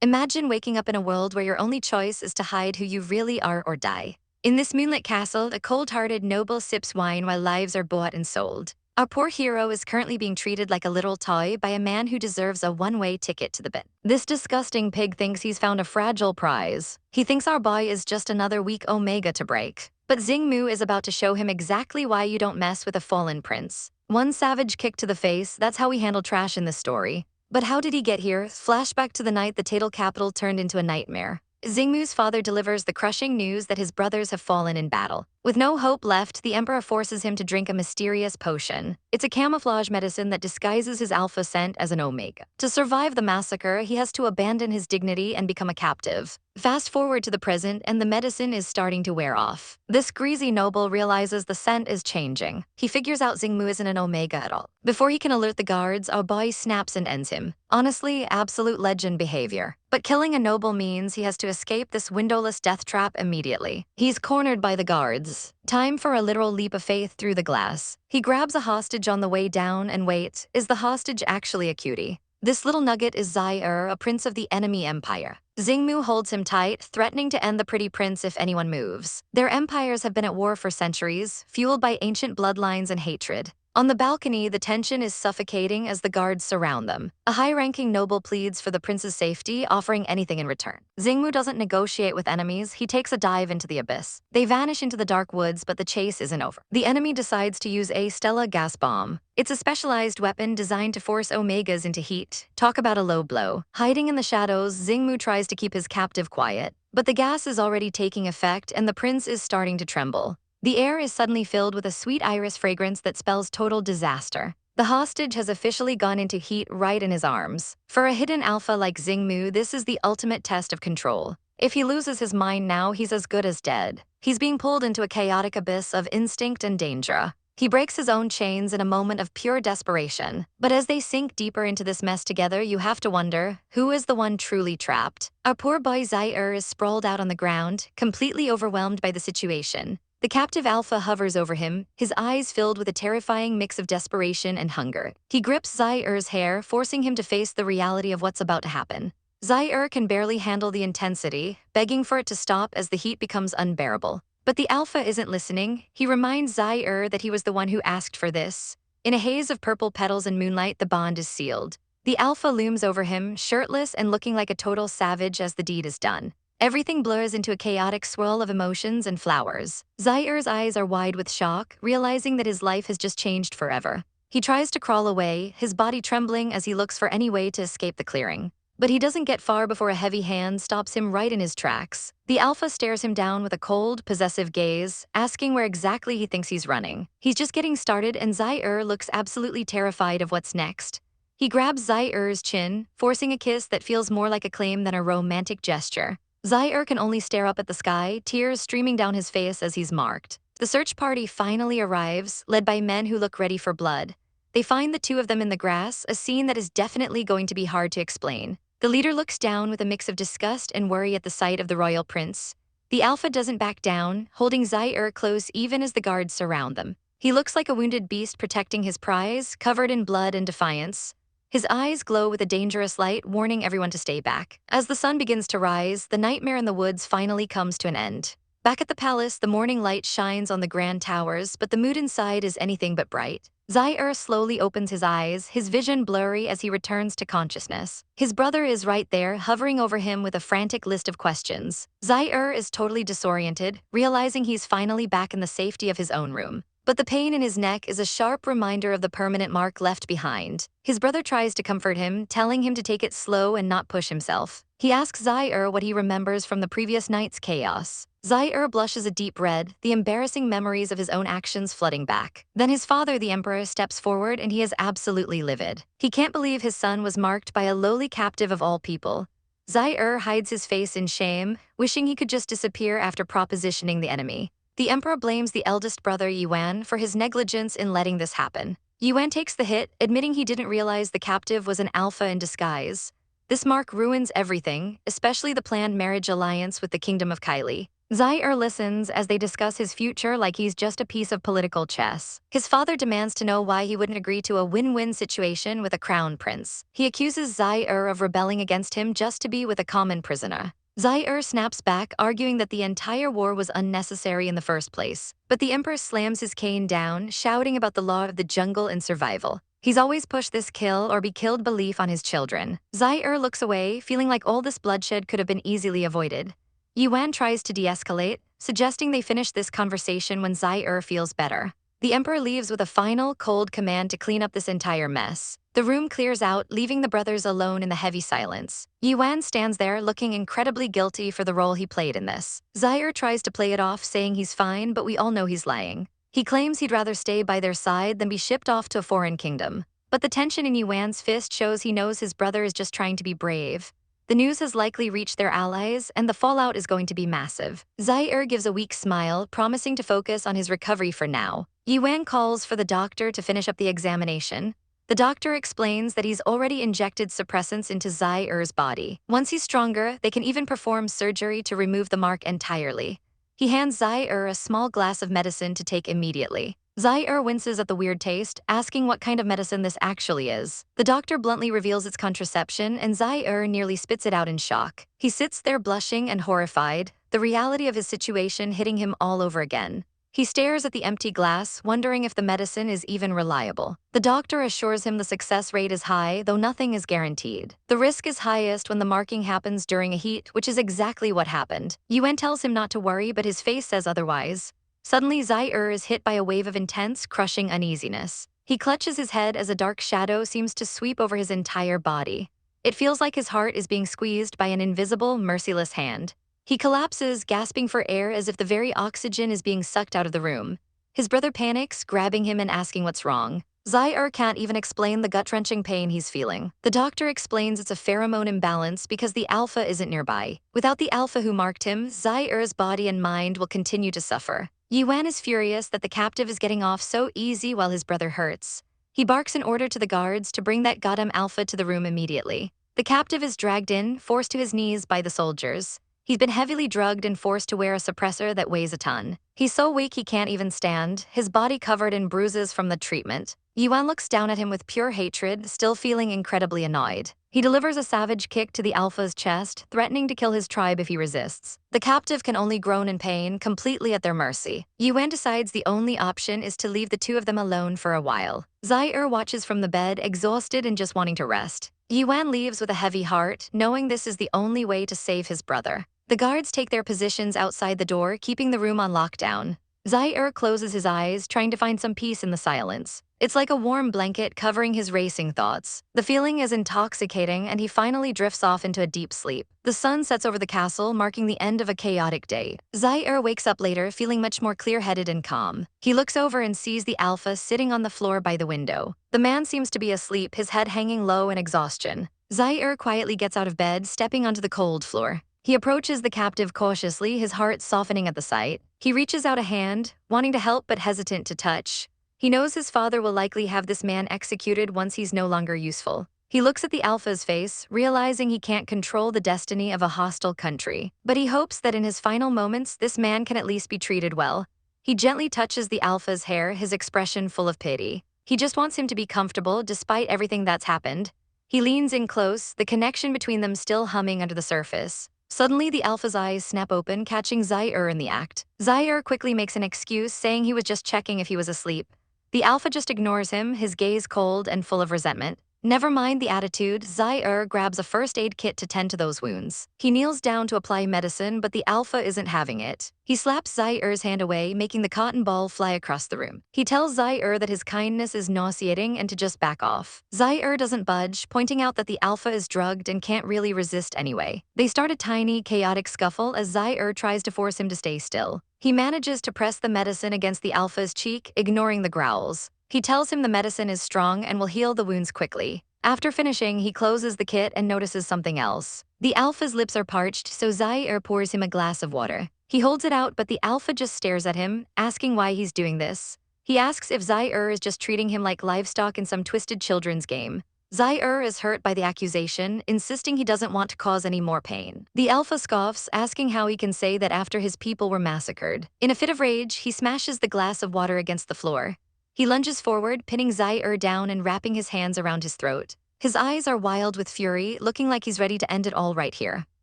Imagine waking up in a world where your only choice is to hide who you really are or die. In this moonlit castle, a cold-hearted noble sips wine while lives are bought and sold. Our poor hero is currently being treated like a little toy by a man who deserves a one-way ticket to the bin. This disgusting pig thinks he's found a fragile prize. He thinks our boy is just another weak omega to break. But Xingmu is about to show him exactly why you don't mess with a fallen prince. One savage kick to the face, that's how we handle trash in this story. But how did he get here? Flashback to the night the Tatal capital turned into a nightmare. Xingmu's father delivers the crushing news that his brothers have fallen in battle. With no hope left, the emperor forces him to drink a mysterious potion. It's a camouflage medicine that disguises his alpha scent as an omega. To survive the massacre, he has to abandon his dignity and become a captive. Fast forward to the present, and the medicine is starting to wear off. This greasy noble realizes the scent is changing. He figures out Xingmu isn't an omega at all. Before he can alert the guards, our boy snaps and ends him. Honestly, absolute legend behavior. But killing a noble means he has to escape this windowless death trap immediately. He's cornered by the guards. Time for a literal leap of faith through the glass. He grabs a hostage on the way down and wait, is the hostage actually a cutie? This little nugget is Zaire, a prince of the enemy empire. Xingmu holds him tight, threatening to end the pretty prince if anyone moves. Their empires have been at war for centuries, fueled by ancient bloodlines and hatred. On the balcony, the tension is suffocating as the guards surround them. A high-ranking noble pleads for the prince's safety, offering anything in return. Xingmu doesn't negotiate with enemies, he takes a dive into the abyss. They vanish into the dark woods, but the chase isn't over. The enemy decides to use a Stella gas bomb. It's a specialized weapon designed to force omegas into heat. Talk about a low blow. Hiding in the shadows, Xingmu tries to keep his captive quiet. But the gas is already taking effect, and the prince is starting to tremble. The air is suddenly filled with a sweet iris fragrance that spells total disaster. The hostage has officially gone into heat right in his arms. For a hidden alpha like Xingmu, this is the ultimate test of control. If he loses his mind now, he's as good as dead. He's being pulled into a chaotic abyss of instinct and danger. He breaks his own chains in a moment of pure desperation. But as they sink deeper into this mess together, you have to wonder, who is the one truly trapped? Our poor boy Zaire is sprawled out on the ground, completely overwhelmed by the situation. The captive alpha hovers over him, his eyes filled with a terrifying mix of desperation and hunger. He grips Zaire's hair, forcing him to face the reality of what's about to happen. Zaire can barely handle the intensity, begging for it to stop as the heat becomes unbearable. But the alpha isn't listening. He reminds Zaire that he was the one who asked for this. In a haze of purple petals and moonlight, the bond is sealed. The alpha looms over him, shirtless and looking like a total savage as the deed is done. Everything blurs into a chaotic swirl of emotions and flowers. Zaire's eyes are wide with shock, realizing that his life has just changed forever. He tries to crawl away, his body trembling as he looks for any way to escape the clearing. But he doesn't get far before a heavy hand stops him right in his tracks. The alpha stares him down with a cold, possessive gaze, asking where exactly he thinks he's running. He's just getting started, and Zaire looks absolutely terrified of what's next. He grabs Zaire's chin, forcing a kiss that feels more like a claim than a romantic gesture. Zaire can only stare up at the sky, tears streaming down his face as he's marked. The search party finally arrives, led by men who look ready for blood. They find the two of them in the grass, a scene that is definitely going to be hard to explain. The leader looks down with a mix of disgust and worry at the sight of the royal prince. The alpha doesn't back down, holding Zaire close even as the guards surround them. He looks like a wounded beast protecting his prize, covered in blood and defiance. His eyes glow with a dangerous light, warning everyone to stay back. As the sun begins to rise, the nightmare in the woods finally comes to an end. Back at the palace, the morning light shines on the grand towers, but the mood inside is anything but bright. Zaire slowly opens his eyes, his vision blurry as he returns to consciousness. His brother is right there, hovering over him with a frantic list of questions. Zaire is totally disoriented, realizing he's finally back in the safety of his own room. But the pain in his neck is a sharp reminder of the permanent mark left behind. His brother tries to comfort him, telling him to take it slow and not push himself. He asks Zaire what he remembers from the previous night's chaos. Zaire blushes a deep red, the embarrassing memories of his own actions flooding back. Then his father, the emperor, steps forward and he is absolutely livid. He can't believe his son was marked by a lowly captive of all people. Zaire hides his face in shame, wishing he could just disappear after propositioning the enemy. The emperor blames the eldest brother Yuan for his negligence in letting this happen. Yuan takes the hit, admitting he didn't realize the captive was an alpha in disguise. This mark ruins everything, especially the planned marriage alliance with the Kingdom of Kylie. Zaire listens as they discuss his future like he's just a piece of political chess. His father demands to know why he wouldn't agree to a win-win situation with a crown prince. He accuses Zaire of rebelling against him just to be with a common prisoner. Zaire snaps back, arguing that the entire war was unnecessary in the first place. But the emperor slams his cane down, shouting about the law of the jungle and survival. He's always pushed this kill or be killed belief on his children. Zaire looks away, feeling like all this bloodshed could have been easily avoided. Yuan tries to de-escalate, suggesting they finish this conversation when Zaire feels better. The emperor leaves with a final, cold command to clean up this entire mess. The room clears out, leaving the brothers alone in the heavy silence. Yuan stands there, looking incredibly guilty for the role he played in this. Zaire tries to play it off, saying he's fine, but we all know he's lying. He claims he'd rather stay by their side than be shipped off to a foreign kingdom. But the tension in Yuan's fist shows he knows his brother is just trying to be brave. The news has likely reached their allies, and the fallout is going to be massive. Zaire gives a weak smile, promising to focus on his recovery for now. Yuan calls for the doctor to finish up the examination. The doctor explains that he's already injected suppressants into Zaire's body. Once he's stronger, they can even perform surgery to remove the mark entirely. He hands Zaire a small glass of medicine to take immediately. Zaire winces at the weird taste, asking what kind of medicine this actually is. The doctor bluntly reveals it's contraception, and Zaire nearly spits it out in shock. He sits there blushing and horrified, the reality of his situation hitting him all over again. He stares at the empty glass, wondering if the medicine is even reliable. The doctor assures him the success rate is high, though nothing is guaranteed. The risk is highest when the marking happens during a heat, which is exactly what happened. Yuan tells him not to worry, but his face says otherwise. Suddenly, Zaire is hit by a wave of intense, crushing uneasiness. He clutches his head as a dark shadow seems to sweep over his entire body. It feels like his heart is being squeezed by an invisible, merciless hand. He collapses, gasping for air as if the very oxygen is being sucked out of the room. His brother panics, grabbing him and asking what's wrong. Zaire can't even explain the gut-wrenching pain he's feeling. The doctor explains it's a pheromone imbalance because the alpha isn't nearby. Without the alpha who marked him, Zaire's body and mind will continue to suffer. Yuan is furious that the captive is getting off so easy while his brother hurts. He barks an order to the guards to bring that goddamn alpha to the room immediately. The captive is dragged in, forced to his knees by the soldiers. He's been heavily drugged and forced to wear a suppressor that weighs a ton. He's so weak he can't even stand, his body covered in bruises from the treatment. Yuan looks down at him with pure hatred, still feeling incredibly annoyed. He delivers a savage kick to the alpha's chest, threatening to kill his tribe if he resists. The captive can only groan in pain, completely at their mercy. Yuan decides the only option is to leave the two of them alone for a while. Zaire watches from the bed, exhausted and just wanting to rest. Yuan leaves with a heavy heart, knowing this is the only way to save his brother. The guards take their positions outside the door, keeping the room on lockdown. Zaire closes his eyes, trying to find some peace in the silence. It's like a warm blanket covering his racing thoughts. The feeling is intoxicating, and he finally drifts off into a deep sleep. The sun sets over the castle, marking the end of a chaotic day. Zaire wakes up later, feeling much more clear-headed and calm. He looks over and sees the alpha sitting on the floor by the window. The man seems to be asleep, his head hanging low in exhaustion. Zaire quietly gets out of bed, stepping onto the cold floor. He approaches the captive cautiously, his heart softening at the sight. He reaches out a hand, wanting to help but hesitant to touch. He knows his father will likely have this man executed once he's no longer useful. He looks at the alpha's face, realizing he can't control the destiny of a hostile country. But he hopes that in his final moments, this man can at least be treated well. He gently touches the alpha's hair, his expression full of pity. He just wants him to be comfortable despite everything that's happened. He leans in close, the connection between them still humming under the surface. Suddenly, the alpha's eyes snap open, catching Zaire in the act. Zaire quickly makes an excuse, saying he was just checking if he was asleep. The alpha just ignores him, his gaze cold and full of resentment. Never mind the attitude, Zaire grabs a first aid kit to tend to those wounds. He kneels down to apply medicine, but the alpha isn't having it. He slaps Zaire's hand away, making the cotton ball fly across the room. He tells Zaire that his kindness is nauseating and to just back off. Zaire doesn't budge, pointing out that the alpha is drugged and can't really resist anyway. They start a tiny, chaotic scuffle as Zaire tries to force him to stay still. He manages to press the medicine against the alpha's cheek, ignoring the growls. He tells him the medicine is strong and will heal the wounds quickly. After finishing, he closes the kit and notices something else. The alpha's lips are parched, so Zaire pours him a glass of water. He holds it out, but the alpha just stares at him, asking why he's doing this. He asks if Zaire is just treating him like livestock in some twisted children's game. Zaire is hurt by the accusation, insisting he doesn't want to cause any more pain. The Alpha scoffs, asking how he can say that after his people were massacred. In a fit of rage, he smashes the glass of water against the floor. He lunges forward, pinning Zaire down and wrapping his hands around his throat. His eyes are wild with fury, looking like he's ready to end it all right here.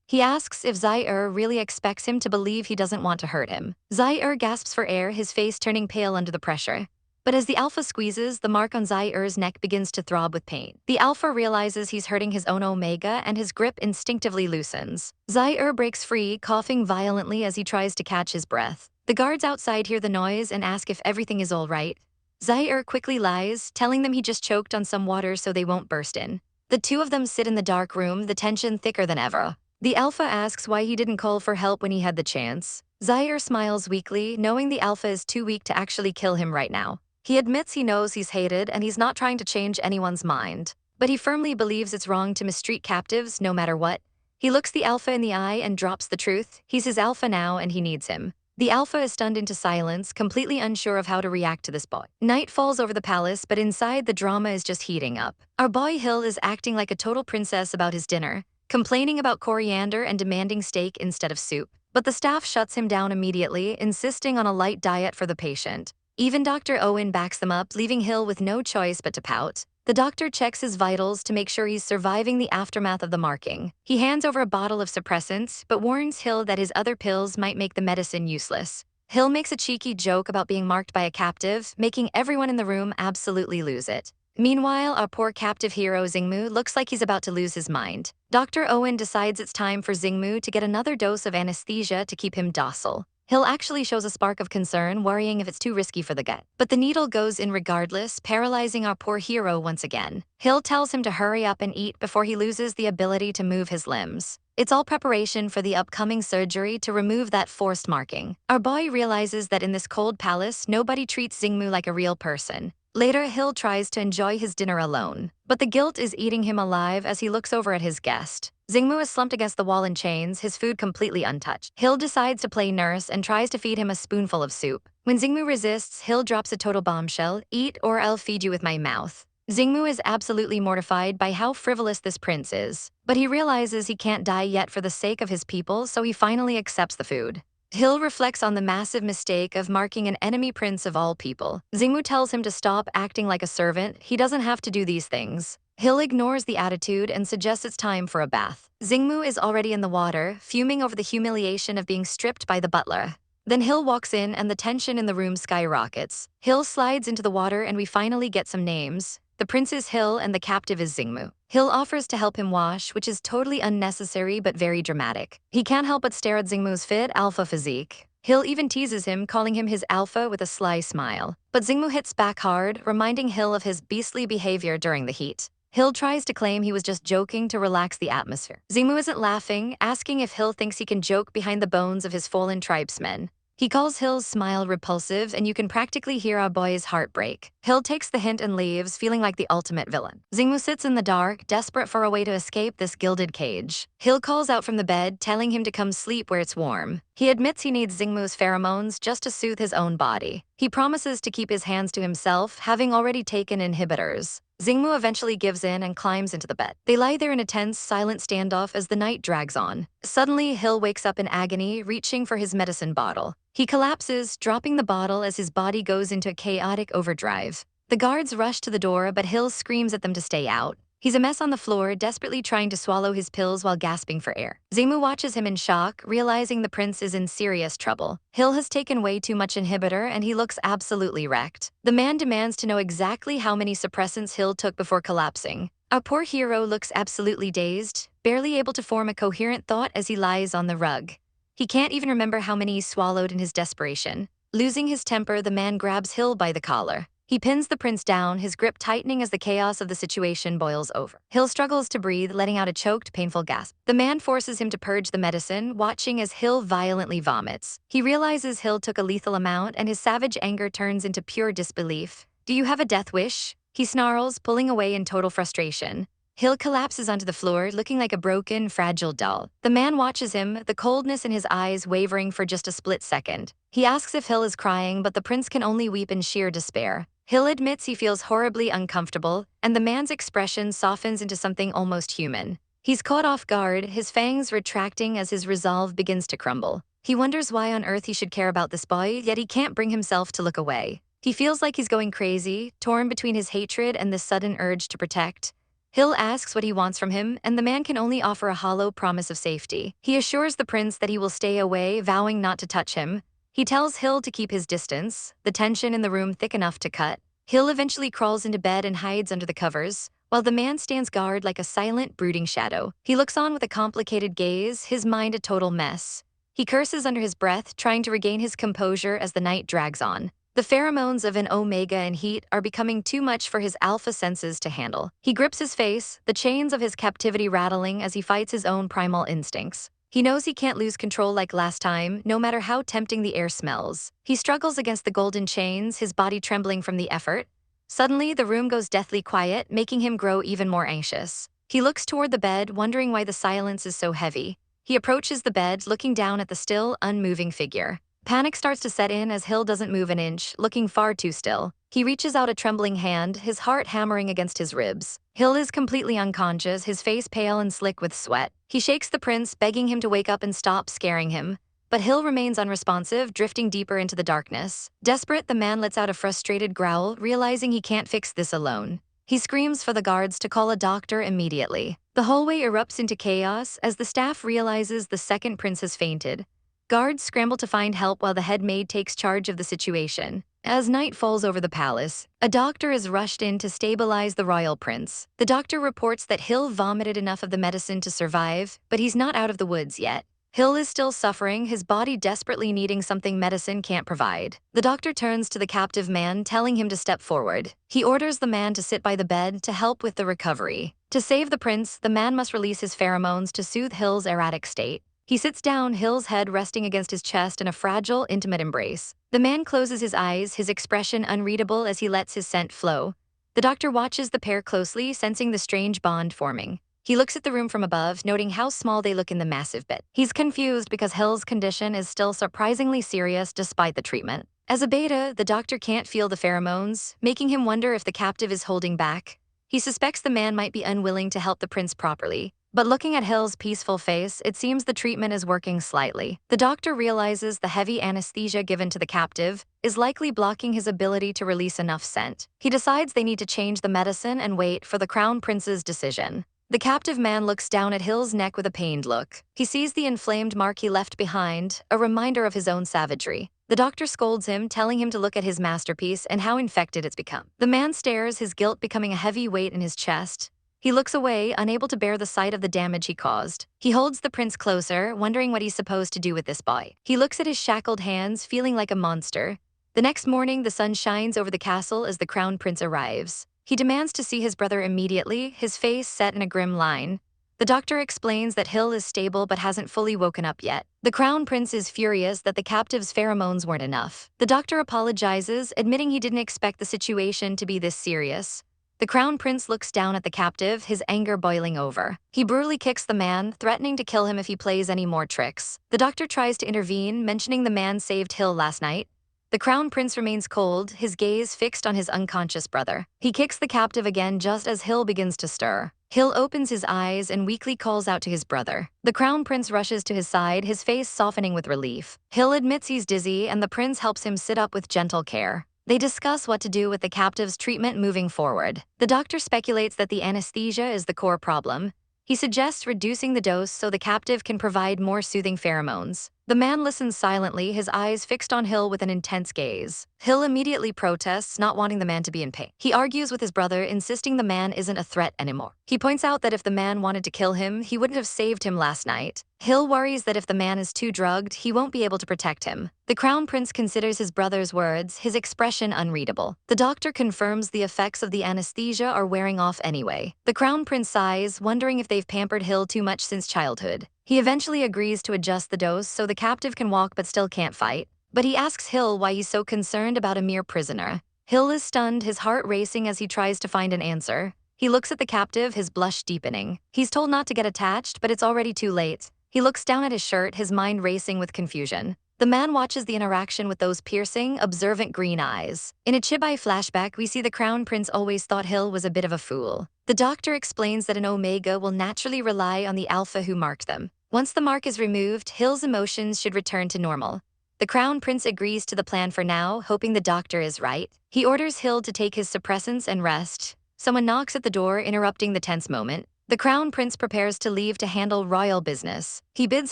He asks if Zaire really expects him to believe he doesn't want to hurt him. Zaire gasps for air, his face turning pale under the pressure. But as the Alpha squeezes, the mark on Zaire's neck begins to throb with pain. The Alpha realizes he's hurting his own Omega, and his grip instinctively loosens. Zaire breaks free, coughing violently as he tries to catch his breath. The guards outside hear the noise and ask if everything is all right. Zaire quickly lies, telling them he just choked on some water so they won't burst in. The two of them sit in the dark room, the tension thicker than ever. The Alpha asks why he didn't call for help when he had the chance. Zaire smiles weakly, knowing the Alpha is too weak to actually kill him right now. He admits he knows he's hated and he's not trying to change anyone's mind. But he firmly believes it's wrong to mistreat captives no matter what. He looks the Alpha in the eye and drops the truth. He's his Alpha now and he needs him. The Alpha is stunned into silence, completely unsure of how to react to this boy. Night falls over the palace, but inside the drama is just heating up. Our boy Hill is acting like a total princess about his dinner, complaining about coriander and demanding steak instead of soup. But the staff shuts him down immediately, insisting on a light diet for the patient. Even Dr. Owen backs them up, leaving Hill with no choice but to pout. The doctor checks his vitals to make sure he's surviving the aftermath of the marking. He hands over a bottle of suppressants, but warns Hill that his other pills might make the medicine useless. Hill makes a cheeky joke about being marked by a captive, making everyone in the room absolutely lose it. Meanwhile, our poor captive hero Xingmu looks like he's about to lose his mind. Dr. Owen decides it's time for Xingmu to get another dose of anesthesia to keep him docile. Hill actually shows a spark of concern, worrying if it's too risky for the gut. But the needle goes in regardless, paralyzing our poor hero once again. Hill tells him to hurry up and eat before he loses the ability to move his limbs. It's all preparation for the upcoming surgery to remove that forced marking. Our boy realizes that in this cold palace, nobody treats Xingmu like a real person. Later, Hill tries to enjoy his dinner alone, but the guilt is eating him alive as he looks over at his guest. Xingmu is slumped against the wall in chains, his food completely untouched. Hill decides to play nurse and tries to feed him a spoonful of soup. When Xingmu resists, Hill drops a total bombshell: "Eat or I'll feed you with my mouth." Xingmu is absolutely mortified by how frivolous this prince is, but he realizes he can't die yet for the sake of his people, so he finally accepts the food. Hill reflects on the massive mistake of marking an enemy prince of all people. Xingmu tells him to stop acting like a servant. He doesn't have to do these things. Hill ignores the attitude and suggests it's time for a bath. Xingmu is already in the water, fuming over the humiliation of being stripped by the butler. Then Hill walks in and the tension in the room skyrockets. Hill slides into the water and we finally get some names. The prince is Hill and the captive is Xingmu. Hill offers to help him wash, which is totally unnecessary but very dramatic. He can't help but stare at Xingmu's fit alpha physique. Hill even teases him, calling him his alpha with a sly smile. But Xingmu hits back hard, reminding Hill of his beastly behavior during the heat. Hill tries to claim he was just joking to relax the atmosphere. Xingmu isn't laughing, asking if Hill thinks he can joke behind the bones of his fallen tribesmen. He calls Hill's smile repulsive, and you can practically hear our boy's heart break. Hill takes the hint and leaves, feeling like the ultimate villain. Xingmu sits in the dark, desperate for a way to escape this gilded cage. Hill calls out from the bed, telling him to come sleep where it's warm. He admits he needs Xingmu's pheromones just to soothe his own body. He promises to keep his hands to himself, having already taken inhibitors. Xingmu eventually gives in and climbs into the bed. They lie there in a tense, silent standoff as the night drags on. Suddenly, Hill wakes up in agony, reaching for his medicine bottle. He collapses, dropping the bottle as his body goes into a chaotic overdrive. The guards rush to the door, but Hill screams at them to stay out. He's a mess on the floor, desperately trying to swallow his pills while gasping for air. Xingmu watches him in shock, realizing the prince is in serious trouble. Hill has taken way too much inhibitor and he looks absolutely wrecked. The man demands to know exactly how many suppressants Hill took before collapsing. Our poor hero looks absolutely dazed, barely able to form a coherent thought as he lies on the rug. He can't even remember how many he swallowed in his desperation. Losing his temper, the man grabs Hill by the collar. He pins the prince down, his grip tightening as the chaos of the situation boils over. Hill struggles to breathe, letting out a choked, painful gasp. The man forces him to purge the medicine, watching as Hill violently vomits. He realizes Hill took a lethal amount, and his savage anger turns into pure disbelief. "Do you have a death wish?" he snarls, pulling away in total frustration. Hill collapses onto the floor, looking like a broken, fragile doll. The man watches him, the coldness in his eyes wavering for just a split second. He asks if Hill is crying, but the prince can only weep in sheer despair. Hill admits he feels horribly uncomfortable, and the man's expression softens into something almost human. He's caught off guard, his fangs retracting as his resolve begins to crumble. He wonders why on earth he should care about this boy, yet he can't bring himself to look away. He feels like he's going crazy, torn between his hatred and the sudden urge to protect. Hill asks what he wants from him, and the man can only offer a hollow promise of safety. He assures the prince that he will stay away, vowing not to touch him. He tells Hill to keep his distance, the tension in the room thick enough to cut. Hill eventually crawls into bed and hides under the covers, while the man stands guard like a silent, brooding shadow. He looks on with a complicated gaze, his mind a total mess. He curses under his breath, trying to regain his composure as the night drags on. The pheromones of an omega and heat are becoming too much for his alpha senses to handle. He grips his face, the chains of his captivity rattling as he fights his own primal instincts. He knows he can't lose control like last time, no matter how tempting the air smells. He struggles against the golden chains, his body trembling from the effort. Suddenly, the room goes deathly quiet, making him grow even more anxious. He looks toward the bed, wondering why the silence is so heavy. He approaches the bed, looking down at the still, unmoving figure. Panic starts to set in as Hill doesn't move an inch, looking far too still. He reaches out a trembling hand, his heart hammering against his ribs. Hill is completely unconscious, his face pale and slick with sweat. He shakes the prince, begging him to wake up and stop scaring him. But Hill remains unresponsive, drifting deeper into the darkness. Desperate, the man lets out a frustrated growl, realizing he can't fix this alone. He screams for the guards to call a doctor immediately. The hallway erupts into chaos as the staff realizes the second prince has fainted. Guards scramble to find help while the head maid takes charge of the situation. As night falls over the palace, a doctor is rushed in to stabilize the royal prince. The doctor reports that Hill vomited enough of the medicine to survive, but he's not out of the woods yet. Hill is still suffering, his body desperately needing something medicine can't provide. The doctor turns to the captive man, telling him to step forward. He orders the man to sit by the bed to help with the recovery. To save the prince, the man must release his pheromones to soothe Hill's erratic state. He sits down, Hill's head resting against his chest in a fragile, intimate embrace. The man closes his eyes, his expression unreadable as he lets his scent flow. The doctor watches the pair closely, sensing the strange bond forming. He looks at the room from above, noting how small they look in the massive bed. He's confused because Hill's condition is still surprisingly serious despite the treatment. As a beta, the doctor can't feel the pheromones, making him wonder if the captive is holding back. He suspects the man might be unwilling to help the prince properly. But looking at Hill's peaceful face, it seems the treatment is working slightly. The doctor realizes the heavy anesthesia given to the captive is likely blocking his ability to release enough scent. He decides they need to change the medicine and wait for the crown prince's decision. The captive man looks down at Hill's neck with a pained look. He sees the inflamed mark he left behind, a reminder of his own savagery. The doctor scolds him, telling him to look at his masterpiece and how infected it's become. The man stares, his guilt becoming a heavy weight in his chest. He looks away, unable to bear the sight of the damage he caused. He holds the prince closer, wondering what he's supposed to do with this boy. He looks at his shackled hands, feeling like a monster. The next morning, the sun shines over the castle as the crown prince arrives. He demands to see his brother immediately, his face set in a grim line. The doctor explains that Hill is stable but hasn't fully woken up yet. The crown prince is furious that the captive's pheromones weren't enough. The doctor apologizes, admitting he didn't expect the situation to be this serious. The crown prince looks down at the captive, his anger boiling over. He brutally kicks the man, threatening to kill him if he plays any more tricks. The doctor tries to intervene, mentioning the man saved Hill last night. The crown prince remains cold, his gaze fixed on his unconscious brother. He kicks the captive again just as Hill begins to stir. Hill opens his eyes and weakly calls out to his brother. The crown prince rushes to his side, his face softening with relief. Hill admits he's dizzy, and the prince helps him sit up with gentle care. They discuss what to do with the captive's treatment moving forward. The doctor speculates that the anesthesia is the core problem. He suggests reducing the dose so the captive can provide more soothing pheromones. The man listens silently, his eyes fixed on Hill with an intense gaze. Hill immediately protests, not wanting the man to be in pain. He argues with his brother, insisting the man isn't a threat anymore. He points out that if the man wanted to kill him, he wouldn't have saved him last night. Hill worries that if the man is too drugged, he won't be able to protect him. The crown prince considers his brother's words, his expression unreadable. The doctor confirms the effects of the anesthesia are wearing off anyway. The crown prince sighs, wondering if they've pampered Hill too much since childhood. He eventually agrees to adjust the dose so the captive can walk but still can't fight. But he asks Hill why he's so concerned about a mere prisoner. Hill is stunned, his heart racing as he tries to find an answer. He looks at the captive, his blush deepening. He's told not to get attached, but it's already too late. He looks down at his shirt, his mind racing with confusion. The man watches the interaction with those piercing, observant green eyes. In a Chibai flashback, we see the crown prince always thought Hill was a bit of a fool. The doctor explains that an Omega will naturally rely on the alpha who marked them. Once the mark is removed, Hill's emotions should return to normal. The crown prince agrees to the plan for now, hoping the doctor is right. He orders Hill to take his suppressants and rest. Someone knocks at the door, interrupting the tense moment. The crown prince prepares to leave to handle royal business. He bids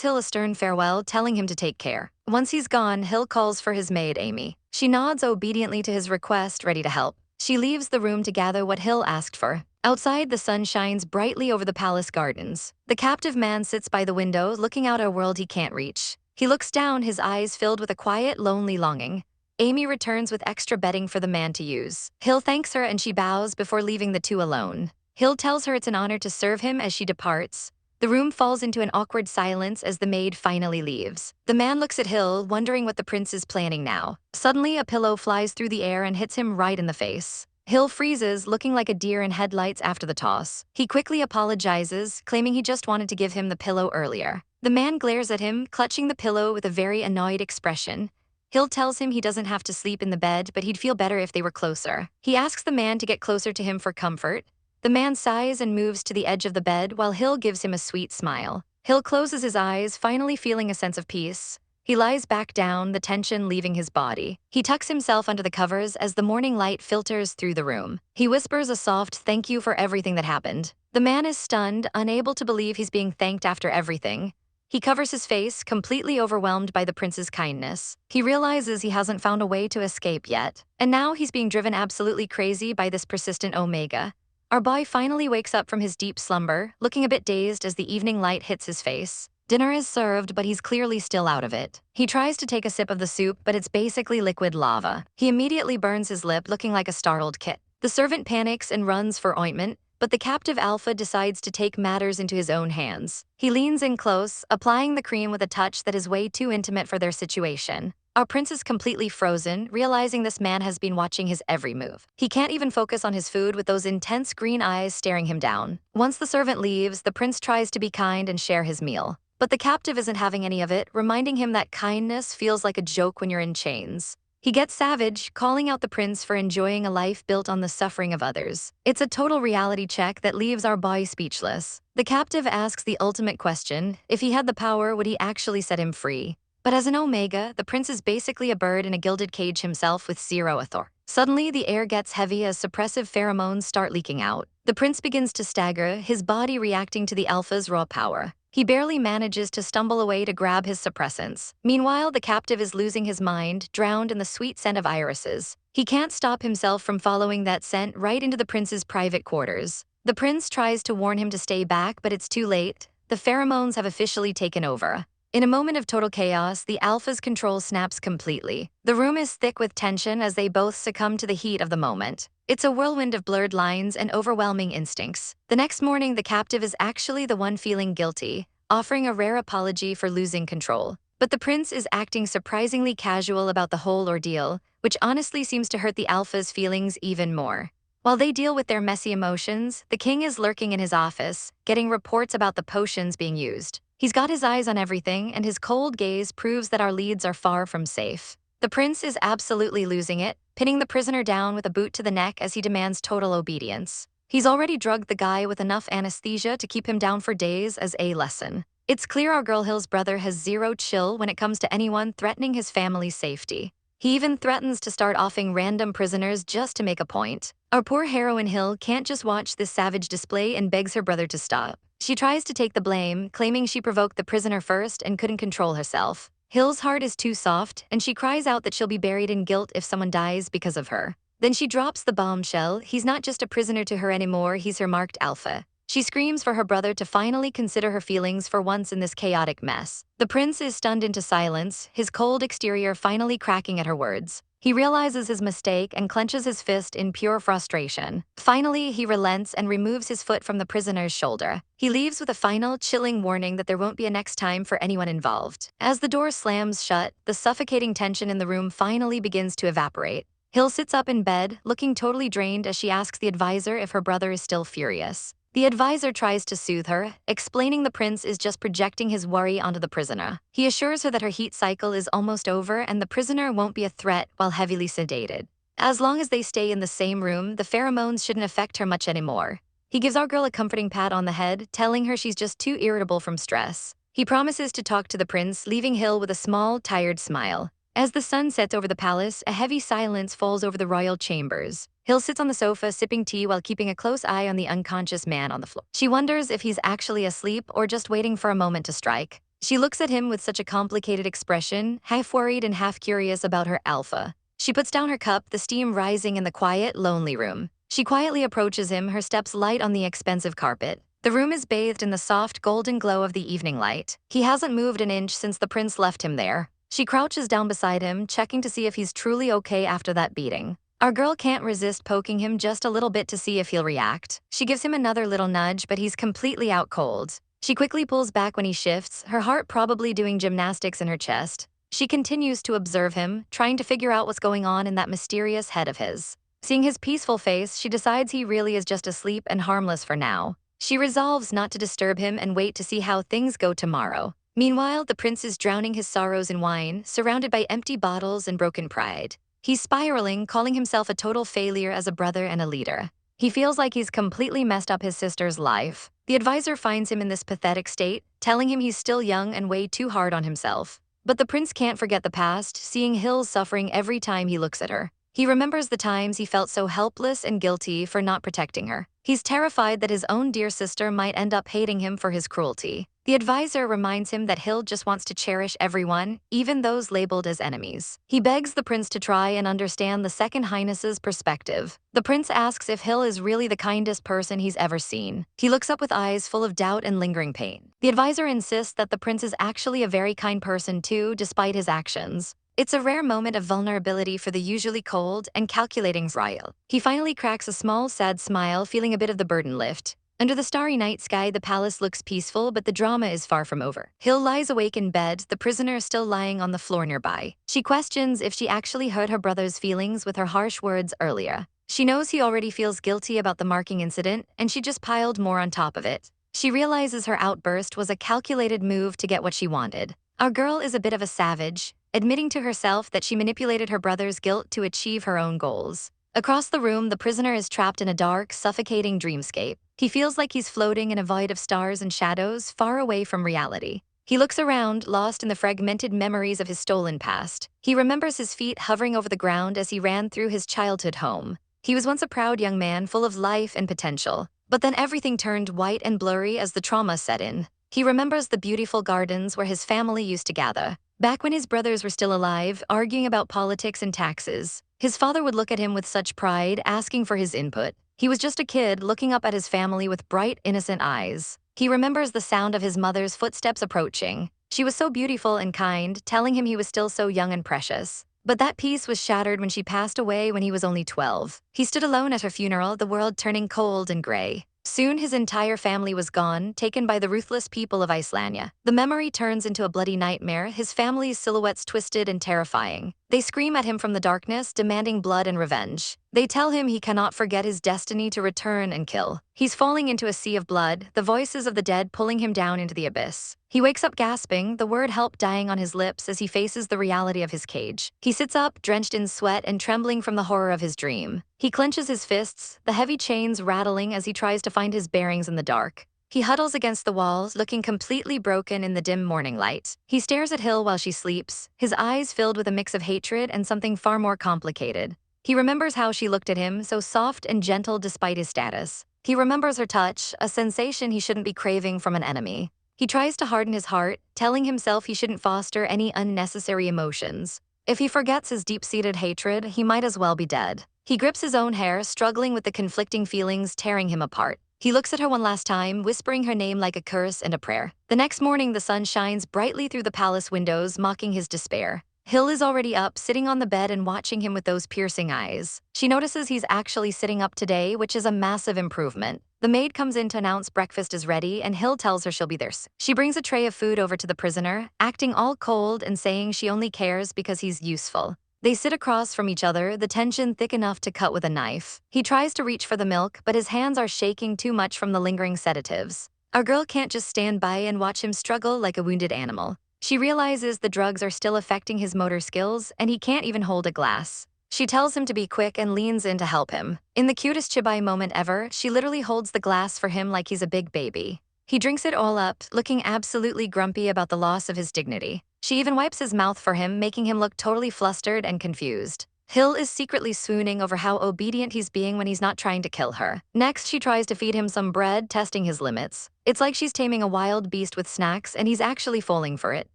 Hill a stern farewell, telling him to take care. Once he's gone, Hill calls for his maid, Amy. She nods obediently to his request, ready to help. She leaves the room to gather what Hill asked for. Outside, the sun shines brightly over the palace gardens. The captive man sits by the window, looking out at a world he can't reach. He looks down, his eyes filled with a quiet, lonely longing. Amy returns with extra bedding for the man to use. Hill thanks her and she bows before leaving the two alone. Hill tells her it's an honor to serve him as she departs. The room falls into an awkward silence as the maid finally leaves. The man looks at Hill, wondering what the prince is planning now. Suddenly, a pillow flies through the air and hits him right in the face. Hill freezes, looking like a deer in headlights after the toss. He quickly apologizes, claiming he just wanted to give him the pillow earlier. The man glares at him, clutching the pillow with a very annoyed expression. Hill tells him he doesn't have to sleep in the bed, but he'd feel better if they were closer. He asks the man to get closer to him for comfort. The man sighs and moves to the edge of the bed while Hill gives him a sweet smile. Hill closes his eyes, finally feeling a sense of peace. He lies back down, the tension leaving his body. He tucks himself under the covers as the morning light filters through the room. He whispers a soft thank you for everything that happened. The man is stunned, unable to believe he's being thanked after everything. He covers his face, completely overwhelmed by the prince's kindness. He realizes he hasn't found a way to escape yet. And now he's being driven absolutely crazy by this persistent Omega. Our boy finally wakes up from his deep slumber, looking a bit dazed as the evening light hits his face. Dinner is served, but he's clearly still out of it. He tries to take a sip of the soup, but it's basically liquid lava. He immediately burns his lip, looking like a startled kid. The servant panics and runs for ointment, but the captive alpha decides to take matters into his own hands. He leans in close, applying the cream with a touch that is way too intimate for their situation. Our prince is completely frozen, realizing this man has been watching his every move. He can't even focus on his food with those intense green eyes staring him down. Once the servant leaves, the prince tries to be kind and share his meal. But the captive isn't having any of it, reminding him that kindness feels like a joke when you're in chains. He gets savage, calling out the prince for enjoying a life built on the suffering of others. It's a total reality check that leaves our boy speechless. The captive asks the ultimate question: if he had the power, would he actually set him free? But as an Omega, the prince is basically a bird in a gilded cage himself with zero authority. Suddenly, the air gets heavy as suppressive pheromones start leaking out. The prince begins to stagger, his body reacting to the alpha's raw power. He barely manages to stumble away to grab his suppressants. Meanwhile, the captive is losing his mind, drowned in the sweet scent of irises. He can't stop himself from following that scent right into the prince's private quarters. The prince tries to warn him to stay back, but it's too late. The pheromones have officially taken over. In a moment of total chaos, the alpha's control snaps completely. The room is thick with tension as they both succumb to the heat of the moment. It's a whirlwind of blurred lines and overwhelming instincts. The next morning, the captive is actually the one feeling guilty, offering a rare apology for losing control. But the prince is acting surprisingly casual about the whole ordeal, which honestly seems to hurt the alpha's feelings even more. While they deal with their messy emotions, the king is lurking in his office, getting reports about the potions being used. He's got his eyes on everything, and his cold gaze proves that our leads are far from safe. The prince is absolutely losing it, pinning the prisoner down with a boot to the neck as he demands total obedience. He's already drugged the guy with enough anesthesia to keep him down for days as a lesson. It's clear our girl Hill's brother has zero chill when it comes to anyone threatening his family's safety. He even threatens to start offing random prisoners just to make a point. Our poor heroine Hill can't just watch this savage display and begs her brother to stop. She tries to take the blame, claiming she provoked the prisoner first and couldn't control herself. Hill's heart is too soft, and she cries out that she'll be buried in guilt if someone dies because of her. Then she drops the bombshell: he's not just a prisoner to her anymore, he's her marked alpha. She screams for her brother to finally consider her feelings for once in this chaotic mess. The prince is stunned into silence, his cold exterior finally cracking at her words. He realizes his mistake and clenches his fist in pure frustration. Finally, he relents and removes his foot from the prisoner's shoulder. He leaves with a final, chilling warning that there won't be a next time for anyone involved. As the door slams shut, the suffocating tension in the room finally begins to evaporate. Hill sits up in bed, looking totally drained as she asks the advisor if her brother is still furious. The advisor tries to soothe her, explaining the prince is just projecting his worry onto the prisoner. He assures her that her heat cycle is almost over and the prisoner won't be a threat while heavily sedated. As long as they stay in the same room, the pheromones shouldn't affect her much anymore. He gives our girl a comforting pat on the head, telling her she's just too irritable from stress. He promises to talk to the prince, leaving Hill with a small, tired smile. As the sun sets over the palace, a heavy silence falls over the royal chambers. Hill sits on the sofa sipping tea while keeping a close eye on the unconscious man on the floor. She wonders if he's actually asleep or just waiting for a moment to strike. She looks at him with such a complicated expression, half worried and half curious about her alpha. She puts down her cup, the steam rising in the quiet, lonely room. She quietly approaches him, her steps light on the expensive carpet. The room is bathed in the soft, golden glow of the evening light. He hasn't moved an inch since the prince left him there. She crouches down beside him, checking to see if he's truly okay after that beating. Our girl can't resist poking him just a little bit to see if he'll react. She gives him another little nudge, but he's completely out cold. She quickly pulls back when he shifts, her heart probably doing gymnastics in her chest. She continues to observe him, trying to figure out what's going on in that mysterious head of his. Seeing his peaceful face, she decides he really is just asleep and harmless for now. She resolves not to disturb him and wait to see how things go tomorrow. Meanwhile, the prince is drowning his sorrows in wine, surrounded by empty bottles and broken pride. He's spiraling, calling himself a total failure as a brother and a leader. He feels like he's completely messed up his sister's life. The advisor finds him in this pathetic state, telling him he's still young and way too hard on himself. But the prince can't forget the past, seeing Hill's suffering every time he looks at her. He remembers the times he felt so helpless and guilty for not protecting her. He's terrified that his own dear sister might end up hating him for his cruelty. The advisor reminds him that Hill just wants to cherish everyone, even those labeled as enemies. He begs the prince to try and understand the Second Highness's perspective. The prince asks if Hill is really the kindest person he's ever seen. He looks up with eyes full of doubt and lingering pain. The advisor insists that the prince is actually a very kind person too, despite his actions. It's a rare moment of vulnerability for the usually cold and calculating royal. He finally cracks a small, sad smile, feeling a bit of the burden lift. Under the starry night sky, the palace looks peaceful, but the drama is far from over. Hill lies awake in bed, the prisoner still lying on the floor nearby. She questions if she actually hurt her brother's feelings with her harsh words earlier. She knows he already feels guilty about the marking incident, and she just piled more on top of it. She realizes her outburst was a calculated move to get what she wanted. Our girl is a bit of a savage, admitting to herself that she manipulated her brother's guilt to achieve her own goals. Across the room, the prisoner is trapped in a dark, suffocating dreamscape. He feels like he's floating in a void of stars and shadows, far away from reality. He looks around, lost in the fragmented memories of his stolen past. He remembers his feet hovering over the ground as he ran through his childhood home. He was once a proud young man, full of life and potential. But then everything turned white and blurry as the trauma set in. He remembers the beautiful gardens where his family used to gather. Back when his brothers were still alive, arguing about politics and taxes, his father would look at him with such pride, asking for his input. He was just a kid looking up at his family with bright, innocent eyes. He remembers the sound of his mother's footsteps approaching. She was so beautiful and kind, telling him he was still so young and precious. But that peace was shattered when she passed away when he was only 12. He stood alone at her funeral, the world turning cold and gray. Soon his entire family was gone, taken by the ruthless people of Icelandia. The memory turns into a bloody nightmare, his family's silhouettes twisted and terrifying. They scream at him from the darkness, demanding blood and revenge. They tell him he cannot forget his destiny to return and kill. He's falling into a sea of blood, the voices of the dead pulling him down into the abyss. He wakes up gasping, the word help dying on his lips as he faces the reality of his cage. He sits up, drenched in sweat and trembling from the horror of his dream. He clenches his fists, the heavy chains rattling as he tries to find his bearings in the dark. He huddles against the walls, looking completely broken in the dim morning light. He stares at Hill while she sleeps, his eyes filled with a mix of hatred and something far more complicated. He remembers how she looked at him, so soft and gentle despite his status. He remembers her touch, a sensation he shouldn't be craving from an enemy. He tries to harden his heart, telling himself he shouldn't foster any unnecessary emotions. If he forgets his deep-seated hatred, he might as well be dead. He grips his own hair, struggling with the conflicting feelings tearing him apart. He looks at her one last time, whispering her name like a curse and a prayer. The next morning, the sun shines brightly through the palace windows, mocking his despair. Hill is already up, sitting on the bed and watching him with those piercing eyes. She notices he's actually sitting up today, which is a massive improvement. The maid comes in to announce breakfast is ready, and Hill tells her she'll be there soon. She brings a tray of food over to the prisoner, acting all cold and saying she only cares because he's useful. They sit across from each other, the tension thick enough to cut with a knife. He tries to reach for the milk, but his hands are shaking too much from the lingering sedatives. Our girl can't just stand by and watch him struggle like a wounded animal. She realizes the drugs are still affecting his motor skills, and he can't even hold a glass. She tells him to be quick and leans in to help him. In the cutest chibai moment ever, she literally holds the glass for him like he's a big baby. He drinks it all up, looking absolutely grumpy about the loss of his dignity. She even wipes his mouth for him, making him look totally flustered and confused. Hill is secretly swooning over how obedient he's being when he's not trying to kill her. Next, she tries to feed him some bread, testing his limits. It's like she's taming a wild beast with snacks, and he's actually falling for it.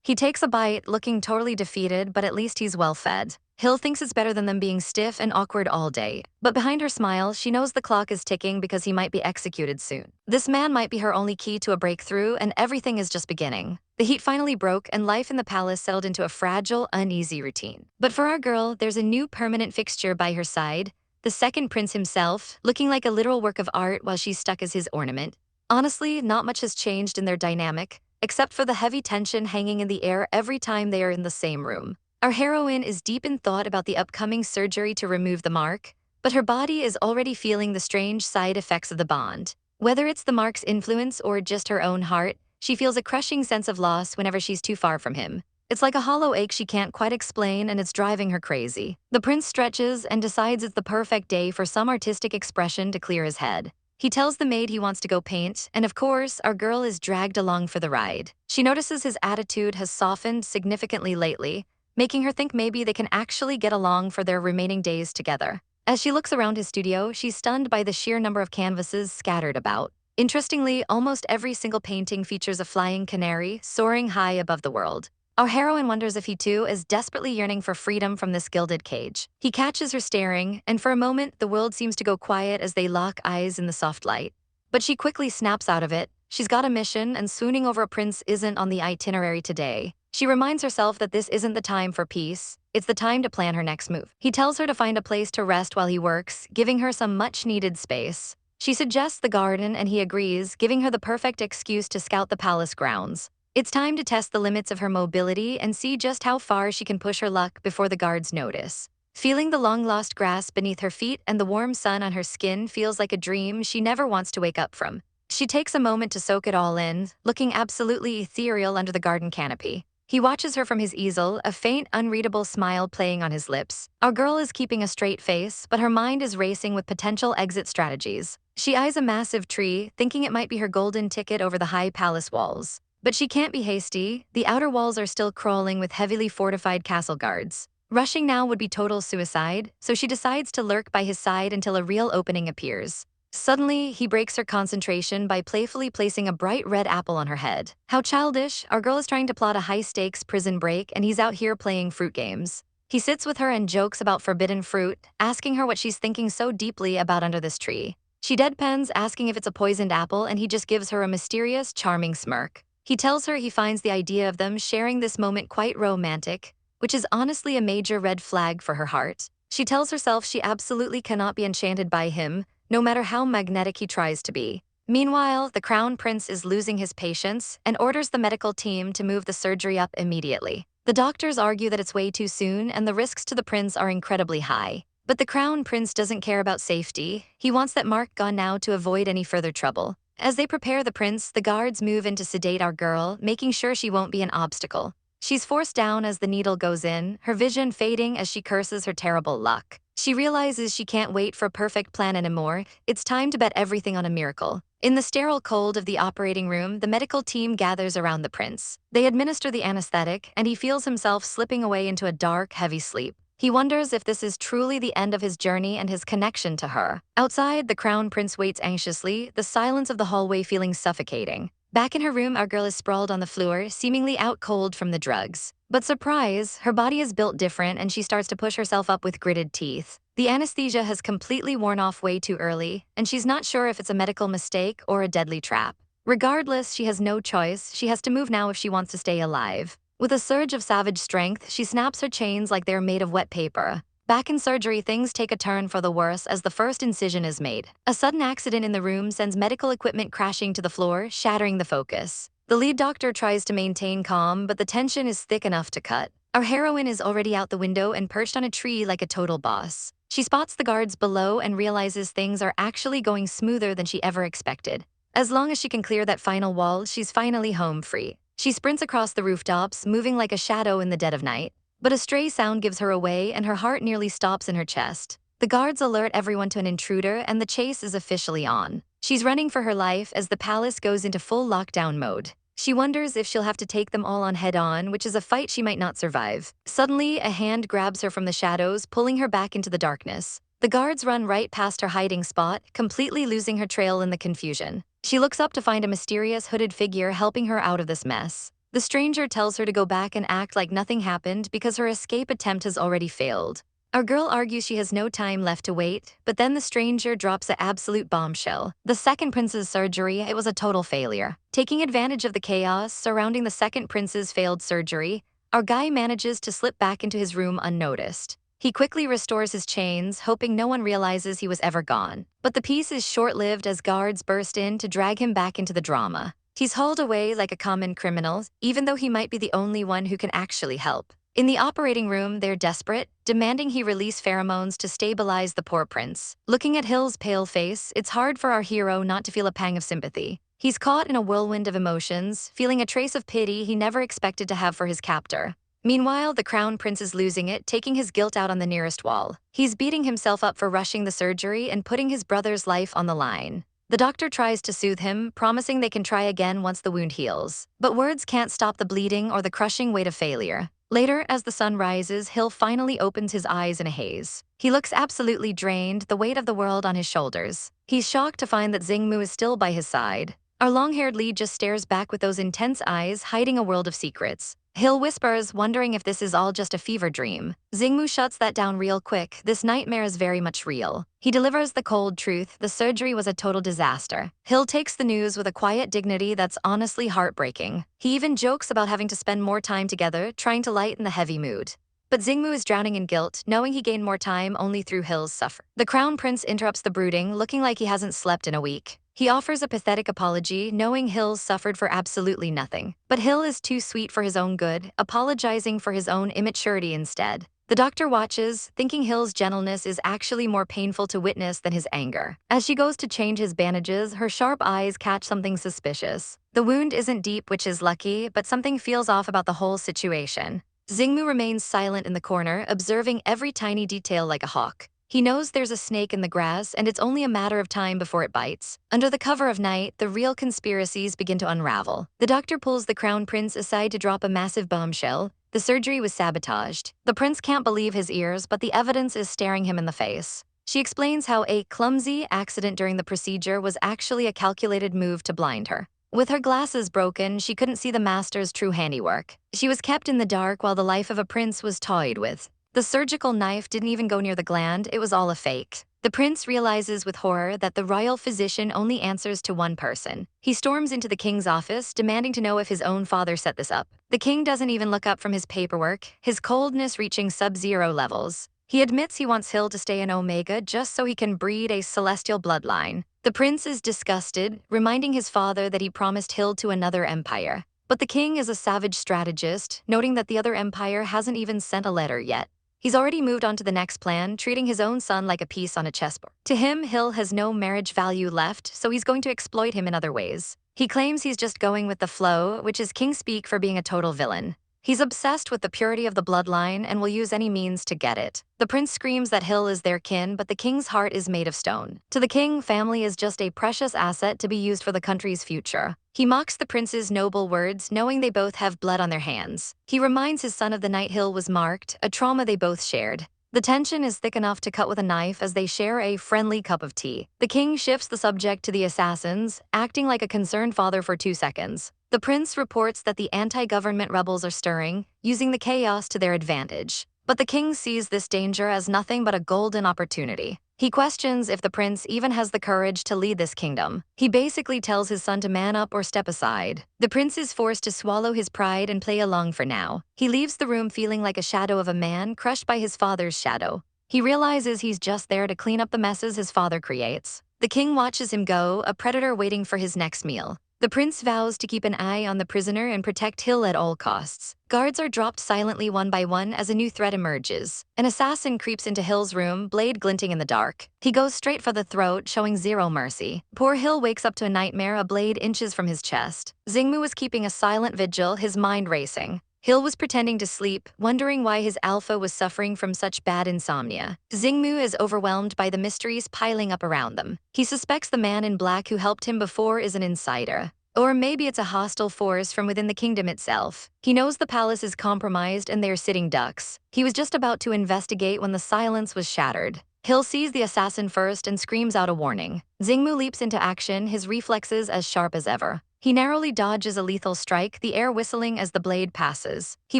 He takes a bite, looking totally defeated, but at least he's well fed. Hill thinks it's better than them being stiff and awkward all day. But behind her smile, she knows the clock is ticking because he might be executed soon. This man might be her only key to a breakthrough, and everything is just beginning. The heat finally broke, and life in the palace settled into a fragile, uneasy routine. But for our girl, there's a new permanent fixture by her side, the second prince himself, looking like a literal work of art while she's stuck as his ornament. Honestly, not much has changed in their dynamic, except for the heavy tension hanging in the air every time they are in the same room. Our heroine is deep in thought about the upcoming surgery to remove the mark, but her body is already feeling the strange side effects of the bond. Whether it's the mark's influence or just her own heart, she feels a crushing sense of loss whenever she's too far from him. It's like a hollow ache she can't quite explain, and it's driving her crazy. The prince stretches and decides it's the perfect day for some artistic expression to clear his head. He tells the maid he wants to go paint, and of course, our girl is dragged along for the ride. She notices his attitude has softened significantly lately, making her think maybe they can actually get along for their remaining days together. As she looks around his studio, she's stunned by the sheer number of canvases scattered about. Interestingly, almost every single painting features a flying canary soaring high above the world. Our heroine wonders if he too is desperately yearning for freedom from this gilded cage. He catches her staring, and for a moment, the world seems to go quiet as they lock eyes in the soft light. But she quickly snaps out of it. She's got a mission, and swooning over a prince isn't on the itinerary today. She reminds herself that this isn't the time for peace, it's the time to plan her next move. He tells her to find a place to rest while he works, giving her some much-needed space. She suggests the garden, and he agrees, giving her the perfect excuse to scout the palace grounds. It's time to test the limits of her mobility and see just how far she can push her luck before the guards notice. Feeling the long-lost grass beneath her feet and the warm sun on her skin feels like a dream she never wants to wake up from. She takes a moment to soak it all in, looking absolutely ethereal under the garden canopy. He watches her from his easel, a faint, unreadable smile playing on his lips. Our girl is keeping a straight face, but her mind is racing with potential exit strategies. She eyes a massive tree, thinking it might be her golden ticket over the high palace walls. But she can't be hasty. The outer walls are still crawling with heavily fortified castle guards. Rushing now would be total suicide, so she decides to lurk by his side until a real opening appears. Suddenly, he breaks her concentration by playfully placing a bright red apple on her head. How childish, our girl is trying to plot a high-stakes prison break, and he's out here playing fruit games. He sits with her and jokes about forbidden fruit, asking her what she's thinking so deeply about under this tree. She deadpans, asking if it's a poisoned apple, and he just gives her a mysterious, charming smirk. He tells her he finds the idea of them sharing this moment quite romantic, which is honestly a major red flag for her heart. She tells herself she absolutely cannot be enchanted by him, no matter how magnetic he tries to be. Meanwhile, the crown prince is losing his patience and orders the medical team to move the surgery up immediately. The doctors argue that it's way too soon and the risks to the prince are incredibly high. But the crown prince doesn't care about safety. He wants that mark gone now to avoid any further trouble. As they prepare the prince, the guards move in to sedate our girl, making sure she won't be an obstacle. She's forced down as the needle goes in, her vision fading as she curses her terrible luck. She realizes she can't wait for a perfect plan anymore. It's time to bet everything on a miracle. In the sterile cold of the operating room, the medical team gathers around the prince. They administer the anesthetic, and he feels himself slipping away into a dark, heavy sleep. He wonders if this is truly the end of his journey and his connection to her. Outside, the crown prince waits anxiously, the silence of the hallway feeling suffocating. Back in her room, our girl is sprawled on the floor, seemingly out cold from the drugs. But surprise, her body is built different and she starts to push herself up with gritted teeth. The anesthesia has completely worn off way too early, and she's not sure if it's a medical mistake or a deadly trap. Regardless, she has no choice. She has to move now if she wants to stay alive. With a surge of savage strength, she snaps her chains like they're made of wet paper. Back in surgery, things take a turn for the worse as the first incision is made. A sudden accident in the room sends medical equipment crashing to the floor, shattering the focus. The lead doctor tries to maintain calm, but the tension is thick enough to cut. Our heroine is already out the window and perched on a tree like a total boss. She spots the guards below and realizes things are actually going smoother than she ever expected. As long as she can clear that final wall, she's finally home free. She sprints across the rooftops, moving like a shadow in the dead of night. But a stray sound gives her away and her heart nearly stops in her chest. The guards alert everyone to an intruder and the chase is officially on. She's running for her life as the palace goes into full lockdown mode. She wonders if she'll have to take them all on head-on, which is a fight she might not survive. Suddenly, a hand grabs her from the shadows, pulling her back into the darkness. The guards run right past her hiding spot, completely losing her trail in the confusion. She looks up to find a mysterious hooded figure helping her out of this mess. The stranger tells her to go back and act like nothing happened because her escape attempt has already failed. Our girl argues she has no time left to wait, but then the stranger drops an absolute bombshell. The second prince's surgery, it was a total failure. Taking advantage of the chaos surrounding the second prince's failed surgery, our guy manages to slip back into his room unnoticed. He quickly restores his chains, hoping no one realizes he was ever gone. But the peace is short-lived as guards burst in to drag him back into the drama. He's hauled away like a common criminal, even though he might be the only one who can actually help. In the operating room, they're desperate, demanding he release pheromones to stabilize the poor prince. Looking at Hill's pale face, it's hard for our hero not to feel a pang of sympathy. He's caught in a whirlwind of emotions, feeling a trace of pity he never expected to have for his captor. Meanwhile, the crown prince is losing it, taking his guilt out on the nearest wall. He's beating himself up for rushing the surgery and putting his brother's life on the line. The doctor tries to soothe him, promising they can try again once the wound heals. But words can't stop the bleeding or the crushing weight of failure. Later, as the sun rises, Hill finally opens his eyes in a haze. He looks absolutely drained, the weight of the world on his shoulders. He's shocked to find that Xingmu is still by his side. Our long-haired lead just stares back with those intense eyes, hiding a world of secrets. Hill whispers, wondering if this is all just a fever dream. Xingmu shuts that down real quick. This nightmare is very much real. He delivers the cold truth. The surgery was a total disaster. Hill takes the news with a quiet dignity that's honestly heartbreaking. He even jokes about having to spend more time together, trying to lighten the heavy mood. But Xingmu is drowning in guilt, knowing he gained more time only through Hill's suffering. The crown prince interrupts the brooding, looking like he hasn't slept in a week. He offers a pathetic apology, knowing Hill suffered for absolutely nothing. But Hill is too sweet for his own good, apologizing for his own immaturity instead. The doctor watches, thinking Hill's gentleness is actually more painful to witness than his anger. As she goes to change his bandages, her sharp eyes catch something suspicious. The wound isn't deep, which is lucky, but something feels off about the whole situation. Xingmu remains silent in the corner, observing every tiny detail like a hawk. He knows there's a snake in the grass, and it's only a matter of time before it bites. Under the cover of night, the real conspiracies begin to unravel. The doctor pulls the crown prince aside to drop a massive bombshell. The surgery was sabotaged. The prince can't believe his ears, but the evidence is staring him in the face. She explains how a clumsy accident during the procedure was actually a calculated move to blind her. With her glasses broken, she couldn't see the master's true handiwork. She was kept in the dark while the life of a prince was toyed with. The surgical knife didn't even go near the gland, it was all a fake. The prince realizes with horror that the royal physician only answers to one person. He storms into the king's office, demanding to know if his own father set this up. The king doesn't even look up from his paperwork, his coldness reaching sub-zero levels. He admits he wants Hill to stay in Omega just so he can breed a celestial bloodline. The prince is disgusted, reminding his father that he promised Hill to another empire. But the king is a savage strategist, noting that the other empire hasn't even sent a letter yet. He's already moved on to the next plan, treating his own son like a piece on a chessboard. To him, Hill has no marriage value left, so he's going to exploit him in other ways. He claims he's just going with the flow, which is king speak for being a total villain. He's obsessed with the purity of the bloodline and will use any means to get it. The prince screams that Hill is their kin, but the king's heart is made of stone. To the king, family is just a precious asset to be used for the country's future. He mocks the prince's noble words, knowing they both have blood on their hands. He reminds his son of the night Hill was marked, a trauma they both shared. The tension is thick enough to cut with a knife as they share a friendly cup of tea. The king shifts the subject to the assassins, acting like a concerned father for 2 seconds. The prince reports that the anti-government rebels are stirring, using the chaos to their advantage. But the king sees this danger as nothing but a golden opportunity. He questions if the prince even has the courage to lead this kingdom. He basically tells his son to man up or step aside. The prince is forced to swallow his pride and play along for now. He leaves the room feeling like a shadow of a man crushed by his father's shadow. He realizes he's just there to clean up the messes his father creates. The king watches him go, a predator waiting for his next meal. The prince vows to keep an eye on the prisoner and protect Hill at all costs. Guards are dropped silently one by one as a new threat emerges. An assassin creeps into Hill's room, blade glinting in the dark. He goes straight for the throat, showing zero mercy. Poor Hill wakes up to a nightmare, a blade inches from his chest. Xingmu was keeping a silent vigil, his mind racing. Hill was pretending to sleep, wondering why his alpha was suffering from such bad insomnia. Xingmu is overwhelmed by the mysteries piling up around them. He suspects the man in black who helped him before is an insider. Or maybe it's a hostile force from within the kingdom itself. He knows the palace is compromised and they are sitting ducks. He was just about to investigate when the silence was shattered. Hill sees the assassin first and screams out a warning. Xingmu leaps into action, his reflexes as sharp as ever. He narrowly dodges a lethal strike, the air whistling as the blade passes. He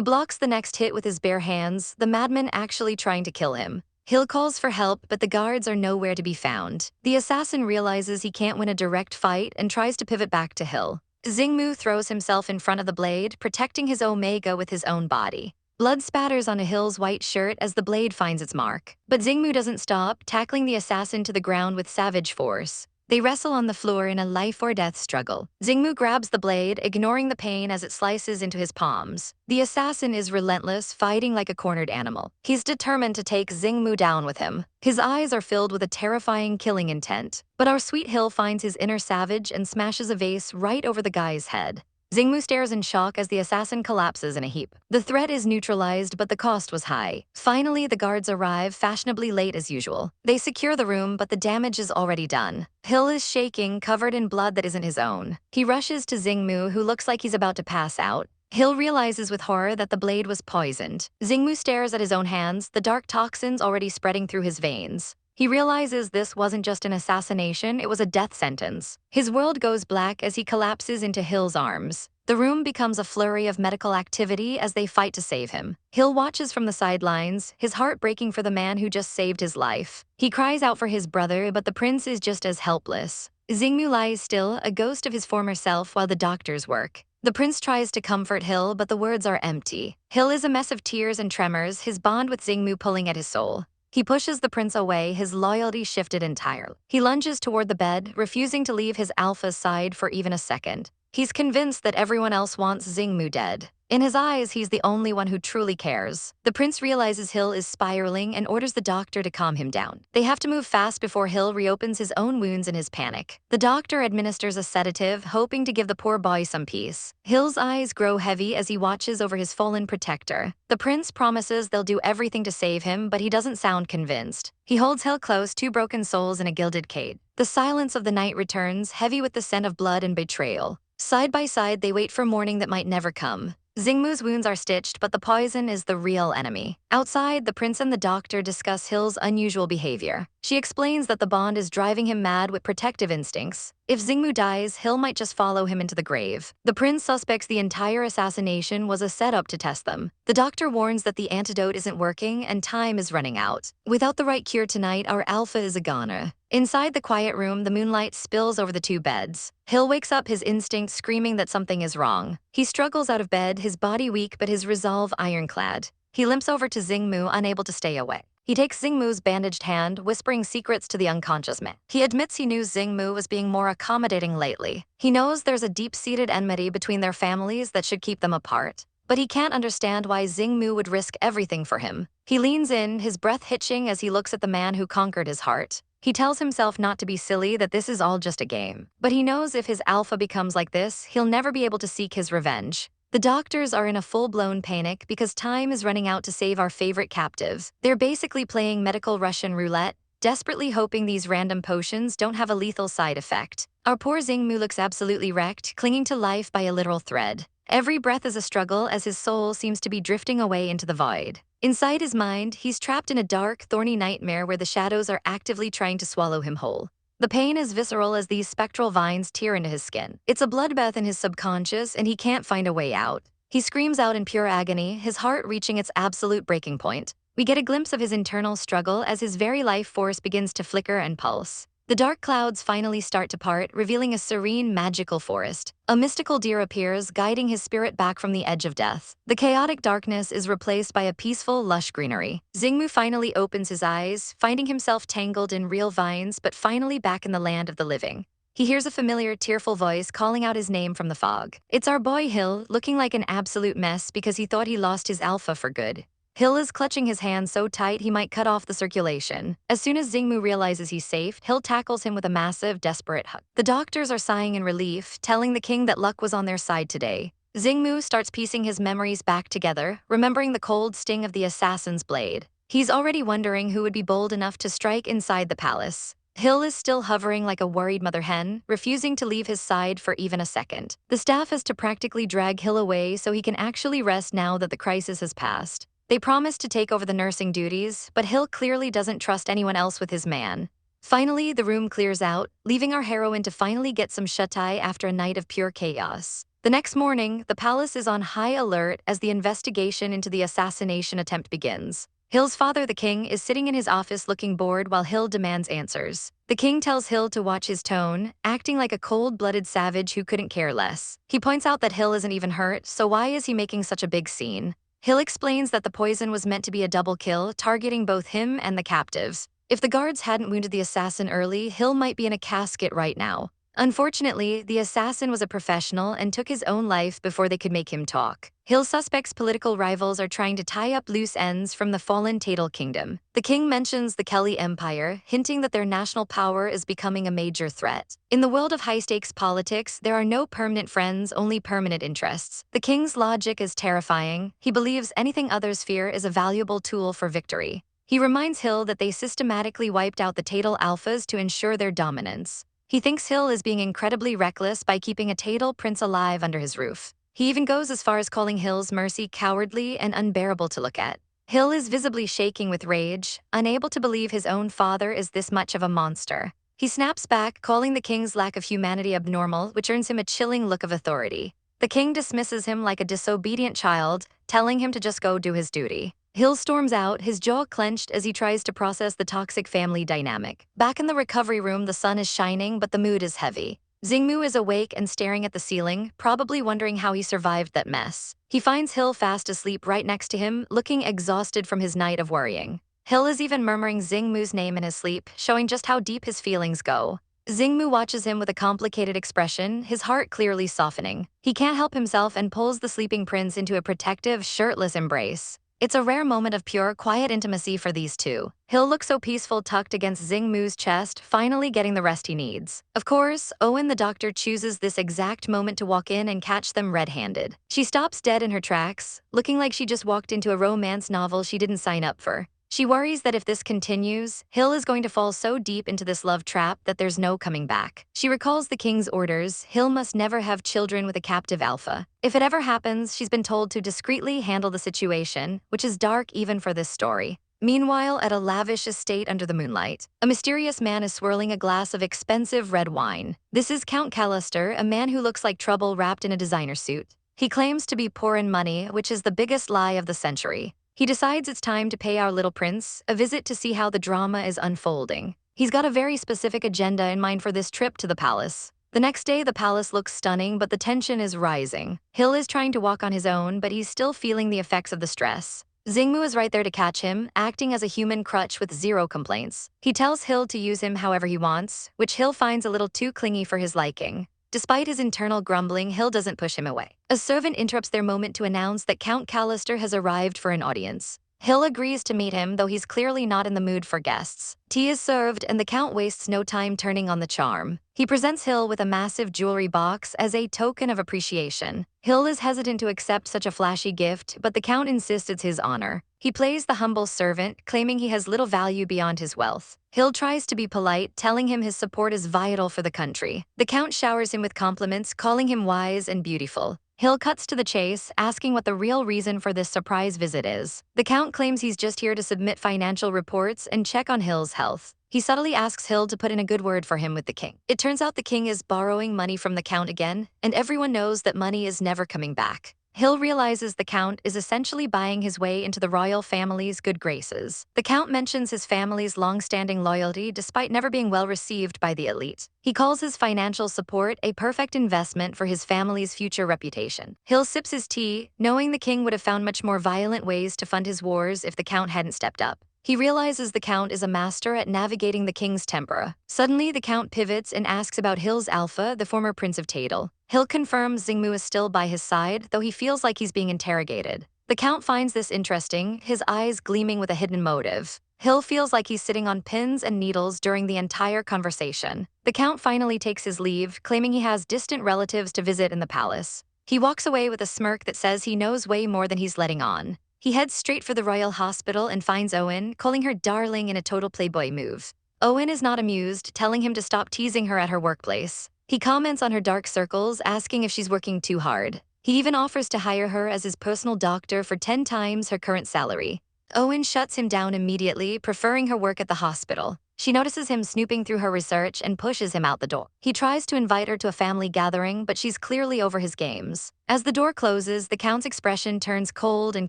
blocks the next hit with his bare hands, the madman actually trying to kill him. Hill calls for help, but the guards are nowhere to be found. The assassin realizes he can't win a direct fight and tries to pivot back to Hill. Xingmu throws himself in front of the blade, protecting his omega with his own body. Blood spatters on Hill's white shirt as the blade finds its mark. But Xingmu doesn't stop, tackling the assassin to the ground with savage force. They wrestle on the floor in a life-or-death struggle. Xingmu grabs the blade, ignoring the pain as it slices into his palms. The assassin is relentless, fighting like a cornered animal. He's determined to take Xingmu down with him. His eyes are filled with a terrifying killing intent. But our sweet Hill finds his inner savage and smashes a vase right over the guy's head. Xingmu stares in shock as the assassin collapses in a heap. The threat is neutralized, but the cost was high. Finally, the guards arrive, fashionably late as usual. They secure the room, but the damage is already done. Hill is shaking, covered in blood that isn't his own. He rushes to Xingmu, who looks like he's about to pass out. Hill realizes with horror that the blade was poisoned. Xingmu stares at his own hands, the dark toxins already spreading through his veins. He realizes this wasn't just an assassination, it was a death sentence. His world goes black as he collapses into Hill's arms. The room becomes a flurry of medical activity as they fight to save him. Hill watches from the sidelines, his heart breaking for the man who just saved his life. He cries out for his brother, but the prince is just as helpless. Xingmu lies still, a ghost of his former self, while the doctors work. The prince tries to comfort Hill, but the words are empty. Hill is a mess of tears and tremors, his bond with Xingmu pulling at his soul. He pushes the prince away, his loyalty shifted entirely. He lunges toward the bed, refusing to leave his alpha's side for even a second. He's convinced that everyone else wants Xingmu dead. In his eyes, he's the only one who truly cares. The prince realizes Hill is spiraling and orders the doctor to calm him down. They have to move fast before Hill reopens his own wounds in his panic. The doctor administers a sedative, hoping to give the poor boy some peace. Hill's eyes grow heavy as he watches over his fallen protector. The prince promises they'll do everything to save him, but he doesn't sound convinced. He holds Hill close, two broken souls in a gilded cage. The silence of the night returns, heavy with the scent of blood and betrayal. Side by side, they wait for morning that might never come. Xingmu's wounds are stitched, but the poison is the real enemy. Outside, the prince and the doctor discuss Hill's unusual behavior. She explains that the bond is driving him mad with protective instincts. If Xingmu dies, Hill might just follow him into the grave. The prince suspects the entire assassination was a setup to test them. The doctor warns that the antidote isn't working and time is running out. Without the right cure tonight, our alpha is a goner. Inside the quiet room, the moonlight spills over the two beds. Hill wakes up, his instinct screaming that something is wrong. He struggles out of bed, his body weak but his resolve ironclad. He limps over to Xingmu, unable to stay away. He takes Xingmu's bandaged hand, whispering secrets to the unconscious man. He admits he knew Xingmu was being more accommodating lately. He knows there's a deep-seated enmity between their families that should keep them apart. But he can't understand why Xingmu would risk everything for him. He leans in, his breath hitching as he looks at the man who conquered his heart. He tells himself not to be silly, that this is all just a game. But he knows if his alpha becomes like this, he'll never be able to seek his revenge. The doctors are in a full-blown panic because time is running out to save our favorite captives. They're basically playing medical Russian roulette, desperately hoping these random potions don't have a lethal side effect. Our poor Xingmu looks absolutely wrecked, clinging to life by a literal thread. Every breath is a struggle as his soul seems to be drifting away into the void. Inside his mind, he's trapped in a dark, thorny nightmare where the shadows are actively trying to swallow him whole. The pain is visceral as these spectral vines tear into his skin. It's a bloodbath in his subconscious, and he can't find a way out. He screams out in pure agony, his heart reaching its absolute breaking point. We get a glimpse of his internal struggle as his very life force begins to flicker and pulse. The dark clouds finally start to part, revealing a serene, magical forest. A mystical deer appears, guiding his spirit back from the edge of death. The chaotic darkness is replaced by a peaceful, lush greenery. Xingmu finally opens his eyes, finding himself tangled in real vines, but finally back in the land of the living. he hears a familiar, tearful voice calling out his name from the fog. It's our boy Hill, looking like an absolute mess because he thought he lost his alpha for good. Hill is clutching his hand so tight he might cut off the circulation. As soon as Xingmu realizes he's safe, Hill tackles him with a massive, desperate hug. The doctors are sighing in relief, telling the king that luck was on their side today. Xingmu starts piecing his memories back together, remembering the cold sting of the assassin's blade. He's already wondering who would be bold enough to strike inside the palace. Hill is still hovering like a worried mother hen, refusing to leave his side for even a second. The staff has to practically drag Hill away so he can actually rest now that the crisis has passed. They promise to take over the nursing duties, but Hill clearly doesn't trust anyone else with his man. Finally, the room clears out, leaving our heroine to finally get some shut-eye after a night of pure chaos. The next morning, the palace is on high alert as the investigation into the assassination attempt begins. Hill's father, the king, is sitting in his office looking bored while Hill demands answers. The king tells Hill to watch his tone, acting like a cold-blooded savage who couldn't care less. He points out that Hill isn't even hurt, so why is he making such a big scene? Hill explains that the poison was meant to be a double kill, targeting both him and the captives. If the guards hadn't wounded the assassin early, Hill might be in a casket right now. Unfortunately, the assassin was a professional and took his own life before they could make him talk. Hill suspects political rivals are trying to tie up loose ends from the fallen Tatal kingdom. The king mentions the Kelly Empire, hinting that their national power is becoming a major threat. In the world of high-stakes politics, there are no permanent friends, only permanent interests. The king's logic is terrifying. He believes anything others fear is a valuable tool for victory. He reminds Hill that they systematically wiped out the Tatal alphas to ensure their dominance. He thinks Hill is being incredibly reckless by keeping a Tatal prince alive under his roof. He even goes as far as calling Hill's mercy cowardly and unbearable to look at. Hill is visibly shaking with rage, unable to believe his own father is this much of a monster. He snaps back, calling the king's lack of humanity abnormal, which earns him a chilling look of authority. The king dismisses him like a disobedient child, telling him to just go do his duty. Hill storms out, his jaw clenched as he tries to process the toxic family dynamic. Back in the recovery room, the sun is shining, but the mood is heavy. Xingmu is awake and staring at the ceiling, probably wondering how he survived that mess. He finds Hill fast asleep right next to him, looking exhausted from his night of worrying. Hill is even murmuring Xingmu's name in his sleep, showing just how deep his feelings go. Xingmu watches him with a complicated expression, his heart clearly softening. He can't help himself and pulls the sleeping prince into a protective, shirtless embrace. It's a rare moment of pure, quiet intimacy for these two. Hill looks so peaceful tucked against Xingmu's chest, finally getting the rest he needs. Of course, Owen the doctor chooses this exact moment to walk in and catch them red-handed. She stops dead in her tracks, looking like she just walked into a romance novel she didn't sign up for. She worries that if this continues, Hill is going to fall so deep into this love trap that there's no coming back. She recalls the king's orders: Hill must never have children with a captive alpha. If it ever happens, she's been told to discreetly handle the situation, which is dark even for this story. Meanwhile, at a lavish estate under the moonlight, a mysterious man is swirling a glass of expensive red wine. This is Count Callister, a man who looks like trouble wrapped in a designer suit. He claims to be poor in money, which is the biggest lie of the century. He decides it's time to pay our little prince a visit to see how the drama is unfolding. He's got a very specific agenda in mind for this trip to the palace. The next day, the palace looks stunning, but the tension is rising. Hill is trying to walk on his own, but he's still feeling the effects of the stress. Xingmu is right there to catch him, acting as a human crutch with zero complaints. He tells Hill to use him however he wants, which Hill finds a little too clingy for his liking. Despite his internal grumbling, Hill doesn't push him away. A servant interrupts their moment to announce that Count Callister has arrived for an audience. Hill agrees to meet him, though he's clearly not in the mood for guests. Tea is served, and the Count wastes no time turning on the charm. He presents Hill with a massive jewelry box as a token of appreciation. Hill is hesitant to accept such a flashy gift, but the Count insists it's his honor. He plays the humble servant, claiming he has little value beyond his wealth. Hill tries to be polite, telling him his support is vital for the country. The Count showers him with compliments, calling him wise and beautiful. Hill cuts to the chase, asking what the real reason for this surprise visit is. The Count claims he's just here to submit financial reports and check on Hill's health. He subtly asks Hill to put in a good word for him with the king. It turns out the king is borrowing money from the Count again, and everyone knows that money is never coming back. Hill realizes the Count is essentially buying his way into the royal family's good graces. The Count mentions his family's long-standing loyalty despite never being well received by the elite. He calls his financial support a perfect investment for his family's future reputation. Hill sips his tea, knowing the king would have found much more violent ways to fund his wars if the Count hadn't stepped up. He realizes the Count is a master at navigating the king's temper. Suddenly, the Count pivots and asks about Hill's Alpha, the former Prince of Tadel. Hill confirms Xingmu is still by his side, though he feels like he's being interrogated. The Count finds this interesting, his eyes gleaming with a hidden motive. Hill feels like he's sitting on pins and needles during the entire conversation. The Count finally takes his leave, claiming he has distant relatives to visit in the palace. He walks away with a smirk that says he knows way more than he's letting on. He heads straight for the royal hospital and finds Owen, calling her darling in a total playboy move. Owen is not amused, telling him to stop teasing her at her workplace. He comments on her dark circles, asking if she's working too hard. He even offers to hire her as his personal doctor for 10 times her current salary. Owen shuts him down immediately, preferring her work at the hospital. She notices him snooping through her research and pushes him out the door. He tries to invite her to a family gathering, but she's clearly over his games. As the door closes, the Count's expression turns cold and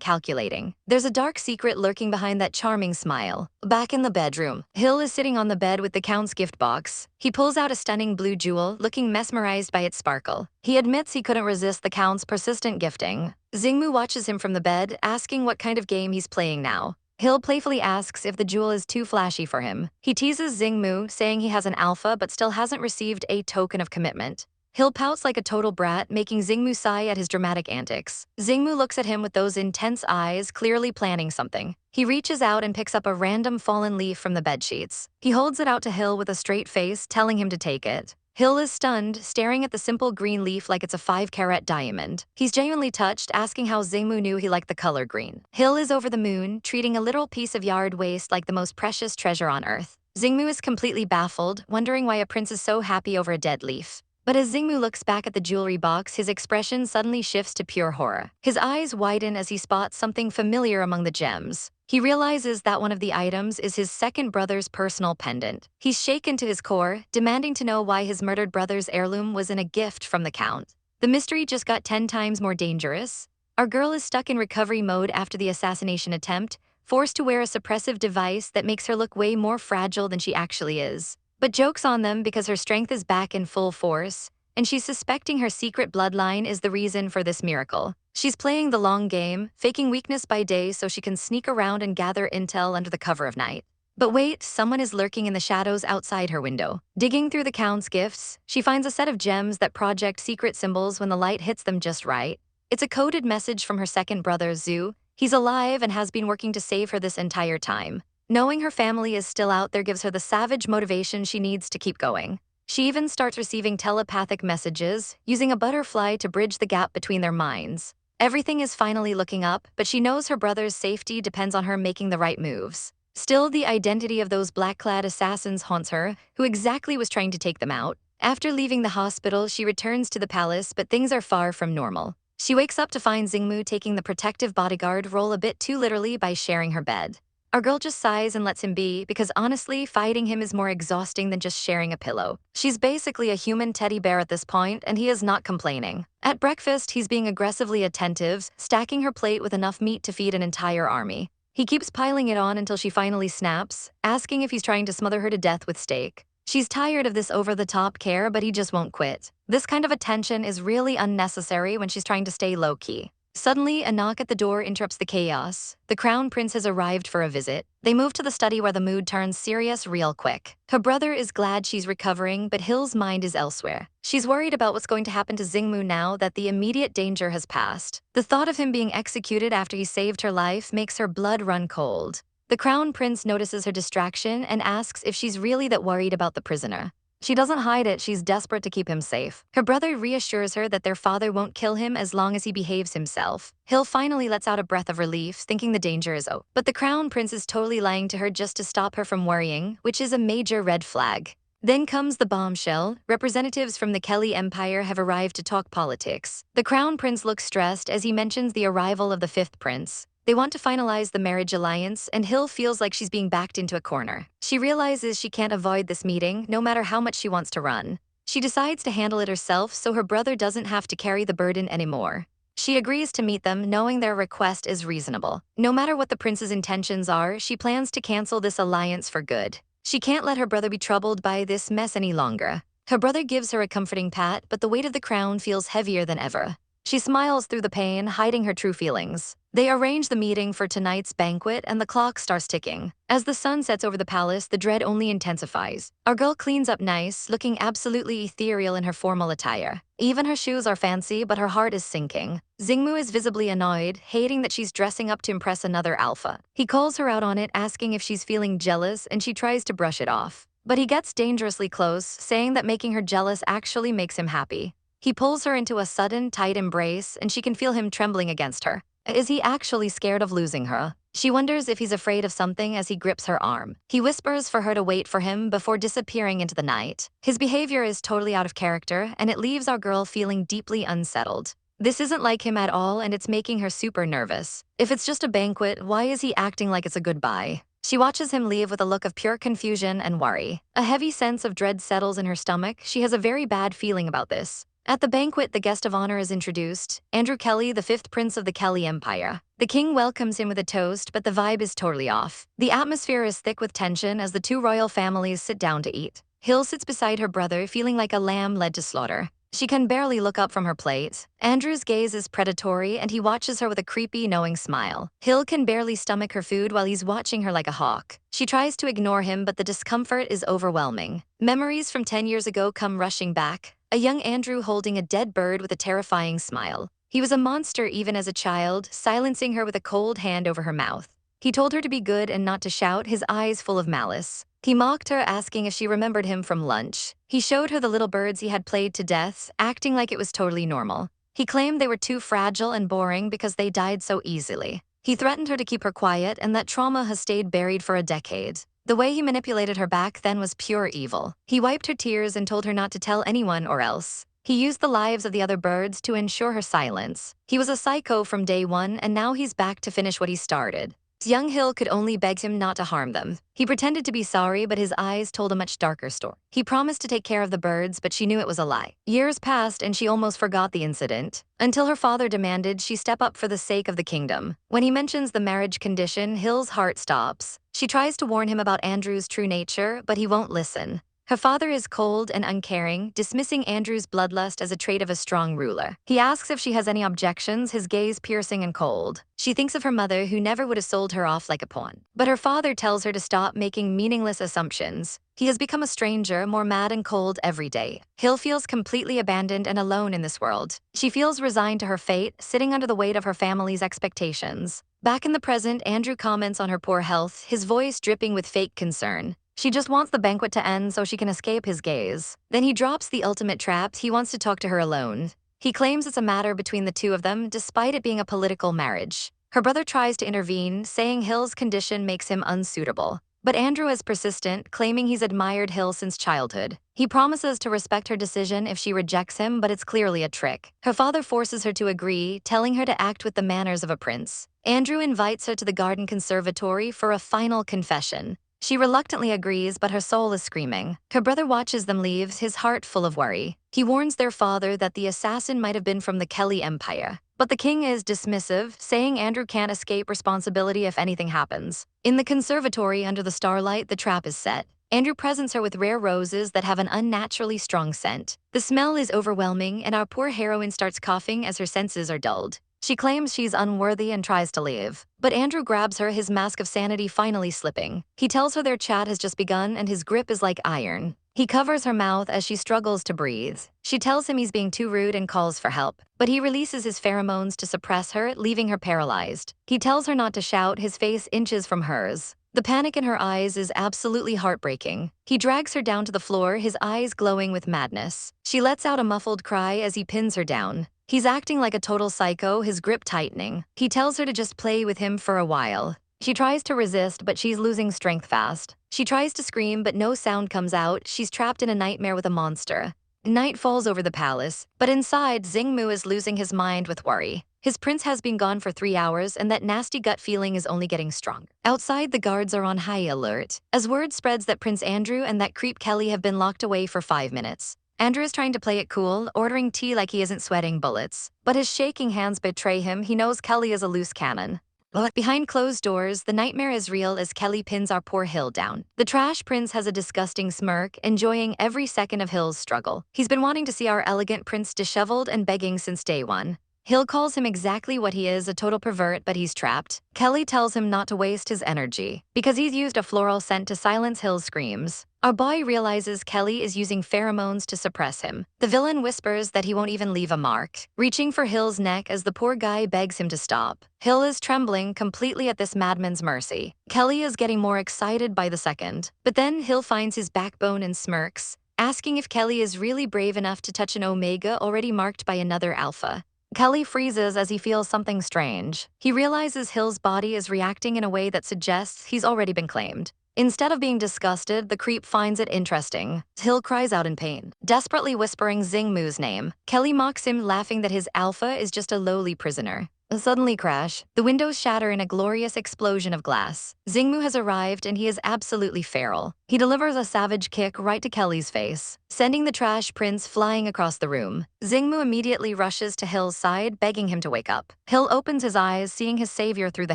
calculating. There's a dark secret lurking behind that charming smile. Back in the bedroom, Hill is sitting on the bed with the Count's gift box. He pulls out a stunning blue jewel, looking mesmerized by its sparkle. He admits he couldn't resist the Count's persistent gifting. Xingmu watches him from the bed, asking what kind of game he's playing now. Hill playfully asks if the jewel is too flashy for him. He teases Xingmu, saying he has an alpha but still hasn't received a token of commitment. Hill pouts like a total brat, making Xingmu sigh at his dramatic antics. Xingmu looks at him with those intense eyes, clearly planning something. He reaches out and picks up a random fallen leaf from the bedsheets. He holds it out to Hill with a straight face, telling him to take it. Hill is stunned, staring at the simple green leaf like it's a 5-carat diamond. He's genuinely touched, asking how Xingmu knew he liked the color green. Hill is over the moon, treating a literal piece of yard waste like the most precious treasure on earth. Xingmu is completely baffled, wondering why a prince is so happy over a dead leaf. But as Xingmu looks back at the jewelry box, his expression suddenly shifts to pure horror. His eyes widen as he spots something familiar among the gems. He realizes that one of the items is his second brother's personal pendant. He's shaken to his core, demanding to know why his murdered brother's heirloom was in a gift from the Count. The mystery just got 10 times more dangerous. Our girl is stuck in recovery mode after the assassination attempt, forced to wear a suppressive device that makes her look way more fragile than she actually is. But joke's on them because her strength is back in full force, and she's suspecting her secret bloodline is the reason for this miracle. She's playing the long game, faking weakness by day so she can sneak around and gather intel under the cover of night. But wait, someone is lurking in the shadows outside her window. Digging through the Count's gifts, she finds a set of gems that project secret symbols when the light hits them just right. It's a coded message from her second brother, Zhu. He's alive and has been working to save her this entire time. Knowing her family is still out there gives her the savage motivation she needs to keep going. She even starts receiving telepathic messages, using a butterfly to bridge the gap between their minds. Everything is finally looking up, but she knows her brother's safety depends on her making the right moves. Still, the identity of those black-clad assassins haunts her, who exactly was trying to take them out. After leaving the hospital, she returns to the palace, but things are far from normal. She wakes up to find Xingmu taking the protective bodyguard role a bit too literally by sharing her bed. Our girl just sighs and lets him be, because honestly, fighting him is more exhausting than just sharing a pillow. She's basically a human teddy bear at this point, and he is not complaining. At breakfast, he's being aggressively attentive, stacking her plate with enough meat to feed an entire army. He keeps piling it on until she finally snaps, asking if he's trying to smother her to death with steak. She's tired of this over-the-top care, but he just won't quit. This kind of attention is really unnecessary when she's trying to stay low-key. Suddenly, a knock at the door interrupts the chaos. The crown prince has arrived for a visit. They move to the study where the mood turns serious real quick. Her brother is glad she's recovering, but Hill's mind is elsewhere. She's worried about what's going to happen to Xingmu now that the immediate danger has passed. The thought of him being executed after he saved her life makes her blood run cold. The crown prince notices her distraction and asks if she's really that worried about the prisoner. She doesn't hide it, she's desperate to keep him safe. Her brother reassures her that their father won't kill him as long as he behaves himself. Hill finally lets out a breath of relief, thinking the danger is over. But the crown prince is totally lying to her just to stop her from worrying, which is a major red flag. Then comes the bombshell. Representatives from the Kelly Empire have arrived to talk politics. The crown prince looks stressed as he mentions the arrival of the fifth prince. They want to finalize the marriage alliance, and Hill feels like she's being backed into a corner. She realizes she can't avoid this meeting, no matter how much she wants to run. She decides to handle it herself so her brother doesn't have to carry the burden anymore. She agrees to meet them, knowing their request is reasonable. No matter what the prince's intentions are, she plans to cancel this alliance for good. She can't let her brother be troubled by this mess any longer. Her brother gives her a comforting pat, but the weight of the crown feels heavier than ever. She smiles through the pain, hiding her true feelings. They arrange the meeting for tonight's banquet and the clock starts ticking. As the sun sets over the palace, the dread only intensifies. Our girl cleans up nice, looking absolutely ethereal in her formal attire. Even her shoes are fancy, but her heart is sinking. Xingmu is visibly annoyed, hating that she's dressing up to impress another alpha. He calls her out on it, asking if she's feeling jealous, and she tries to brush it off. But he gets dangerously close, saying that making her jealous actually makes him happy. He pulls her into a sudden, tight embrace, and she can feel him trembling against her. Is he actually scared of losing her? She wonders if he's afraid of something as he grips her arm. He whispers for her to wait for him before disappearing into the night. His behavior is totally out of character, and it leaves our girl feeling deeply unsettled. This isn't like him at all, and it's making her super nervous. If it's just a banquet, why is he acting like it's a goodbye? She watches him leave with a look of pure confusion and worry. A heavy sense of dread settles in her stomach. She has a very bad feeling about this. At the banquet, the guest of honor is introduced, Andrew Kelly, the 5th prince of the Kelly Empire. The king welcomes him with a toast, but the vibe is totally off. The atmosphere is thick with tension as the two royal families sit down to eat. Hill sits beside her brother, feeling like a lamb led to slaughter. She can barely look up from her plate. Andrew's gaze is predatory, and he watches her with a creepy, knowing smile. Hill can barely stomach her food while he's watching her like a hawk. She tries to ignore him, but the discomfort is overwhelming. Memories from 10 years ago come rushing back. A young Andrew holding a dead bird with a terrifying smile. He was a monster even as a child, silencing her with a cold hand over her mouth. He told her to be good and not to shout, his eyes full of malice. He mocked her, asking if she remembered him from lunch. He showed her the little birds he had played to death, acting like it was totally normal. He claimed they were too fragile and boring because they died so easily. He threatened her to keep her quiet, and that trauma has stayed buried for a decade. The way he manipulated her back then was pure evil. He wiped her tears and told her not to tell anyone or else. He used the lives of the other birds to ensure her silence. He was a psycho from day one, and now he's back to finish what he started. Young Hill could only beg him not to harm them. He pretended to be sorry, but his eyes told a much darker story. He promised to take care of the birds, but she knew it was a lie. Years passed, and she almost forgot the incident, until her father demanded she step up for the sake of the kingdom. When he mentions the marriage condition, Hill's heart stops. She tries to warn him about Andrew's true nature, but he won't listen. Her father is cold and uncaring, dismissing Andrew's bloodlust as a trait of a strong ruler. He asks if she has any objections, his gaze piercing and cold. She thinks of her mother, who never would have sold her off like a pawn. But her father tells her to stop making meaningless assumptions. He has become a stranger, more mad and cold every day. Hill feels completely abandoned and alone in this world. She feels resigned to her fate, sitting under the weight of her family's expectations. Back in the present, Andrew comments on her poor health, his voice dripping with fake concern. She just wants the banquet to end so she can escape his gaze. Then he drops the ultimate trap. He wants to talk to her alone. He claims it's a matter between the two of them, despite it being a political marriage. Her brother tries to intervene, saying Hill's condition makes him unsuitable. But Andrew is persistent, claiming he's admired Hill since childhood. He promises to respect her decision if she rejects him, but it's clearly a trick. Her father forces her to agree, telling her to act with the manners of a prince. Andrew invites her to the garden conservatory for a final confession. She reluctantly agrees, but her soul is screaming. Her brother watches them leave, his heart full of worry. He warns their father that the assassin might have been from the Kelly Empire. But the king is dismissive, saying Andrew can't escape responsibility if anything happens. In the conservatory under the starlight, the trap is set. Andrew presents her with rare roses that have an unnaturally strong scent. The smell is overwhelming, and our poor heroine starts coughing as her senses are dulled. She claims she's unworthy and tries to leave. But Andrew grabs her, his mask of sanity finally slipping. He tells her their chat has just begun, and his grip is like iron. He covers her mouth as she struggles to breathe. She tells him he's being too rude and calls for help. But he releases his pheromones to suppress her, leaving her paralyzed. He tells her not to shout, his face inches from hers. The panic in her eyes is absolutely heartbreaking. He drags her down to the floor, his eyes glowing with madness. She lets out a muffled cry as he pins her down. He's acting like a total psycho, his grip tightening. He tells her to just play with him for a while. She tries to resist, but she's losing strength fast. She tries to scream, but no sound comes out. She's trapped in a nightmare with a monster. Night falls over the palace, but inside, Xingmu is losing his mind with worry. His prince has been gone for 3 hours, and that nasty gut feeling is only getting stronger. Outside, the guards are on high alert, as word spreads that Prince Andrew and that creep Kelly have been locked away for 5 minutes. Andrew is trying to play it cool, ordering tea like he isn't sweating bullets. But his shaking hands betray him. He knows Kelly is a loose cannon. But behind closed doors, the nightmare is real as Kelly pins our poor Hill down. The trash prince has a disgusting smirk, enjoying every second of Hill's struggle. He's been wanting to see our elegant prince disheveled and begging since day one. Hill calls him exactly what he is, a total pervert, but he's trapped. Kelly tells him not to waste his energy, because he's used a floral scent to silence Hill's screams. Our boy realizes Kelly is using pheromones to suppress him. The villain whispers that he won't even leave a mark, reaching for Hill's neck as the poor guy begs him to stop. Hill is trembling, completely at this madman's mercy. Kelly is getting more excited by the second, but then Hill finds his backbone and smirks, asking if Kelly is really brave enough to touch an omega already marked by another alpha. Kelly freezes as he feels something strange. He realizes Hill's body is reacting in a way that suggests he's already been claimed. Instead of being disgusted, the creep finds it interesting. Hill cries out in pain, desperately whispering Xingmu's name. Kelly mocks him, laughing that his alpha is just a lowly prisoner. Suddenly crash. The windows shatter in a glorious explosion of glass. Xingmu has arrived and he is absolutely feral. He delivers a savage kick right to Kelly's face, sending the trash prince flying across the room. Xingmu immediately rushes to Hill's side, begging him to wake up. Hill opens his eyes, seeing his savior through the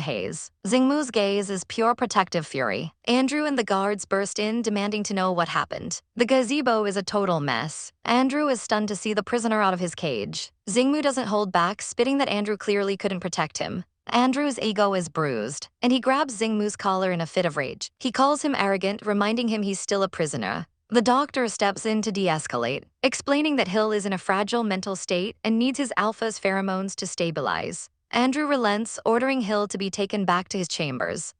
haze. Xingmu's gaze is pure protective fury. Andrew and the guards burst in, demanding to know what happened. The gazebo is a total mess. Andrew is stunned to see the prisoner out of his cage. Xingmu doesn't hold back, spitting that Andrew clearly couldn't protect him. Andrew's ego is bruised, and he grabs Xingmu's collar in a fit of rage. He calls him arrogant, reminding him he's still a prisoner. The doctor steps in to de-escalate, explaining that Hill is in a fragile mental state and needs his alpha's pheromones to stabilize. Andrew relents, ordering Hill to be taken back to his chambers.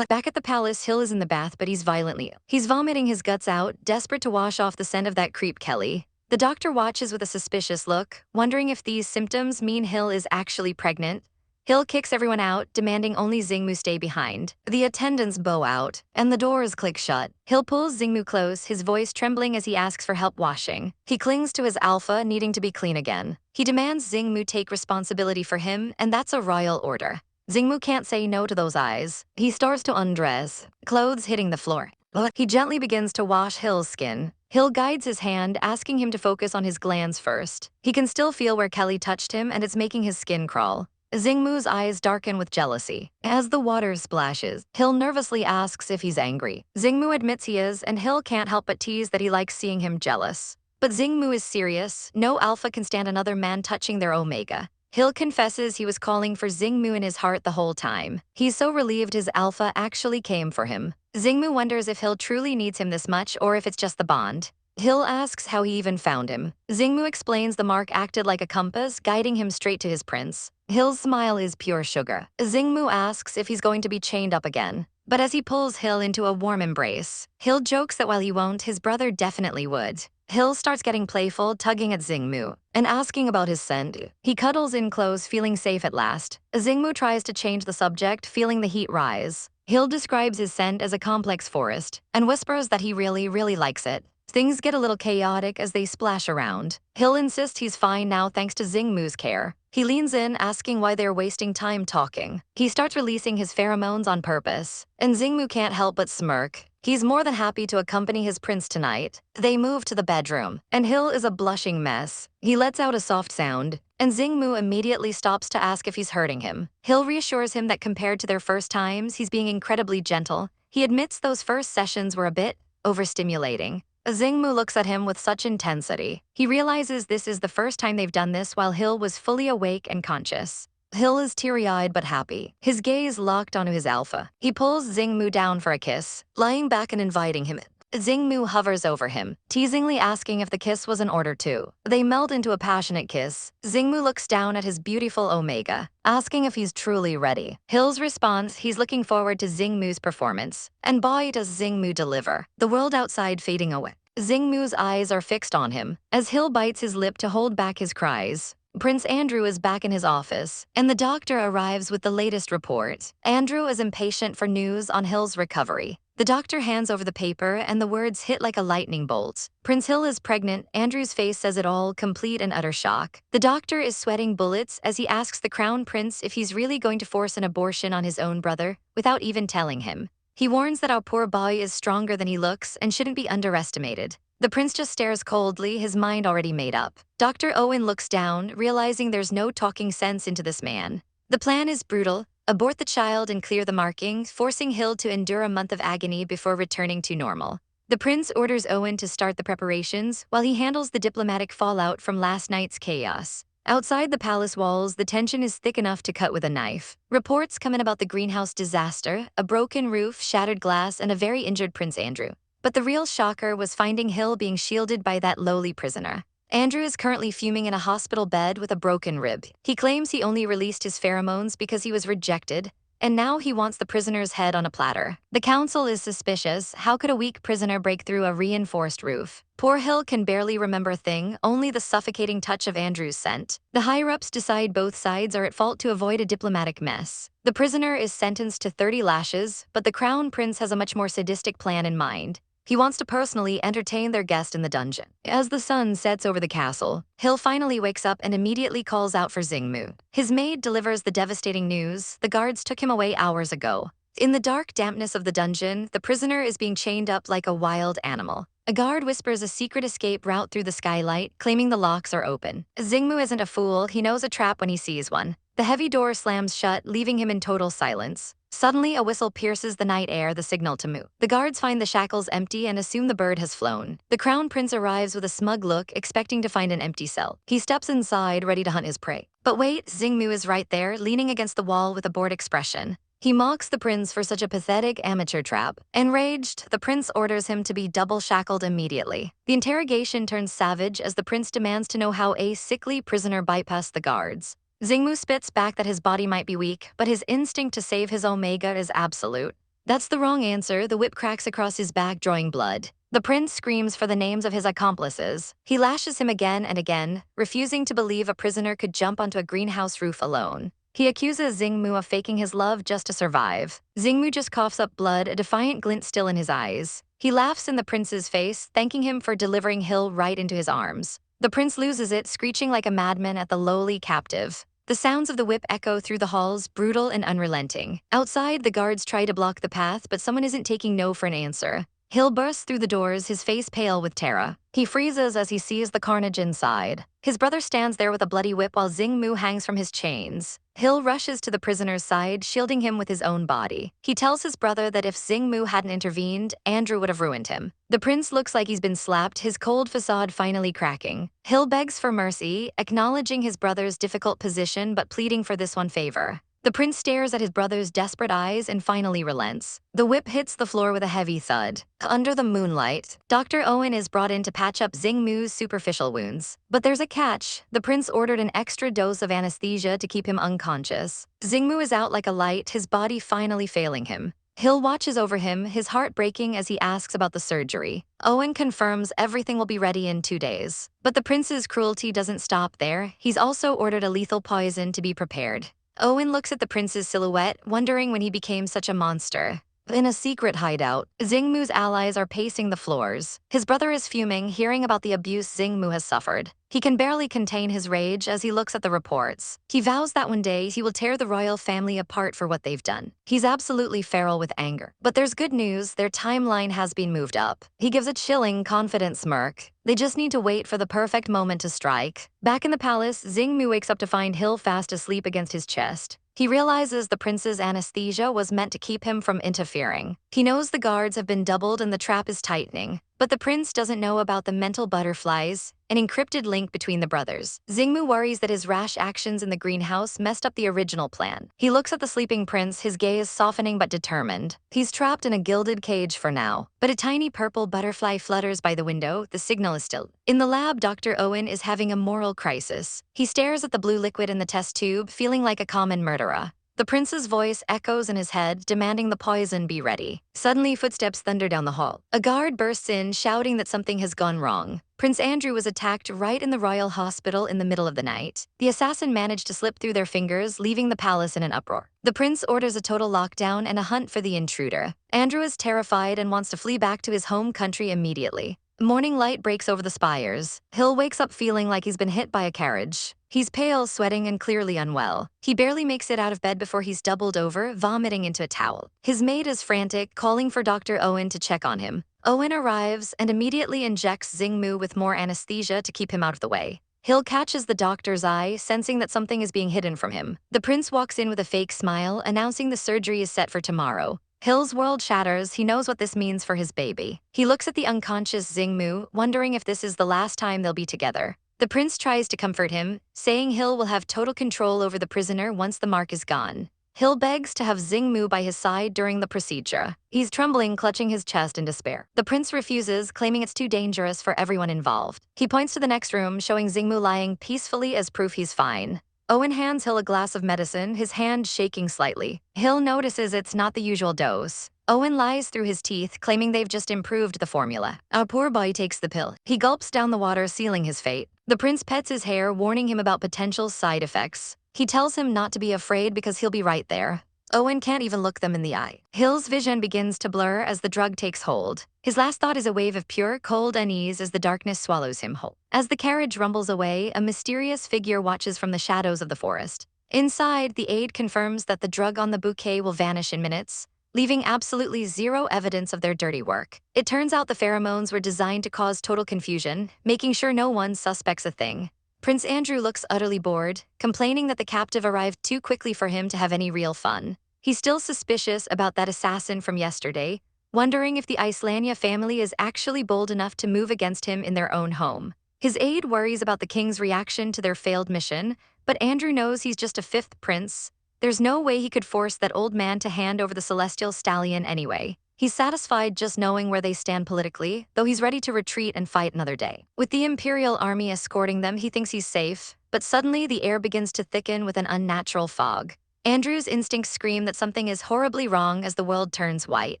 Back at the palace, Hill is in the bath, but he's violently ill. He's vomiting his guts out, desperate to wash off the scent of that creep Kelly. The doctor watches with a suspicious look, wondering if these symptoms mean Hill is actually pregnant. Hill kicks everyone out, demanding only Xingmu stay behind. The attendants bow out, and the doors click shut. Hill pulls Xingmu close, his voice trembling as he asks for help washing. He clings to his alpha, needing to be clean again. He demands Xingmu take responsibility for him, and that's a royal order. Xingmu can't say no to those eyes. He starts to undress, clothes hitting the floor. He gently begins to wash Hill's skin. Hill guides his hand, asking him to focus on his glands first. He can still feel where Kelly touched him, and it's making his skin crawl. Xingmu's eyes darken with jealousy. As the water splashes, Hill nervously asks if he's angry. Xingmu admits he is, and Hill can't help but tease that he likes seeing him jealous. But Xingmu is serious. No alpha can stand another man touching their omega. Hill confesses he was calling for Xingmu in his heart the whole time. He's so relieved his alpha actually came for him. Xingmu wonders if Hill truly needs him this much or if it's just the bond. Hill asks how he even found him. Xingmu explains the mark acted like a compass, guiding him straight to his prince. Hill's smile is pure sugar. Xingmu asks if he's going to be chained up again. But as he pulls Hill into a warm embrace, Hill jokes that while he won't, his brother definitely would. Hill starts getting playful, tugging at Xingmu, and asking about his scent. He cuddles in close, feeling safe at last. Xingmu tries to change the subject, feeling the heat rise. Hill describes his scent as a complex forest, and whispers that he really likes it. Things get a little chaotic as they splash around. Hill insists he's fine now thanks to Xingmu's care. He leans in, asking why they're wasting time talking. He starts releasing his pheromones on purpose, and Xingmu can't help but smirk. He's more than happy to accompany his prince tonight. They move to the bedroom, and Hill is a blushing mess. He lets out a soft sound, and Xingmu immediately stops to ask if he's hurting him. Hill reassures him that compared to their first times, he's being incredibly gentle. He admits those first sessions were a bit overstimulating. Xingmu looks at him with such intensity. He realizes this is the first time they've done this while Hill was fully awake and conscious. Hill is teary-eyed but happy, his gaze locked onto his alpha. He pulls Xingmu down for a kiss, lying back and inviting him in. Xingmu hovers over him, teasingly asking if the kiss was in order too. They meld into a passionate kiss. Xingmu looks down at his beautiful omega, asking if he's truly ready. Hill's response, he's looking forward to Xingmu's performance. And boy, does Xingmu deliver. The world outside fading away. Xingmu's eyes are fixed on him, as Hill bites his lip to hold back his cries. Prince Andrew is back in his office, and the doctor arrives with the latest report. Andrew is impatient for news on Hill's recovery. The doctor hands over the paper, and the words hit like a lightning bolt. Prince Hill is pregnant. Andrew's face says it all, complete and utter shock. The doctor is sweating bullets as he asks the crown prince if he's really going to force an abortion on his own brother, without even telling him. He warns that our poor boy is stronger than he looks and shouldn't be underestimated. The prince just stares coldly, his mind already made up. Dr. Owen looks down, realizing there's no talking sense into this man. The plan is brutal. Abort the child and clear the markings, forcing Hill to endure a month of agony before returning to normal. The prince orders Owen to start the preparations while he handles the diplomatic fallout from last night's chaos. Outside the palace walls, the tension is thick enough to cut with a knife. Reports come in about the greenhouse disaster, a broken roof, shattered glass, and a very injured Prince Andrew. But the real shocker was finding Hill being shielded by that lowly prisoner. Andrew is currently fuming in a hospital bed with a broken rib. He claims he only released his pheromones because he was rejected, and now he wants the prisoner's head on a platter. The council is suspicious. How could a weak prisoner break through a reinforced roof? Poor Hill can barely remember a thing, only the suffocating touch of Andrew's scent. The higher-ups decide both sides are at fault to avoid a diplomatic mess. The prisoner is sentenced to 30 lashes, but the crown prince has a much more sadistic plan in mind. He wants to personally entertain their guest in the dungeon. As the sun sets over the castle, Hill finally wakes up and immediately calls out for Xingmu. His maid delivers the devastating news: the guards took him away hours ago. In the dark dampness of the dungeon, the prisoner is being chained up like a wild animal. A guard whispers a secret escape route through the skylight, claiming the locks are open. Xingmu isn't a fool, he knows a trap when he sees one. The heavy door slams shut, leaving him in total silence. Suddenly, a whistle pierces the night air, the signal to move. The guards find the shackles empty and assume the bird has flown. The crown prince arrives with a smug look, expecting to find an empty cell. He steps inside, ready to hunt his prey. But wait, Xingmu is right there, leaning against the wall with a bored expression. He mocks the prince for such a pathetic amateur trap. Enraged, the prince orders him to be double-shackled immediately. The interrogation turns savage as the prince demands to know how a sickly prisoner bypassed the guards. Xingmu spits back that his body might be weak, but his instinct to save his omega is absolute. That's the wrong answer. The whip cracks across his back, drawing blood. The prince screams for the names of his accomplices. He lashes him again and again, refusing to believe a prisoner could jump onto a greenhouse roof alone. He accuses Xingmu of faking his love just to survive. Xingmu just coughs up blood, a defiant glint still in his eyes. He laughs in the prince's face, thanking him for delivering Hill right into his arms. The prince loses it, screeching like a madman at the lowly captive. The sounds of the whip echo through the halls, brutal and unrelenting. Outside, the guards try to block the path, but someone isn't taking no for an answer. Hill bursts through the doors, his face pale with terror. He freezes as he sees the carnage inside. His brother stands there with a bloody whip while Xingmu hangs from his chains. Hill rushes to the prisoner's side, shielding him with his own body. He tells his brother that if Xingmu hadn't intervened, Andrew would have ruined him. The prince looks like he's been slapped, his cold facade finally cracking. Hill begs for mercy, acknowledging his brother's difficult position but pleading for this one favor. The prince stares at his brother's desperate eyes and finally relents. The whip hits the floor with a heavy thud. Under the moonlight, Dr. Owen is brought in to patch up Xingmu's superficial wounds. But there's a catch. The prince ordered an extra dose of anesthesia to keep him unconscious. Xingmu is out like a light, his body finally failing him. Hill watches over him, his heart breaking as he asks about the surgery. Owen confirms everything will be ready in 2 days. But the prince's cruelty doesn't stop there. He's also ordered a lethal poison to be prepared. Owen looks at the prince's silhouette, wondering when he became such a monster. In a secret hideout, Xingmu's allies are pacing the floors. His brother is fuming, hearing about the abuse Xingmu has suffered. He can barely contain his rage as he looks at the reports. He vows that one day he will tear the royal family apart for what they've done. He's absolutely feral with anger. But there's good news, their timeline has been moved up. He gives a chilling, confident smirk. They just need to wait for the perfect moment to strike. Back in the palace, Xingmu wakes up to find Hill fast asleep against his chest. He realizes the prince's anesthesia was meant to keep him from interfering. He knows the guards have been doubled and the trap is tightening. But the prince doesn't know about the mental butterflies, an encrypted link between the brothers. Xingmu worries that his rash actions in the greenhouse messed up the original plan. He looks at the sleeping prince, his gaze softening but determined. He's trapped in a gilded cage for now. But a tiny purple butterfly flutters by the window, the signal is still. In the lab, Dr. Owen is having a moral crisis. He stares at the blue liquid in the test tube, feeling like a common murderer. The prince's voice echoes in his head, demanding the poison be ready. Suddenly, footsteps thunder down the hall. A guard bursts in, shouting that something has gone wrong. Prince Andrew was attacked right in the royal hospital in the middle of the night. The assassin managed to slip through their fingers, leaving the palace in an uproar. The prince orders a total lockdown and a hunt for the intruder. Andrew is terrified and wants to flee back to his home country immediately. Morning light breaks over the spires. Hill wakes up feeling like he's been hit by a carriage. He's pale, sweating, and clearly unwell. He barely makes it out of bed before he's doubled over, vomiting into a towel. His maid is frantic, calling for Dr. Owen to check on him. Owen arrives and immediately injects Xingmu with more anesthesia to keep him out of the way. Hill catches the doctor's eye, sensing that something is being hidden from him. The prince walks in with a fake smile, announcing the surgery is set for tomorrow. Hill's world shatters. He knows what this means for his baby. He looks at the unconscious Xingmu, wondering if this is the last time they'll be together. The prince tries to comfort him, saying Hill will have total control over the prisoner once the mark is gone. Hill begs to have Xingmu by his side during the procedure. He's trembling, clutching his chest in despair. The prince refuses, claiming it's too dangerous for everyone involved. He points to the next room, showing Xingmu lying peacefully as proof he's fine. Owen hands Hill a glass of medicine, his hand shaking slightly. Hill notices it's not the usual dose. Owen lies through his teeth, claiming they've just improved the formula. Our poor boy takes the pill. He gulps down the water, sealing his fate. The prince pets his hair, warning him about potential side effects. He tells him not to be afraid because he'll be right there. Owen can't even look them in the eye. Hill's vision begins to blur as the drug takes hold. His last thought is a wave of pure, cold unease as the darkness swallows him whole. As the carriage rumbles away, a mysterious figure watches from the shadows of the forest. Inside, the aide confirms that the drug on the bouquet will vanish in minutes, leaving absolutely zero evidence of their dirty work. It turns out the pheromones were designed to cause total confusion, making sure no one suspects a thing. Prince Andrew looks utterly bored, complaining that the captive arrived too quickly for him to have any real fun. He's still suspicious about that assassin from yesterday, wondering if the Islania family is actually bold enough to move against him in their own home. His aide worries about the king's reaction to their failed mission, but Andrew knows he's just a fifth prince. There's no way he could force that old man to hand over the celestial stallion anyway. He's satisfied just knowing where they stand politically, though he's ready to retreat and fight another day. With the Imperial army escorting them, he thinks he's safe, but suddenly the air begins to thicken with an unnatural fog. Andrew's instincts scream that something is horribly wrong as the world turns white.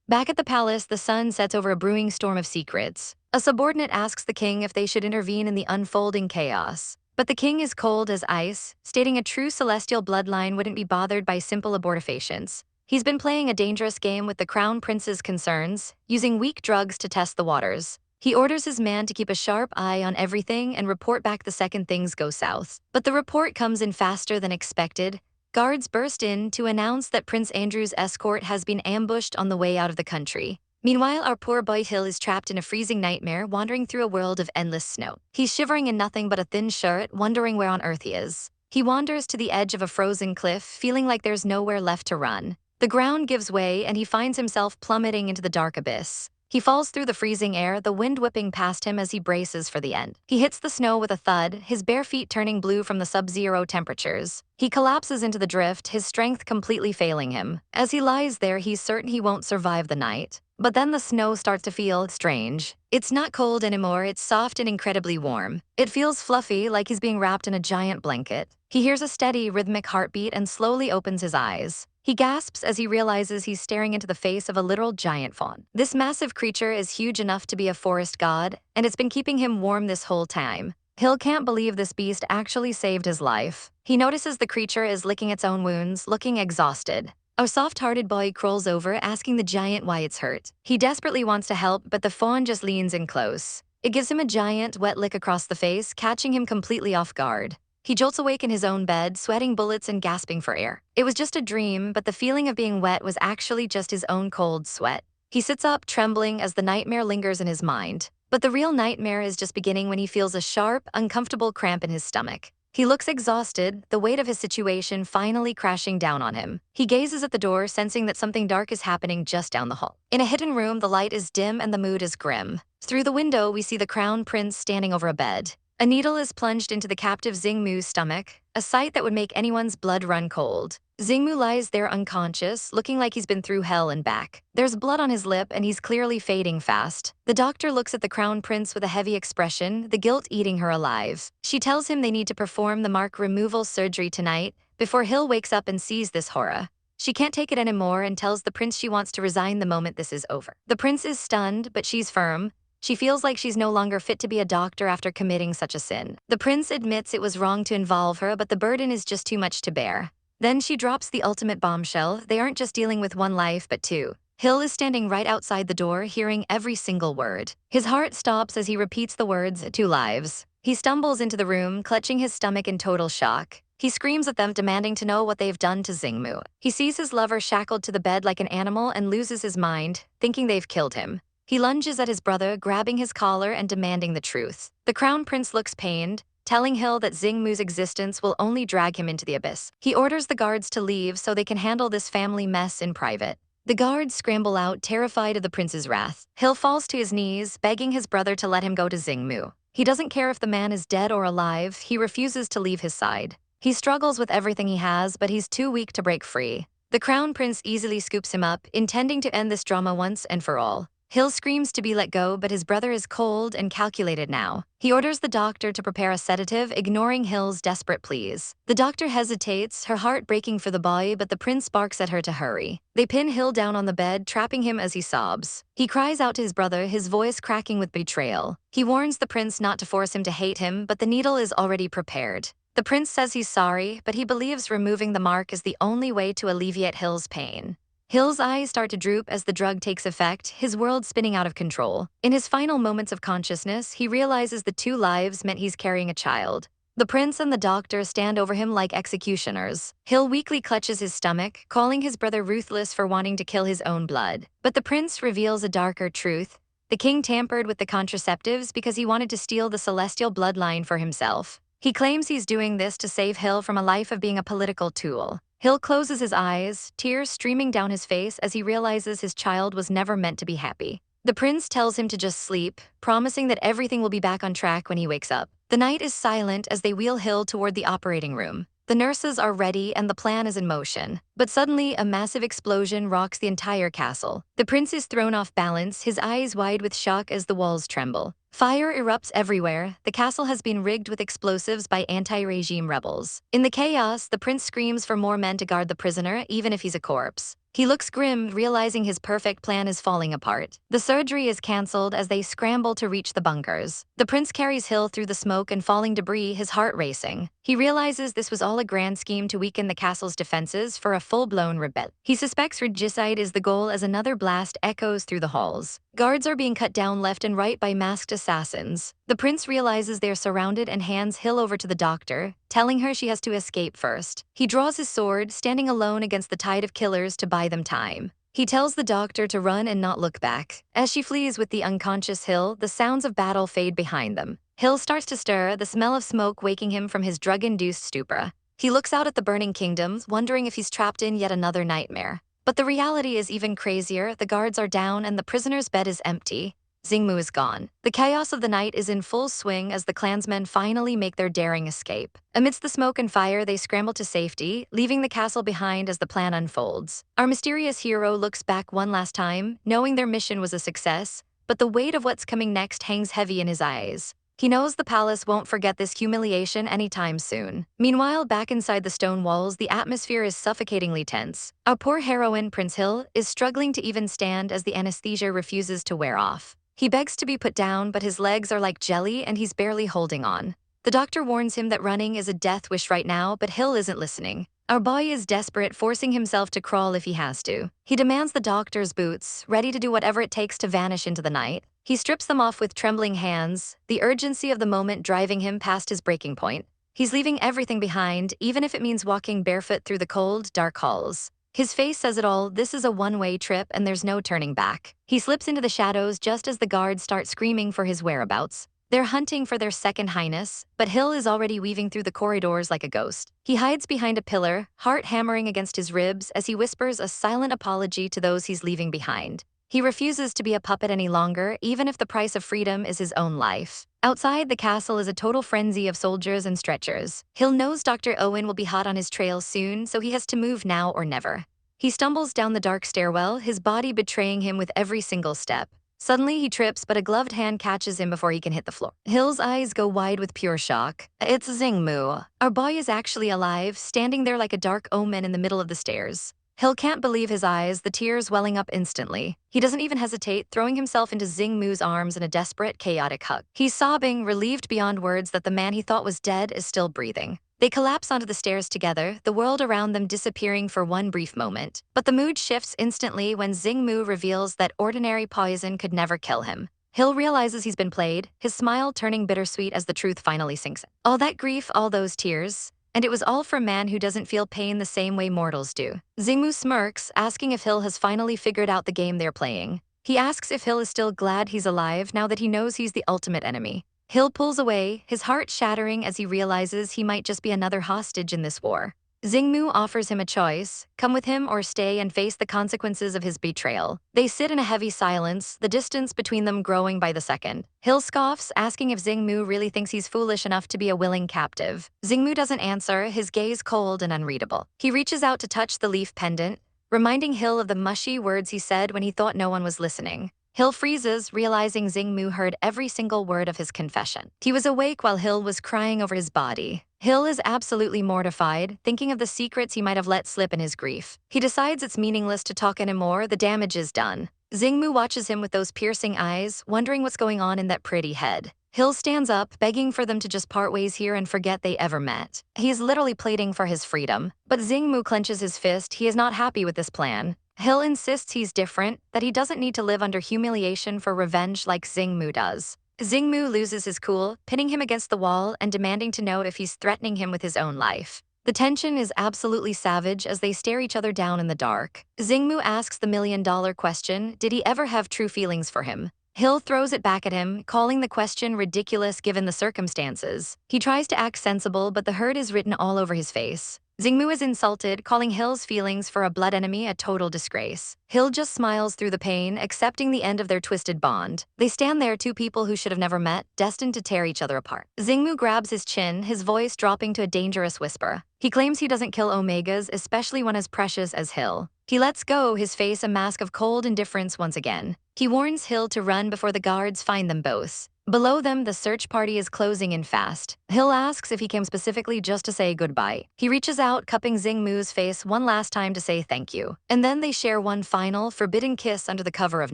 Back at the palace, the sun sets over a brewing storm of secrets. A subordinate asks the king if they should intervene in the unfolding chaos. But the king is cold as ice, stating a true celestial bloodline wouldn't be bothered by simple abortifacients. He's been playing a dangerous game with the crown prince's concerns, using weak drugs to test the waters. He orders his man to keep a sharp eye on everything and report back the second things go south. But the report comes in faster than expected. Guards burst in to announce that Prince Andrew's escort has been ambushed on the way out of the country. Meanwhile, our poor boy Hill is trapped in a freezing nightmare, wandering through a world of endless snow. He's shivering in nothing but a thin shirt, wondering where on earth he is. He wanders to the edge of a frozen cliff, feeling like there's nowhere left to run. The ground gives way, and he finds himself plummeting into the dark abyss. He falls through the freezing air, the wind whipping past him as he braces for the end. He hits the snow with a thud, his bare feet turning blue from the sub-zero temperatures. He collapses into the drift, his strength completely failing him. As he lies there, he's certain he won't survive the night. But then the snow starts to feel strange. It's not cold anymore, it's soft and incredibly warm. It feels fluffy, like he's being wrapped in a giant blanket. He hears a steady, rhythmic heartbeat and slowly opens his eyes. He gasps as he realizes he's staring into the face of a literal giant fawn. This massive creature is huge enough to be a forest god, and it's been keeping him warm this whole time. Hill can't believe this beast actually saved his life. He notices the creature is licking its own wounds, looking exhausted. A soft-hearted boy crawls over, asking the giant why it's hurt. He desperately wants to help, but the fawn just leans in close. It gives him a giant, wet lick across the face, catching him completely off guard. He jolts awake in his own bed, sweating bullets and gasping for air. It was just a dream, but the feeling of being wet was actually just his own cold sweat. He sits up, trembling as the nightmare lingers in his mind. But the real nightmare is just beginning when he feels a sharp, uncomfortable cramp in his stomach. He looks exhausted, the weight of his situation finally crashing down on him. He gazes at the door, sensing that something dark is happening just down the hall. In a hidden room, the light is dim and the mood is grim. Through the window, we see the crown prince standing over a bed. A needle is plunged into the captive Xingmu's stomach, a sight that would make anyone's blood run cold. Xingmu lies there unconscious, looking like he's been through hell and back. There's blood on his lip and he's clearly fading fast. The doctor looks at the crown prince with a heavy expression, the guilt eating her alive. She tells him they need to perform the mark removal surgery tonight, before Hill wakes up and sees this horror. She can't take it anymore and tells the prince she wants to resign the moment this is over. The prince is stunned, but she's firm. She feels like she's no longer fit to be a doctor after committing such a sin. The prince admits it was wrong to involve her, but the burden is just too much to bear. Then she drops the ultimate bombshell. They aren't just dealing with one life, but two. Hill is standing right outside the door, hearing every single word. His heart stops as he repeats the words, 2 lives. He stumbles into the room, clutching his stomach in total shock. He screams at them, demanding to know what they've done to Xingmu. He sees his lover shackled to the bed like an animal and loses his mind, thinking they've killed him. He lunges at his brother, grabbing his collar and demanding the truth. The crown prince looks pained, telling Hill that Xingmu's existence will only drag him into the abyss. He orders the guards to leave so they can handle this family mess in private. The guards scramble out, terrified of the prince's wrath. Hill falls to his knees, begging his brother to let him go to Xingmu. He doesn't care if the man is dead or alive, he refuses to leave his side. He struggles with everything he has, but he's too weak to break free. The Crown Prince easily scoops him up, intending to end this drama once and for all. Hill screams to be let go, but his brother is cold and calculated now. He orders the doctor to prepare a sedative, ignoring Hill's desperate pleas. The doctor hesitates, her heart breaking for the boy, but the prince barks at her to hurry. They pin Hill down on the bed, trapping him as he sobs. He cries out to his brother, his voice cracking with betrayal. He warns the prince not to force him to hate him, but the needle is already prepared. The prince says he's sorry, but he believes removing the mark is the only way to alleviate Hill's pain. Hill's eyes start to droop as the drug takes effect, his world spinning out of control. In his final moments of consciousness, he realizes the 2 lives meant he's carrying a child. The prince and the doctor stand over him like executioners. Hill weakly clutches his stomach, calling his brother ruthless for wanting to kill his own blood. But the prince reveals a darker truth. The king tampered with the contraceptives because he wanted to steal the celestial bloodline for himself. He claims he's doing this to save Hill from a life of being a political tool. Hill closes his eyes, tears streaming down his face as he realizes his child was never meant to be happy. The prince tells him to just sleep, promising that everything will be back on track when he wakes up. The night is silent as they wheel Hill toward the operating room. The nurses are ready and the plan is in motion. But suddenly, a massive explosion rocks the entire castle. The prince is thrown off balance, his eyes wide with shock as the walls tremble. Fire erupts everywhere. The castle has been rigged with explosives by anti-regime rebels. In the chaos, the prince screams for more men to guard the prisoner, even if he's a corpse. He looks grim, realizing his perfect plan is falling apart. The surgery is cancelled as they scramble to reach the bunkers. The prince carries Hill through the smoke and falling debris, his heart racing. He realizes this was all a grand scheme to weaken the castle's defenses for a full-blown rebellion. He suspects regicide is the goal as another blast echoes through the halls. Guards are being cut down left and right by masked assassins. The prince realizes they're surrounded and hands Hill over to the doctor, telling her she has to escape first. He draws his sword, standing alone against the tide of killers to buy them time. He tells the doctor to run and not look back. As she flees with the unconscious Hill, the sounds of battle fade behind them. Hill starts to stir, the smell of smoke waking him from his drug-induced stupor. He looks out at the burning kingdoms, wondering if he's trapped in yet another nightmare. But the reality is even crazier. The guards are down and the prisoner's bed is empty. Xingmu is gone. The chaos of the night is in full swing as the clansmen finally make their daring escape. Amidst the smoke and fire, they scramble to safety, leaving the castle behind as the plan unfolds. Our mysterious hero looks back one last time, knowing their mission was a success, but the weight of what's coming next hangs heavy in his eyes. He knows the palace won't forget this humiliation anytime soon. Meanwhile, back inside the stone walls, the atmosphere is suffocatingly tense. Our poor heroine, Prince Hill, is struggling to even stand as the anesthesia refuses to wear off. He begs to be put down, but his legs are like jelly and he's barely holding on. The doctor warns him that running is a death wish right now, but Hill isn't listening. Our boy is desperate, forcing himself to crawl if he has to. He demands the doctor's boots, ready to do whatever it takes to vanish into the night. He strips them off with trembling hands, the urgency of the moment driving him past his breaking point. He's leaving everything behind, even if it means walking barefoot through the cold, dark halls. His face says it all, this is a one-way trip and there's no turning back. He slips into the shadows just as the guards start screaming for his whereabouts. They're hunting for their second highness, but Hill is already weaving through the corridors like a ghost. He hides behind a pillar, heart hammering against his ribs as he whispers a silent apology to those he's leaving behind. He refuses to be a puppet any longer, even if the price of freedom is his own life. Outside the castle is a total frenzy of soldiers and stretchers. Hill knows Dr. Owen will be hot on his trail soon, so he has to move now or never. He stumbles down the dark stairwell, his body betraying him with every single step. Suddenly he trips, but a gloved hand catches him before he can hit the floor. Hill's eyes go wide with pure shock. It's Xingmu. Our boy is actually alive, standing there like a dark omen in the middle of the stairs. Hill can't believe his eyes, the tears welling up instantly. He doesn't even hesitate, throwing himself into Xingmu's arms in a desperate, chaotic hug. He's sobbing, relieved beyond words that the man he thought was dead is still breathing. They collapse onto the stairs together, the world around them disappearing for one brief moment. But the mood shifts instantly when Xingmu reveals that ordinary poison could never kill him. Hill realizes he's been played, his smile turning bittersweet as the truth finally sinks in. All that grief, all those tears. And it was all for a man who doesn't feel pain the same way mortals do. Xingmu smirks, asking if Hill has finally figured out the game they're playing. He asks if Hill is still glad he's alive now that he knows he's the ultimate enemy. Hill pulls away, his heart shattering as he realizes he might just be another hostage in this war. Xingmu offers him a choice: come with him or stay and face the consequences of his betrayal. They sit in a heavy silence, the distance between them growing by the second. Hill scoffs, asking if Xingmu really thinks he's foolish enough to be a willing captive. Xingmu doesn't answer, his gaze cold and unreadable. He reaches out to touch the leaf pendant, reminding Hill of the mushy words he said when he thought no one was listening. Hill freezes, realizing Xingmu heard every single word of his confession. He was awake while Hill was crying over his body. Hill is absolutely mortified, thinking of the secrets he might have let slip in his grief. He decides it's meaningless to talk anymore, the damage is done. Xingmu watches him with those piercing eyes, wondering what's going on in that pretty head. Hill stands up, begging for them to just part ways here and forget they ever met. He is literally pleading for his freedom. But Xingmu clenches his fist, he is not happy with this plan. Hill insists he's different, that he doesn't need to live under humiliation for revenge like Xingmu does. Xingmu loses his cool, pinning him against the wall and demanding to know if he's threatening him with his own life. The tension is absolutely savage as they stare each other down in the dark. Xingmu asks the million-dollar question, did he ever have true feelings for him? Hill throws it back at him, calling the question ridiculous given the circumstances. He tries to act sensible, but the hurt is written all over his face. Xingmu is insulted, calling Hill's feelings for a blood enemy a total disgrace. Hill just smiles through the pain, accepting the end of their twisted bond. They stand there, two people who should have never met, destined to tear each other apart. Xingmu grabs his chin, his voice dropping to a dangerous whisper. He claims he doesn't kill omegas, especially one as precious as Hill. He lets go, his face a mask of cold indifference once again. He warns Hill to run before the guards find them both. Below them, the search party is closing in fast. Hill asks if he came specifically just to say goodbye. He reaches out, cupping Xingmu's face one last time to say thank you. And then they share one final, forbidden kiss under the cover of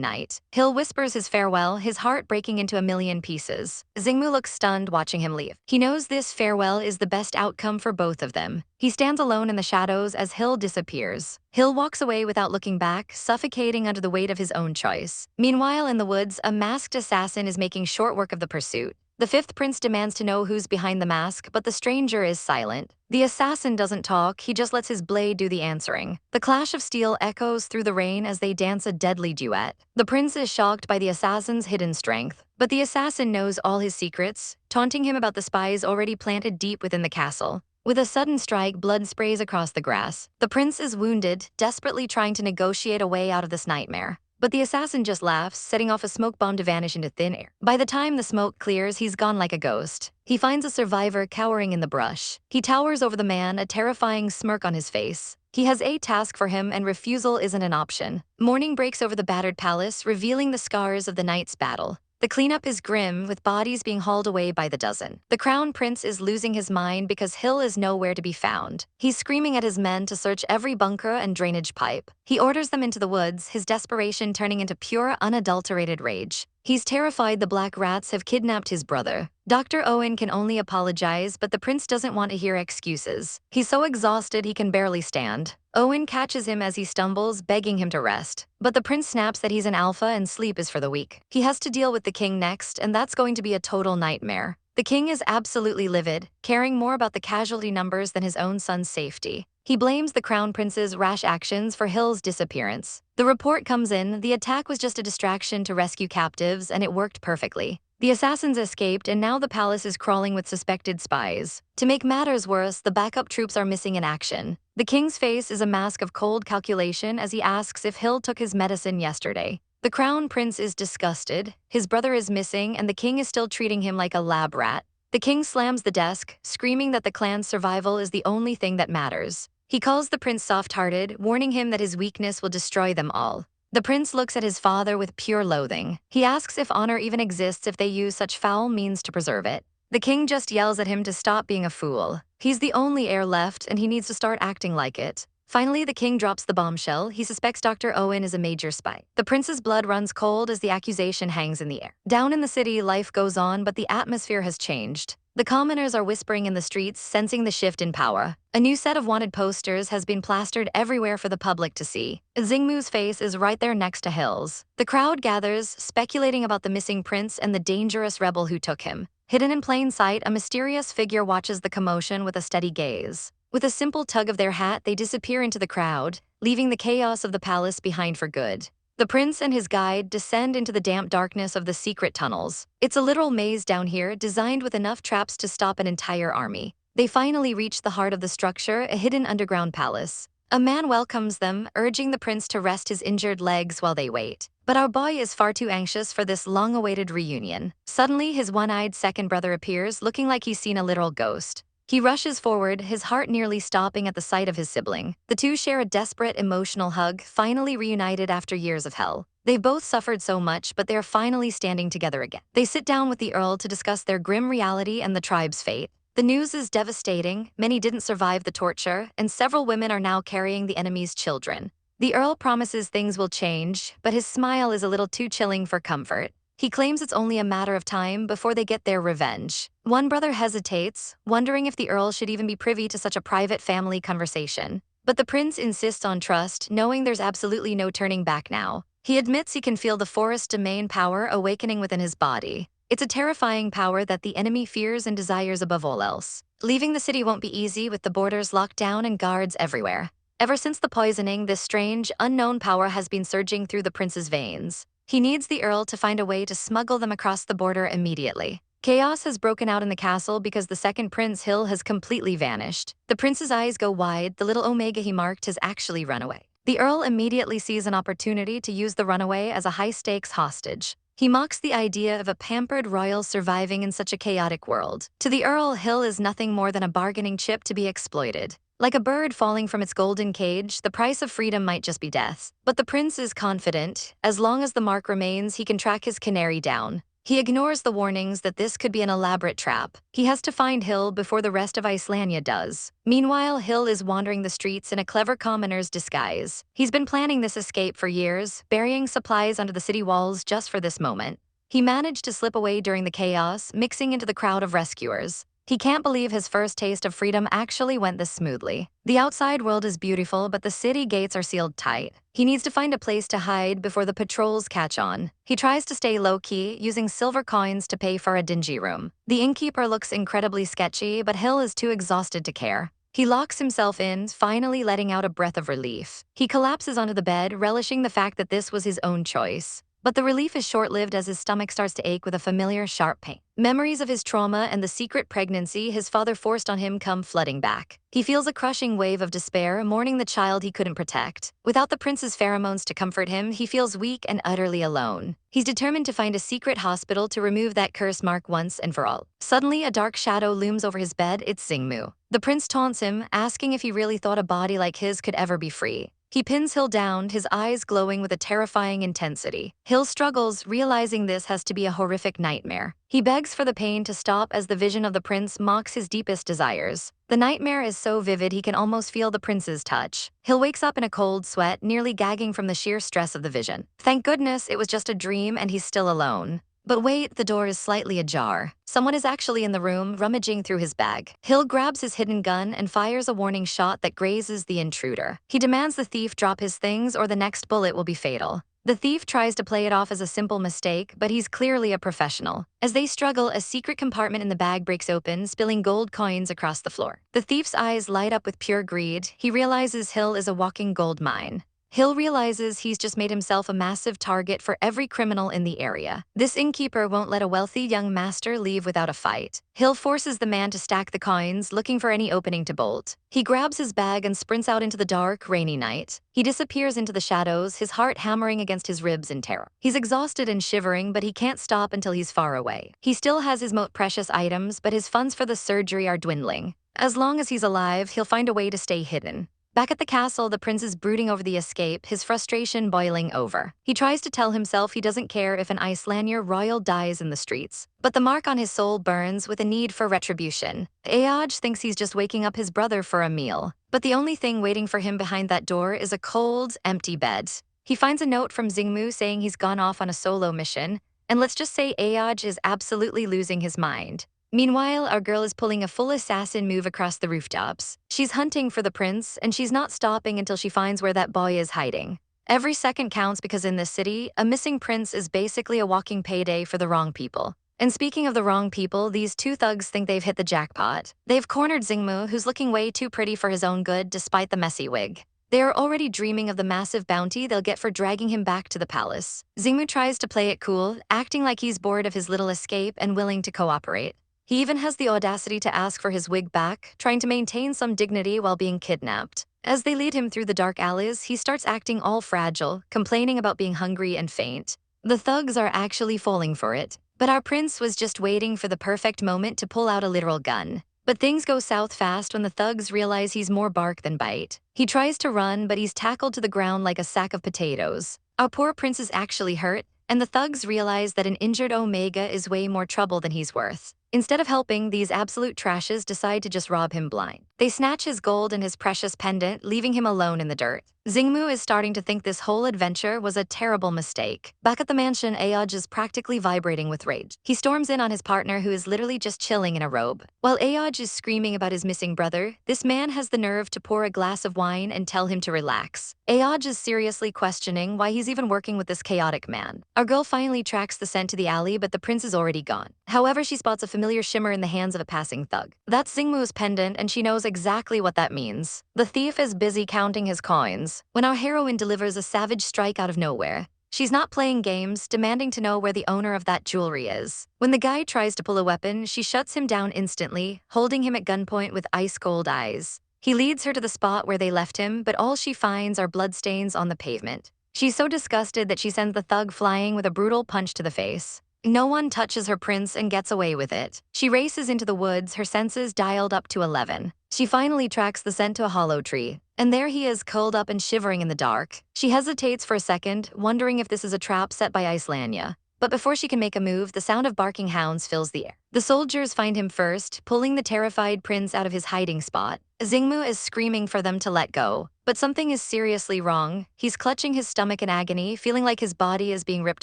night. Hill whispers his farewell, his heart breaking into a million pieces. Xingmu looks stunned watching him leave. He knows this farewell is the best outcome for both of them. He stands alone in the shadows as Hill disappears. Hill walks away without looking back, suffocating under the weight of his own choice. Meanwhile, in the woods, a masked assassin is making short work of the pursuit. The fifth prince demands to know who's behind the mask, but the stranger is silent. The assassin doesn't talk, he just lets his blade do the answering. The clash of steel echoes through the rain as they dance a deadly duet. The prince is shocked by the assassin's hidden strength. But the assassin knows all his secrets, taunting him about the spies already planted deep within the castle. With a sudden strike, blood sprays across the grass. The prince is wounded, desperately trying to negotiate a way out of this nightmare. But the assassin just laughs, setting off a smoke bomb to vanish into thin air. By the time the smoke clears, he's gone like a ghost. He finds a survivor cowering in the brush. He towers over the man, a terrifying smirk on his face. He has a task for him, and refusal isn't an option. Morning breaks over the battered palace, revealing the scars of the night's battle. The cleanup is grim, with bodies being hauled away by the dozen. The crown prince is losing his mind because Hill is nowhere to be found. He's screaming at his men to search every bunker and drainage pipe. He orders them into the woods, his desperation turning into pure, unadulterated rage. He's terrified the black rats have kidnapped his brother. Dr. Owen can only apologize, but the prince doesn't want to hear excuses. He's so exhausted he can barely stand. Owen catches him as he stumbles, begging him to rest. But the prince snaps that he's an alpha and sleep is for the weak. He has to deal with the king next, and that's going to be a total nightmare. The king is absolutely livid, caring more about the casualty numbers than his own son's safety. He blames the crown prince's rash actions for Hill's disappearance. The report comes in, the attack was just a distraction to rescue captives, and it worked perfectly. The assassins escaped, and now the palace is crawling with suspected spies. To make matters worse, the backup troops are missing in action. The king's face is a mask of cold calculation as he asks if Hill took his medicine yesterday. The crown prince is disgusted, his brother is missing, and the king is still treating him like a lab rat. The king slams the desk, screaming that the clan's survival is the only thing that matters. He calls the prince soft-hearted, warning him that his weakness will destroy them all. The prince looks at his father with pure loathing. He asks if honor even exists if they use such foul means to preserve it. The king just yells at him to stop being a fool. He's the only heir left, and he needs to start acting like it. Finally, the king drops the bombshell. He suspects Dr. Owen is a major spy. The prince's blood runs cold as the accusation hangs in the air. Down in the city, life goes on, but the atmosphere has changed. The commoners are whispering in the streets, sensing the shift in power. A new set of wanted posters has been plastered everywhere for the public to see. Xingmu's face is right there next to Hill's. The crowd gathers, speculating about the missing prince and the dangerous rebel who took him. Hidden in plain sight, a mysterious figure watches the commotion with a steady gaze. With a simple tug of their hat, they disappear into the crowd, leaving the chaos of the palace behind for good. The prince and his guide descend into the damp darkness of the secret tunnels. It's a literal maze down here, designed with enough traps to stop an entire army. They finally reach the heart of the structure, a hidden underground palace. A man welcomes them, urging the prince to rest his injured legs while they wait. But our boy is far too anxious for this long-awaited reunion. Suddenly, his one-eyed second brother appears, looking like he's seen a literal ghost. He rushes forward, his heart nearly stopping at the sight of his sibling. The two share a desperate, emotional hug, finally reunited after years of hell. They've both suffered so much, but they're finally standing together again. They sit down with the Earl to discuss their grim reality and the tribe's fate. The news is devastating, many didn't survive the torture, and several women are now carrying the enemy's children. The Earl promises things will change, but his smile is a little too chilling for comfort. He claims it's only a matter of time before they get their revenge. One brother hesitates, wondering if the Earl should even be privy to such a private family conversation. But the prince insists on trust, knowing there's absolutely no turning back now. He admits he can feel the forest domain power awakening within his body. It's a terrifying power that the enemy fears and desires above all else. Leaving the city won't be easy with the borders locked down and guards everywhere. Ever since the poisoning, this strange, unknown power has been surging through the prince's veins. He needs the Earl to find a way to smuggle them across the border immediately. Chaos has broken out in the castle because the second Prince Hill has completely vanished. The prince's eyes go wide, the little Omega he marked has actually run away. The Earl immediately sees an opportunity to use the runaway as a high-stakes hostage. He mocks the idea of a pampered royal surviving in such a chaotic world. To the Earl, Hill is nothing more than a bargaining chip to be exploited. Like a bird falling from its golden cage, the price of freedom might just be death. But the prince is confident. As long as the mark remains, he can track his canary down. He ignores the warnings that this could be an elaborate trap. He has to find Hill before the rest of Icelandia does. Meanwhile, Hill is wandering the streets in a clever commoner's disguise. He's been planning this escape for years, burying supplies under the city walls just for this moment. He managed to slip away during the chaos, mixing into the crowd of rescuers. He can't believe his first taste of freedom actually went this smoothly. The outside world is beautiful, but the city gates are sealed tight. He needs to find a place to hide before the patrols catch on. He tries to stay low-key, using silver coins to pay for a dingy room. The innkeeper looks incredibly sketchy, but Hill is too exhausted to care. He locks himself in, finally letting out a breath of relief. He collapses onto the bed, relishing the fact that this was his own choice. But the relief is short-lived as his stomach starts to ache with a familiar sharp pain. Memories of his trauma and the secret pregnancy his father forced on him come flooding back. He feels a crushing wave of despair, mourning the child he couldn't protect. Without the prince's pheromones to comfort him, he feels weak and utterly alone. He's determined to find a secret hospital to remove that curse mark once and for all. Suddenly, a dark shadow looms over his bed. It's Xingmu. The prince taunts him, asking if he really thought a body like his could ever be free. He pins Hill down, his eyes glowing with a terrifying intensity. Hill struggles, realizing this has to be a horrific nightmare. He begs for the pain to stop as the vision of the prince mocks his deepest desires. The nightmare is so vivid he can almost feel the prince's touch. Hill wakes up in a cold sweat, nearly gagging from the sheer stress of the vision. Thank goodness it was just a dream and he's still alone. But wait, the door is slightly ajar. Someone is actually in the room, rummaging through his bag. Hill grabs his hidden gun and fires a warning shot that grazes the intruder. He demands the thief drop his things or the next bullet will be fatal. The thief tries to play it off as a simple mistake, but he's clearly a professional. As they struggle, a secret compartment in the bag breaks open, spilling gold coins across the floor. The thief's eyes light up with pure greed. He realizes Hill is a walking gold mine. Hill realizes he's just made himself a massive target for every criminal in the area. This innkeeper won't let a wealthy young master leave without a fight. Hill forces the man to stack the coins, looking for any opening to bolt. He grabs his bag and sprints out into the dark, rainy night. He disappears into the shadows, his heart hammering against his ribs in terror. He's exhausted and shivering, but he can't stop until he's far away. He still has his most precious items, but his funds for the surgery are dwindling. As long as he's alive, he'll find a way to stay hidden. Back at the castle, the prince is brooding over the escape, his frustration boiling over. He tries to tell himself he doesn't care if an Icelandic royal dies in the streets. But the mark on his soul burns with a need for retribution. Aoj thinks he's just waking up his brother for a meal. But the only thing waiting for him behind that door is a cold, empty bed. He finds a note from Xingmu saying he's gone off on a solo mission. And let's just say Aoj is absolutely losing his mind. Meanwhile, our girl is pulling a full assassin move across the rooftops. She's hunting for the prince, and she's not stopping until she finds where that boy is hiding. Every second counts because in this city, a missing prince is basically a walking payday for the wrong people. And speaking of the wrong people, these two thugs think they've hit the jackpot. They've cornered Xingmu, who's looking way too pretty for his own good despite the messy wig. They are already dreaming of the massive bounty they'll get for dragging him back to the palace. Xingmu tries to play it cool, acting like he's bored of his little escape and willing to cooperate. He even has the audacity to ask for his wig back, trying to maintain some dignity while being kidnapped. As they lead him through the dark alleys, he starts acting all fragile, complaining about being hungry and faint. The thugs are actually falling for it, but our prince was just waiting for the perfect moment to pull out a literal gun. But things go south fast when the thugs realize he's more bark than bite. He tries to run, but he's tackled to the ground like a sack of potatoes. Our poor prince is actually hurt, and the thugs realize that an injured Omega is way more trouble than he's worth. Instead of helping, these absolute trashes decide to just rob him blind. They snatch his gold and his precious pendant, leaving him alone in the dirt. Xingmu is starting to think this whole adventure was a terrible mistake. Back at the mansion, Aoj is practically vibrating with rage. He storms in on his partner, who is literally just chilling in a robe. While Aoj is screaming about his missing brother, this man has the nerve to pour a glass of wine and tell him to relax. Aoj is seriously questioning why he's even working with this chaotic man. Our girl finally tracks the scent to the alley, but the prince is already gone. However, she spots a familiar shimmer in the hands of a passing thug. That's Xingmu's pendant, and she knows exactly what that means. The thief is busy counting his coins when our heroine delivers a savage strike out of nowhere. She's not playing games, demanding to know where the owner of that jewelry is. When the guy tries to pull a weapon, she shuts him down instantly, holding him at gunpoint with ice-cold eyes. He leads her to the spot where they left him, but all she finds are bloodstains on the pavement. She's so disgusted that she sends the thug flying with a brutal punch to the face. No one touches her prince and gets away with it. She races into the woods, her senses dialed up to 11. She finally tracks the scent to a hollow tree, and there he is, curled up and shivering in the dark. She hesitates for a second, wondering if this is a trap set by Islania. But before she can make a move, the sound of barking hounds fills the air. The soldiers find him first, pulling the terrified prince out of his hiding spot. Xingmu is screaming for them to let go, but something is seriously wrong. He's clutching his stomach in agony, feeling like his body is being ripped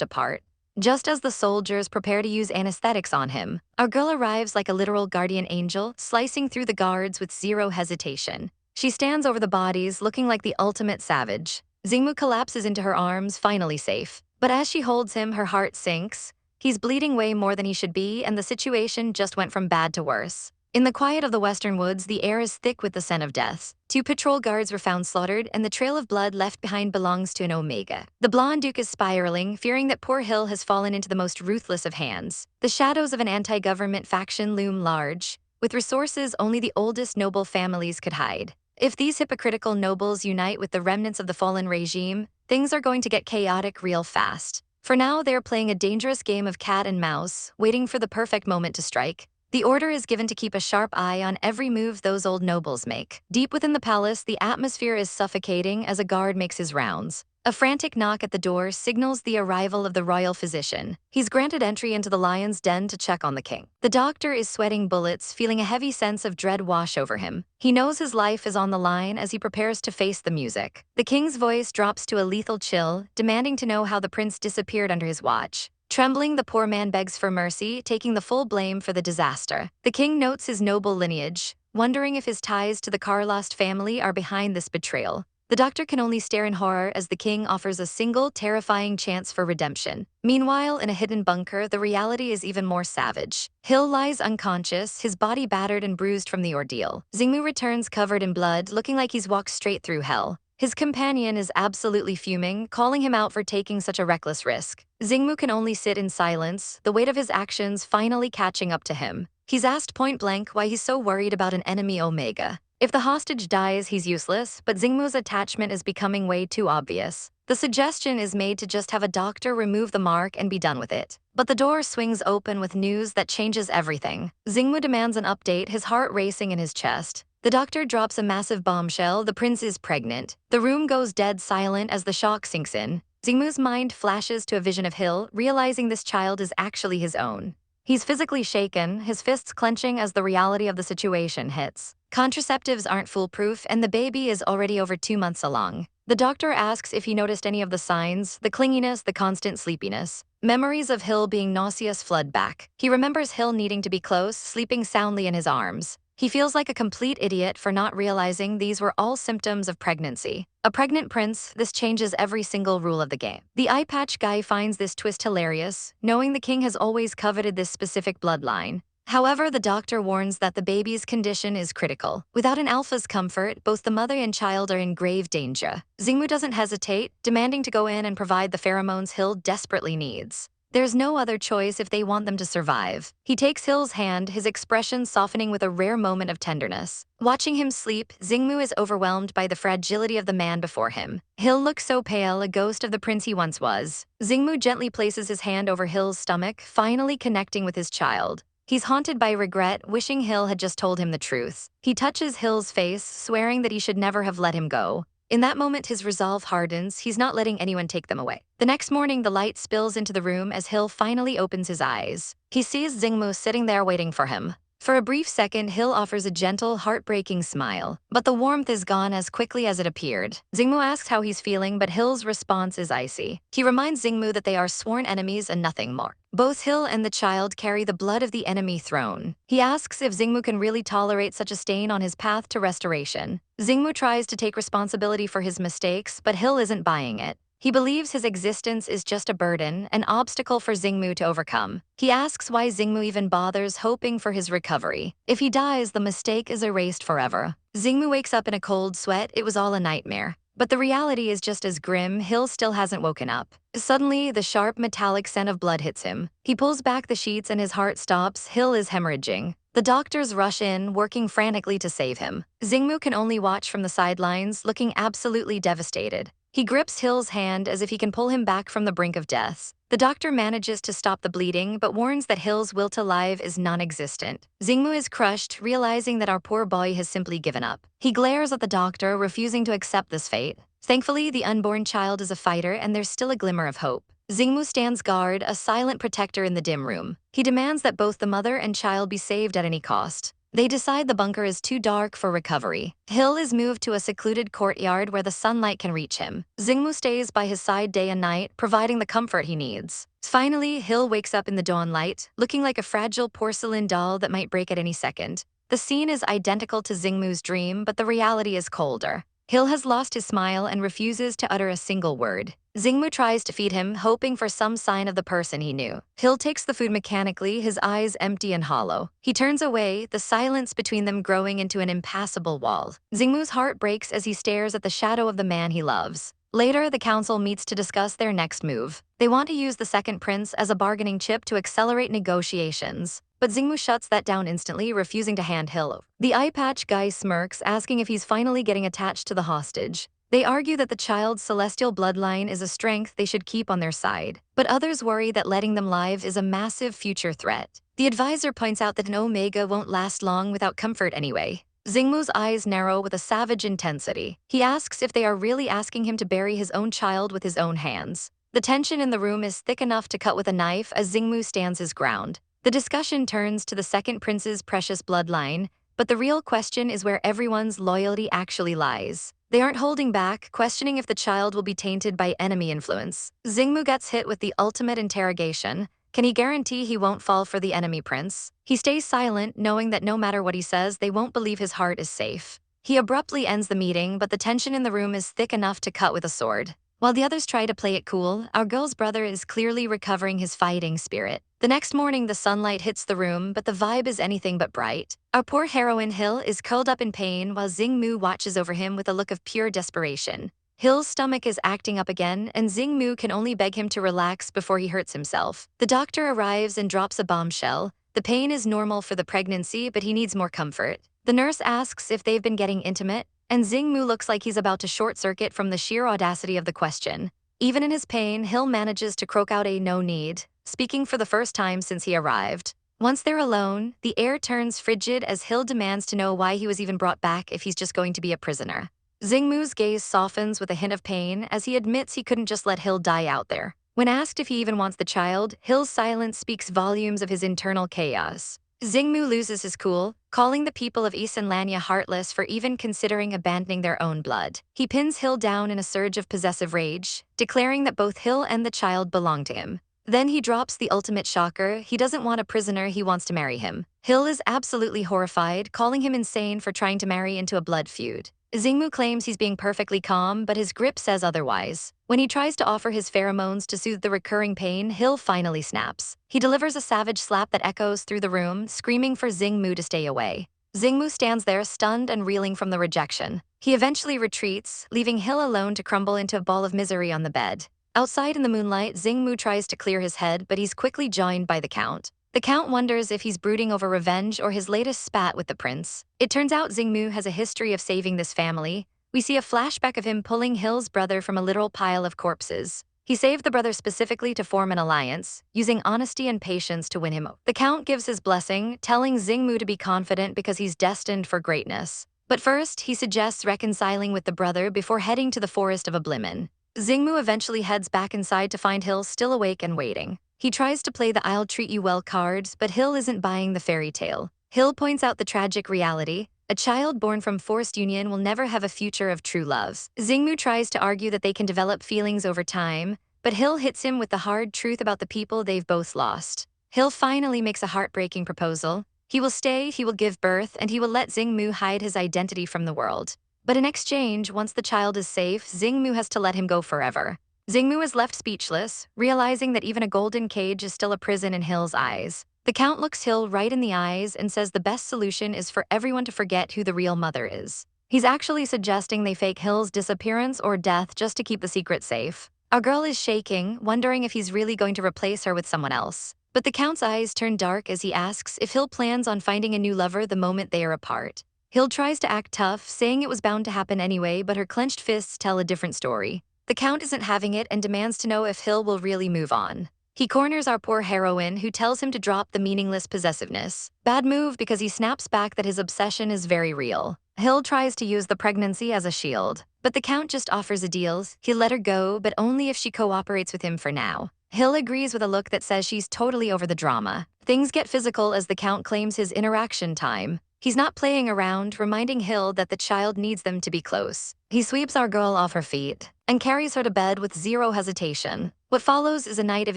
apart. Just as the soldiers prepare to use anesthetics on him, our girl arrives like a literal guardian angel, slicing through the guards with zero hesitation. She stands over the bodies, looking like the ultimate savage. Xingmu collapses into her arms, finally safe. But as she holds him, her heart sinks. He's bleeding way more than he should be, and the situation just went from bad to worse. In the quiet of the western woods, the air is thick with the scent of death. 2 patrol guards were found slaughtered, and the trail of blood left behind belongs to an Omega. The blonde duke is spiraling, fearing that poor Hill has fallen into the most ruthless of hands. The shadows of an anti-government faction loom large, with resources only the oldest noble families could hide. If these hypocritical nobles unite with the remnants of the fallen regime, things are going to get chaotic real fast. For now, they're playing a dangerous game of cat and mouse, waiting for the perfect moment to strike. The order is given to keep a sharp eye on every move those old nobles make. Deep within the palace, the atmosphere is suffocating as a guard makes his rounds. A frantic knock at the door signals the arrival of the royal physician. He's granted entry into the lion's den to check on the king. The doctor is sweating bullets, feeling a heavy sense of dread wash over him. He knows his life is on the line as he prepares to face the music. The king's voice drops to a lethal chill, demanding to know how the prince disappeared under his watch. Trembling, the poor man begs for mercy, taking the full blame for the disaster. The king notes his noble lineage, wondering if his ties to the Carlost family are behind this betrayal. The doctor can only stare in horror as the king offers a single, terrifying chance for redemption. Meanwhile, in a hidden bunker, the reality is even more savage. Hill lies unconscious, his body battered and bruised from the ordeal. Xingmu returns covered in blood, looking like he's walked straight through hell. His companion is absolutely fuming, calling him out for taking such a reckless risk. Xingmu can only sit in silence, the weight of his actions finally catching up to him. He's asked point-blank why he's so worried about an enemy Omega. If the hostage dies, he's useless, but Xingmu's attachment is becoming way too obvious. The suggestion is made to just have a doctor remove the mark and be done with it. But the door swings open with news that changes everything. Xingmu demands an update, his heart racing in his chest. The doctor drops a massive bombshell: the prince is pregnant. The room goes dead silent as the shock sinks in. Xingmu's mind flashes to a vision of Hill, realizing this child is actually his own. He's physically shaken, his fists clenching as the reality of the situation hits. Contraceptives aren't foolproof, and the baby is already over 2 months along. The doctor asks if he noticed any of the signs: the clinginess, the constant sleepiness. Memories of Hill being nauseous flood back. He remembers Hill needing to be close, sleeping soundly in his arms. He feels like a complete idiot for not realizing these were all symptoms of pregnancy. A pregnant prince, this changes every single rule of the game. The eye patch guy finds this twist hilarious, knowing the king has always coveted this specific bloodline. However, the doctor warns that the baby's condition is critical. Without an alpha's comfort, both the mother and child are in grave danger. Xingmu doesn't hesitate, demanding to go in and provide the pheromones Hill desperately needs. There's no other choice if they want them to survive. He takes Hill's hand, his expression softening with a rare moment of tenderness. Watching him sleep, Xingmu is overwhelmed by the fragility of the man before him. Hill looks so pale, a ghost of the prince he once was. Xingmu gently places his hand over Hill's stomach, finally connecting with his child. He's haunted by regret, wishing Hill had just told him the truth. He touches Hill's face, swearing that he should never have let him go. In that moment, his resolve hardens. He's not letting anyone take them away. The next morning, the light spills into the room as Hill finally opens his eyes. He sees Xingmu sitting there waiting for him. For a brief second, Hill offers a gentle, heartbreaking smile, but the warmth is gone as quickly as it appeared. Xingmu asks how he's feeling, but Hill's response is icy. He reminds Xingmu that they are sworn enemies and nothing more. Both Hill and the child carry the blood of the enemy throne. He asks if Xingmu can really tolerate such a stain on his path to restoration. Xingmu tries to take responsibility for his mistakes, but Hill isn't buying it. He believes his existence is just a burden, an obstacle for Xingmu to overcome. He asks why Xingmu even bothers, hoping for his recovery. If he dies, the mistake is erased forever. Xingmu wakes up in a cold sweat. It was all a nightmare. But the reality is just as grim. Hill still hasn't woken up. Suddenly, the sharp metallic scent of blood hits him. He pulls back the sheets and his heart stops. Hill is hemorrhaging. The doctors rush in, working frantically to save him. Xingmu can only watch from the sidelines, looking absolutely devastated. He grips Hill's hand as if he can pull him back from the brink of death. The doctor manages to stop the bleeding, but warns that Hill's will to live is non-existent. Xingmu is crushed, realizing that our poor boy has simply given up. He glares at the doctor, refusing to accept this fate. Thankfully, the unborn child is a fighter, and there's still a glimmer of hope. Xingmu stands guard, a silent protector in the dim room. He demands that both the mother and child be saved at any cost. They decide the bunker is too dark for recovery. Hill is moved to a secluded courtyard where the sunlight can reach him. Xingmu stays by his side day and night, providing the comfort he needs. Finally, Hill wakes up in the dawn light, looking like a fragile porcelain doll that might break at any second. The scene is identical to Xingmu's dream, but the reality is colder. Hill has lost his smile and refuses to utter a single word. Xingmu tries to feed him, hoping for some sign of the person he knew. Hill takes the food mechanically, his eyes empty and hollow. He turns away, the silence between them growing into an impassable wall. Xingmu's heart breaks as he stares at the shadow of the man he loves. Later, the council meets to discuss their next move. They want to use the second prince as a bargaining chip to accelerate negotiations. But Xingmu shuts that down instantly, refusing to hand Hill over. The eye patch guy smirks, asking if he's finally getting attached to the hostage. They argue that the child's celestial bloodline is a strength they should keep on their side, but others worry that letting them live is a massive future threat. The advisor points out that an Omega won't last long without comfort anyway. Xingmu's eyes narrow with a savage intensity. He asks if they are really asking him to bury his own child with his own hands. The tension in the room is thick enough to cut with a knife as Xingmu stands his ground. The discussion turns to the second prince's precious bloodline, but the real question is where everyone's loyalty actually lies. They aren't holding back, questioning if the child will be tainted by enemy influence. Xingmu gets hit with the ultimate interrogation. Can he guarantee he won't fall for the enemy prince? He stays silent, knowing that no matter what he says, they won't believe his heart is safe. He abruptly ends the meeting, but the tension in the room is thick enough to cut with a sword. While the others try to play it cool, our girl's brother is clearly recovering his fighting spirit. The next morning, the sunlight hits the room, but the vibe is anything but bright. Our poor heroine Hill is curled up in pain while Xingmu watches over him with a look of pure desperation. Hill's stomach is acting up again, and Xingmu can only beg him to relax before he hurts himself. The doctor arrives and drops a bombshell. The pain is normal for the pregnancy, but he needs more comfort. The nurse asks if they've been getting intimate, and Xingmu looks like he's about to short-circuit from the sheer audacity of the question. Even in his pain, Hill manages to croak out a no need, speaking for the first time since he arrived. Once they're alone, the air turns frigid as Hill demands to know why he was even brought back if he's just going to be a prisoner. Xingmu's gaze softens with a hint of pain as he admits he couldn't just let Hill die out there. When asked if he even wants the child, Hill's silence speaks volumes of his internal chaos. Xingmu loses his cool, calling the people of Isenlania heartless for even considering abandoning their own blood. He pins Hill down in a surge of possessive rage, declaring that both Hill and the child belong to him. Then he drops the ultimate shocker. He doesn't want a prisoner, he wants to marry him. Hill is absolutely horrified, calling him insane for trying to marry into a blood feud. Xingmu claims he's being perfectly calm, but his grip says otherwise. When he tries to offer his pheromones to soothe the recurring pain, Hill finally snaps. He delivers a savage slap that echoes through the room, screaming for Xingmu to stay away. Xingmu stands there, stunned and reeling from the rejection. He eventually retreats, leaving Hill alone to crumble into a ball of misery on the bed. Outside in the moonlight, Xingmu tries to clear his head, but he's quickly joined by the Count. The Count wonders if he's brooding over revenge or his latest spat with the prince. It turns out Xingmu has a history of saving this family. We see a flashback of him pulling Hill's brother from a literal pile of corpses. He saved the brother specifically to form an alliance, using honesty and patience to win him over. The Count gives his blessing, telling Xingmu to be confident because he's destined for greatness. But first, he suggests reconciling with the brother before heading to the Forest of Oblivion. Xingmu eventually heads back inside to find Hill still awake and waiting. He tries to play the "I'll treat you well" cards, but Hill isn't buying the fairy tale. Hill points out the tragic reality: a child born from forced union will never have a future of true love. Xingmu tries to argue that they can develop feelings over time, but Hill hits him with the hard truth about the people they've both lost. Hill finally makes a heartbreaking proposal. He will stay, he will give birth, and he will let Xingmu hide his identity from the world. But in exchange, once the child is safe, Xingmu has to let him go forever. Xingmu is left speechless, realizing that even a golden cage is still a prison in Hill's eyes. The Count looks Hill right in the eyes and says the best solution is for everyone to forget who the real mother is. He's actually suggesting they fake Hill's disappearance or death just to keep the secret safe. Our girl is shaking, wondering if he's really going to replace her with someone else. But the Count's eyes turn dark as he asks if Hill plans on finding a new lover the moment they are apart. Hill tries to act tough, saying it was bound to happen anyway, but her clenched fists tell a different story. The Count isn't having it and demands to know if Hill will really move on. He corners our poor heroine, who tells him to drop the meaningless possessiveness. Bad move, because he snaps back that his obsession is very real. Hill tries to use the pregnancy as a shield, but the Count just offers a deal. He'll let her go, but only if she cooperates with him for now. Hill agrees with a look that says she's totally over the drama. Things get physical as the Count claims his interaction time. He's not playing around, reminding Hill that the child needs them to be close. He sweeps our girl off her feet and carries her to bed with zero hesitation. What follows is a night of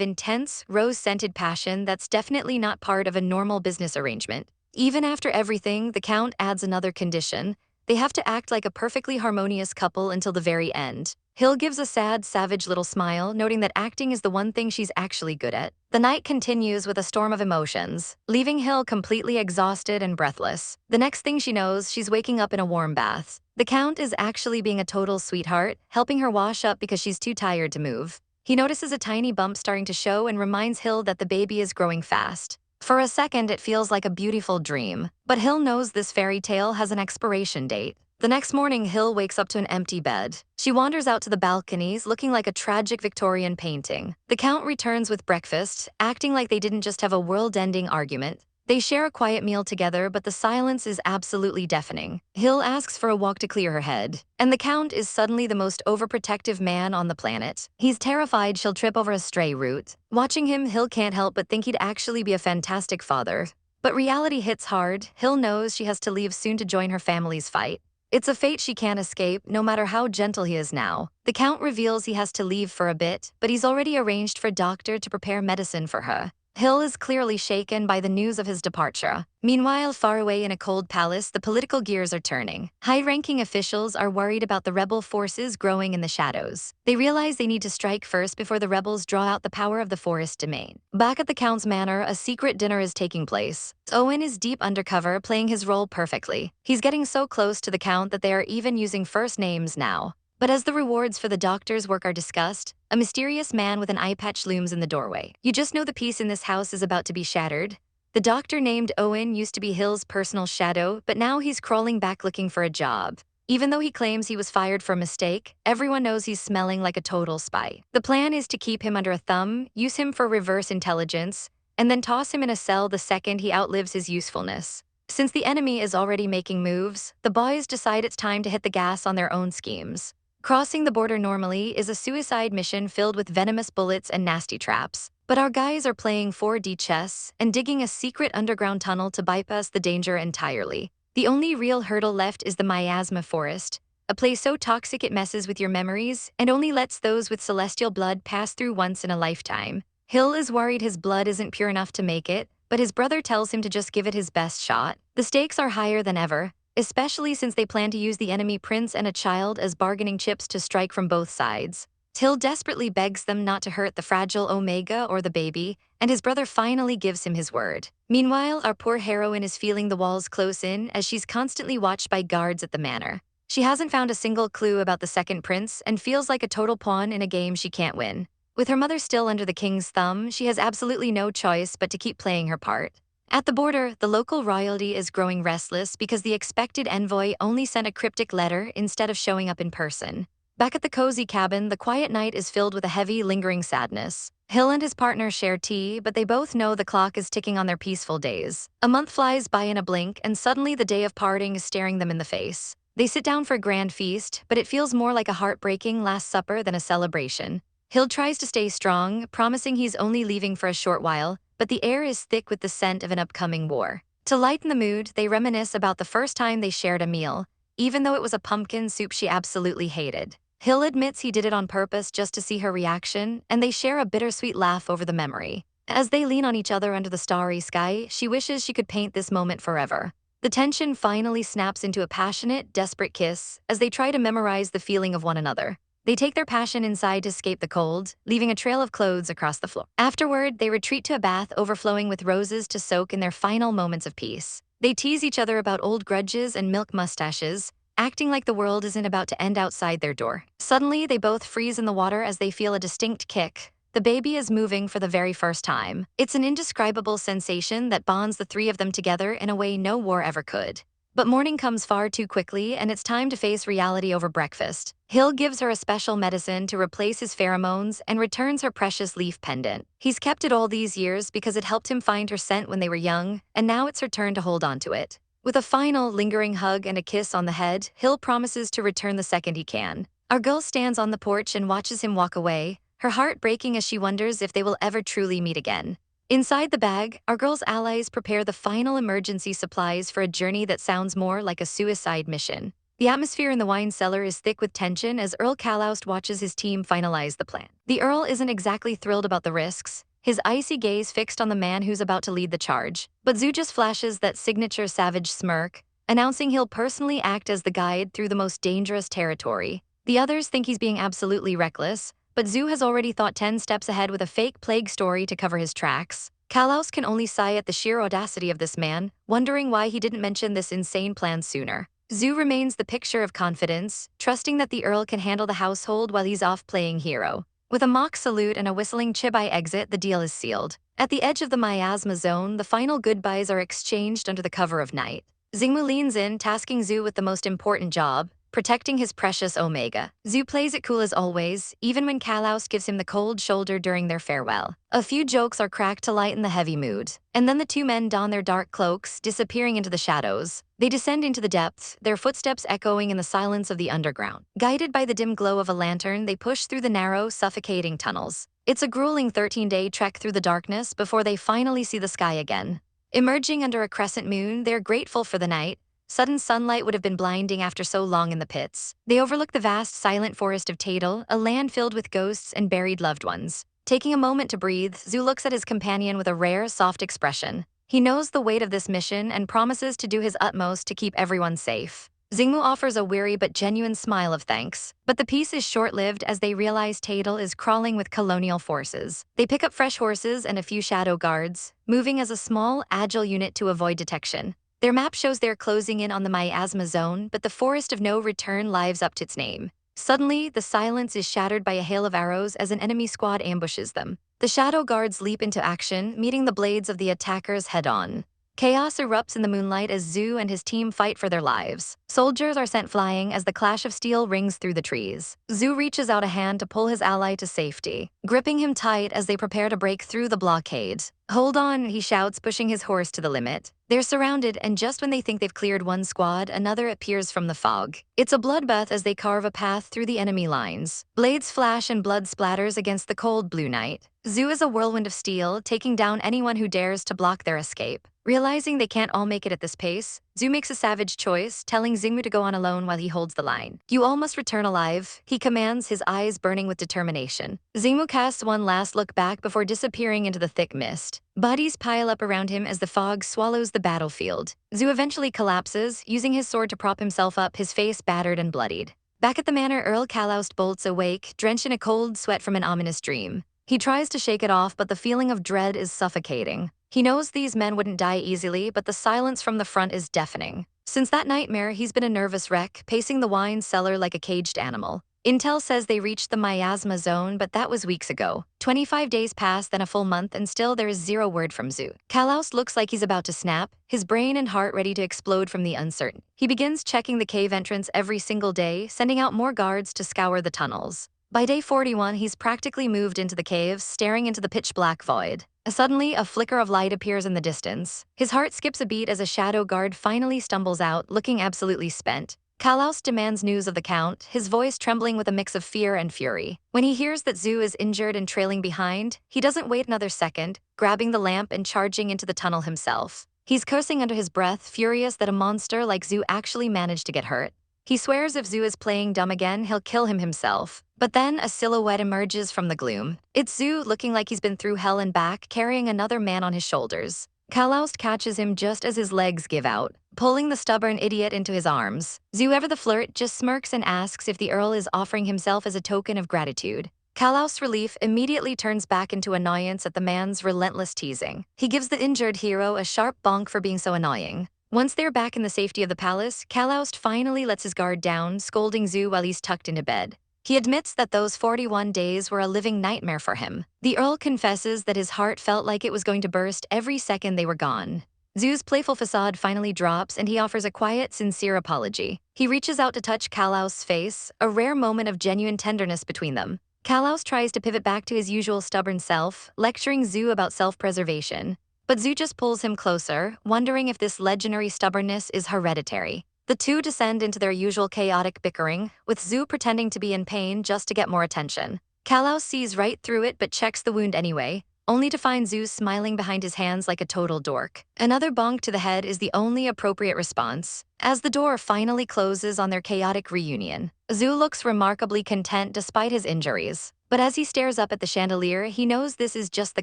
intense, rose-scented passion that's definitely not part of a normal business arrangement. Even after everything, the Count adds another condition: they have to act like a perfectly harmonious couple until the very end. Hill gives a sad, savage little smile, noting that acting is the one thing she's actually good at. The night continues with a storm of emotions, leaving Hill completely exhausted and breathless. The next thing she knows, she's waking up in a warm bath. The Count is actually being a total sweetheart, helping her wash up because she's too tired to move. He notices a tiny bump starting to show and reminds Hill that the baby is growing fast. For a second, it feels like a beautiful dream, but Hill knows this fairy tale has an expiration date. The next morning, Hill wakes up to an empty bed. She wanders out to the balconies, looking like a tragic Victorian painting. The Count returns with breakfast, acting like they didn't just have a world-ending argument. They share a quiet meal together, but the silence is absolutely deafening. Hill asks for a walk to clear her head, and the Count is suddenly the most overprotective man on the planet. He's terrified she'll trip over a stray root. Watching him, Hill can't help but think he'd actually be a fantastic father. But reality hits hard. Hill knows she has to leave soon to join her family's fight. It's a fate she can't escape, no matter how gentle he is now. The Count reveals he has to leave for a bit, but he's already arranged for a doctor to prepare medicine for her. Hill is clearly shaken by the news of his departure. Meanwhile, far away in a cold palace, the political gears are turning. High-ranking officials are worried about the rebel forces growing in the shadows. They realize they need to strike first before the rebels draw out the power of the forest domain. Back at the Count's manor, a secret dinner is taking place. Owen is deep undercover, playing his role perfectly. He's getting so close to the Count that they are even using first names now. But as the rewards for the doctor's work are discussed, a mysterious man with an eye patch looms in the doorway. You just know the peace in this house is about to be shattered. The doctor named Owen used to be Hill's personal shadow, but now he's crawling back looking for a job. Even though he claims he was fired for a mistake, everyone knows he's smelling like a total spy. The plan is to keep him under a thumb, use him for reverse intelligence, and then toss him in a cell the second he outlives his usefulness. Since the enemy is already making moves, the boys decide it's time to hit the gas on their own schemes. Crossing the border normally is a suicide mission filled with venomous bullets and nasty traps. But our guys are playing 4D chess and digging a secret underground tunnel to bypass the danger entirely. The only real hurdle left is the miasma forest, a place so toxic it messes with your memories and only lets those with celestial blood pass through once in a lifetime. Hill is worried his blood isn't pure enough to make it, but his brother tells him to just give it his best shot. The stakes are higher than ever, especially since they plan to use the enemy prince and a child as bargaining chips to strike from both sides. Hill desperately begs them not to hurt the fragile Omega or the baby, and his brother finally gives him his word. Meanwhile, our poor heroine is feeling the walls close in as she's constantly watched by guards at the manor. She hasn't found a single clue about the second prince and feels like a total pawn in a game she can't win. With her mother still under the king's thumb, she has absolutely no choice but to keep playing her part. At the border, the local royalty is growing restless because the expected envoy only sent a cryptic letter instead of showing up in person. Back at the cozy cabin, the quiet night is filled with a heavy, lingering sadness. Hill and his partner share tea, but they both know the clock is ticking on their peaceful days. A month flies by in a blink, and suddenly the day of parting is staring them in the face. They sit down for a grand feast, but it feels more like a heartbreaking Last Supper than a celebration. Hill tries to stay strong, promising he's only leaving for a short while, but the air is thick with the scent of an upcoming war. To lighten the mood, they reminisce about the first time they shared a meal, even though it was a pumpkin soup she absolutely hated. Hill admits he did it on purpose just to see her reaction, and they share a bittersweet laugh over the memory. As they lean on each other under the starry sky, she wishes she could paint this moment forever. The tension finally snaps into a passionate, desperate kiss as they try to memorize the feeling of one another. They take their passion inside to escape the cold, leaving a trail of clothes across the floor. Afterward, they retreat to a bath overflowing with roses to soak in their final moments of peace. They tease each other about old grudges and milk mustaches, acting like the world isn't about to end outside their door. Suddenly, they both freeze in the water as they feel a distinct kick. The baby is moving for the very first time. It's an indescribable sensation that bonds the three of them together in a way no war ever could. But morning comes far too quickly, and it's time to face reality over breakfast. Hill gives her a special medicine to replace his pheromones and returns her precious leaf pendant. He's kept it all these years because it helped him find her scent when they were young, and now it's her turn to hold on to it. With a final, lingering hug and a kiss on the head, Hill promises to return the second he can. Our girl stands on the porch and watches him walk away, her heart breaking as she wonders if they will ever truly meet again. Inside the bag, our girl's allies prepare the final emergency supplies for a journey that sounds more like a suicide mission. The atmosphere in the wine cellar is thick with tension as Earl Caloust watches his team finalize the plan. The Earl isn't exactly thrilled about the risks, his icy gaze fixed on the man who's about to lead the charge. But Zhu just flashes that signature savage smirk, announcing he'll personally act as the guide through the most dangerous territory. The others think he's being absolutely reckless, but Zhu has already thought 10 steps ahead with a fake plague story to cover his tracks. Kalaus can only sigh at the sheer audacity of this man, wondering why he didn't mention this insane plan sooner. Zhu remains the picture of confidence, trusting that the Earl can handle the household while he's off playing hero. With a mock salute and a whistling chibai exit, the deal is sealed. At the edge of the miasma zone, the final goodbyes are exchanged under the cover of night. Xingmu leans in, tasking Zhu with the most important job, protecting his precious Omega. Zhu plays it cool as always, even when Kalaus gives him the cold shoulder during their farewell. A few jokes are cracked to lighten the heavy mood, and then the two men don their dark cloaks, disappearing into the shadows. They descend into the depths, their footsteps echoing in the silence of the underground. Guided by the dim glow of a lantern, they push through the narrow, suffocating tunnels. It's a grueling 13-day trek through the darkness before they finally see the sky again. Emerging under a crescent moon, they're grateful for the night. Sudden sunlight would have been blinding after so long in the pits. They overlook the vast, silent forest of Tadel, a land filled with ghosts and buried loved ones. Taking a moment to breathe, Zhu looks at his companion with a rare, soft expression. He knows the weight of this mission and promises to do his utmost to keep everyone safe. Xingmu offers a weary but genuine smile of thanks, but the peace is short-lived as they realize Tadel is crawling with colonial forces. They pick up fresh horses and a few shadow guards, moving as a small, agile unit to avoid detection. Their map shows they're closing in on the miasma zone, but the forest of no return lives up to its name. Suddenly, the silence is shattered by a hail of arrows as an enemy squad ambushes them. The shadow guards leap into action, meeting the blades of the attackers head-on. Chaos erupts in the moonlight as Zhu and his team fight for their lives. Soldiers are sent flying as the clash of steel rings through the trees. Zhu reaches out a hand to pull his ally to safety, gripping him tight as they prepare to break through the blockade. "Hold on," he shouts, pushing his horse to the limit. They're surrounded, and just when they think they've cleared one squad, another appears from the fog. It's a bloodbath as they carve a path through the enemy lines. Blades flash and blood splatters against the cold blue night. Zhu is a whirlwind of steel, taking down anyone who dares to block their escape. Realizing they can't all make it at this pace, Zhu makes a savage choice, telling Xingmu to go on alone while he holds the line. "You all must return alive," he commands, his eyes burning with determination. Xingmu casts one last look back before disappearing into the thick mist. Bodies pile up around him as the fog swallows the battlefield. Zhu eventually collapses, using his sword to prop himself up, his face battered and bloodied. Back at the manor, Earl Caloust bolts awake, drenched in a cold sweat from an ominous dream. He tries to shake it off, but the feeling of dread is suffocating. He knows these men wouldn't die easily, but the silence from the front is deafening. Since that nightmare, he's been a nervous wreck, pacing the wine cellar like a caged animal. Intel says they reached the miasma zone, but that was weeks ago. 25 days pass, then a full month, and still there is zero word from Zhu. Kalaus looks like he's about to snap, his brain and heart ready to explode from the uncertain. He begins checking the cave entrance every single day, sending out more guards to scour the tunnels. By day 41, he's practically moved into the cave, staring into the pitch-black void. Suddenly, a flicker of light appears in the distance. His heart skips a beat as a shadow guard finally stumbles out, looking absolutely spent. Kalaus demands news of the Count, his voice trembling with a mix of fear and fury. When he hears that Zhu is injured and trailing behind, he doesn't wait another second, grabbing the lamp and charging into the tunnel himself. He's cursing under his breath, furious that a monster like Zhu actually managed to get hurt. He swears if Zhu is playing dumb again, he'll kill him himself. But then a silhouette emerges from the gloom. It's Zhu, looking like he's been through hell and back, carrying another man on his shoulders. Kalaust catches him just as his legs give out, pulling the stubborn idiot into his arms. Zhu, ever the flirt, just smirks and asks if the Earl is offering himself as a token of gratitude. Kalaust's relief immediately turns back into annoyance at the man's relentless teasing. He gives the injured hero a sharp bonk for being so annoying. Once they're back in the safety of the palace, Kalaust finally lets his guard down, scolding Zhu while he's tucked into bed. He admits that those 41 days were a living nightmare for him. The Earl confesses that his heart felt like it was going to burst every second they were gone. Zhu's playful facade finally drops, and he offers a quiet, sincere apology. He reaches out to touch Kalaust's face, a rare moment of genuine tenderness between them. Kalaust tries to pivot back to his usual stubborn self, lecturing Zhu about self-preservation. But Zhu just pulls him closer, wondering if this legendary stubbornness is hereditary. The two descend into their usual chaotic bickering, with Zhu pretending to be in pain just to get more attention. Kalaus sees right through it but checks the wound anyway, only to find Zhu smiling behind his hands like a total dork. Another bonk to the head is the only appropriate response. As the door finally closes on their chaotic reunion, Zhu looks remarkably content despite his injuries. But as he stares up at the chandelier, he knows this is just the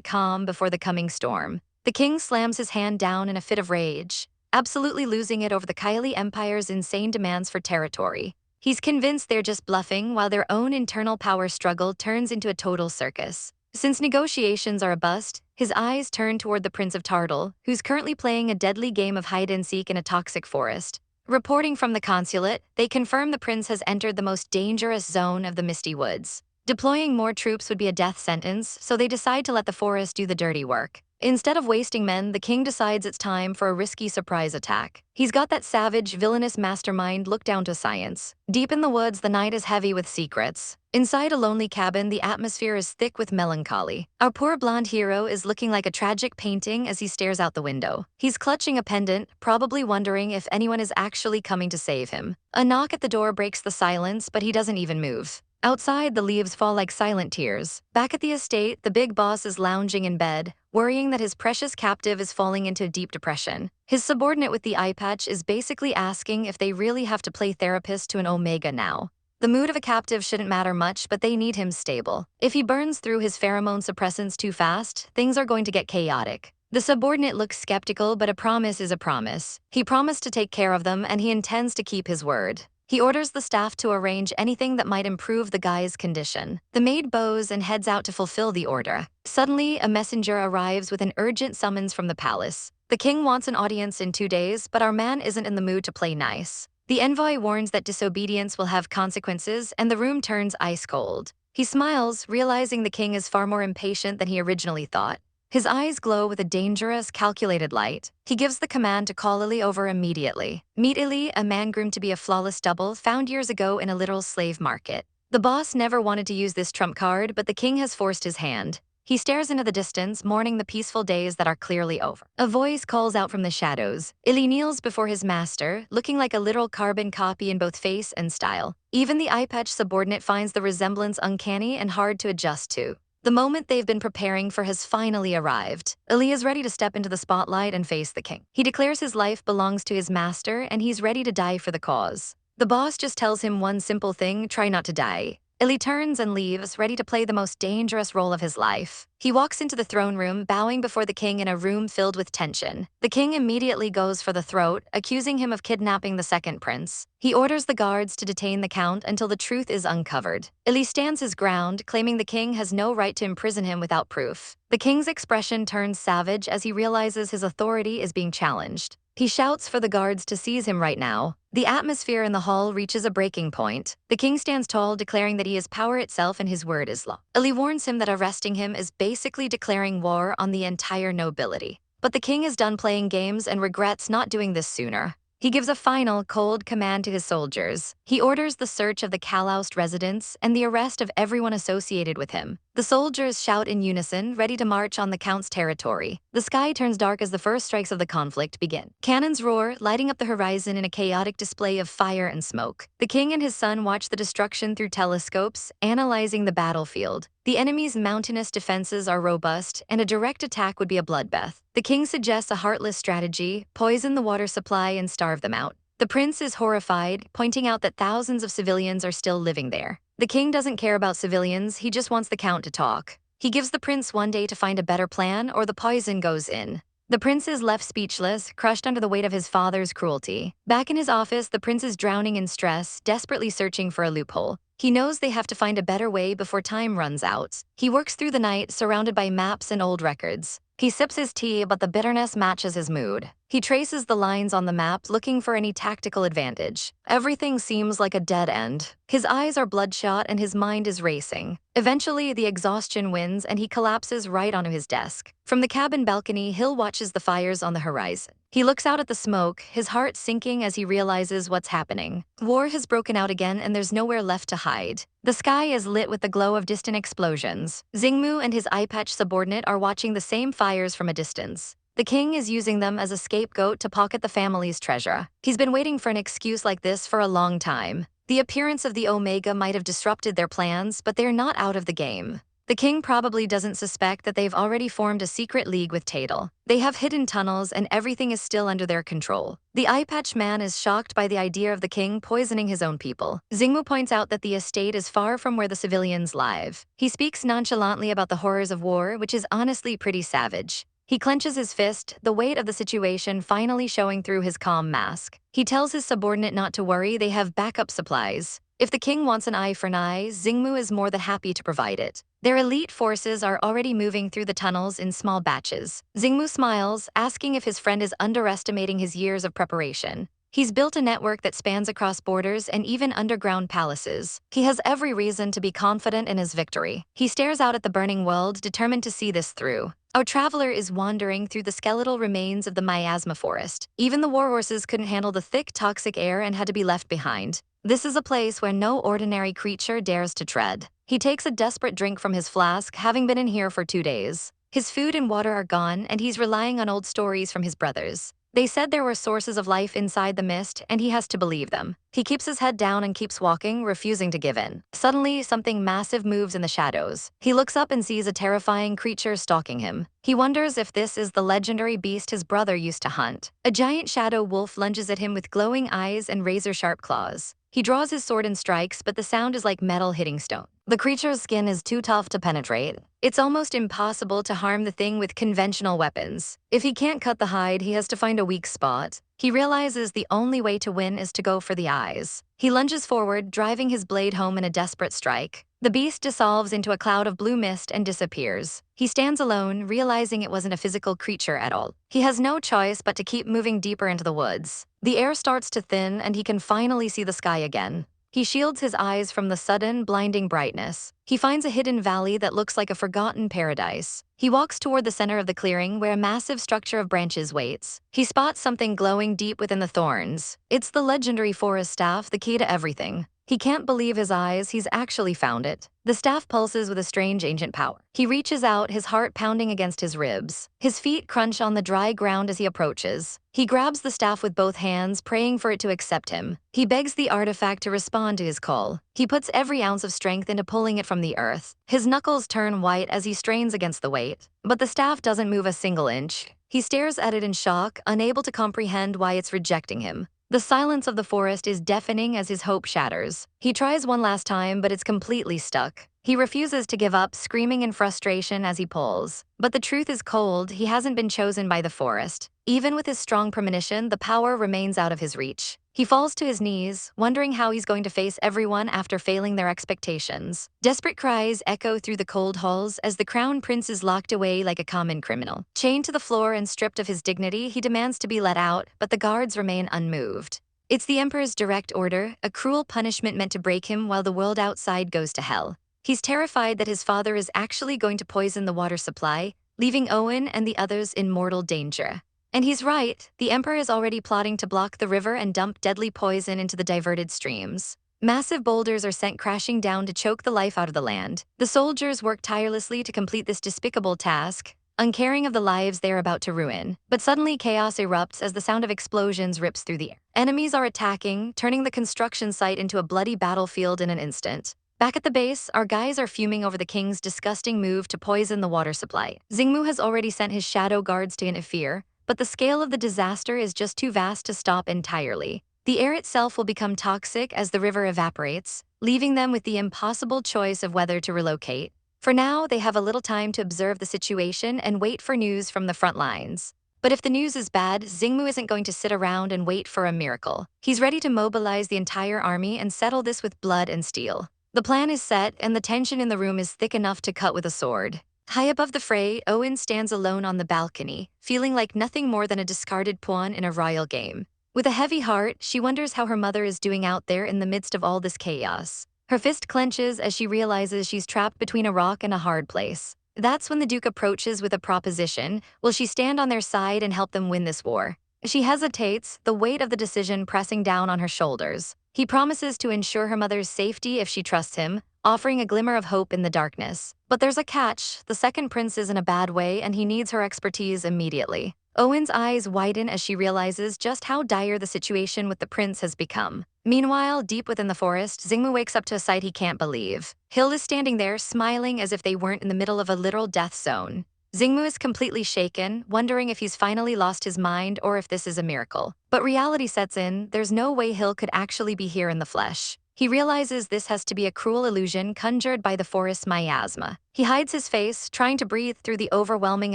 calm before the coming storm. The king slams his hand down in a fit of rage, absolutely losing it over the Kylie Empire's insane demands for territory. He's convinced they're just bluffing while their own internal power struggle turns into a total circus. Since negotiations are a bust, his eyes turn toward the Prince of Tartle, who's currently playing a deadly game of hide-and-seek in a toxic forest. Reporting from the consulate, they confirm the prince has entered the most dangerous zone of the Misty Woods. Deploying more troops would be a death sentence, so they decide to let the forest do the dirty work. Instead of wasting men, the king decides it's time for a risky surprise attack. He's got that savage, villainous mastermind look down to science. Deep in the woods, the night is heavy with secrets. Inside a lonely cabin, the atmosphere is thick with melancholy. Our poor blonde hero is looking like a tragic painting as he stares out the window. He's clutching a pendant, probably wondering if anyone is actually coming to save him. A knock at the door breaks the silence, but he doesn't even move. Outside, the leaves fall like silent tears. Back at the estate, the big boss is lounging in bed, worrying that his precious captive is falling into a deep depression. His subordinate with the eye patch is basically asking if they really have to play therapist to an Omega now. The mood of a captive shouldn't matter much, but they need him stable. If he burns through his pheromone suppressants too fast, things are going to get chaotic. The subordinate looks skeptical, but a promise is a promise. He promised to take care of them, and he intends to keep his word. He orders the staff to arrange anything that might improve the guy's condition. The maid bows and heads out to fulfill the order. Suddenly, a messenger arrives with an urgent summons from the palace. The king wants an audience in 2 days, but our man isn't in the mood to play nice. The envoy warns that disobedience will have consequences, and the room turns ice cold. He smiles, realizing the king is far more impatient than he originally thought. His eyes glow with a dangerous, calculated light. He gives the command to call Ili over immediately. Meet Ili, a man groomed to be a flawless double found years ago in a literal slave market. The boss never wanted to use this trump card, but the king has forced his hand. He stares into the distance, mourning the peaceful days that are clearly over. A voice calls out from the shadows. Ili kneels before his master, looking like a literal carbon copy in both face and style. Even the eye-patch subordinate finds the resemblance uncanny and hard to adjust to. The moment they've been preparing for has finally arrived. Ili is ready to step into the spotlight and face the king. He declares his life belongs to his master, and he's ready to die for the cause. The boss just tells him one simple thing: try not to die. Ili turns and leaves, ready to play the most dangerous role of his life. He walks into the throne room, bowing before the king in a room filled with tension. The king immediately goes for the throat, accusing him of kidnapping the second prince. He orders the guards to detain the count until the truth is uncovered. Ili stands his ground, claiming the king has no right to imprison him without proof. The king's expression turns savage as he realizes his authority is being challenged. He shouts for the guards to seize him right now. The atmosphere in the hall reaches a breaking point. The king stands tall, declaring that he is power itself and his word is law. Ali warns him that arresting him is basically declaring war on the entire nobility. But the king is done playing games and regrets not doing this sooner. He gives a final, cold command to his soldiers. He orders the search of the Kalaust residence and the arrest of everyone associated with him. The soldiers shout in unison, ready to march on the count's territory. The sky turns dark as the first strikes of the conflict begin. Cannons roar, lighting up the horizon in a chaotic display of fire and smoke. The king and his son watch the destruction through telescopes, analyzing the battlefield. The enemy's mountainous defenses are robust, and a direct attack would be a bloodbath. The king suggests a heartless strategy: poison the water supply and starve them out. The prince is horrified, pointing out that thousands of civilians are still living there. The king doesn't care about civilians, he just wants the count to talk. He gives the prince one day to find a better plan, or the poison goes in. The prince is left speechless, crushed under the weight of his father's cruelty. Back in his office, the prince is drowning in stress, desperately searching for a loophole. He knows they have to find a better way before time runs out. He works through the night, surrounded by maps and old records. He sips his tea, but the bitterness matches his mood. He traces the lines on the map, looking for any tactical advantage. Everything seems like a dead end. His eyes are bloodshot and his mind is racing. Eventually, the exhaustion wins and he collapses right onto his desk. From the cabin balcony, Hill watches the fires on the horizon. He looks out at the smoke, his heart sinking as he realizes what's happening. War has broken out again and there's nowhere left to hide. The sky is lit with the glow of distant explosions. Xingmu and his eye-patch subordinate are watching the same fires from a distance. The king is using them as a scapegoat to pocket the family's treasure. He's been waiting for an excuse like this for a long time. The appearance of the Omega might have disrupted their plans, but they're not out of the game. The king probably doesn't suspect that they've already formed a secret league with Tadal. They have hidden tunnels and everything is still under their control. The eye-patch man is shocked by the idea of the king poisoning his own people. Xingmu points out that the estate is far from where the civilians live. He speaks nonchalantly about the horrors of war, which is honestly pretty savage. He clenches his fist, the weight of the situation finally showing through his calm mask. He tells his subordinate not to worry, they have backup supplies. If the king wants an eye for an eye, Xingmu is more than happy to provide it. Their elite forces are already moving through the tunnels in small batches. Xingmu smiles, asking if his friend is underestimating his years of preparation. He's built a network that spans across borders and even underground palaces. He has every reason to be confident in his victory. He stares out at the burning world, determined to see this through. Our traveler is wandering through the skeletal remains of the miasma forest. Even the warhorses couldn't handle the thick, toxic air and had to be left behind. This is a place where no ordinary creature dares to tread. He takes a desperate drink from his flask, having been in here for 2 days. His food and water are gone, and he's relying on old stories from his brothers. They said there were sources of life inside the mist, and he has to believe them. He keeps his head down and keeps walking, refusing to give in. Suddenly, something massive moves in the shadows. He looks up and sees a terrifying creature stalking him. He wonders if this is the legendary beast his brother used to hunt. A giant shadow wolf lunges at him with glowing eyes and razor-sharp claws. He draws his sword and strikes, but the sound is like metal hitting stone. The creature's skin is too tough to penetrate. It's almost impossible to harm the thing with conventional weapons. If he can't cut the hide, he has to find a weak spot. He realizes the only way to win is to go for the eyes. He lunges forward, driving his blade home in a desperate strike. The beast dissolves into a cloud of blue mist and disappears. He stands alone, realizing it wasn't a physical creature at all. He has no choice but to keep moving deeper into the woods. The air starts to thin, and he can finally see the sky again. He shields his eyes from the sudden, blinding brightness. He finds a hidden valley that looks like a forgotten paradise. He walks toward the center of the clearing, where a massive structure of branches waits. He spots something glowing deep within the thorns. It's the legendary forest staff, the key to everything. He can't believe his eyes, he's actually found it. The staff pulses with a strange ancient power. He reaches out, his heart pounding against his ribs. His feet crunch on the dry ground as he approaches. He grabs the staff with both hands, praying for it to accept him. He begs the artifact to respond to his call. He puts every ounce of strength into pulling it from the earth. His knuckles turn white as he strains against the weight. But the staff doesn't move a single inch. He stares at it in shock, unable to comprehend why it's rejecting him. The silence of the forest is deafening as his hope shatters. He tries one last time, but it's completely stuck. He refuses to give up, screaming in frustration as he pulls. But the truth is cold, he hasn't been chosen by the forest. Even with his strong premonition, the power remains out of his reach. He falls to his knees, wondering how he's going to face everyone after failing their expectations. Desperate cries echo through the cold halls as the crown prince is locked away like a common criminal. Chained to the floor and stripped of his dignity, he demands to be let out, but the guards remain unmoved. It's the emperor's direct order, a cruel punishment meant to break him while the world outside goes to hell. He's terrified that his father is actually going to poison the water supply, leaving Owen and the others in mortal danger. And he's right, the emperor is already plotting to block the river and dump deadly poison into the diverted streams. Massive boulders are sent crashing down to choke the life out of the land. The soldiers work tirelessly to complete this despicable task, uncaring of the lives they are about to ruin. But suddenly chaos erupts as the sound of explosions rips through the air. Enemies are attacking, turning the construction site into a bloody battlefield in an instant. Back at the base, our guys are fuming over the king's disgusting move to poison the water supply. Xingmu has already sent his shadow guards to interfere, but the scale of the disaster is just too vast to stop entirely. The air itself will become toxic as the river evaporates, leaving them with the impossible choice of whether to relocate. For now, they have a little time to observe the situation and wait for news from the front lines. But if the news is bad, Xingmu isn't going to sit around and wait for a miracle. He's ready to mobilize the entire army and settle this with blood and steel. The plan is set, and the tension in the room is thick enough to cut with a sword. High above the fray, Owen stands alone on the balcony, feeling like nothing more than a discarded pawn in a royal game. With a heavy heart, she wonders how her mother is doing out there in the midst of all this chaos. Her fist clenches as she realizes she's trapped between a rock and a hard place. That's when the Duke approaches with a proposition. Will she stand on their side and help them win this war? She hesitates, the weight of the decision pressing down on her shoulders. He promises to ensure her mother's safety if she trusts him, offering a glimmer of hope in the darkness. But there's a catch. The second prince is in a bad way, and he needs her expertise immediately. Owen's eyes widen as she realizes just how dire the situation with the prince has become. Meanwhile, deep within the forest, Xingmu wakes up to a sight he can't believe. Hild is standing there, smiling as if they weren't in the middle of a literal death zone. Xingmu is completely shaken, wondering if he's finally lost his mind or if this is a miracle. But reality sets in. There's no way Hild could actually be here in the flesh. He realizes this has to be a cruel illusion conjured by the forest's miasma. He hides his face, trying to breathe through the overwhelming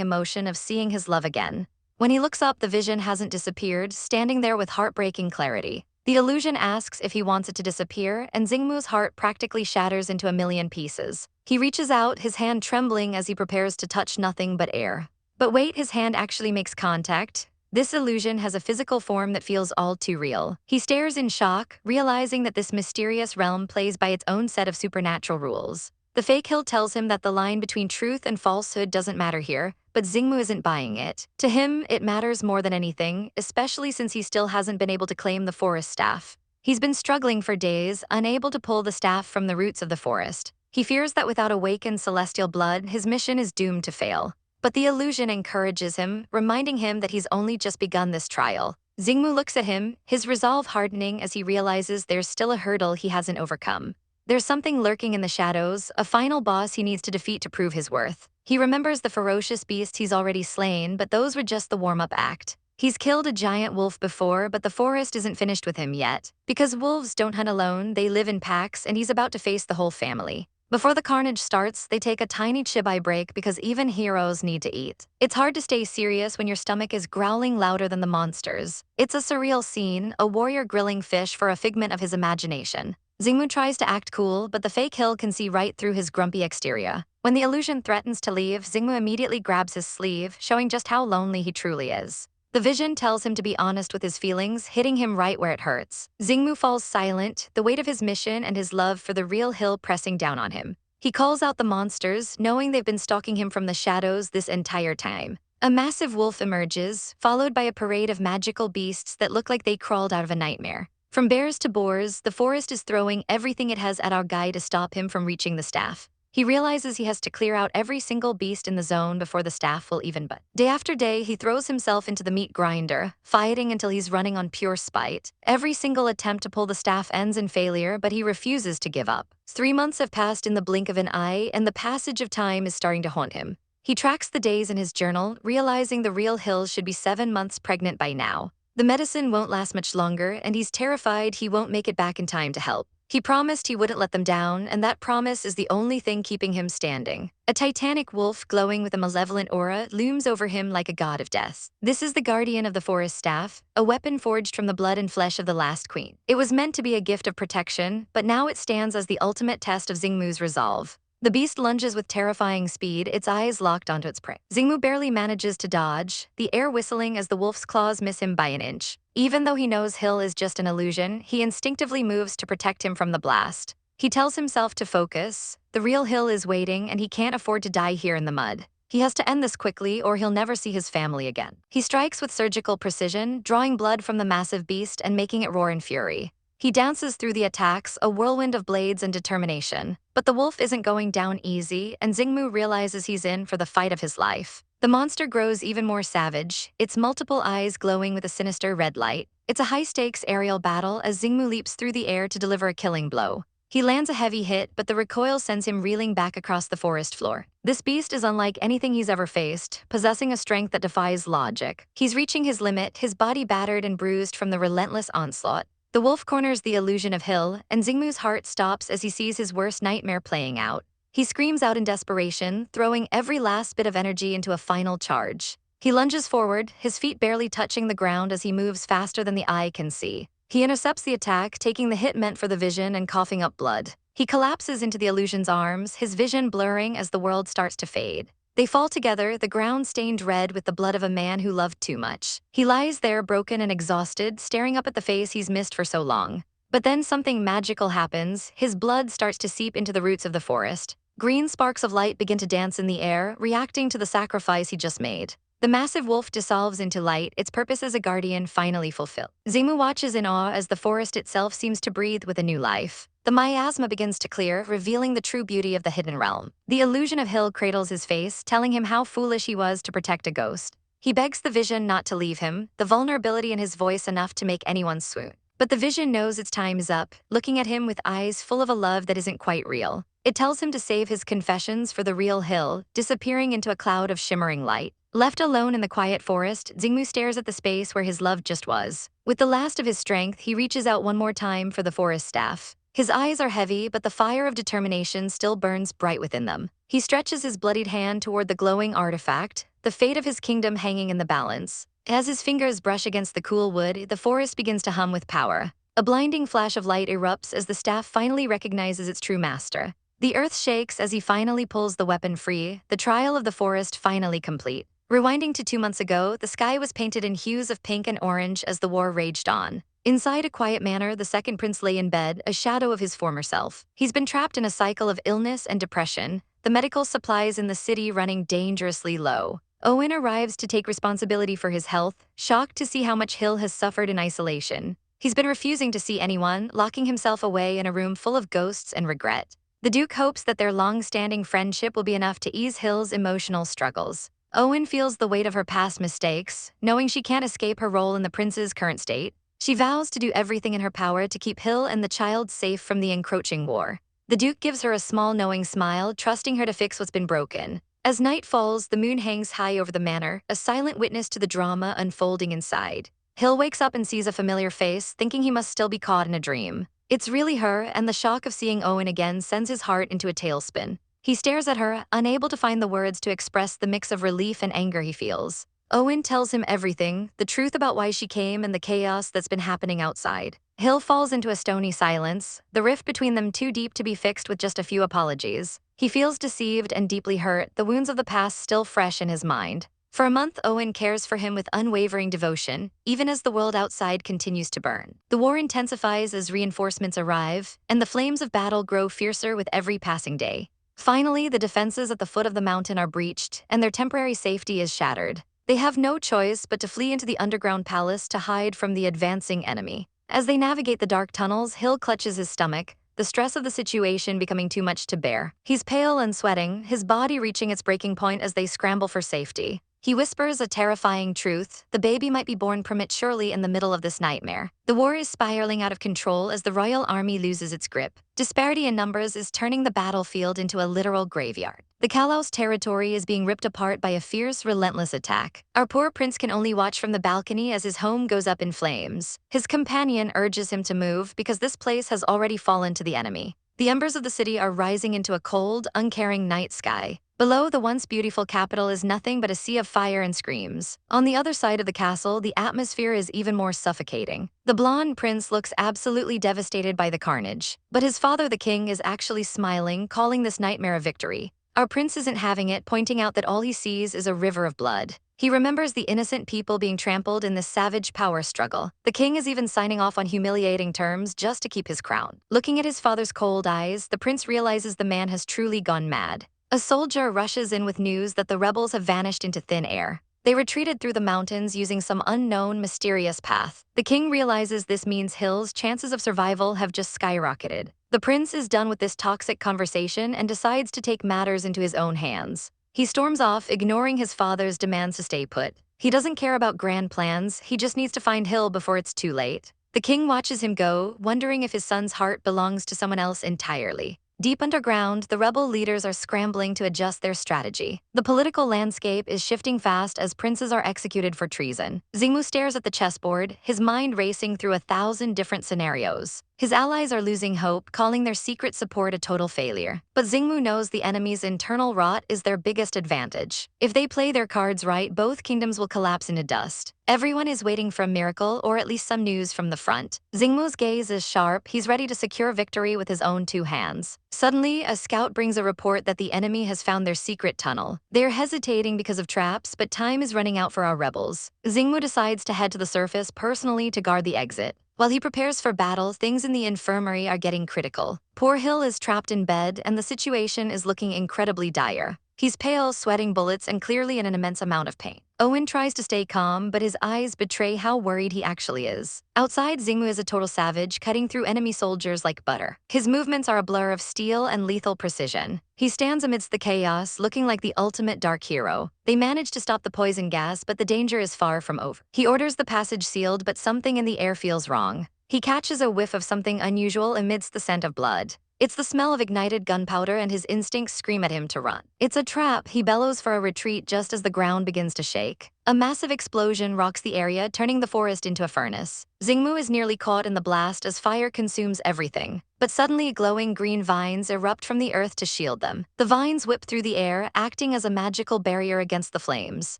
emotion of seeing his love again. When he looks up, the vision hasn't disappeared, standing there with heartbreaking clarity. The illusion asks if he wants it to disappear, and Xingmu's heart practically shatters into a million pieces. He reaches out, his hand trembling as he prepares to touch nothing but air. But wait, his hand actually makes contact. This illusion has a physical form that feels all too real. He stares in shock, realizing that this mysterious realm plays by its own set of supernatural rules. The fake Hild tells him that the line between truth and falsehood doesn't matter here, but Xingmu isn't buying it. To him, it matters more than anything, especially since he still hasn't been able to claim the forest staff. He's been struggling for days, unable to pull the staff from the roots of the forest. He fears that without awakened celestial blood, his mission is doomed to fail. But the illusion encourages him, reminding him that he's only just begun this trial. Xingmu looks at him, his resolve hardening as he realizes there's still a hurdle he hasn't overcome. There's something lurking in the shadows, a final boss he needs to defeat to prove his worth. He remembers the ferocious beasts he's already slain, but those were just the warm-up act. He's killed a giant wolf before, but the forest isn't finished with him yet. Because wolves don't hunt alone, they live in packs, and he's about to face the whole family. Before the carnage starts, they take a tiny chibai break because even heroes need to eat. It's hard to stay serious when your stomach is growling louder than the monsters. It's a surreal scene, a warrior grilling fish for a figment of his imagination. Xingmu tries to act cool, but the fake Hild can see right through his grumpy exterior. When the illusion threatens to leave, Xingmu immediately grabs his sleeve, showing just how lonely he truly is. The vision tells him to be honest with his feelings, hitting him right where it hurts. Xingmu falls silent, the weight of his mission and his love for the real Hild pressing down on him. He calls out the monsters, knowing they've been stalking him from the shadows this entire time. A massive wolf emerges, followed by a parade of magical beasts that look like they crawled out of a nightmare. From bears to boars, the forest is throwing everything it has at our guy to stop him from reaching the staff. He realizes he has to clear out every single beast in the zone before the staff will even budge. Day after day, he throws himself into the meat grinder, fighting until he's running on pure spite. Every single attempt to pull the staff ends in failure, but he refuses to give up. 3 months have passed in the blink of an eye, and the passage of time is starting to haunt him. He tracks the days in his journal, realizing the real Hild should be 7 months pregnant by now. The medicine won't last much longer, and he's terrified he won't make it back in time to help. He promised he wouldn't let them down, and that promise is the only thing keeping him standing. A titanic wolf glowing with a malevolent aura looms over him like a god of death. This is the guardian of the forest staff, a weapon forged from the blood and flesh of the last queen. It was meant to be a gift of protection, but now it stands as the ultimate test of Xingmu's resolve. The beast lunges with terrifying speed, its eyes locked onto its prey. Xingmu barely manages to dodge, the air whistling as the wolf's claws miss him by an inch. Even though he knows Hill is just an illusion, he instinctively moves to protect him from the blast. He tells himself to focus. The real Hill is waiting, and he can't afford to die here in the mud. He has to end this quickly, or he'll never see his family again. He strikes with surgical precision, drawing blood from the massive beast and making it roar in fury. He dances through the attacks, a whirlwind of blades and determination. But the wolf isn't going down easy, and Xingmu realizes he's in for the fight of his life. The monster grows even more savage, its multiple eyes glowing with a sinister red light. It's a high-stakes aerial battle as Xingmu leaps through the air to deliver a killing blow. He lands a heavy hit, but the recoil sends him reeling back across the forest floor. This beast is unlike anything he's ever faced, possessing a strength that defies logic. He's reaching his limit, his body battered and bruised from the relentless onslaught. The wolf corners the illusion of Hill, and Xingmu's heart stops as he sees his worst nightmare playing out. He screams out in desperation, throwing every last bit of energy into a final charge. He lunges forward, his feet barely touching the ground as he moves faster than the eye can see. He intercepts the attack, taking the hit meant for the vision and coughing up blood. He collapses into the illusion's arms, his vision blurring as the world starts to fade. They fall together, the ground stained red with the blood of a man who loved too much. He lies there broken and exhausted, staring up at the face he's missed for so long. But then something magical happens. His blood starts to seep into the roots of the forest. Green sparks of light begin to dance in the air, reacting to the sacrifice he just made. The massive wolf dissolves into light, its purpose as a guardian finally fulfilled. Xingmu watches in awe as the forest itself seems to breathe with a new life. The miasma begins to clear, revealing the true beauty of the hidden realm. The illusion of Hill cradles his face, telling him how foolish he was to protect a ghost. He begs the vision not to leave him, the vulnerability in his voice enough to make anyone swoon. But the vision knows its time is up, looking at him with eyes full of a love that isn't quite real. It tells him to save his confessions for the real Hill, disappearing into a cloud of shimmering light. Left alone in the quiet forest, Xingmu stares at the space where his love just was. With the last of his strength, he reaches out one more time for the forest staff. His eyes are heavy, but the fire of determination still burns bright within them. He stretches his bloodied hand toward the glowing artifact, the fate of his kingdom hanging in the balance. As his fingers brush against the cool wood, the forest begins to hum with power. A blinding flash of light erupts as the staff finally recognizes its true master. The earth shakes as he finally pulls the weapon free, the trial of the forest finally complete. Rewinding to 2 months ago, the sky was painted in hues of pink and orange as the war raged on. Inside a quiet manor, the second prince lay in bed, a shadow of his former self. He's been trapped in a cycle of illness and depression, the medical supplies in the city running dangerously low. Owen arrives to take responsibility for his health, shocked to see how much Hill has suffered in isolation. He's been refusing to see anyone, locking himself away in a room full of ghosts and regret. The Duke hopes that their long-standing friendship will be enough to ease Hill's emotional struggles. Owen feels the weight of her past mistakes, knowing she can't escape her role in the prince's current state. She vows to do everything in her power to keep Hill and the child safe from the encroaching war. The Duke gives her a small knowing smile, trusting her to fix what's been broken. As night falls, the moon hangs high over the manor, a silent witness to the drama unfolding inside. Hill wakes up and sees a familiar face, thinking he must still be caught in a dream. It's really her, and the shock of seeing Owen again sends his heart into a tailspin. He stares at her, unable to find the words to express the mix of relief and anger he feels. Owen tells him everything, the truth about why she came and the chaos that's been happening outside. Hill falls into a stony silence, the rift between them too deep to be fixed with just a few apologies. He feels deceived and deeply hurt, the wounds of the past still fresh in his mind. For a month, Owen cares for him with unwavering devotion, even as the world outside continues to burn. The war intensifies as reinforcements arrive, and the flames of battle grow fiercer with every passing day. Finally, the defenses at the foot of the mountain are breached, and their temporary safety is shattered. They have no choice but to flee into the underground palace to hide from the advancing enemy. As they navigate the dark tunnels, Hill clutches his stomach, the stress of the situation becoming too much to bear. He's pale and sweating, his body reaching its breaking point as they scramble for safety. He whispers a terrifying truth: the baby might be born prematurely in the middle of this nightmare. The war is spiraling out of control as the royal army loses its grip. Disparity in numbers is turning the battlefield into a literal graveyard. The Kalaos territory is being ripped apart by a fierce, relentless attack. Our poor prince can only watch from the balcony as his home goes up in flames. His companion urges him to move because this place has already fallen to the enemy. The embers of the city are rising into a cold, uncaring night sky. Below the once beautiful capital is nothing but a sea of fire and screams. On the other side of the castle, the atmosphere is even more suffocating. The blonde prince looks absolutely devastated by the carnage, but his father, the king, is actually smiling, calling this nightmare a victory. Our prince isn't having it, pointing out that all he sees is a river of blood. He remembers the innocent people being trampled in this savage power struggle. The king is even signing off on humiliating terms just to keep his crown. Looking at his father's cold eyes, the prince realizes the man has truly gone mad. A soldier rushes in with news that the rebels have vanished into thin air. They retreated through the mountains using some unknown, mysterious path. The king realizes this means Hill's chances of survival have just skyrocketed. The prince is done with this toxic conversation and decides to take matters into his own hands. He storms off, ignoring his father's demands to stay put. He doesn't care about grand plans, he just needs to find Hill before it's too late. The king watches him go, wondering if his son's heart belongs to someone else entirely. Deep underground, the rebel leaders are scrambling to adjust their strategy. The political landscape is shifting fast as princes are executed for treason. Xingmu stares at the chessboard, his mind racing through 1,000 different scenarios. His allies are losing hope, calling their secret support a total failure. But Xingmu knows the enemy's internal rot is their biggest advantage. If they play their cards right, both kingdoms will collapse into dust. Everyone is waiting for a miracle, or at least some news from the front. Xingmu's gaze is sharp, he's ready to secure victory with his own two hands. Suddenly, a scout brings a report that the enemy has found their secret tunnel. They're hesitating because of traps, but time is running out for our rebels. Xingmu decides to head to the surface personally to guard the exit. While he prepares for battle, things in the infirmary are getting critical. Poor Hill is trapped in bed, and the situation is looking incredibly dire. He's pale, sweating bullets, and clearly in an immense amount of pain. Owen tries to stay calm, but his eyes betray how worried he actually is. Outside, Xingmu is a total savage, cutting through enemy soldiers like butter. His movements are a blur of steel and lethal precision. He stands amidst the chaos, looking like the ultimate dark hero. They manage to stop the poison gas, but the danger is far from over. He orders the passage sealed, but something in the air feels wrong. He catches a whiff of something unusual amidst the scent of blood. It's the smell of ignited gunpowder, and his instincts scream at him to run. It's a trap. He bellows for a retreat just as the ground begins to shake. A massive explosion rocks the area, turning the forest into a furnace. Xingmu is nearly caught in the blast as fire consumes everything. But suddenly, glowing green vines erupt from the earth to shield them. The vines whip through the air, acting as a magical barrier against the flames.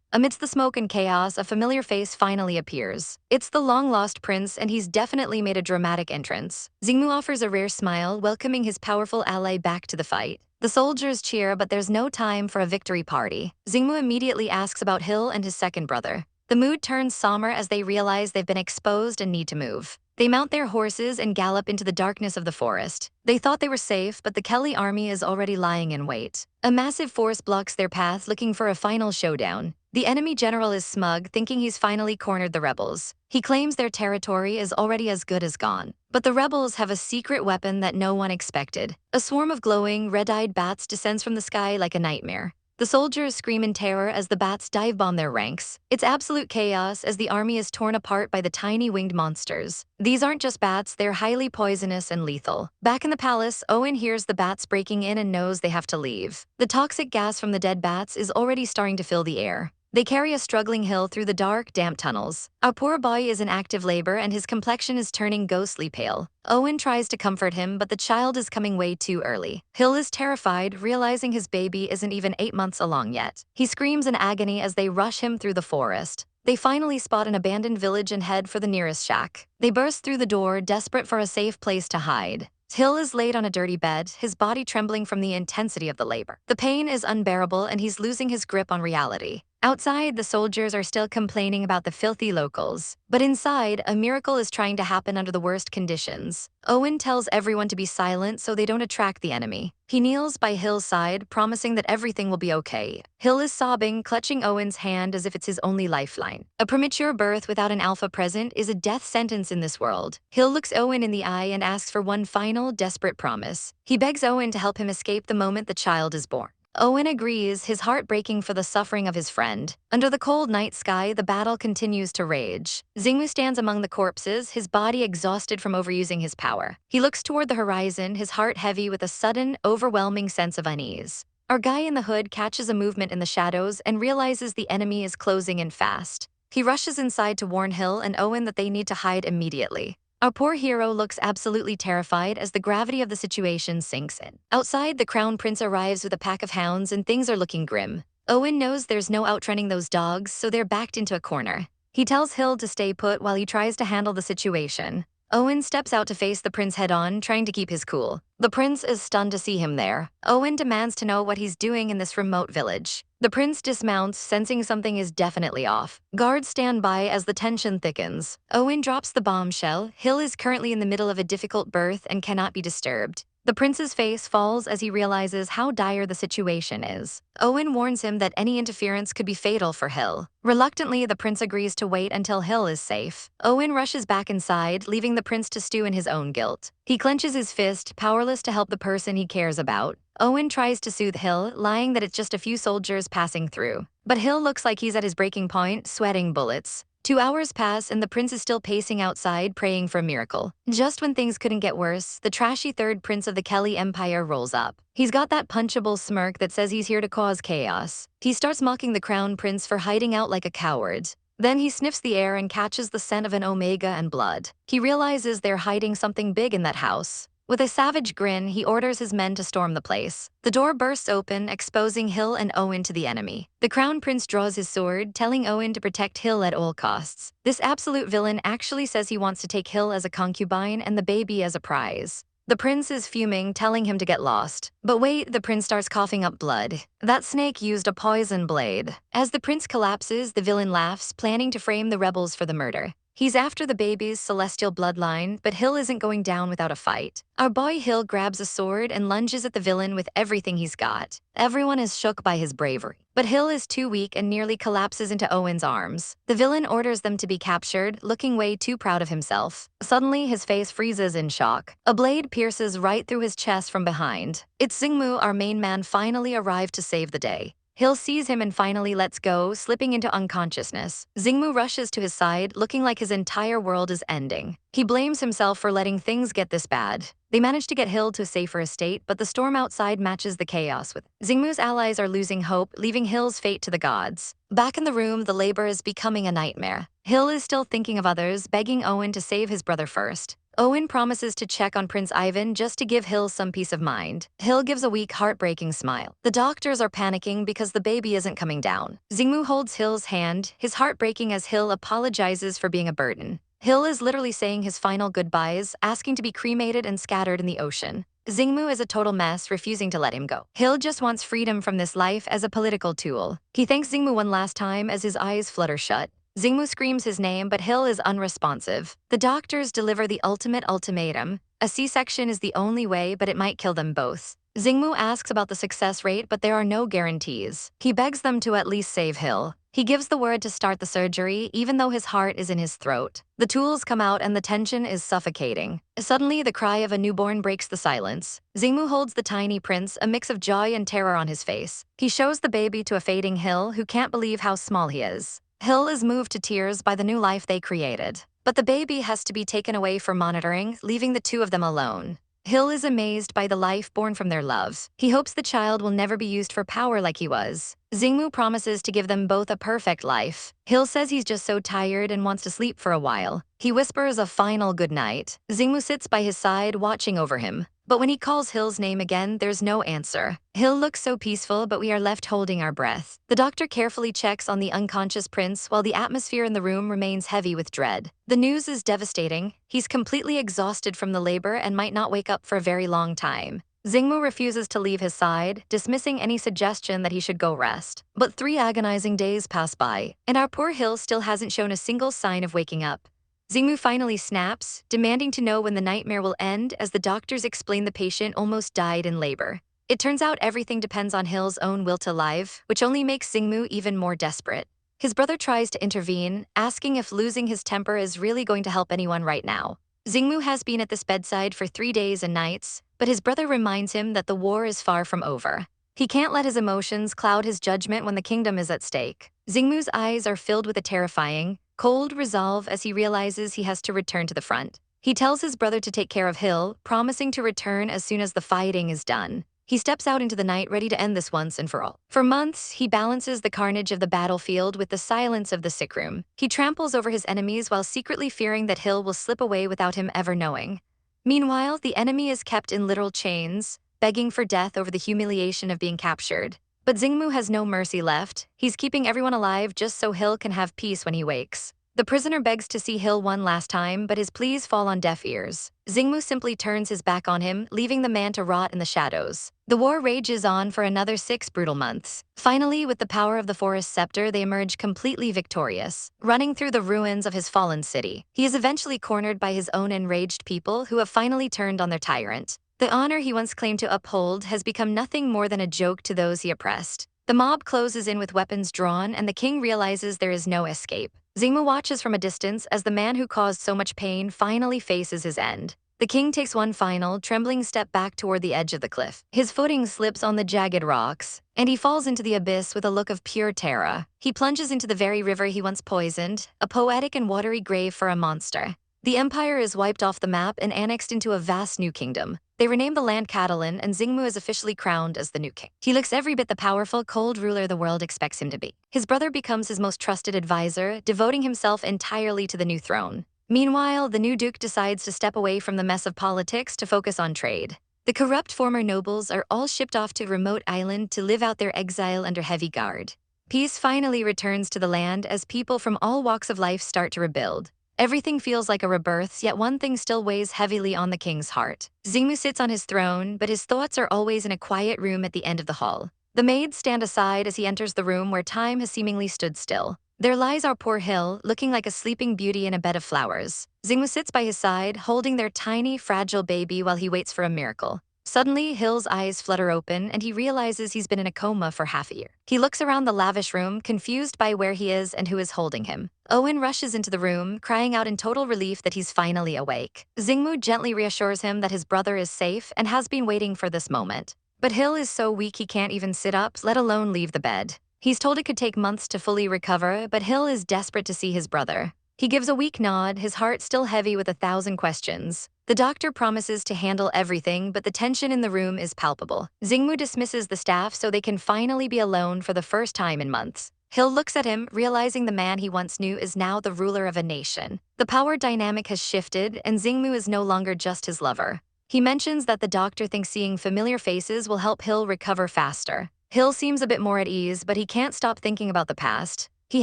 Amidst the smoke and chaos, a familiar face finally appears. It's the long-lost prince, and he's definitely made a dramatic entrance. Xingmu offers a rare smile, welcoming his powerful ally back to the fight. The soldiers cheer, but there's no time for a victory party. Xingmu immediately asks about Hill and his second brother. The mood turns somber as they realize they've been exposed and need to move. They mount their horses and gallop into the darkness of the forest. They thought they were safe, but the Kelly army is already lying in wait. A massive force blocks their path, looking for a final showdown. The enemy general is smug, thinking he's finally cornered the rebels. He claims their territory is already as good as gone. But the rebels have a secret weapon that no one expected. A swarm of glowing, red-eyed bats descends from the sky like a nightmare. The soldiers scream in terror as the bats dive-bomb their ranks. It's absolute chaos as the army is torn apart by the tiny winged monsters. These aren't just bats, they're highly poisonous and lethal. Back in the palace, Owen hears the bats breaking in and knows they have to leave. The toxic gas from the dead bats is already starting to fill the air. They carry a struggling Hill through the dark, damp tunnels. Our poor boy is in active labor and his complexion is turning ghostly pale. Owen tries to comfort him, but the child is coming way too early. Hill is terrified, realizing his baby isn't even 8 months along yet. He screams in agony as they rush him through the forest. They finally spot an abandoned village and head for the nearest shack. They burst through the door, desperate for a safe place to hide. Hill is laid on a dirty bed, his body trembling from the intensity of the labor. The pain is unbearable and he's losing his grip on reality. Outside, the soldiers are still complaining about the filthy locals. But inside, a miracle is trying to happen under the worst conditions. Owen tells everyone to be silent so they don't attract the enemy. He kneels by Hill's side, promising that everything will be okay. Hill is sobbing, clutching Owen's hand as if it's his only lifeline. A premature birth without an alpha present is a death sentence in this world. Hill looks Owen in the eye and asks for one final, desperate promise. He begs Owen to help him escape the moment the child is born. Owen agrees, his heart breaking for the suffering of his friend. Under the cold night sky, the battle continues to rage. Xingmu stands among the corpses, his body exhausted from overusing his power. He looks toward the horizon, his heart heavy with a sudden, overwhelming sense of unease. Our guy in the hood catches a movement in the shadows and realizes the enemy is closing in fast. He rushes inside to warn Hill and Owen that they need to hide immediately. Our poor hero looks absolutely terrified as the gravity of the situation sinks in. Outside, the Crown Prince arrives with a pack of hounds and things are looking grim. Owen knows there's no outrunning those dogs, so they're backed into a corner. He tells Hill to stay put while he tries to handle the situation. Owen steps out to face the prince head-on, trying to keep his cool. The prince is stunned to see him there. Owen demands to know what he's doing in this remote village. The prince dismounts, sensing something is definitely off. Guards stand by as the tension thickens. Owen drops the bombshell. Hill is currently in the middle of a difficult birth and cannot be disturbed. The prince's face falls as he realizes how dire the situation is. Owen warns him that any interference could be fatal for Hill. Reluctantly, the prince agrees to wait until Hill is safe. Owen rushes back inside, leaving the prince to stew in his own guilt. He clenches his fist, powerless to help the person he cares about. Owen tries to soothe Hill, lying that it's just a few soldiers passing through. But Hill looks like he's at his breaking point, sweating bullets. 2 hours pass and the prince is still pacing outside, praying for a miracle. Just when things couldn't get worse, the trashy third prince of the Kelly Empire rolls up. He's got that punchable smirk that says he's here to cause chaos. He starts mocking the crown prince for hiding out like a coward. Then he sniffs the air and catches the scent of an omega and blood. He realizes they're hiding something big in that house. With a savage grin, he orders his men to storm the place. The door bursts open, exposing Hill and Owen to the enemy. The Crown Prince draws his sword, telling Owen to protect Hill at all costs. This absolute villain actually says he wants to take Hill as a concubine and the baby as a prize. The prince is fuming, telling him to get lost. But wait, the prince starts coughing up blood. That snake used a poison blade. As the prince collapses, the villain laughs, planning to frame the rebels for the murder. He's after the baby's celestial bloodline, but Hill isn't going down without a fight. Our boy Hill grabs a sword and lunges at the villain with everything he's got. Everyone is shook by his bravery. But Hill is too weak and nearly collapses into Owen's arms. The villain orders them to be captured, looking way too proud of himself. Suddenly, his face freezes in shock. A blade pierces right through his chest from behind. It's Xingmu, our main man, finally arrived to save the day. Hill sees him and finally lets go, slipping into unconsciousness. Xingmu rushes to his side, looking like his entire world is ending. He blames himself for letting things get this bad. They manage to get Hill to a safer estate, but the storm outside matches the chaos with Xingmu's allies are losing hope, leaving Hill's fate to the gods. Back in the room, the labor is becoming a nightmare. Hill is still thinking of others, begging Owen to save his brother first. Owen promises to check on Prince Ivan just to give Hill some peace of mind. Hill gives a weak, heartbreaking smile. The doctors are panicking because the baby isn't coming down. Xingmu holds Hill's hand, his heart breaking as Hill apologizes for being a burden. Hill is literally saying his final goodbyes, asking to be cremated and scattered in the ocean. Xingmu is a total mess, refusing to let him go. Hill just wants freedom from this life as a political tool. He thanks Xingmu one last time as his eyes flutter shut. Xingmu screams his name, but Hill is unresponsive. The doctors deliver the ultimate ultimatum. A C-section is the only way, but it might kill them both. Xingmu asks about the success rate, but there are no guarantees. He begs them to at least save Hill. He gives the word to start the surgery, even though his heart is in his throat. The tools come out and the tension is suffocating. Suddenly, the cry of a newborn breaks the silence. Xingmu holds the tiny prince, a mix of joy and terror on his face. He shows the baby to a fading Hill, who can't believe how small he is. Hill is moved to tears by the new life they created. But the baby has to be taken away for monitoring, leaving the two of them alone. Hill is amazed by the life born from their love. He hopes the child will never be used for power like he was. Xingmu promises to give them both a perfect life. Hill says he's just so tired and wants to sleep for a while. He whispers a final goodnight. Xingmu sits by his side, watching over him. But when he calls Hill's name again, there's no answer. Hill looks so peaceful, but we are left holding our breath. The doctor carefully checks on the unconscious prince while the atmosphere in the room remains heavy with dread. The news is devastating. He's completely exhausted from the labor and might not wake up for a very long time. Xingmu refuses to leave his side, dismissing any suggestion that he should go rest. But 3 agonizing days pass by, and our poor Hill still hasn't shown a single sign of waking up. Xingmu finally snaps, demanding to know when the nightmare will end as the doctors explain the patient almost died in labor. It turns out everything depends on Hill's own will to live, which only makes Xingmu even more desperate. His brother tries to intervene, asking if losing his temper is really going to help anyone right now. Xingmu has been at this bedside for 3 days and nights, but his brother reminds him that the war is far from over. He can't let his emotions cloud his judgment when the kingdom is at stake. Xingmu's eyes are filled with a terrifying, cold resolve as he realizes he has to return to the front. He tells his brother to take care of Hill, promising to return as soon as the fighting is done. He steps out into the night ready to end this once and for all. For months, he balances the carnage of the battlefield with the silence of the sick room. He tramples over his enemies while secretly fearing that Hill will slip away without him ever knowing. Meanwhile, the enemy is kept in literal chains, begging for death over the humiliation of being captured. But Xingmu has no mercy left. He's keeping everyone alive just so Hill can have peace when he wakes. The prisoner begs to see Hill one last time, but his pleas fall on deaf ears. Xingmu simply turns his back on him, leaving the man to rot in the shadows. The war rages on for another 6 brutal months. Finally, with the power of the forest scepter, they emerge completely victorious, running through the ruins of his fallen city. He is eventually cornered by his own enraged people who have finally turned on their tyrant. The honor he once claimed to uphold has become nothing more than a joke to those he oppressed. The mob closes in with weapons drawn, and the king realizes there is no escape. Xingmu watches from a distance as the man who caused so much pain finally faces his end. The king takes one final, trembling step back toward the edge of the cliff. His footing slips on the jagged rocks, and he falls into the abyss with a look of pure terror. He plunges into the very river he once poisoned, a poetic and watery grave for a monster. The empire is wiped off the map and annexed into a vast new kingdom. They rename the land Catalan, and Xingmu is officially crowned as the new king. He looks every bit the powerful, cold ruler the world expects him to be. His brother becomes his most trusted advisor, devoting himself entirely to the new throne. Meanwhile, the new duke decides to step away from the mess of politics to focus on trade. The corrupt former nobles are all shipped off to a remote island to live out their exile under heavy guard. Peace finally returns to the land as people from all walks of life start to rebuild. Everything feels like a rebirth, yet one thing still weighs heavily on the king's heart. Xingmu sits on his throne, but his thoughts are always in a quiet room at the end of the hall. The maids stand aside as he enters the room where time has seemingly stood still. There lies our poor Hill, looking like a sleeping beauty in a bed of flowers. Xingmu sits by his side, holding their tiny, fragile baby while he waits for a miracle. Suddenly, Hill's eyes flutter open, and he realizes he's been in a coma for half a year. He looks around the lavish room, confused by where he is and who is holding him. Owen rushes into the room, crying out in total relief that he's finally awake. Xingmu gently reassures him that his brother is safe and has been waiting for this moment. But Hill is so weak he can't even sit up, let alone leave the bed. He's told it could take months to fully recover, but Hill is desperate to see his brother. He gives a weak nod, his heart still heavy with 1,000 questions. The doctor promises to handle everything, but the tension in the room is palpable. Xingmu dismisses the staff so they can finally be alone for the first time in months. Hill looks at him, realizing the man he once knew is now the ruler of a nation. The power dynamic has shifted, and Xingmu is no longer just his lover. He mentions that the doctor thinks seeing familiar faces will help Hill recover faster. Hill seems a bit more at ease, but he can't stop thinking about the past. He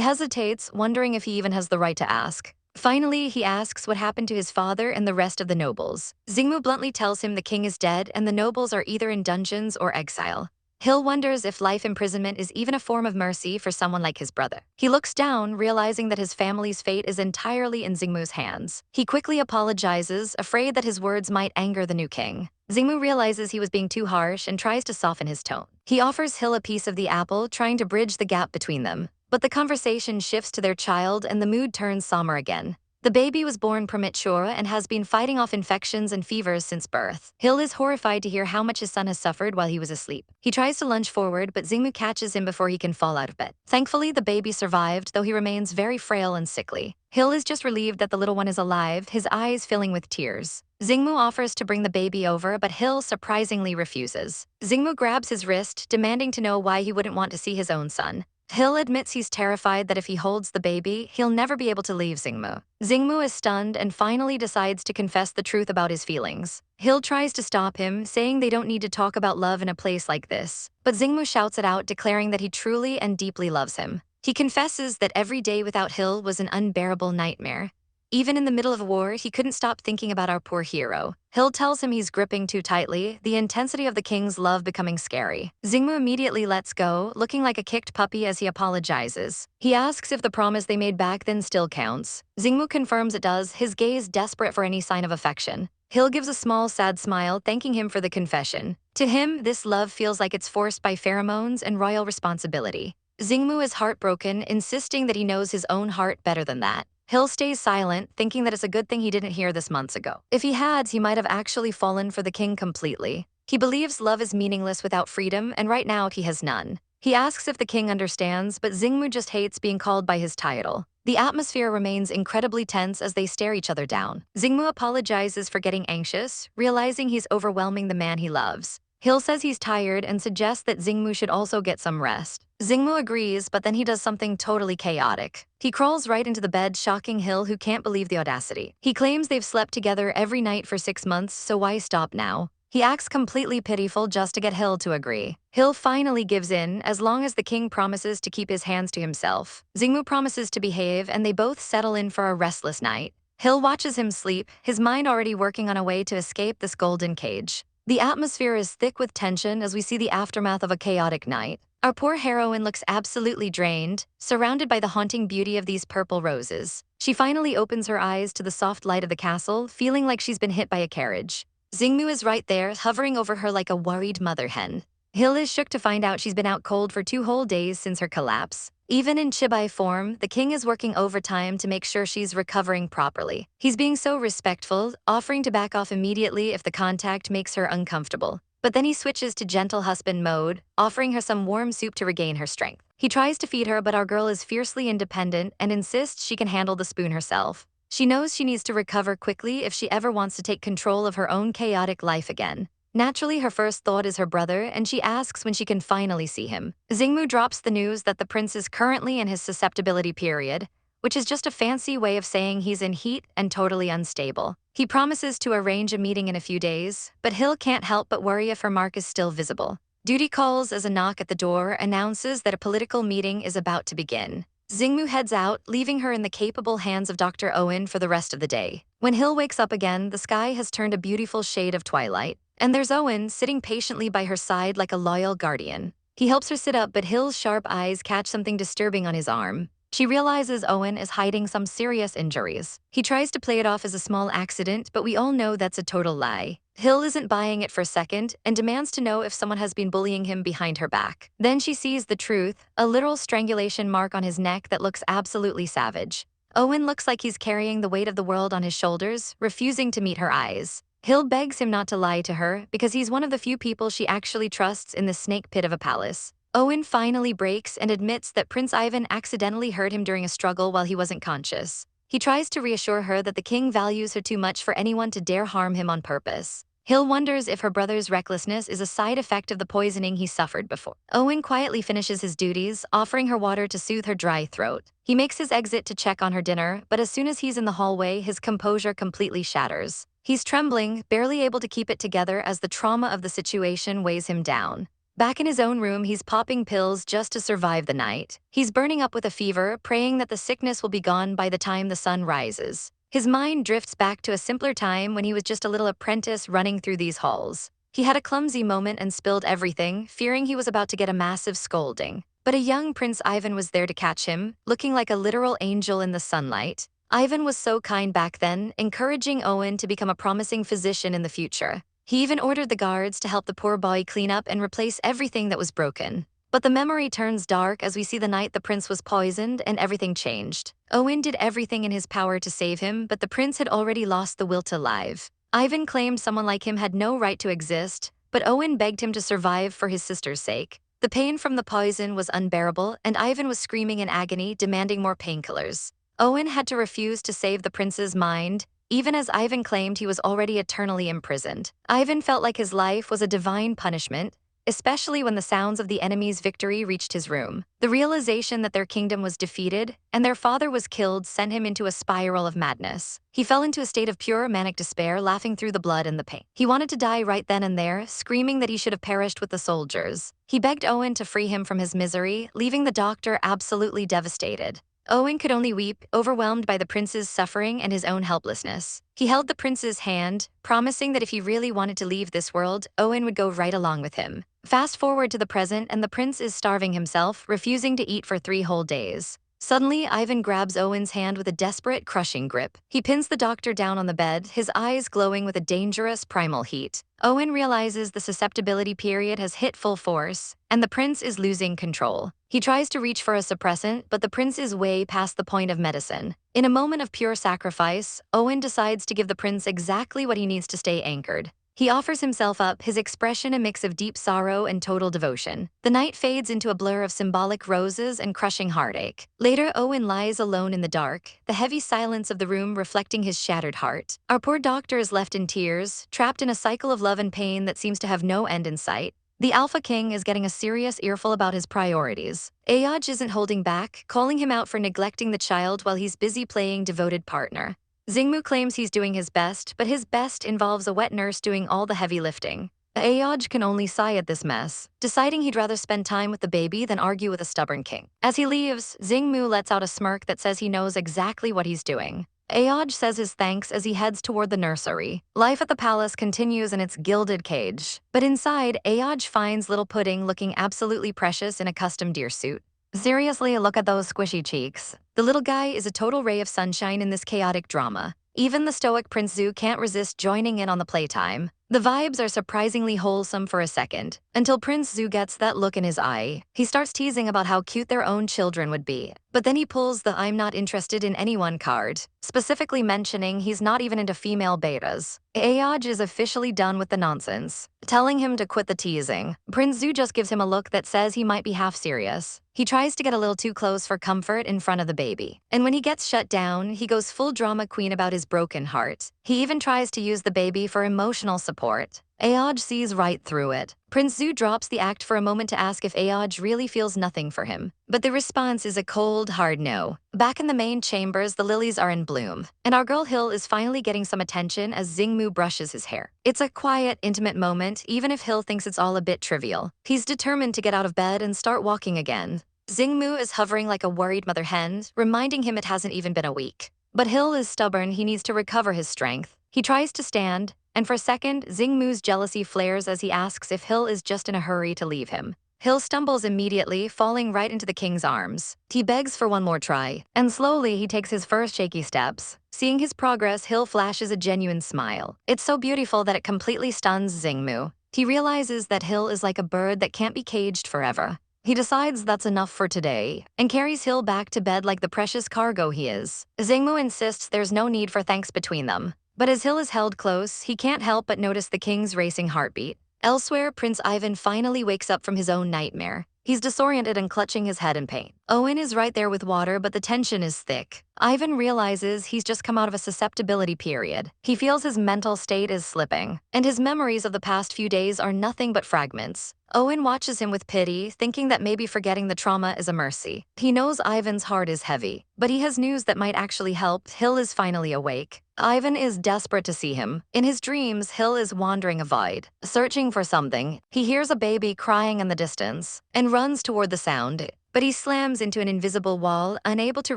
hesitates, wondering if he even has the right to ask. Finally, he asks what happened to his father and the rest of the nobles. Xingmu bluntly tells him the king is dead and the nobles are either in dungeons or exile. Hill wonders if life imprisonment is even a form of mercy for someone like his brother. He looks down, realizing that his family's fate is entirely in Xingmu's hands. He quickly apologizes, afraid that his words might anger the new king. Xingmu realizes he was being too harsh and tries to soften his tone. He offers Hill a piece of the apple, trying to bridge the gap between them. But the conversation shifts to their child and the mood turns somber again. The baby was born premature and has been fighting off infections and fevers since birth. Hill is horrified to hear how much his son has suffered while he was asleep. He tries to lunge forward, but Xingmu catches him before he can fall out of bed. Thankfully, the baby survived, though he remains very frail and sickly. Hill is just relieved that the little one is alive, his eyes filling with tears. Xingmu offers to bring the baby over, but Hill surprisingly refuses. Xingmu grabs his wrist, demanding to know why he wouldn't want to see his own son. Hill admits he's terrified that if he holds the baby, he'll never be able to leave Xingmu. Xingmu is stunned and finally decides to confess the truth about his feelings. Hill tries to stop him, saying they don't need to talk about love in a place like this. But Xingmu shouts it out, declaring that he truly and deeply loves him. He confesses that every day without Hill was an unbearable nightmare. Even in the middle of a war, he couldn't stop thinking about our poor hero. Hill tells him he's gripping too tightly, the intensity of the king's love becoming scary. Xingmu immediately lets go, looking like a kicked puppy as he apologizes. He asks if the promise they made back then still counts. Xingmu confirms it does, his gaze desperate for any sign of affection. Hill gives a small, sad smile, thanking him for the confession. To him, this love feels like it's forced by pheromones and royal responsibility. Xingmu is heartbroken, insisting that he knows his own heart better than that. Hill stays silent, thinking that it's a good thing he didn't hear this months ago. If he had, he might have actually fallen for the king completely. He believes love is meaningless without freedom, and right now he has none. He asks if the king understands, but Xingmu just hates being called by his title. The atmosphere remains incredibly tense as they stare each other down. Xingmu apologizes for getting anxious, realizing he's overwhelming the man he loves. Hill says he's tired and suggests that Xingmu should also get some rest. Xingmu agrees, but then he does something totally chaotic. He crawls right into the bed, shocking Hill, who can't believe the audacity. He claims they've slept together every night for 6 months, so why stop now? He acts completely pitiful just to get Hill to agree. Hill finally gives in, as long as the king promises to keep his hands to himself. Xingmu promises to behave, and they both settle in for a restless night. Hill watches him sleep, his mind already working on a way to escape this golden cage. The atmosphere is thick with tension as we see the aftermath of a chaotic night. Our poor heroine looks absolutely drained, surrounded by the haunting beauty of these purple roses. She finally opens her eyes to the soft light of the castle, feeling like she's been hit by a carriage. Xingmu is right there, hovering over her like a worried mother hen. Hill is shook to find out she's been out cold for 2 whole days since her collapse. Even in chibai form, the king is working overtime to make sure she's recovering properly. He's being so respectful, offering to back off immediately if the contact makes her uncomfortable. But then he switches to gentle husband mode, offering her some warm soup to regain her strength. He tries to feed her, but our girl is fiercely independent and insists she can handle the spoon herself. She knows she needs to recover quickly if she ever wants to take control of her own chaotic life again. Naturally, her first thought is her brother, and she asks when she can finally see him. Xingmu drops the news that the prince is currently in his susceptibility period, which is just a fancy way of saying he's in heat and totally unstable. He promises to arrange a meeting in a few days, but Hill can't help but worry if her mark is still visible. Duty calls as a knock at the door announces that a political meeting is about to begin. Xingmu heads out, leaving her in the capable hands of Dr. Owen for the rest of the day. When Hill wakes up again, the sky has turned a beautiful shade of twilight. And there's Owen, sitting patiently by her side like a loyal guardian. He helps her sit up, but Hill's sharp eyes catch something disturbing on his arm. She realizes Owen is hiding some serious injuries. He tries to play it off as a small accident, but we all know that's a total lie. Hill isn't buying it for a second and demands to know if someone has been bullying him behind her back. Then she sees the truth, a literal strangulation mark on his neck that looks absolutely savage. Owen looks like he's carrying the weight of the world on his shoulders, refusing to meet her eyes. Hill begs him not to lie to her because he's one of the few people she actually trusts in the snake pit of a palace. Owen finally breaks and admits that Prince Ivan accidentally hurt him during a struggle while he wasn't conscious. He tries to reassure her that the king values her too much for anyone to dare harm him on purpose. Hill wonders if her brother's recklessness is a side effect of the poisoning he suffered before. Owen quietly finishes his duties, offering her water to soothe her dry throat. He makes his exit to check on her dinner, but as soon as he's in the hallway, his composure completely shatters. He's trembling, barely able to keep it together as the trauma of the situation weighs him down. Back in his own room, he's popping pills just to survive the night. He's burning up with a fever, praying that the sickness will be gone by the time the sun rises. His mind drifts back to a simpler time when he was just a little apprentice running through these halls. He had a clumsy moment and spilled everything, fearing he was about to get a massive scolding. But a young Prince Ivan was there to catch him, looking like a literal angel in the sunlight. Ivan was so kind back then, encouraging Owen to become a promising physician in the future. He even ordered the guards to help the poor boy clean up and replace everything that was broken. But the memory turns dark as we see the night the prince was poisoned and everything changed. Owen did everything in his power to save him, but the prince had already lost the will to live. Ivan claimed someone like him had no right to exist, but Owen begged him to survive for his sister's sake. The pain from the poison was unbearable, and Ivan was screaming in agony, demanding more painkillers. Owen had to refuse to save the prince's mind, even as Ivan claimed he was already eternally imprisoned. Ivan felt like his life was a divine punishment, especially when the sounds of the enemy's victory reached his room. The realization that their kingdom was defeated and their father was killed sent him into a spiral of madness. He fell into a state of pure manic despair, laughing through the blood and the pain. He wanted to die right then and there, screaming that he should have perished with the soldiers. He begged Owen to free him from his misery, leaving the doctor absolutely devastated. Owen could only weep, overwhelmed by the prince's suffering and his own helplessness. He held the prince's hand, promising that if he really wanted to leave this world, Owen would go right along with him. Fast forward to the present, and the prince is starving himself, refusing to eat for 3 whole days. Suddenly, Ivan grabs Owen's hand with a desperate, crushing grip. He pins the doctor down on the bed, his eyes glowing with a dangerous, primal heat. Owen realizes the susceptibility period has hit full force, and the prince is losing control. He tries to reach for a suppressant, but the prince is way past the point of medicine. In a moment of pure sacrifice, Owen decides to give the prince exactly what he needs to stay anchored. He offers himself up, his expression a mix of deep sorrow and total devotion. The night fades into a blur of symbolic roses and crushing heartache. Later, Owen lies alone in the dark, the heavy silence of the room reflecting his shattered heart. Our poor doctor is left in tears, trapped in a cycle of love and pain that seems to have no end in sight. The Alpha King is getting a serious earful about his priorities. Ayaj isn't holding back, calling him out for neglecting the child while he's busy playing devoted partner. Xingmu claims he's doing his best, but his best involves a wet nurse doing all the heavy lifting. Ayaj can only sigh at this mess, deciding he'd rather spend time with the baby than argue with a stubborn king. As he leaves, Xingmu lets out a smirk that says he knows exactly what he's doing. Ayaj says his thanks as he heads toward the nursery. Life at the palace continues in its gilded cage. But inside, Ayaj finds little Pudding looking absolutely precious in a custom deer suit. Seriously, look at those squishy cheeks. The little guy is a total ray of sunshine in this chaotic drama. Even the stoic Prince Zhu can't resist joining in on the playtime. The vibes are surprisingly wholesome for a second, until Prince Zhu gets that look in his eye. He starts teasing about how cute their own children would be. But then he pulls the "I'm not interested in anyone" card, specifically mentioning he's not even into female betas. Ayaj is officially done with the nonsense, telling him to quit the teasing. Prince Zhu just gives him a look that says he might be half serious. He tries to get a little too close for comfort in front of the baby. And when he gets shut down, he goes full drama queen about his broken heart. He even tries to use the baby for emotional support. Ayaj sees right through it. Prince Zhu drops the act for a moment to ask if Ayaj really feels nothing for him. But the response is a cold, hard no. Back in the main chambers, the lilies are in bloom, and our girl Hill is finally getting some attention as Xingmu brushes his hair. It's a quiet, intimate moment, even if Hill thinks it's all a bit trivial. He's determined to get out of bed and start walking again. Xingmu is hovering like a worried mother hen, reminding him it hasn't even been a week. But Hill is stubborn, he needs to recover his strength. He tries to stand, and for a second, Xingmu's jealousy flares as he asks if Hill is just in a hurry to leave him. Hill stumbles immediately, falling right into the king's arms. He begs for one more try, and slowly he takes his first shaky steps. Seeing his progress, Hill flashes a genuine smile. It's so beautiful that it completely stuns Xingmu. He realizes that Hill is like a bird that can't be caged forever. He decides that's enough for today, and carries Hill back to bed like the precious cargo he is. Xingmu insists there's no need for thanks between them. But as Hill is held close, he can't help but notice the king's racing heartbeat. Elsewhere, Prince Ivan finally wakes up from his own nightmare. He's disoriented and clutching his head in pain. Owen is right there with water, but the tension is thick. Ivan realizes he's just come out of a susceptibility period. He feels his mental state is slipping, and his memories of the past few days are nothing but fragments. Owen watches him with pity, thinking that maybe forgetting the trauma is a mercy. He knows Ivan's heart is heavy, but he has news that might actually help. Hill is finally awake. Ivan is desperate to see him. In his dreams, Hill is wandering a void, searching for something. He hears a baby crying in the distance, and runs toward the sound, but he slams into an invisible wall, unable to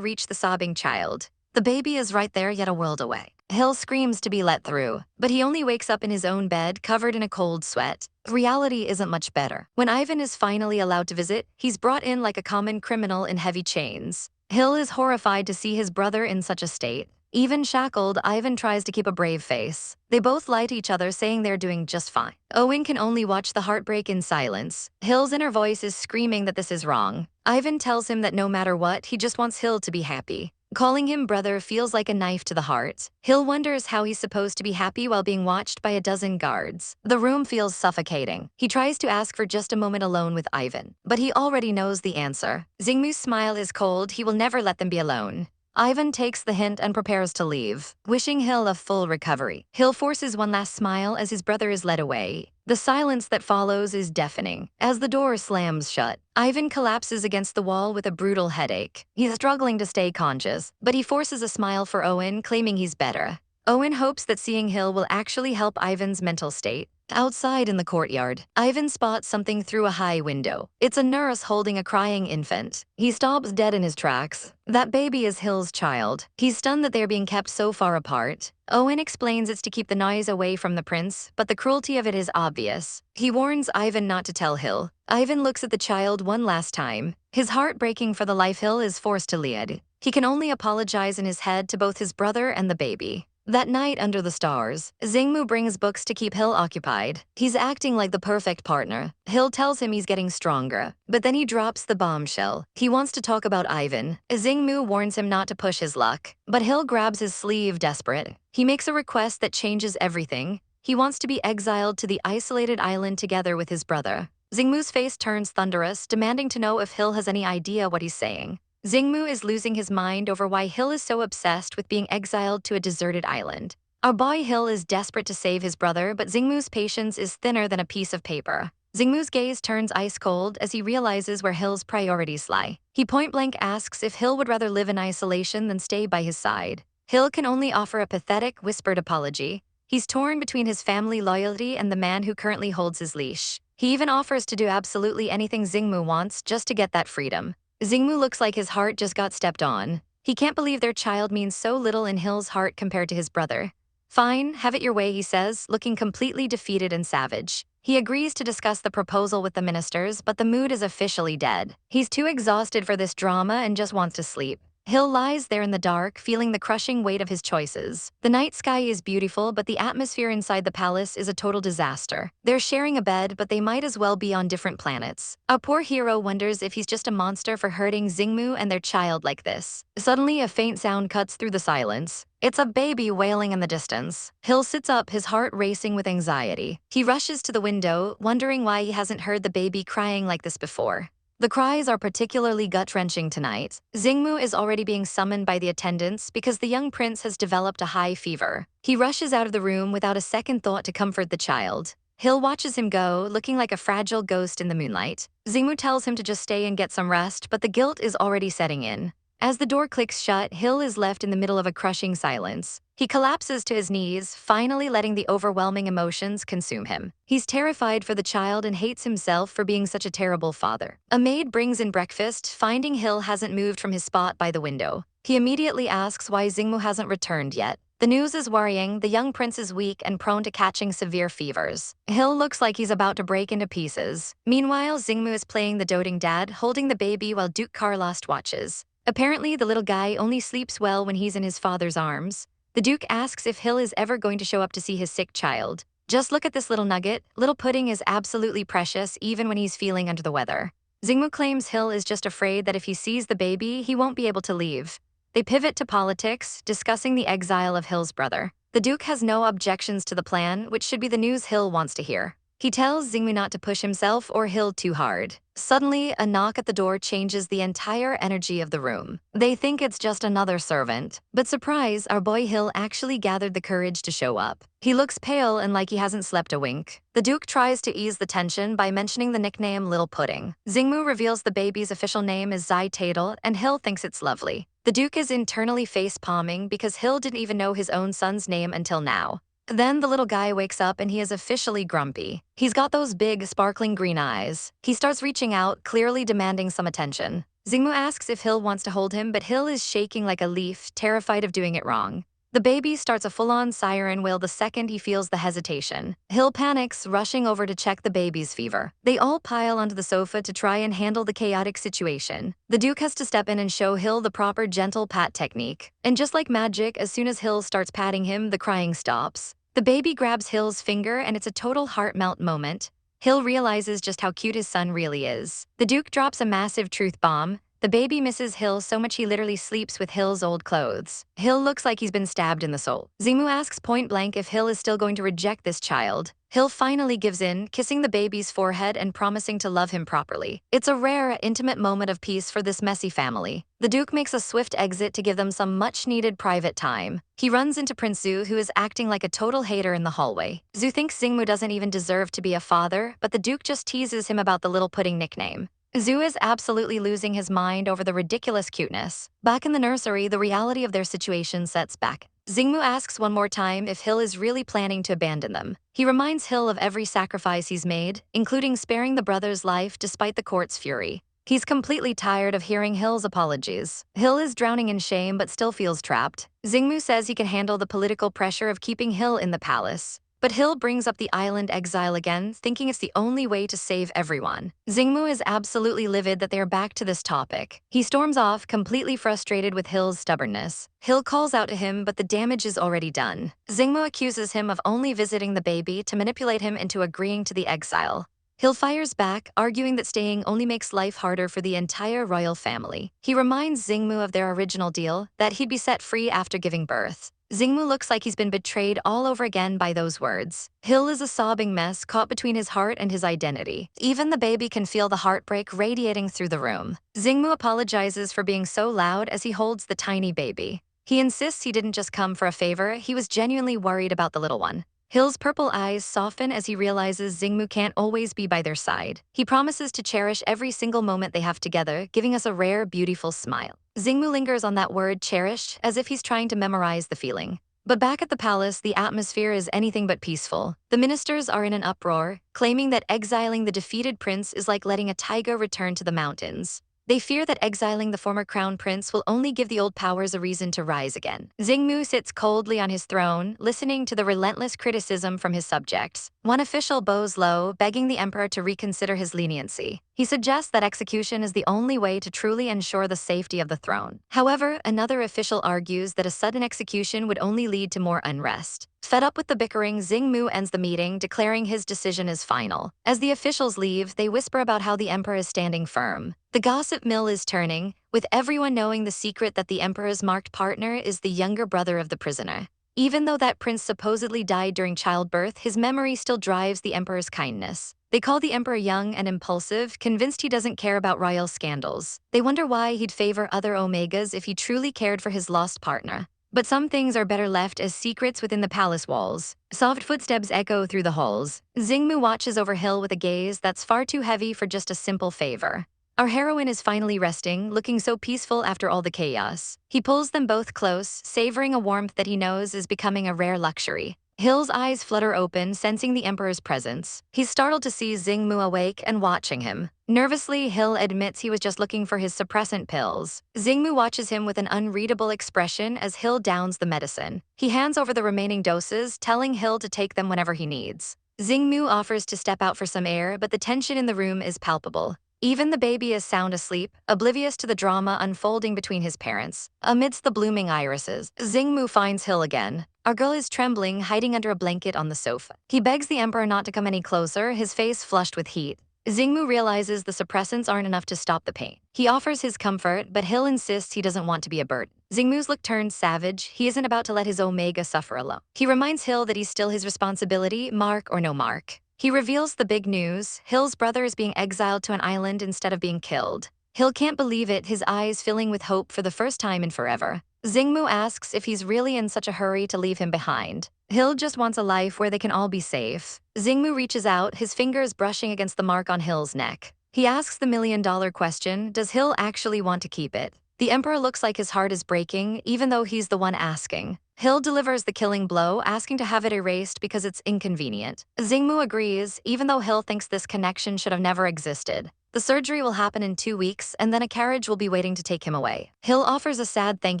reach the sobbing child. The baby is right there, yet a world away. Hill screams to be let through, but he only wakes up in his own bed, covered in a cold sweat. Reality isn't much better. When Ivan is finally allowed to visit, he's brought in like a common criminal in heavy chains. Hill is horrified to see his brother in such a state. Even shackled, Ivan tries to keep a brave face. They both lie to each other, saying they're doing just fine. Owen can only watch the heartbreak in silence. Hill's inner voice is screaming that this is wrong. Ivan tells him that no matter what, he just wants Hill to be happy. Calling him brother feels like a knife to the heart. Hill wonders how he's supposed to be happy while being watched by a dozen guards. The room feels suffocating. He tries to ask for just a moment alone with Ivan, but he already knows the answer. Xingmu's smile is cold, he will never let them be alone. Ivan takes the hint and prepares to leave, wishing Hill a full recovery. Hill forces one last smile as his brother is led away. The silence that follows is deafening. As the door slams shut, Ivan collapses against the wall with a brutal headache. He's struggling to stay conscious, but he forces a smile for Owen, claiming he's better. Owen hopes that seeing Hill will actually help Ivan's mental state. Outside in the courtyard, Ivan spots something through a high window. It's a nurse holding a crying infant. He stops dead in his tracks. That baby is Hill's child. He's stunned that they're being kept so far apart. Owen explains it's to keep the noise away from the prince, but the cruelty of it is obvious. He warns Ivan not to tell Hill. Ivan looks at the child one last time. His heart breaking for the life Hill is forced to lead. He can only apologize in his head to both his brother and the baby. That night under the stars, Xingmu brings books to keep Hill occupied. He's acting like the perfect partner. Hill tells him he's getting stronger, but then he drops the bombshell. He wants to talk about Ivan. Xingmu warns him not to push his luck, but Hill grabs his sleeve, desperate. He makes a request that changes everything. He wants to be exiled to the isolated island together with his brother. Xingmu's face turns thunderous, demanding to know if Hill has any idea what he's saying. Xingmu is losing his mind over why Hill is so obsessed with being exiled to a deserted island. Our boy Hill is desperate to save his brother, but Xingmu's patience is thinner than a piece of paper. Xingmu's gaze turns ice cold as he realizes where Hill's priorities lie. He point-blank asks if Hill would rather live in isolation than stay by his side. Hill can only offer a pathetic, whispered apology. He's torn between his family loyalty and the man who currently holds his leash. He even offers to do absolutely anything Xingmu wants just to get that freedom. Xingmu looks like his heart just got stepped on. He can't believe their child means so little in Hill's heart compared to his brother. Fine, have it your way, he says, looking completely defeated and savage. He agrees to discuss the proposal with the ministers, but the mood is officially dead. He's too exhausted for this drama and just wants to sleep. Hill lies there in the dark, feeling the crushing weight of his choices. The night sky is beautiful, but the atmosphere inside the palace is a total disaster. They're sharing a bed, but they might as well be on different planets. Our poor hero wonders if he's just a monster for hurting Xingmu and their child like this. Suddenly, a faint sound cuts through the silence. It's a baby wailing in the distance. Hill sits up, his heart racing with anxiety. He rushes to the window, wondering why he hasn't heard the baby crying like this before. The cries are particularly gut-wrenching tonight. Xingmu is already being summoned by the attendants because the young prince has developed a high fever. He rushes out of the room without a second thought to comfort the child. Hill watches him go, looking like a fragile ghost in the moonlight. Xingmu tells him to just stay and get some rest, but the guilt is already setting in. As the door clicks shut, Hill is left in the middle of a crushing silence. He collapses to his knees, finally letting the overwhelming emotions consume him. He's terrified for the child and hates himself for being such a terrible father. A maid brings in breakfast, finding Hill hasn't moved from his spot by the window. He immediately asks why Xingmu hasn't returned yet. The news is worrying. The young prince is weak and prone to catching severe fevers. Hill looks like he's about to break into pieces. Meanwhile, Xingmu is playing the doting dad, holding the baby while Duke Carlost watches. Apparently, the little guy only sleeps well when he's in his father's arms. The Duke asks if Hill is ever going to show up to see his sick child. Just look at this little nugget. Little Pudding is absolutely precious even when he's feeling under the weather. Xingmu claims Hill is just afraid that if he sees the baby, he won't be able to leave. They pivot to politics, discussing the exile of Hill's brother. The Duke has no objections to the plan, which should be the news Hill wants to hear. He tells Xingmu not to push himself or Hill too hard. Suddenly, a knock at the door changes the entire energy of the room. They think it's just another servant. But surprise, our boy Hill actually gathered the courage to show up. He looks pale and like he hasn't slept a wink. The Duke tries to ease the tension by mentioning the nickname Little Pudding. Xingmu reveals the baby's official name is Zai Tadel, and Hill thinks it's lovely. The Duke is internally face-palming because Hill didn't even know his own son's name until now. Then the little guy wakes up and he is officially grumpy. He's got those big, sparkling green eyes. He starts reaching out, clearly demanding some attention. Xingmu asks if Hill wants to hold him, but Hill is shaking like a leaf, terrified of doing it wrong. The baby starts a full-on siren wail the second he feels the hesitation. Hill panics, rushing over to check the baby's fever. They all pile onto the sofa to try and handle the chaotic situation. The Duke has to step in and show Hill the proper gentle pat technique. And just like magic, as soon as Hill starts patting him, the crying stops. The baby grabs Hill's finger and it's a total heart melt moment. Hill realizes just how cute his son really is. The Duke drops a massive truth bomb. The baby misses Hill so much he literally sleeps with Hill's old clothes. Hill looks like he's been stabbed in the soul. Xingmu asks point blank if Hill is still going to reject this child. Hill finally gives in, kissing the baby's forehead and promising to love him properly. It's a rare, intimate moment of peace for this messy family. The Duke makes a swift exit to give them some much-needed private time. He runs into Prince Zhu, who is acting like a total hater in the hallway. Zhu thinks Xingmu doesn't even deserve to be a father, but the Duke just teases him about the Little Pudding nickname. Zhu is absolutely losing his mind over the ridiculous cuteness. Back in the nursery, the reality of their situation sets back. Xingmu asks one more time if Hill is really planning to abandon them. He reminds Hill of every sacrifice he's made, including sparing the brother's life despite the court's fury. He's completely tired of hearing Hill's apologies. Hill is drowning in shame but still feels trapped. Xingmu says he can handle the political pressure of keeping Hill in the palace. But Hill brings up the island exile again, thinking it's the only way to save everyone. Xingmu is absolutely livid that they are back to this topic. He storms off, completely frustrated with Hill's stubbornness. Hill calls out to him, but the damage is already done. Xingmu accuses him of only visiting the baby to manipulate him into agreeing to the exile. Hill fires back, arguing that staying only makes life harder for the entire royal family. He reminds Xingmu of their original deal, that he'd be set free after giving birth. Xingmu looks like he's been betrayed all over again by those words. Hill is a sobbing mess caught between his heart and his identity. Even the baby can feel the heartbreak radiating through the room. Xingmu apologizes for being so loud as he holds the tiny baby. He insists he didn't just come for a favor, he was genuinely worried about the little one. Hill's purple eyes soften as he realizes Xingmu can't always be by their side. He promises to cherish every single moment they have together, giving us a rare, beautiful smile. Xingmu lingers on that word cherished, as if he's trying to memorize the feeling. But back at the palace, the atmosphere is anything but peaceful. The ministers are in an uproar, claiming that exiling the defeated prince is like letting a tiger return to the mountains. They fear that exiling the former crown prince will only give the old powers a reason to rise again. Xingmu sits coldly on his throne, listening to the relentless criticism from his subjects. One official bows low, begging the emperor to reconsider his leniency. He suggests that execution is the only way to truly ensure the safety of the throne. However, another official argues that a sudden execution would only lead to more unrest. Fed up with the bickering, Xingmu ends the meeting, declaring his decision is final. As the officials leave, they whisper about how the emperor is standing firm. The gossip mill is turning, with everyone knowing the secret that the emperor's marked partner is the younger brother of the prisoner. Even though that prince supposedly died during childbirth, his memory still drives the emperor's kindness. They call the emperor young and impulsive, convinced he doesn't care about royal scandals. They wonder why he'd favor other Omegas if he truly cared for his lost partner. But some things are better left as secrets within the palace walls. Soft footsteps echo through the halls. Xingmu watches over Hill with a gaze that's far too heavy for just a simple favor. Our heroine is finally resting, looking so peaceful after all the chaos. He pulls them both close, savoring a warmth that he knows is becoming a rare luxury. Hill's eyes flutter open, sensing the emperor's presence. He's startled to see Xingmu awake and watching him. Nervously, Hill admits he was just looking for his suppressant pills. Xingmu watches him with an unreadable expression as Hill downs the medicine. He hands over the remaining doses, telling Hill to take them whenever he needs. Xingmu offers to step out for some air, but the tension in the room is palpable. Even the baby is sound asleep, oblivious to the drama unfolding between his parents. Amidst the blooming irises, Xingmu finds Hill again. Our girl is trembling, hiding under a blanket on the sofa. He begs the emperor not to come any closer, his face flushed with heat. Xingmu realizes the suppressants aren't enough to stop the pain. He offers his comfort, but Hill insists he doesn't want to be a burden. Xingmu's look turns savage. He isn't about to let his Omega suffer alone. He reminds Hill that he's still his responsibility, mark or no mark. He reveals the big news. Hill's brother is being exiled to an island instead of being killed. Hill can't believe it, his eyes filling with hope for the first time in forever. Xingmu asks if he's really in such a hurry to leave him behind. Hill just wants a life where they can all be safe. Xingmu reaches out, his fingers brushing against the mark on Hill's neck. He asks the million-dollar question, does Hill actually want to keep it? The emperor looks like his heart is breaking, even though he's the one asking. Hill delivers the killing blow, asking to have it erased because it's inconvenient. Xingmu agrees, even though Hill thinks this connection should have never existed. The surgery will happen in 2 weeks, and then a carriage will be waiting to take him away. Hill offers a sad thank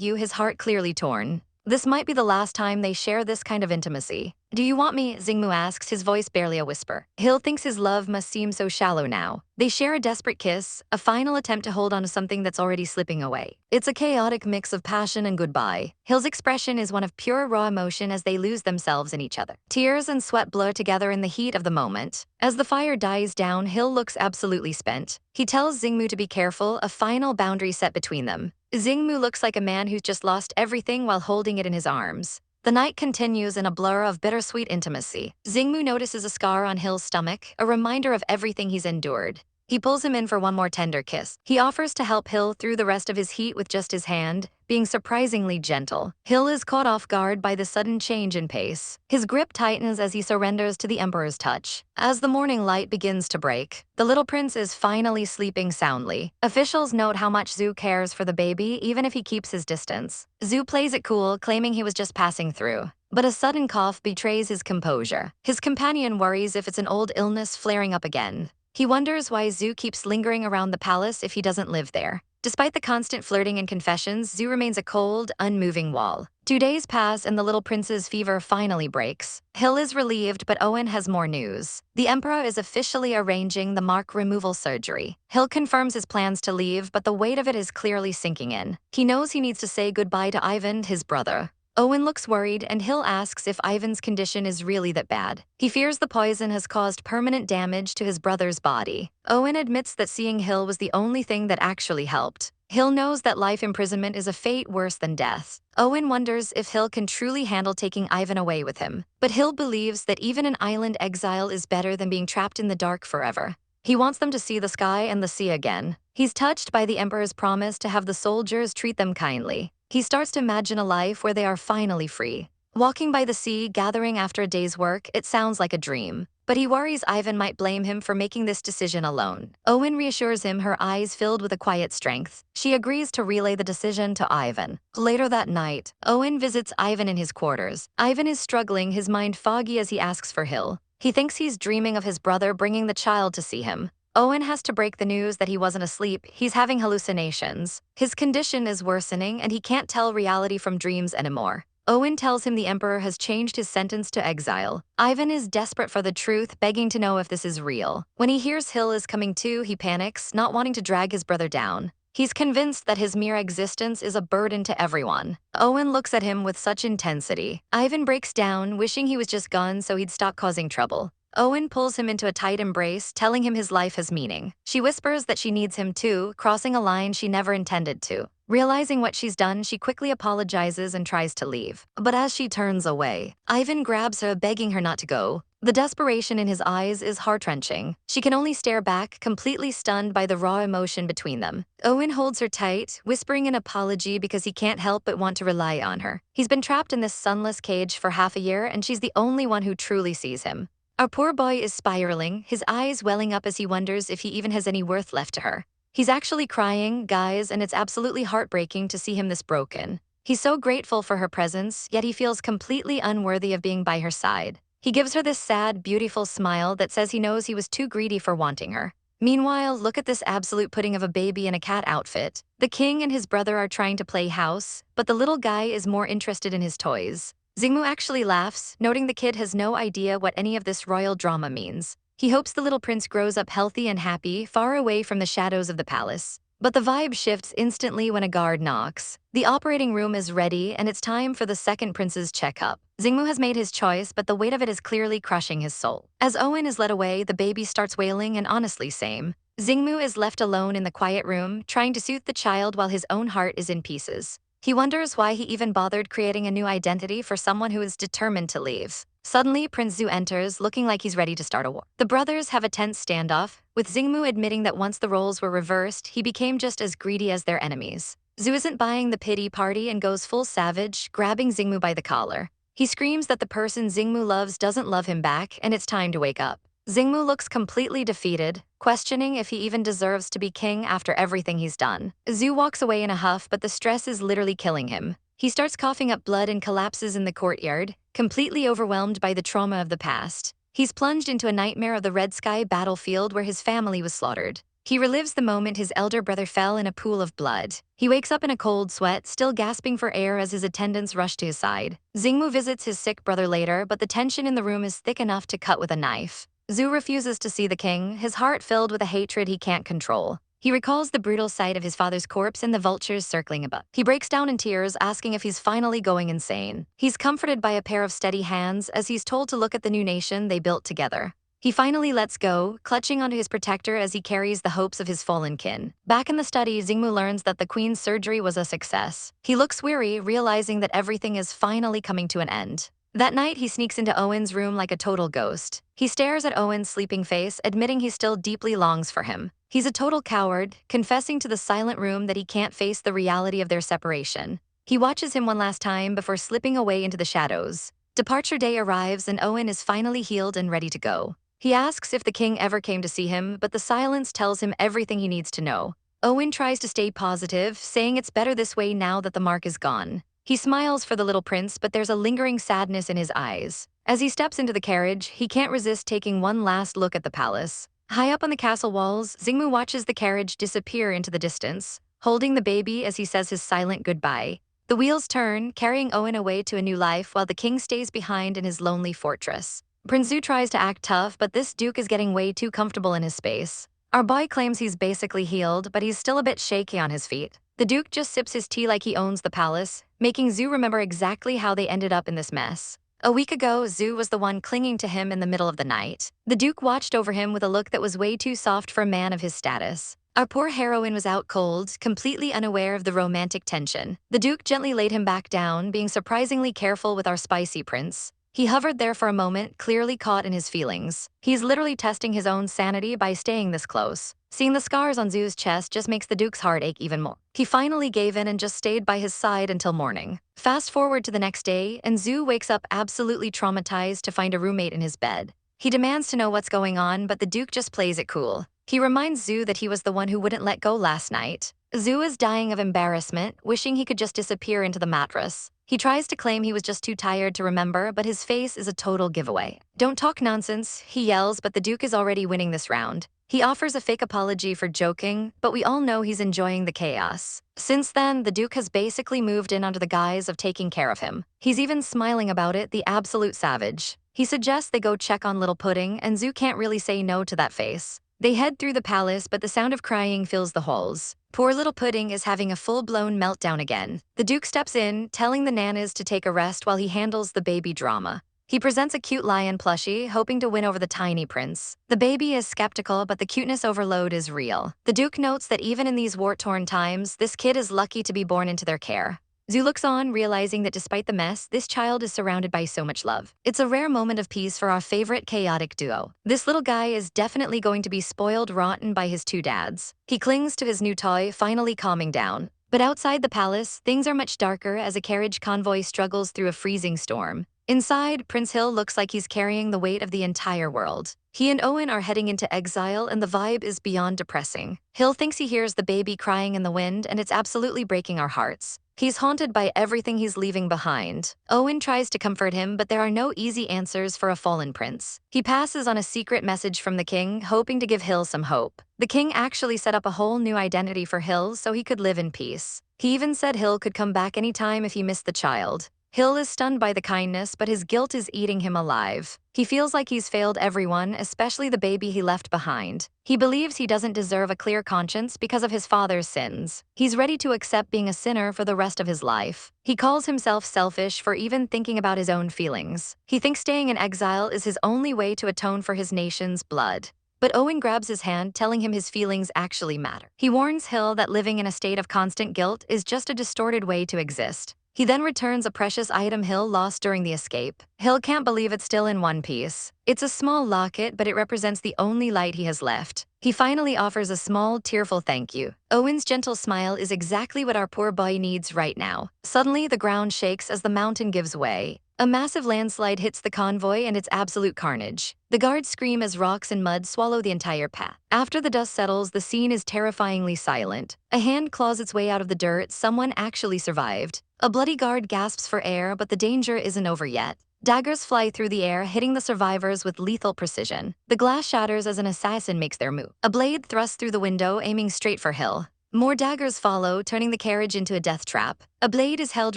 you, his heart clearly torn. This might be the last time they share this kind of intimacy. Do you want me? Xingmu asks, his voice barely a whisper. Hill thinks his love must seem so shallow now. They share a desperate kiss, a final attempt to hold on to something that's already slipping away. It's a chaotic mix of passion and goodbye. Hill's expression is one of pure raw emotion as they lose themselves in each other. Tears and sweat blur together in the heat of the moment. As the fire dies down, Hill looks absolutely spent. He tells Xingmu to be careful, a final boundary set between them. Xingmu looks like a man who's just lost everything while holding it in his arms. The night continues in a blur of bittersweet intimacy. Xingmu notices a scar on Hill's stomach, a reminder of everything he's endured. He pulls him in for one more tender kiss. He offers to help Hill through the rest of his heat with just his hand, being surprisingly gentle. Hill is caught off guard by the sudden change in pace. His grip tightens as he surrenders to the emperor's touch. As the morning light begins to break, the little prince is finally sleeping soundly. Officials note how much Zhu cares for the baby, even if he keeps his distance. Zhu plays it cool, claiming he was just passing through. But a sudden cough betrays his composure. His companion worries if it's an old illness flaring up again. He wonders why Zhu keeps lingering around the palace if he doesn't live there. Despite the constant flirting and confessions, Zhu remains a cold, unmoving wall. 2 days pass and the little prince's fever finally breaks. Hill is relieved, but Owen has more news. The emperor is officially arranging the mark removal surgery. Hill confirms his plans to leave, but the weight of it is clearly sinking in. He knows he needs to say goodbye to Ivan, his brother. Owen looks worried, and Hill asks if Ivan's condition is really that bad. He fears the poison has caused permanent damage to his brother's body. Owen admits that seeing Hill was the only thing that actually helped. Hill knows that life imprisonment is a fate worse than death. Owen wonders if Hill can truly handle taking Ivan away with him. But Hill believes that even an island exile is better than being trapped in the dark forever. He wants them to see the sky and the sea again. He's touched by the Emperor's promise to have the soldiers treat them kindly. He starts to imagine a life where they are finally free. Walking by the sea, gathering after a day's work, it sounds like a dream. But he worries Ivan might blame him for making this decision alone. Owen reassures him, her eyes filled with a quiet strength. She agrees to relay the decision to Ivan. Later that night, Owen visits Ivan in his quarters. Ivan is struggling, his mind foggy as he asks for Hill. He thinks he's dreaming of his brother bringing the child to see him. Owen has to break the news that he wasn't asleep, he's having hallucinations. His condition is worsening and he can't tell reality from dreams anymore. Owen tells him the Emperor has changed his sentence to exile. Ivan is desperate for the truth, begging to know if this is real. When he hears Hill is coming too, he panics, not wanting to drag his brother down. He's convinced that his mere existence is a burden to everyone. Owen looks at him with such intensity. Ivan breaks down, wishing he was just gone so he'd stop causing trouble. Owen pulls him into a tight embrace, telling him his life has meaning. She whispers that she needs him too, crossing a line she never intended to. Realizing what she's done, she quickly apologizes and tries to leave. But as she turns away, Ivan grabs her, begging her not to go. The desperation in his eyes is heart-wrenching. She can only stare back, completely stunned by the raw emotion between them. Owen holds her tight, whispering an apology because he can't help but want to rely on her. He's been trapped in this sunless cage for half a year, and she's the only one who truly sees him. Our poor boy is spiraling, his eyes welling up as he wonders if he even has any worth left to her. He's actually crying, guys, and it's absolutely heartbreaking to see him this broken. He's so grateful for her presence, yet he feels completely unworthy of being by her side. He gives her this sad, beautiful smile that says he knows he was too greedy for wanting her. Meanwhile, look at this absolute pudding of a baby in a cat outfit. The king and his brother are trying to play house, but the little guy is more interested in his toys. Xingmu actually laughs, noting the kid has no idea what any of this royal drama means. He hopes the little prince grows up healthy and happy, far away from the shadows of the palace. But the vibe shifts instantly when a guard knocks. The operating room is ready, and it's time for the second prince's checkup. Xingmu has made his choice, but the weight of it is clearly crushing his soul. As Owen is led away, the baby starts wailing, and honestly, same. Xingmu is left alone in the quiet room, trying to soothe the child while his own heart is in pieces. He wonders why he even bothered creating a new identity for someone who is determined to leave. Suddenly, Prince Zhu enters, looking like he's ready to start a war. The brothers have a tense standoff, with Xingmu admitting that once the roles were reversed, he became just as greedy as their enemies. Zhu isn't buying the pity party and goes full savage, grabbing Xingmu by the collar. He screams that the person Xingmu loves doesn't love him back, and it's time to wake up. Xingmu looks completely defeated, questioning if he even deserves to be king after everything he's done. Zhu walks away in a huff, but the stress is literally killing him. He starts coughing up blood and collapses in the courtyard, completely overwhelmed by the trauma of the past. He's plunged into a nightmare of the Red Sky battlefield where his family was slaughtered. He relives the moment his elder brother fell in a pool of blood. He wakes up in a cold sweat, still gasping for air as his attendants rush to his side. Xingmu visits his sick brother later, but the tension in the room is thick enough to cut with a knife. Zhu refuses to see the king, his heart filled with a hatred he can't control. He recalls the brutal sight of his father's corpse and the vultures circling above. He breaks down in tears, asking if he's finally going insane. He's comforted by a pair of steady hands as he's told to look at the new nation they built together. He finally lets go, clutching onto his protector as he carries the hopes of his fallen kin. Back in the study, Xingmu learns that the queen's surgery was a success. He looks weary, realizing that everything is finally coming to an end. That night, he sneaks into Owen's room like a total ghost. He stares at Owen's sleeping face, admitting he still deeply longs for him. He's a total coward, confessing to the silent room that he can't face the reality of their separation. He watches him one last time before slipping away into the shadows. Departure day arrives and Owen is finally healed and ready to go. He asks if the king ever came to see him, but the silence tells him everything he needs to know. Owen tries to stay positive, saying it's better this way now that the mark is gone. He smiles for the little prince, but there's a lingering sadness in his eyes. As he steps into the carriage, he can't resist taking one last look at the palace. High up on the castle walls, Xingmu watches the carriage disappear into the distance, holding the baby as he says his silent goodbye. The wheels turn, carrying Owen away to a new life while the king stays behind in his lonely fortress. Prince Zhu tries to act tough, but this duke is getting way too comfortable in his space. Our boy claims he's basically healed, but he's still a bit shaky on his feet. The duke just sips his tea like he owns the palace, making Zhu remember exactly how they ended up in this mess. A week ago, Zhu was the one clinging to him in the middle of the night. The duke watched over him with a look that was way too soft for a man of his status. Our poor heroine was out cold, completely unaware of the romantic tension. The Duke gently laid him back down, being surprisingly careful with our spicy prince. He hovered there for a moment, clearly caught in his feelings. He's literally testing his own sanity by staying this close. Seeing the scars on Zoo's chest just makes the Duke's heart ache even more. He finally gave in and just stayed by his side until morning. Fast forward to the next day, and Zoo wakes up absolutely traumatized to find a roommate in his bed. He demands to know what's going on, but the Duke just plays it cool. He reminds Zoo that he was the one who wouldn't let go last night. Zoo is dying of embarrassment, wishing he could just disappear into the mattress. He tries to claim he was just too tired to remember, but his face is a total giveaway. "Don't talk nonsense," he yells, but the Duke is already winning this round. He offers a fake apology for joking, but we all know he's enjoying the chaos. Since then, the Duke has basically moved in under the guise of taking care of him. He's even smiling about it, the absolute savage. He suggests they go check on Little Pudding, and Zoo can't really say no to that face. They head through the palace, but the sound of crying fills the halls. Poor Little Pudding is having a full-blown meltdown again. The Duke steps in, telling the nanas to take a rest while he handles the baby drama. He presents a cute lion plushie, hoping to win over the tiny prince. The baby is skeptical, but the cuteness overload is real. The Duke notes that even in these war-torn times, this kid is lucky to be born into their care. Zoo looks on, realizing that despite the mess, this child is surrounded by so much love. It's a rare moment of peace for our favorite chaotic duo. This little guy is definitely going to be spoiled rotten by his two dads. He clings to his new toy, finally calming down. But outside the palace, things are much darker as a carriage convoy struggles through a freezing storm. Inside, Prince Hill looks like he's carrying the weight of the entire world. He and Owen are heading into exile, and the vibe is beyond depressing. Hill thinks he hears the baby crying in the wind, and it's absolutely breaking our hearts. He's haunted by everything he's leaving behind. Owen tries to comfort him, but there are no easy answers for a fallen prince. He passes on a secret message from the king, hoping to give Hill some hope. The king actually set up a whole new identity for Hill so he could live in peace. He even said Hill could come back anytime if he missed the child. Hill is stunned by the kindness, but his guilt is eating him alive. He feels like he's failed everyone, especially the baby he left behind. He believes he doesn't deserve a clear conscience because of his father's sins. He's ready to accept being a sinner for the rest of his life. He calls himself selfish for even thinking about his own feelings. He thinks staying in exile is his only way to atone for his nation's blood. But Owen grabs his hand, telling him his feelings actually matter. He warns Hill that living in a state of constant guilt is just a distorted way to exist. He then returns a precious item Hill lost during the escape. Hill can't believe it's still in one piece. It's a small locket, but it represents the only light he has left. He finally offers a small, tearful thank you. Owen's gentle smile is exactly what our poor boy needs right now. Suddenly, the ground shakes as the mountain gives way. A massive landslide hits the convoy, and it's absolute carnage. The guards scream as rocks and mud swallow the entire path. After the dust settles, the scene is terrifyingly silent. A hand claws its way out of the dirt. Someone actually survived. A bloody guard gasps for air, but the danger isn't over yet. Daggers fly through the air, hitting the survivors with lethal precision. The glass shatters as an assassin makes their move. A blade thrusts through the window, aiming straight for Hill. More daggers follow, turning the carriage into a death trap. A blade is held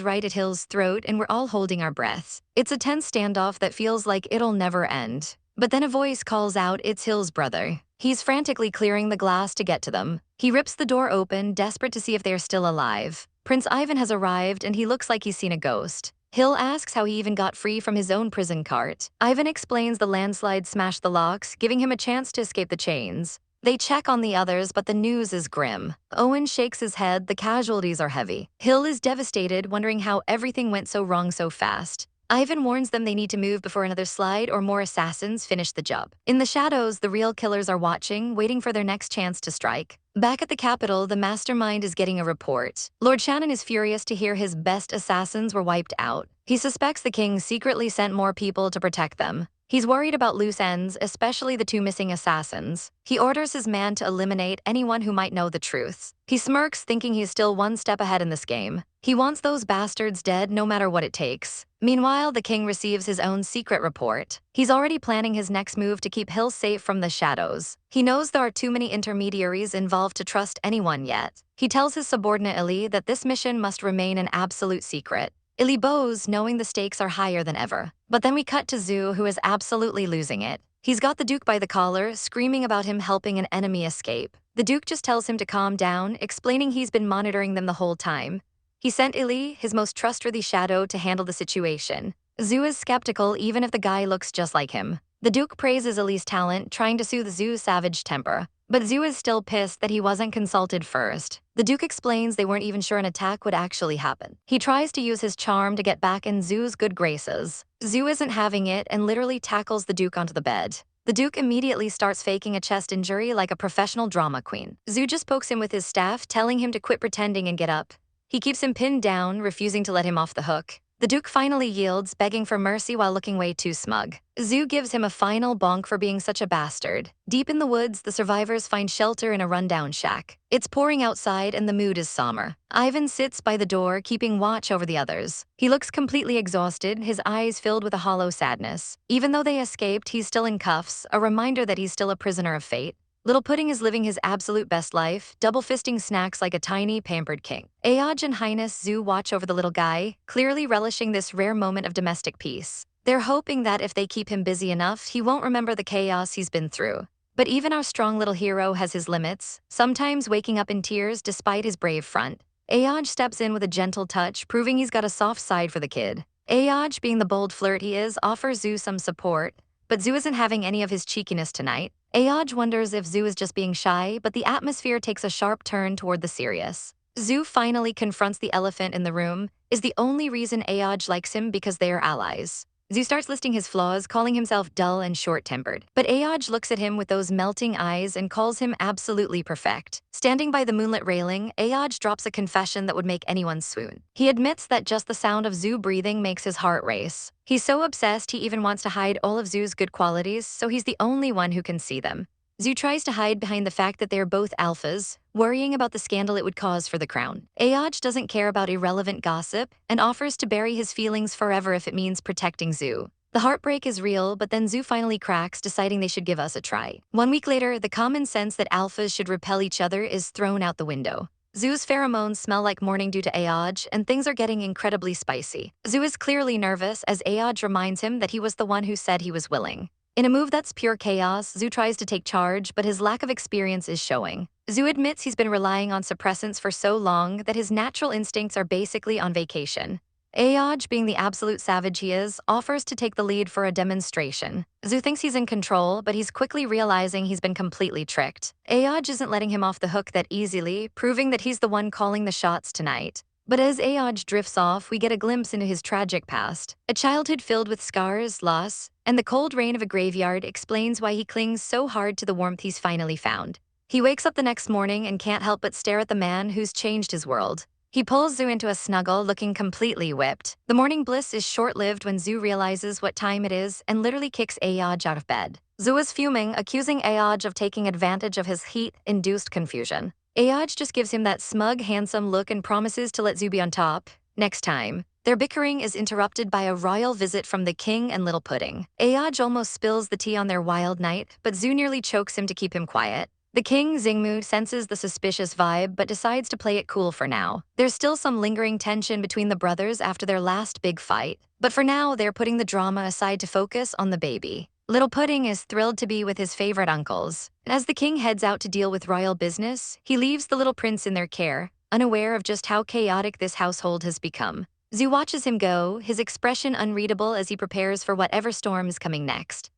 right at Hill's throat, and we're all holding our breaths. It's a tense standoff that feels like it'll never end. But then a voice calls out, it's Hill's brother. He's frantically clearing the glass to get to them. He rips the door open, desperate to see if they're still alive. Prince Ivan has arrived, and he looks like he's seen a ghost. Hill asks how he even got free from his own prison cart. Ivan explains the landslide smashed the locks, giving him a chance to escape the chains. They check on the others, but the news is grim. Owen shakes his head, the casualties are heavy. Hill is devastated, wondering how everything went so wrong so fast. Ivan warns them they need to move before another slide or more assassins finish the job. In the shadows, the real killers are watching, waiting for their next chance to strike. Back at the capital, the mastermind is getting a report. Lord Shannon is furious to hear his best assassins were wiped out. He suspects the king secretly sent more people to protect them. He's worried about loose ends, especially the two missing assassins. He orders his man to eliminate anyone who might know the truth. He smirks, thinking he's still one step ahead in this game. He wants those bastards dead no matter what it takes. Meanwhile, the king receives his own secret report. He's already planning his next move to keep Hill safe from the shadows. He knows there are too many intermediaries involved to trust anyone yet. He tells his subordinate Illy that this mission must remain an absolute secret. Illy bows, knowing the stakes are higher than ever. But then we cut to Zoo, who is absolutely losing it. He's got the Duke by the collar, screaming about him helping an enemy escape. The Duke just tells him to calm down, explaining he's been monitoring them the whole time. He sent Illy, his most trustworthy shadow, to handle the situation. Zoo is skeptical even if the guy looks just like him. The Duke praises Illy's talent, trying to soothe Zoo's savage temper. But Zhu is still pissed that he wasn't consulted first. The Duke explains they weren't even sure an attack would actually happen. He tries to use his charm to get back in Zhu's good graces. Zhu isn't having it and literally tackles the Duke onto the bed. The Duke immediately starts faking a chest injury like a professional drama queen. Zhu just pokes him with his staff, telling him to quit pretending and get up. He keeps him pinned down, refusing to let him off the hook. The Duke finally yields, begging for mercy while looking way too smug. Zhu gives him a final bonk for being such a bastard. Deep in the woods, the survivors find shelter in a rundown shack. It's pouring outside and the mood is somber. Ivan sits by the door, keeping watch over the others. He looks completely exhausted, his eyes filled with a hollow sadness. Even though they escaped, he's still in cuffs, a reminder that he's still a prisoner of fate. Little Pudding is living his absolute best life, double-fisting snacks like a tiny, pampered king. Ayaj and Highness Zhu watch over the little guy, clearly relishing this rare moment of domestic peace. They're hoping that if they keep him busy enough, he won't remember the chaos he's been through. But even our strong little hero has his limits, sometimes waking up in tears despite his brave front. Ayaj steps in with a gentle touch, proving he's got a soft side for the kid. Ayaj, being the bold flirt he is, offers Zhu some support, but Zhu isn't having any of his cheekiness tonight. Ayaj wonders if Zhu is just being shy, but the atmosphere takes a sharp turn toward the serious. Zhu finally confronts the elephant in the room. Is the only reason Ayaj likes him because they are allies. Zhu starts listing his flaws, calling himself dull and short-tempered. But Ayaj looks at him with those melting eyes and calls him absolutely perfect. Standing by the moonlit railing, Ayaj drops a confession that would make anyone swoon. He admits that just the sound of Zhu breathing makes his heart race. He's so obsessed he even wants to hide all of Zhu's good qualities, so he's the only one who can see them. Zhu tries to hide behind the fact that they are both alphas, worrying about the scandal it would cause for the crown. Ayaj doesn't care about irrelevant gossip and offers to bury his feelings forever if it means protecting Zhu. The heartbreak is real, but then Zhu finally cracks, deciding they should give us a try. 1 week later, the common sense that alphas should repel each other is thrown out the window. Zhu's pheromones smell like morning dew to Ayaj, and things are getting incredibly spicy. Zhu is clearly nervous as Ayaj reminds him that he was the one who said he was willing. In a move that's pure chaos, Zhu tries to take charge, but his lack of experience is showing. Zhu admits he's been relying on suppressants for so long that his natural instincts are basically on vacation. Ayaj, being the absolute savage he is, offers to take the lead for a demonstration. Zhu thinks he's in control, but he's quickly realizing he's been completely tricked. Ayaj isn't letting him off the hook that easily, proving that he's the one calling the shots tonight. But as Ayaj drifts off, we get a glimpse into his tragic past. A childhood filled with scars, loss, and the cold rain of a graveyard explains why he clings so hard to the warmth he's finally found. He wakes up the next morning and can't help but stare at the man who's changed his world. He pulls Zhu into a snuggle, looking completely whipped. The morning bliss is short-lived when Zhu realizes what time it is and literally kicks Ayaj out of bed. Zhu is fuming, accusing Ayaj of taking advantage of his heat-induced confusion. Ayaj just gives him that smug, handsome look and promises to let Zhu be on top next time. Their bickering is interrupted by a royal visit from the king and Little Pudding. Ayaj almost spills the tea on their wild night, but Zhu nearly chokes him to keep him quiet. The king, Xingmu, senses the suspicious vibe but decides to play it cool for now. There's still some lingering tension between the brothers after their last big fight, but for now they're putting the drama aside to focus on the baby. Little Pudding is thrilled to be with his favorite uncles. As the king heads out to deal with royal business, he leaves the little prince in their care, unaware of just how chaotic this household has become. Zhu watches him go, his expression unreadable as he prepares for whatever storm is coming next.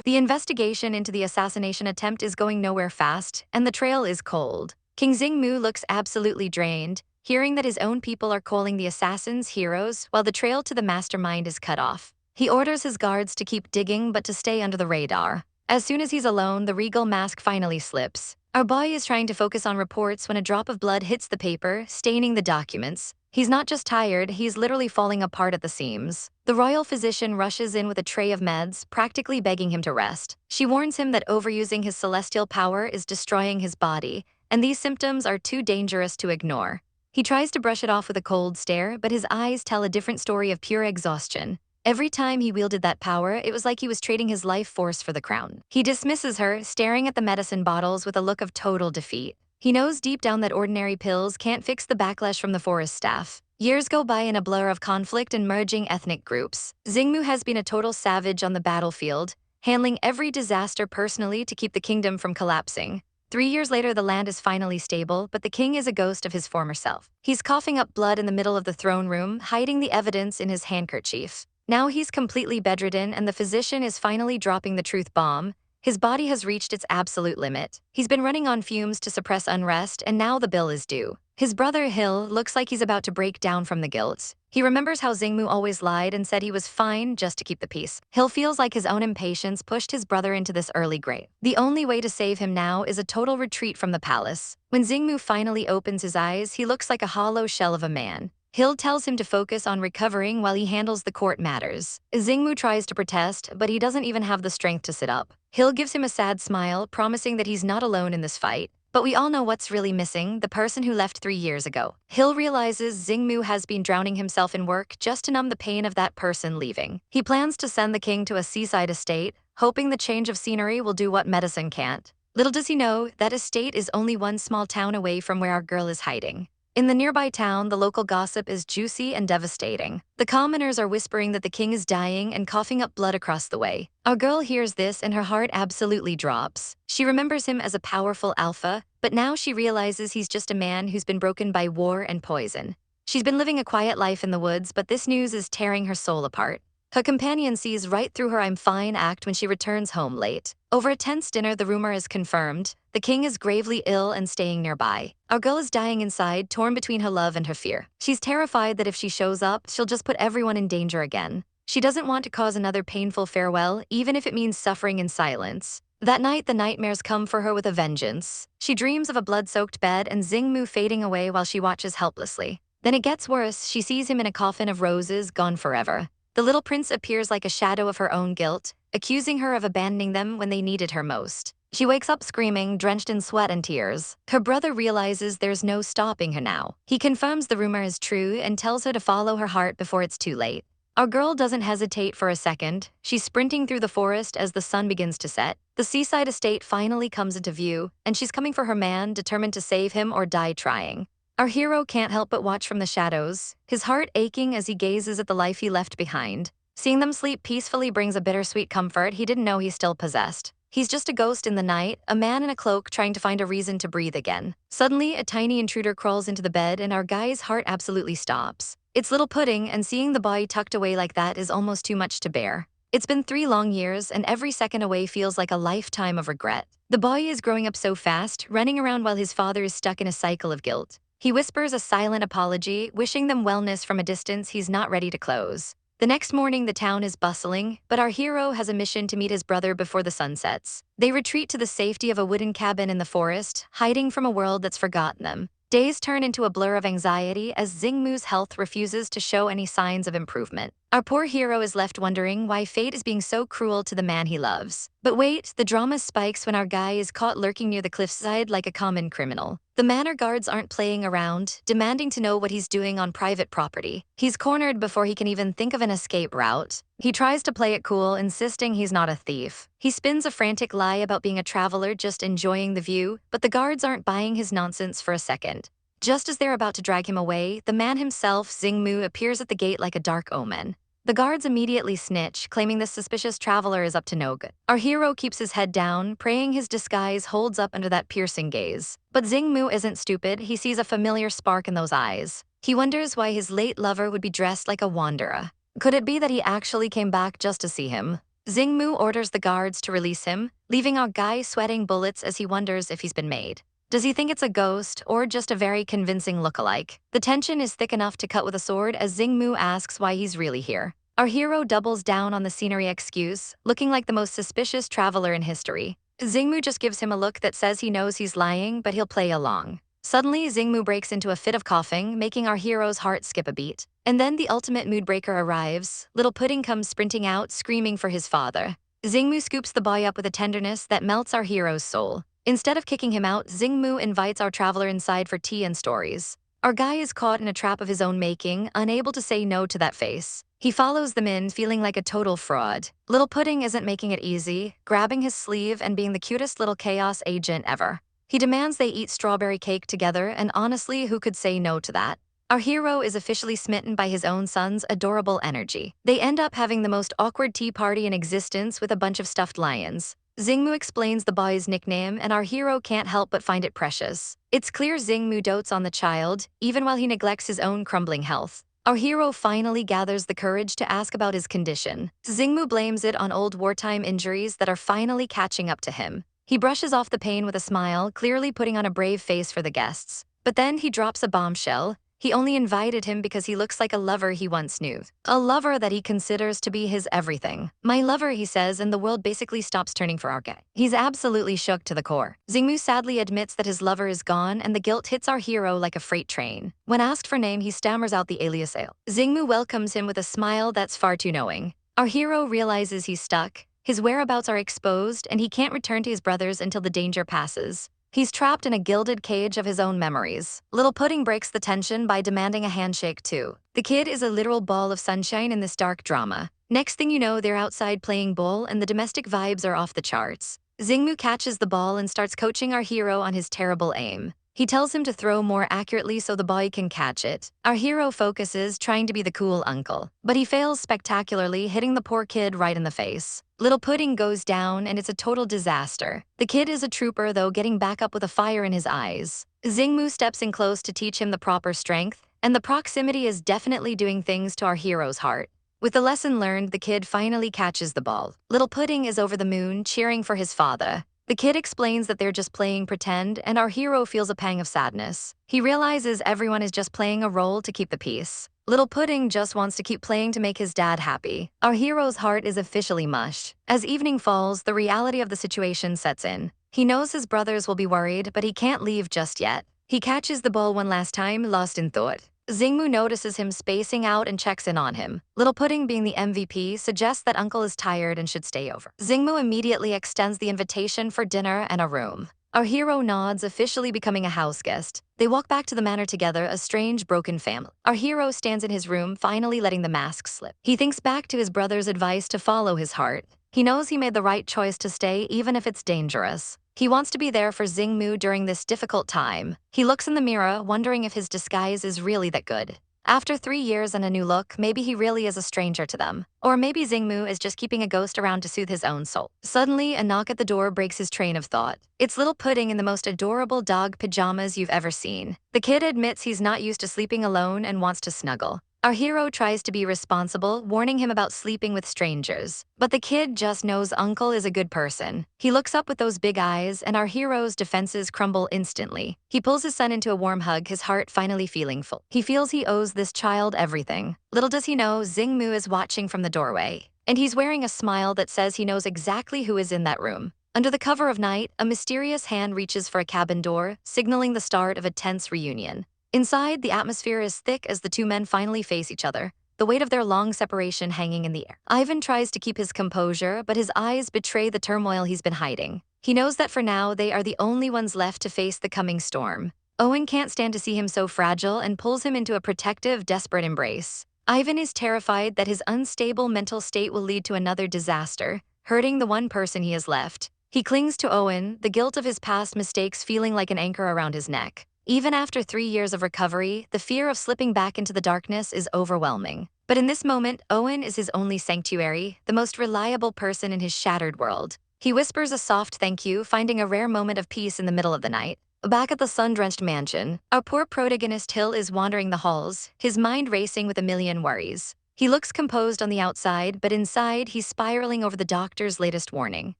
The investigation into the assassination attempt is going nowhere fast, and the trail is cold. King Xingmu looks absolutely drained, hearing that his own people are calling the assassins heroes while the trail to the mastermind is cut off. He orders his guards to keep digging but to stay under the radar. As soon as he's alone, the regal mask finally slips. Our boy is trying to focus on reports when a drop of blood hits the paper, staining the documents. He's not just tired, he's literally falling apart at the seams. The royal physician rushes in with a tray of meds, practically begging him to rest. She warns him that overusing his celestial power is destroying his body, and these symptoms are too dangerous to ignore. He tries to brush it off with a cold stare, but his eyes tell a different story of pure exhaustion. Every time he wielded that power, it was like he was trading his life force for the crown. He dismisses her, staring at the medicine bottles with a look of total defeat. He knows deep down that ordinary pills can't fix the backlash from the forest staff. Years go by in a blur of conflict and merging ethnic groups. Xingmu has been a total savage on the battlefield, handling every disaster personally to keep the kingdom from collapsing. 3 years later, the land is finally stable, but the king is a ghost of his former self. He's coughing up blood in the middle of the throne room, hiding the evidence in his handkerchief. Now he's completely bedridden, and the physician is finally dropping the truth bomb. His body has reached its absolute limit. He's been running on fumes to suppress unrest, and now the bill is due. His brother Hill looks like he's about to break down from the guilt. He remembers how Xingmu always lied and said he was fine just to keep the peace. Hill feels like his own impatience pushed his brother into this early grave. The only way to save him now is a total retreat from the palace. When Xingmu finally opens his eyes, he looks like a hollow shell of a man. Hill tells him to focus on recovering while he handles the court matters. Xingmu tries to protest, but he doesn't even have the strength to sit up. Hill gives him a sad smile, promising that he's not alone in this fight. But we all know what's really missing, the person who left 3 years ago. Hill realizes Xingmu has been drowning himself in work just to numb the pain of that person leaving. He plans to send the king to a seaside estate, hoping the change of scenery will do what medicine can't. Little does he know, that estate is only one small town away from where our girl is hiding. In the nearby town, the local gossip is juicy and devastating. The commoners are whispering that the king is dying and coughing up blood across the way. Our girl hears this and her heart absolutely drops. She remembers him as a powerful alpha, but now she realizes he's just a man who's been broken by war and poison. She's been living a quiet life in the woods, but this news is tearing her soul apart. Her companion sees right through her "I'm fine" act when she returns home late. Over a tense dinner, the rumor is confirmed. The king is gravely ill and staying nearby. Our girl is dying inside, torn between her love and her fear. She's terrified that if she shows up, she'll just put everyone in danger again. She doesn't want to cause another painful farewell, even if it means suffering in silence. That night, the nightmares come for her with a vengeance. She dreams of a blood-soaked bed and Xingmu fading away while she watches helplessly. Then it gets worse. She sees him in a coffin of roses, gone forever. The little prince appears like a shadow of her own guilt, accusing her of abandoning them when they needed her most. She wakes up screaming, drenched in sweat and tears. Her brother realizes there's no stopping her now. He confirms the rumor is true and tells her to follow her heart before it's too late. Our girl doesn't hesitate for a second. She's sprinting through the forest as the sun begins to set. The seaside estate finally comes into view, and she's coming for her man, determined to save him or die trying. Our hero can't help but watch from the shadows, his heart aching as he gazes at the life he left behind. Seeing them sleep peacefully brings a bittersweet comfort he didn't know he still possessed. He's just a ghost in the night, a man in a cloak trying to find a reason to breathe again. Suddenly, a tiny intruder crawls into the bed and our guy's heart absolutely stops. It's little Pudding, and seeing the boy tucked away like that is almost too much to bear. It's been 3 long years, and every second away feels like a lifetime of regret. The boy is growing up so fast, running around while his father is stuck in a cycle of guilt. He whispers a silent apology, wishing them wellness from a distance he's not ready to close. The next morning, the town is bustling, but our hero has a mission to meet his brother before the sun sets. They retreat to the safety of a wooden cabin in the forest, hiding from a world that's forgotten them. Days turn into a blur of anxiety as Xingmu's health refuses to show any signs of improvement. Our poor hero is left wondering why fate is being so cruel to the man he loves. But wait, the drama spikes when our guy is caught lurking near the cliffside like a common criminal. The manor guards aren't playing around, demanding to know what he's doing on private property. He's cornered before he can even think of an escape route. He tries to play it cool, insisting he's not a thief. He spins a frantic lie about being a traveler just enjoying the view, but the guards aren't buying his nonsense for a second. Just as they're about to drag him away, the man himself, Xingmu, appears at the gate like a dark omen. The guards immediately snitch, claiming this suspicious traveler is up to no good. Our hero keeps his head down, praying his disguise holds up under that piercing gaze. But Xingmu isn't stupid. He sees a familiar spark in those eyes. He wonders why his late lover would be dressed like a wanderer. Could it be that he actually came back just to see him? Xingmu orders the guards to release him, leaving our guy sweating bullets as he wonders if he's been made. Does he think it's a ghost or just a very convincing look-alike? The tension is thick enough to cut with a sword as Xingmu asks why he's really here. Our hero doubles down on the scenery excuse, looking like the most suspicious traveler in history. Xingmu just gives him a look that says he knows he's lying, but he'll play along. Suddenly, Xingmu breaks into a fit of coughing, making our hero's heart skip a beat. And then the ultimate mood breaker arrives. Little Pudding comes sprinting out, screaming for his father. Xingmu scoops the boy up with a tenderness that melts our hero's soul. Instead of kicking him out, Xingmu invites our traveler inside for tea and stories. Our guy is caught in a trap of his own making, unable to say no to that face. He follows them in, feeling like a total fraud. Little Pudding isn't making it easy, grabbing his sleeve and being the cutest little chaos agent ever. He demands they eat strawberry cake together, and honestly, who could say no to that? Our hero is officially smitten by his own son's adorable energy. They end up having the most awkward tea party in existence with a bunch of stuffed lions. Xingmu explains the boy's nickname, and our hero can't help but find it precious. It's clear Xingmu dotes on the child, even while he neglects his own crumbling health. Our hero finally gathers the courage to ask about his condition. Xingmu blames it on old wartime injuries that are finally catching up to him. He brushes off the pain with a smile, clearly putting on a brave face for the guests. But then he drops a bombshell. He only invited him because he looks like a lover he once knew. A lover that he considers to be his everything. My lover, he says, and the world basically stops turning for our guy. He's absolutely shook to the core. Xingmu sadly admits that his lover is gone, and the guilt hits our hero like a freight train. When asked for name, he stammers out the alias Ale. Xingmu welcomes him with a smile that's far too knowing. Our hero realizes he's stuck. His whereabouts are exposed, and he can't return to his brothers until the danger passes. He's trapped in a gilded cage of his own memories. Little Pudding breaks the tension by demanding a handshake too. The kid is a literal ball of sunshine in this dark drama. Next thing you know, they're outside playing ball and the domestic vibes are off the charts. Xingmu catches the ball and starts coaching our hero on his terrible aim. He tells him to throw more accurately so the boy can catch it. Our hero focuses, trying to be the cool uncle. But he fails spectacularly, hitting the poor kid right in the face. Little Pudding goes down, and it's a total disaster. The kid is a trooper, though, getting back up with a fire in his eyes. Xingmu steps in close to teach him the proper strength, and the proximity is definitely doing things to our hero's heart. With the lesson learned, the kid finally catches the ball. Little Pudding is over the moon, cheering for his father. The kid explains that they're just playing pretend, and our hero feels a pang of sadness. He realizes everyone is just playing a role to keep the peace. Little Pudding just wants to keep playing to make his dad happy. Our hero's heart is officially mush. As evening falls, the reality of the situation sets in. He knows his brothers will be worried, but he can't leave just yet. He catches the ball one last time, lost in thought. Xingmu notices him spacing out and checks in on him. Little Pudding, being the MVP, suggests that Uncle is tired and should stay over. Xingmu immediately extends the invitation for dinner and a room. Our hero nods, officially becoming a house guest. They walk back to the manor together, a strange, broken family. Our hero stands in his room, finally letting the mask slip. He thinks back to his brother's advice to follow his heart. He knows he made the right choice to stay, even if it's dangerous. He wants to be there for Xingmu during this difficult time. He looks in the mirror, wondering if his disguise is really that good. After 3 years and a new look, maybe he really is a stranger to them. Or maybe Xingmu is just keeping a ghost around to soothe his own soul. Suddenly, a knock at the door breaks his train of thought. It's Little Pudding in the most adorable dog pajamas you've ever seen. The kid admits he's not used to sleeping alone and wants to snuggle. Our hero tries to be responsible, warning him about sleeping with strangers. But the kid just knows Uncle is a good person. He looks up with those big eyes, and our hero's defenses crumble instantly. He pulls his son into a warm hug, his heart finally feeling full. He feels he owes this child everything. Little does he know, Xingmu is watching from the doorway. And he's wearing a smile that says he knows exactly who is in that room. Under the cover of night, a mysterious hand reaches for a cabin door, signaling the start of a tense reunion. Inside, the atmosphere is thick as the two men finally face each other, the weight of their long separation hanging in the air. Ivan tries to keep his composure, but his eyes betray the turmoil he's been hiding. He knows that for now, they are the only ones left to face the coming storm. Owen can't stand to see him so fragile and pulls him into a protective, desperate embrace. Ivan is terrified that his unstable mental state will lead to another disaster, hurting the one person he has left. He clings to Owen, the guilt of his past mistakes feeling like an anchor around his neck. Even after 3 years of recovery, the fear of slipping back into the darkness is overwhelming. But in this moment, Owen is his only sanctuary, the most reliable person in his shattered world. He whispers a soft thank you, finding a rare moment of peace in the middle of the night. Back at the sun-drenched mansion, our poor protagonist Hill is wandering the halls, his mind racing with a million worries. He looks composed on the outside, but inside, he's spiraling over the doctor's latest warning.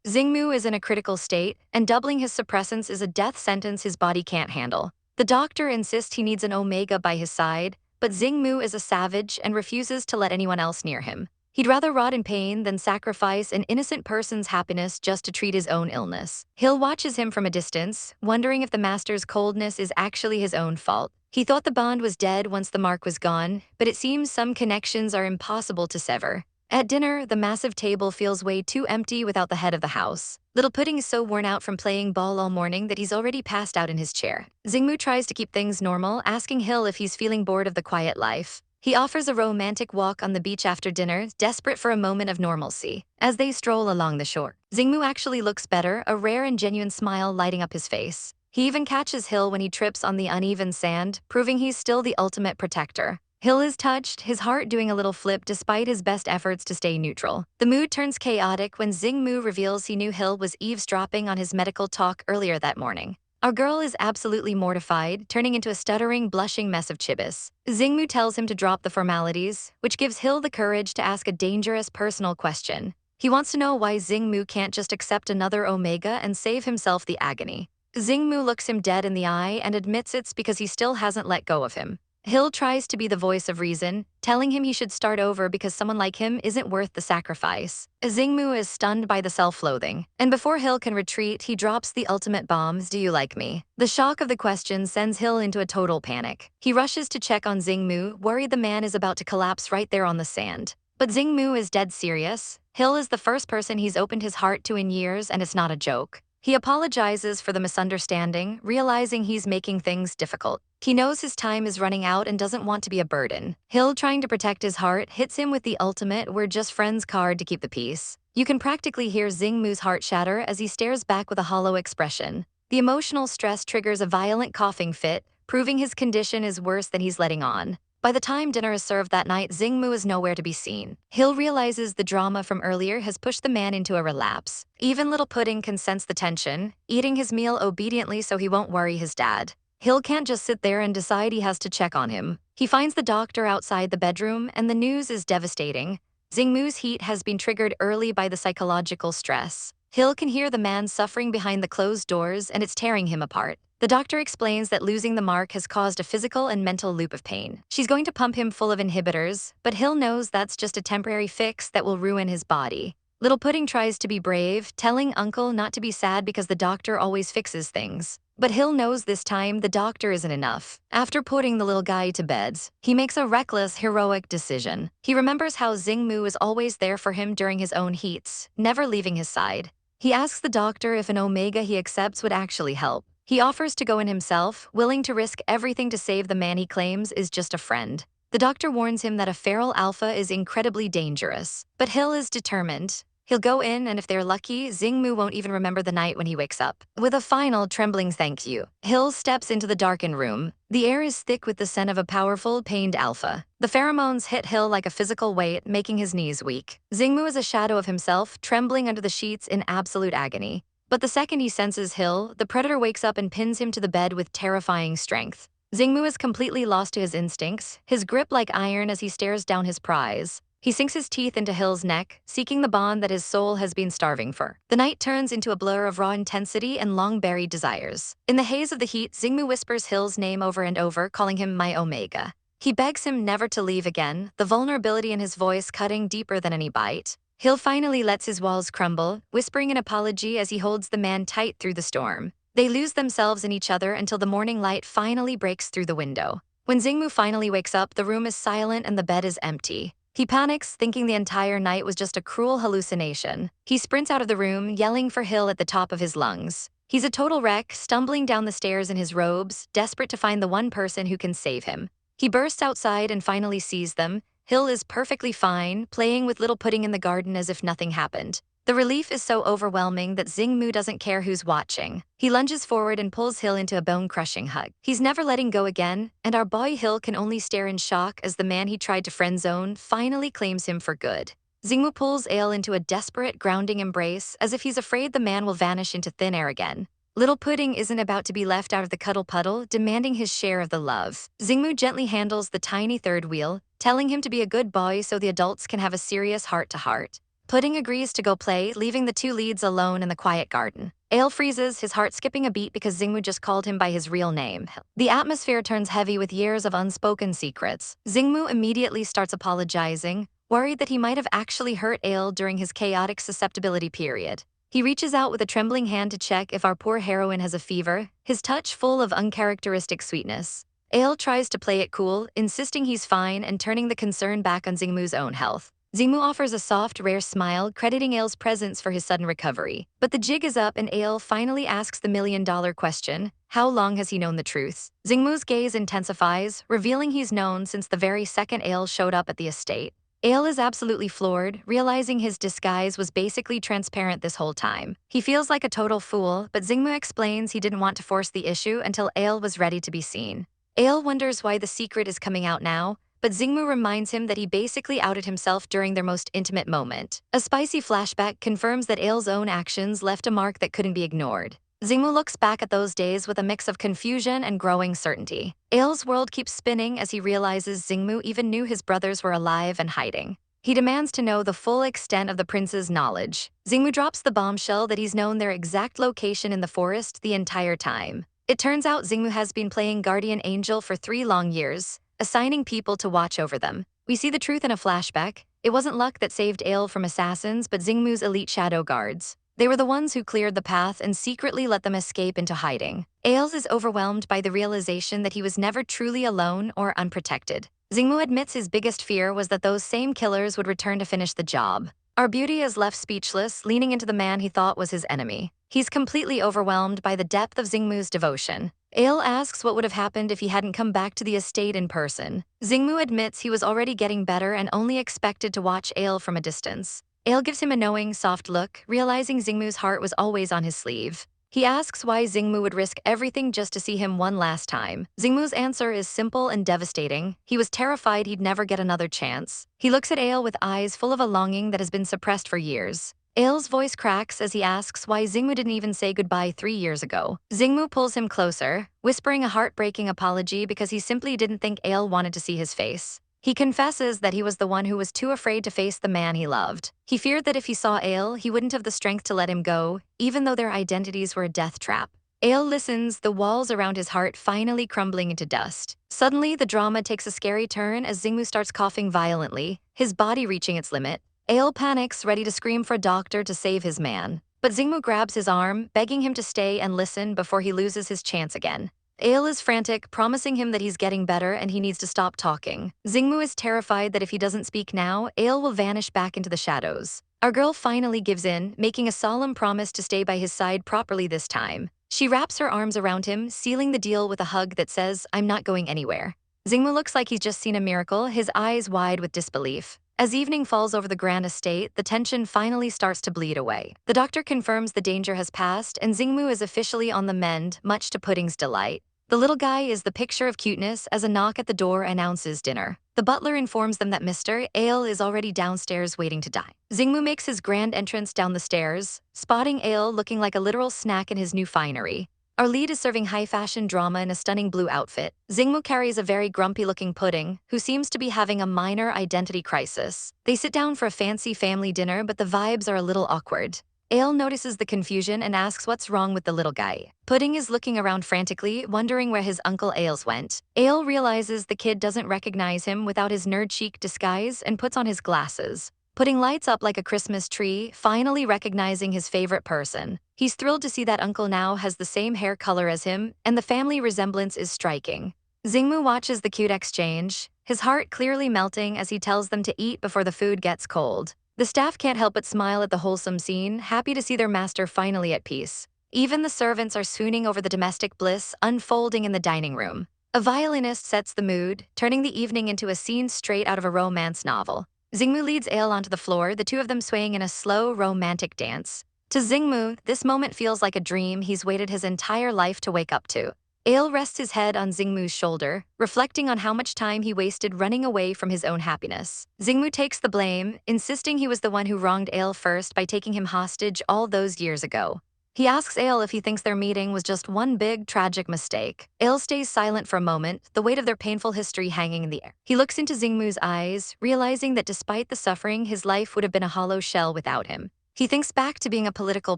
Xingmu is in a critical state, and doubling his suppressants is a death sentence his body can't handle. The doctor insists he needs an Omega by his side, but Xingmu is a savage and refuses to let anyone else near him. He'd rather rot in pain than sacrifice an innocent person's happiness just to treat his own illness. Hill watches him from a distance, wondering if the master's coldness is actually his own fault. He thought the bond was dead once the mark was gone, but it seems some connections are impossible to sever. At dinner, the massive table feels way too empty without the head of the house. Little Pudding is so worn out from playing ball all morning that he's already passed out in his chair. Xingmu tries to keep things normal, asking Hill if he's feeling bored of the quiet life. He offers a romantic walk on the beach after dinner, desperate for a moment of normalcy. As they stroll along the shore, Xingmu actually looks better, a rare and genuine smile lighting up his face. He even catches Hill when he trips on the uneven sand, proving he's still the ultimate protector. Hill is touched, his heart doing a little flip despite his best efforts to stay neutral. The mood turns chaotic when Xingmu reveals he knew Hill was eavesdropping on his medical talk earlier that morning. Our girl is absolutely mortified, turning into a stuttering, blushing mess of chibis. Xingmu tells him to drop the formalities, which gives Hill the courage to ask a dangerous personal question. He wants to know why Xingmu can't just accept another Omega and save himself the agony. Xingmu looks him dead in the eye and admits it's because he still hasn't let go of him. Hill tries to be the voice of reason, telling him he should start over because someone like him isn't worth the sacrifice. Xingmu is stunned by the self-loathing, and before Hill can retreat, he drops the ultimate bombs, "Do you like me?" The shock of the question sends Hill into a total panic. He rushes to check on Xingmu, worried the man is about to collapse right there on the sand. But Xingmu is dead serious. Hill is the first person he's opened his heart to in years, and it's not a joke. He apologizes for the misunderstanding, realizing he's making things difficult. He knows his time is running out and doesn't want to be a burden. Hill, trying to protect his heart, hits him with the ultimate "we're just friends" card to keep the peace. You can practically hear Xingmu's heart shatter as he stares back with a hollow expression. The emotional stress triggers a violent coughing fit, proving his condition is worse than he's letting on. By the time dinner is served that night, Xingmu is nowhere to be seen. Hill realizes the drama from earlier has pushed the man into a relapse. Even Little Pudding can sense the tension, eating his meal obediently so he won't worry his dad. Hill can't just sit there and decide he has to check on him. He finds the doctor outside the bedroom, and the news is devastating. Xingmu's heat has been triggered early by the psychological stress. Hill can hear the man suffering behind the closed doors, and it's tearing him apart. The doctor explains that losing the mark has caused a physical and mental loop of pain. She's going to pump him full of inhibitors, but Hill knows that's just a temporary fix that will ruin his body. Little Pudding tries to be brave, telling Uncle not to be sad because the doctor always fixes things. But Hill knows this time the doctor isn't enough. After putting the little guy to bed, he makes a reckless, heroic decision. He remembers how Xingmu is always there for him during his own heats, never leaving his side. He asks the doctor if an Omega he accepts would actually help. He offers to go in himself, willing to risk everything to save the man he claims is just a friend. The doctor warns him that a feral alpha is incredibly dangerous, but Hill is determined. He'll go in, and if they're lucky, Xingmu won't even remember the night when he wakes up. With a final, trembling thank you, Hill steps into the darkened room. The air is thick with the scent of a powerful, pained alpha. The pheromones hit Hill like a physical weight, making his knees weak. Xingmu is a shadow of himself, trembling under the sheets in absolute agony. But the second he senses Hill, the predator wakes up and pins him to the bed with terrifying strength. Xingmu is completely lost to his instincts, his grip like iron as he stares down his prize. He sinks his teeth into Hill's neck, seeking the bond that his soul has been starving for. The night turns into a blur of raw intensity and long-buried desires. In the haze of the heat, Xingmu whispers Hill's name over and over, calling him "my Omega." He begs him never to leave again, the vulnerability in his voice cutting deeper than any bite. Hill finally lets his walls crumble, whispering an apology as he holds the man tight through the storm. They lose themselves in each other until the morning light finally breaks through the window. When Xingmu finally wakes up, the room is silent and the bed is empty. He panics, thinking the entire night was just a cruel hallucination. He sprints out of the room, yelling for Hill at the top of his lungs. He's a total wreck, stumbling down the stairs in his robes, desperate to find the one person who can save him. He bursts outside and finally sees them. Hill is perfectly fine, playing with Little Pudding in the garden as if nothing happened. The relief is so overwhelming that Xingmu doesn't care who's watching. He lunges forward and pulls Hill into a bone-crushing hug. He's never letting go again, and our boy Hill can only stare in shock as the man he tried to friend-zone finally claims him for good. Xingmu pulls Ale into a desperate, grounding embrace as if he's afraid the man will vanish into thin air again. Little Pudding isn't about to be left out of the cuddle puddle, demanding his share of the love. Xingmu gently handles the tiny third wheel, telling him to be a good boy so the adults can have a serious heart-to-heart. Pudding agrees to go play, leaving the two leads alone in the quiet garden. Ale freezes, his heart skipping a beat because Xingmu just called him by his real name. The atmosphere turns heavy with years of unspoken secrets. Xingmu immediately starts apologizing, worried that he might have actually hurt Ale during his chaotic susceptibility period. He reaches out with a trembling hand to check if our poor heroine has a fever, his touch full of uncharacteristic sweetness. Ale tries to play it cool, insisting he's fine and turning the concern back on Xingmu's own health. Xingmu offers a soft, rare smile, crediting Ale's presence for his sudden recovery. But the jig is up and Ale finally asks the million-dollar question: how long has he known the truth? Xingmu's gaze intensifies, revealing he's known since the very second Ale showed up at the estate. Ale is absolutely floored, realizing his disguise was basically transparent this whole time. He feels like a total fool, but Xingmu explains he didn't want to force the issue until Ale was ready to be seen. Ale wonders why the secret is coming out now, but Xingmu reminds him that he basically outed himself during their most intimate moment. A spicy flashback confirms that Ale's own actions left a mark that couldn't be ignored. Xingmu looks back at those days with a mix of confusion and growing certainty. Ail's world keeps spinning as he realizes Xingmu even knew his brothers were alive and hiding. He demands to know the full extent of the prince's knowledge. Xingmu drops the bombshell that he's known their exact location in the forest the entire time. It turns out Xingmu has been playing guardian angel for 3 long years, assigning people to watch over them. We see the truth in a flashback. It wasn't luck that saved Ail from assassins, but Xingmu's elite shadow guards. They were the ones who cleared the path and secretly let them escape into hiding. Ail is overwhelmed by the realization that he was never truly alone or unprotected. Xingmu admits his biggest fear was that those same killers would return to finish the job. Our beauty is left speechless, leaning into the man he thought was his enemy. He's completely overwhelmed by the depth of Xingmu's devotion. Ail asks what would have happened if he hadn't come back to the estate in person. Xingmu admits he was already getting better and only expected to watch Ail from a distance. Ail gives him a knowing, soft look, realizing Xingmu's heart was always on his sleeve. He asks why Xingmu would risk everything just to see him one last time. Xingmu's answer is simple and devastating. He was terrified he'd never get another chance. He looks at Ail with eyes full of a longing that has been suppressed for years. Ail's voice cracks as he asks why Xingmu didn't even say goodbye 3 years ago. Xingmu pulls him closer, whispering a heartbreaking apology because he simply didn't think Ail wanted to see his face. He confesses that he was the one who was too afraid to face the man he loved. He feared that if he saw Ail, he wouldn't have the strength to let him go, even though their identities were a death trap. Ail listens, the walls around his heart finally crumbling into dust. Suddenly, the drama takes a scary turn as Xingmu starts coughing violently, his body reaching its limit. Ail panics, ready to scream for a doctor to save his man. But Xingmu grabs his arm, begging him to stay and listen before he loses his chance again. Ail is frantic, promising him that he's getting better and he needs to stop talking. Xingmu is terrified that if he doesn't speak now, Ail will vanish back into the shadows. Our girl finally gives in, making a solemn promise to stay by his side properly this time. She wraps her arms around him, sealing the deal with a hug that says, "I'm not going anywhere." Xingmu looks like he's just seen a miracle, his eyes wide with disbelief. As evening falls over the grand estate, the tension finally starts to bleed away. The doctor confirms the danger has passed, and Xingmu is officially on the mend, much to Pudding's delight. The little guy is the picture of cuteness as a knock at the door announces dinner. The butler informs them that Mr. Ail is already downstairs waiting to dine. Xingmu makes his grand entrance down the stairs, spotting Ail looking like a literal snack in his new finery. Our lead is serving high-fashion drama in a stunning blue outfit. Xingmu carries a very grumpy-looking Pudding, who seems to be having a minor identity crisis. They sit down for a fancy family dinner, but the vibes are a little awkward. Ail notices the confusion and asks what's wrong with the little guy. Pudding is looking around frantically, wondering where his Uncle Ails went. Ail realizes the kid doesn't recognize him without his nerd-chic disguise and puts on his glasses. Pudding lights up like a Christmas tree, finally recognizing his favorite person. He's thrilled to see that Uncle now has the same hair color as him, and the family resemblance is striking. Xingmu watches the cute exchange, his heart clearly melting as he tells them to eat before the food gets cold. The staff can't help but smile at the wholesome scene, happy to see their master finally at peace. Even the servants are swooning over the domestic bliss unfolding in the dining room. A violinist sets the mood, turning the evening into a scene straight out of a romance novel. Xingmu leads Ail onto the floor, the two of them swaying in a slow, romantic dance. To Xingmu, this moment feels like a dream he's waited his entire life to wake up to. Ail rests his head on Xingmu's shoulder, reflecting on how much time he wasted running away from his own happiness. Xingmu takes the blame, insisting he was the one who wronged Ail first by taking him hostage all those years ago. He asks Ail if he thinks their meeting was just one big, tragic mistake. Ail stays silent for a moment, the weight of their painful history hanging in the air. He looks into Xingmu's eyes, realizing that despite the suffering, his life would have been a hollow shell without him. He thinks back to being a political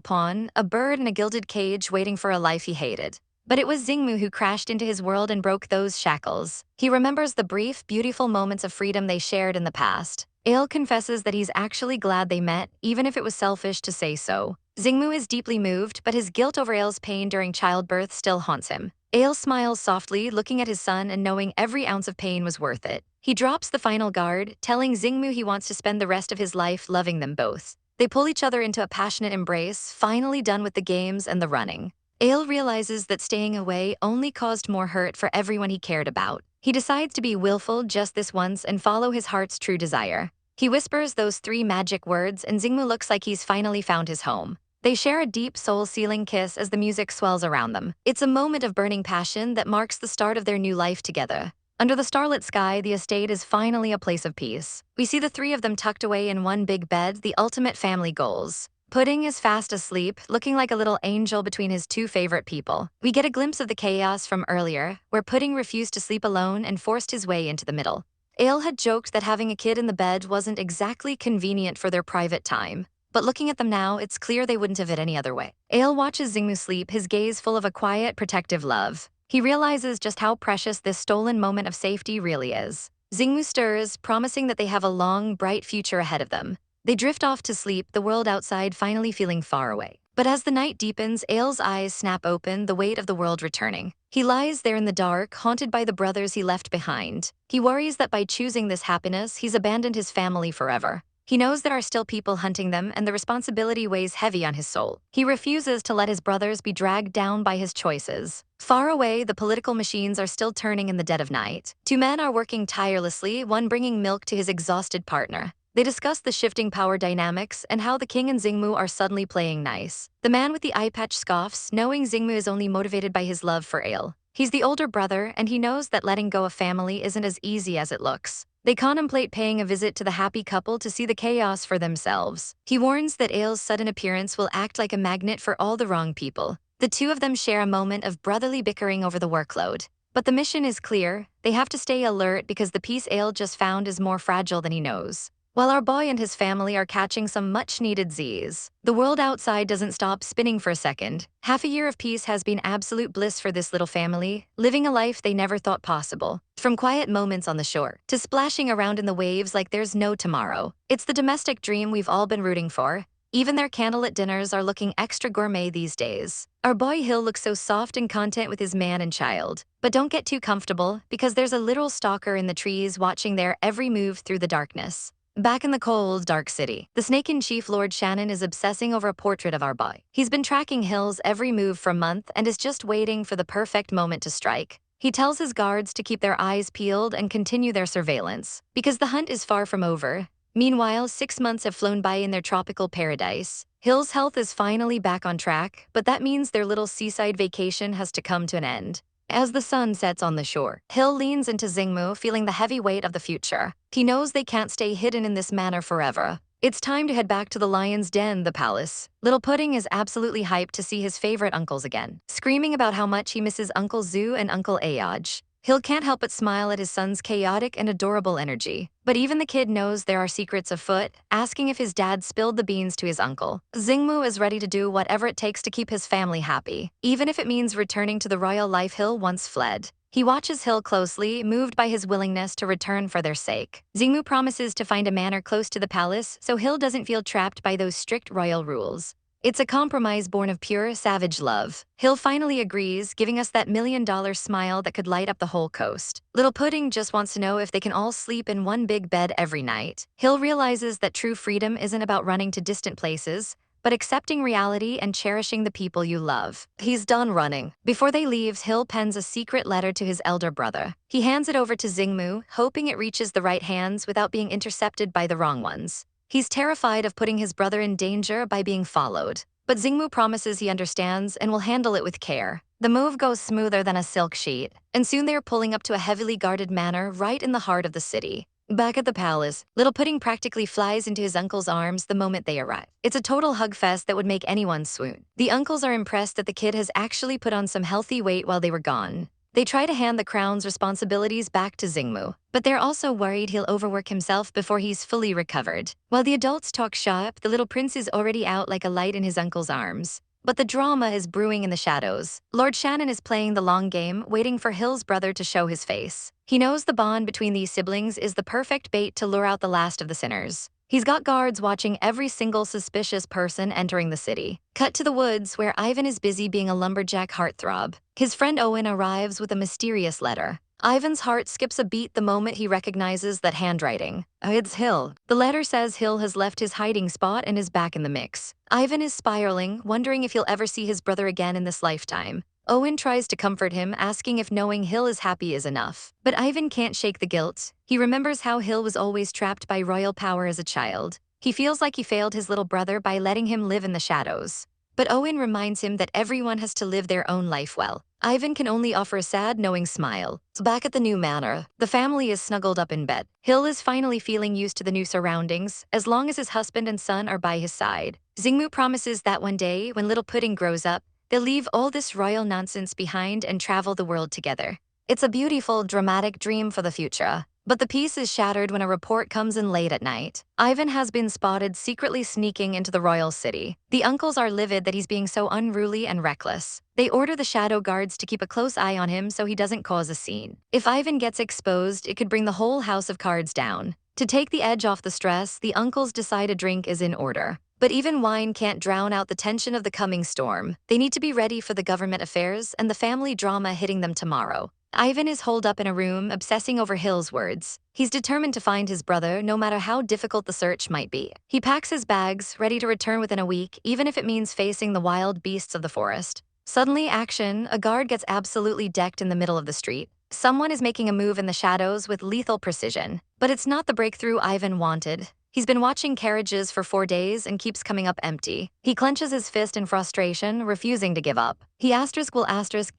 pawn, a bird in a gilded cage waiting for a life he hated. But it was Xingmu who crashed into his world and broke those shackles. He remembers the brief, beautiful moments of freedom they shared in the past. Ail confesses that he's actually glad they met, even if it was selfish to say so. Xingmu is deeply moved, but his guilt over Ail's pain during childbirth still haunts him. Ail smiles softly, looking at his son and knowing every ounce of pain was worth it. He drops the final guard, telling Xingmu he wants to spend the rest of his life loving them both. They pull each other into a passionate embrace, finally done with the games and the running. Ail realizes that staying away only caused more hurt for everyone he cared about. He decides to be willful just this once and follow his heart's true desire. He whispers those 3 magic words, and Xingmu looks like he's finally found his home. They share a deep, soul-sealing kiss as the music swells around them. It's a moment of burning passion that marks the start of their new life together. Under the starlit sky, the estate is finally a place of peace. We see the 3 of them tucked away in one big bed, the ultimate family goals. Pudding is fast asleep, looking like a little angel between his two favorite people. We get a glimpse of the chaos from earlier, where Pudding refused to sleep alone and forced his way into the middle. Ale had joked that having a kid in the bed wasn't exactly convenient for their private time. But looking at them now, it's clear they wouldn't have it any other way. Ale watches Xingmu sleep, his gaze full of a quiet, protective love. He realizes just how precious this stolen moment of safety really is. Xingmu stirs, promising that they have a long, bright future ahead of them. They drift off to sleep, the world outside finally feeling far away. But as the night deepens, Ale's eyes snap open, the weight of the world returning. He lies there in the dark, haunted by the brothers he left behind. He worries that by choosing this happiness, he's abandoned his family forever. He knows there are still people hunting them, and the responsibility weighs heavy on his soul. He refuses to let his brothers be dragged down by his choices. Far away, the political machines are still turning in the dead of night. Two men are working tirelessly, one bringing milk to his exhausted partner. They discuss the shifting power dynamics and how the king and Xingmu are suddenly playing nice. The man with the eye patch scoffs, knowing Xingmu is only motivated by his love for Ale. He's the older brother, and he knows that letting go of family isn't as easy as it looks. They contemplate paying a visit to the happy couple to see the chaos for themselves. He warns that Ale's sudden appearance will act like a magnet for all the wrong people. The two of them share a moment of brotherly bickering over the workload. But the mission is clear. They have to stay alert because the peace Ale just found is more fragile than he knows. While our boy and his family are catching some much-needed Z's, the world outside doesn't stop spinning for a second. Half a year of peace has been absolute bliss for this little family, living a life they never thought possible. From quiet moments on the shore to splashing around in the waves like there's no tomorrow. It's the domestic dream we've all been rooting for. Even their candlelit dinners are looking extra gourmet these days. Our boy Hill looks so soft and content with his man and child. But don't get too comfortable, because there's a literal stalker in the trees watching their every move through the darkness. Back in the cold, dark city, the Snake-in-Chief Lord Shannon is obsessing over a portrait of our boy. He's been tracking Hill's every move for a month and is just waiting for the perfect moment to strike. He tells his guards to keep their eyes peeled and continue their surveillance, because the hunt is far from over. Meanwhile, 6 months have flown by in their tropical paradise. Hill's health is finally back on track, but that means their little seaside vacation has to come to an end. As the sun sets on the shore, Hill leans into Xingmu, feeling the heavy weight of the future. He knows they can't stay hidden in this manner forever. It's time to head back to the lion's den, the palace. Little Pudding is absolutely hyped to see his favorite uncles again, screaming about how much he misses Uncle Zhu and Uncle Ayaj. Hill can't help but smile at his son's chaotic and adorable energy. But even the kid knows there are secrets afoot, asking if his dad spilled the beans to his uncle. Xingmu is ready to do whatever it takes to keep his family happy, even if it means returning to the royal life Hill once fled. He watches Hill closely, moved by his willingness to return for their sake. Xingmu promises to find a manor close to the palace so Hill doesn't feel trapped by those strict royal rules. It's a compromise born of pure, savage love. Hill finally agrees, giving us that $1,000,000 smile that could light up the whole coast. Little Pudding just wants to know if they can all sleep in one big bed every night. Hill realizes that true freedom isn't about running to distant places, but accepting reality and cherishing the people you love. He's done running. Before they leave, Hill pens a secret letter to his elder brother. He hands it over to Xingmu, hoping it reaches the right hands without being intercepted by the wrong ones. He's terrified of putting his brother in danger by being followed. But Xingmu promises he understands and will handle it with care. The move goes smoother than a silk sheet, and soon they are pulling up to a heavily guarded manor right in the heart of the city. Back at the palace, Little Pudding practically flies into his uncle's arms the moment they arrive. It's a total hug fest that would make anyone swoon. The uncles are impressed that the kid has actually put on some healthy weight while they were gone. They try to hand the crown's responsibilities back to Xingmu, but they're also worried he'll overwork himself before he's fully recovered. While the adults talk shop, the little prince is already out like a light in his uncle's arms. But the drama is brewing in the shadows. Lord Shannon is playing the long game, waiting for Hill's brother to show his face. He knows the bond between these siblings is the perfect bait to lure out the last of the sinners. He's got guards watching every single suspicious person entering the city. Cut to the woods, where Ivan is busy being a lumberjack heartthrob. His friend Owen arrives with a mysterious letter. Ivan's heart skips a beat the moment he recognizes that handwriting. It's Hill. The letter says Hill has left his hiding spot and is back in the mix. Ivan is spiraling, wondering if he'll ever see his brother again in this lifetime. Owen tries to comfort him, asking if knowing Hill is happy is enough. But Ivan can't shake the guilt. He remembers how Hill was always trapped by royal power as a child. He feels like he failed his little brother by letting him live in the shadows. But Owen reminds him that everyone has to live their own life well. Ivan can only offer a sad, knowing smile. Back at the new manor, the family is snuggled up in bed. Hill is finally feeling used to the new surroundings, as long as his husband and son are by his side. Xingmu promises that one day, when little Pudding grows up, they'll leave all this royal nonsense behind and travel the world together. It's a beautiful, dramatic dream for the future. But the peace is shattered when a report comes in late at night. Ivan has been spotted secretly sneaking into the royal city. The uncles are livid that he's being so unruly and reckless. They order the shadow guards to keep a close eye on him so he doesn't cause a scene. If Ivan gets exposed, it could bring the whole house of cards down. To take the edge off the stress, the uncles decide a drink is in order. But even wine can't drown out the tension of the coming storm. They need to be ready for the government affairs and the family drama hitting them tomorrow. Ivan is holed up in a room, obsessing over Hill's words. He's determined to find his brother, no matter how difficult the search might be. He packs his bags, ready to return within a week, even if it means facing the wild beasts of the forest. Suddenly, action, a guard gets absolutely decked in the middle of the street. Someone is making a move in the shadows with lethal precision. But it's not the breakthrough Ivan wanted. He's been watching carriages for 4 days and keeps coming up empty. He clenches his fist in frustration, refusing to give up. He will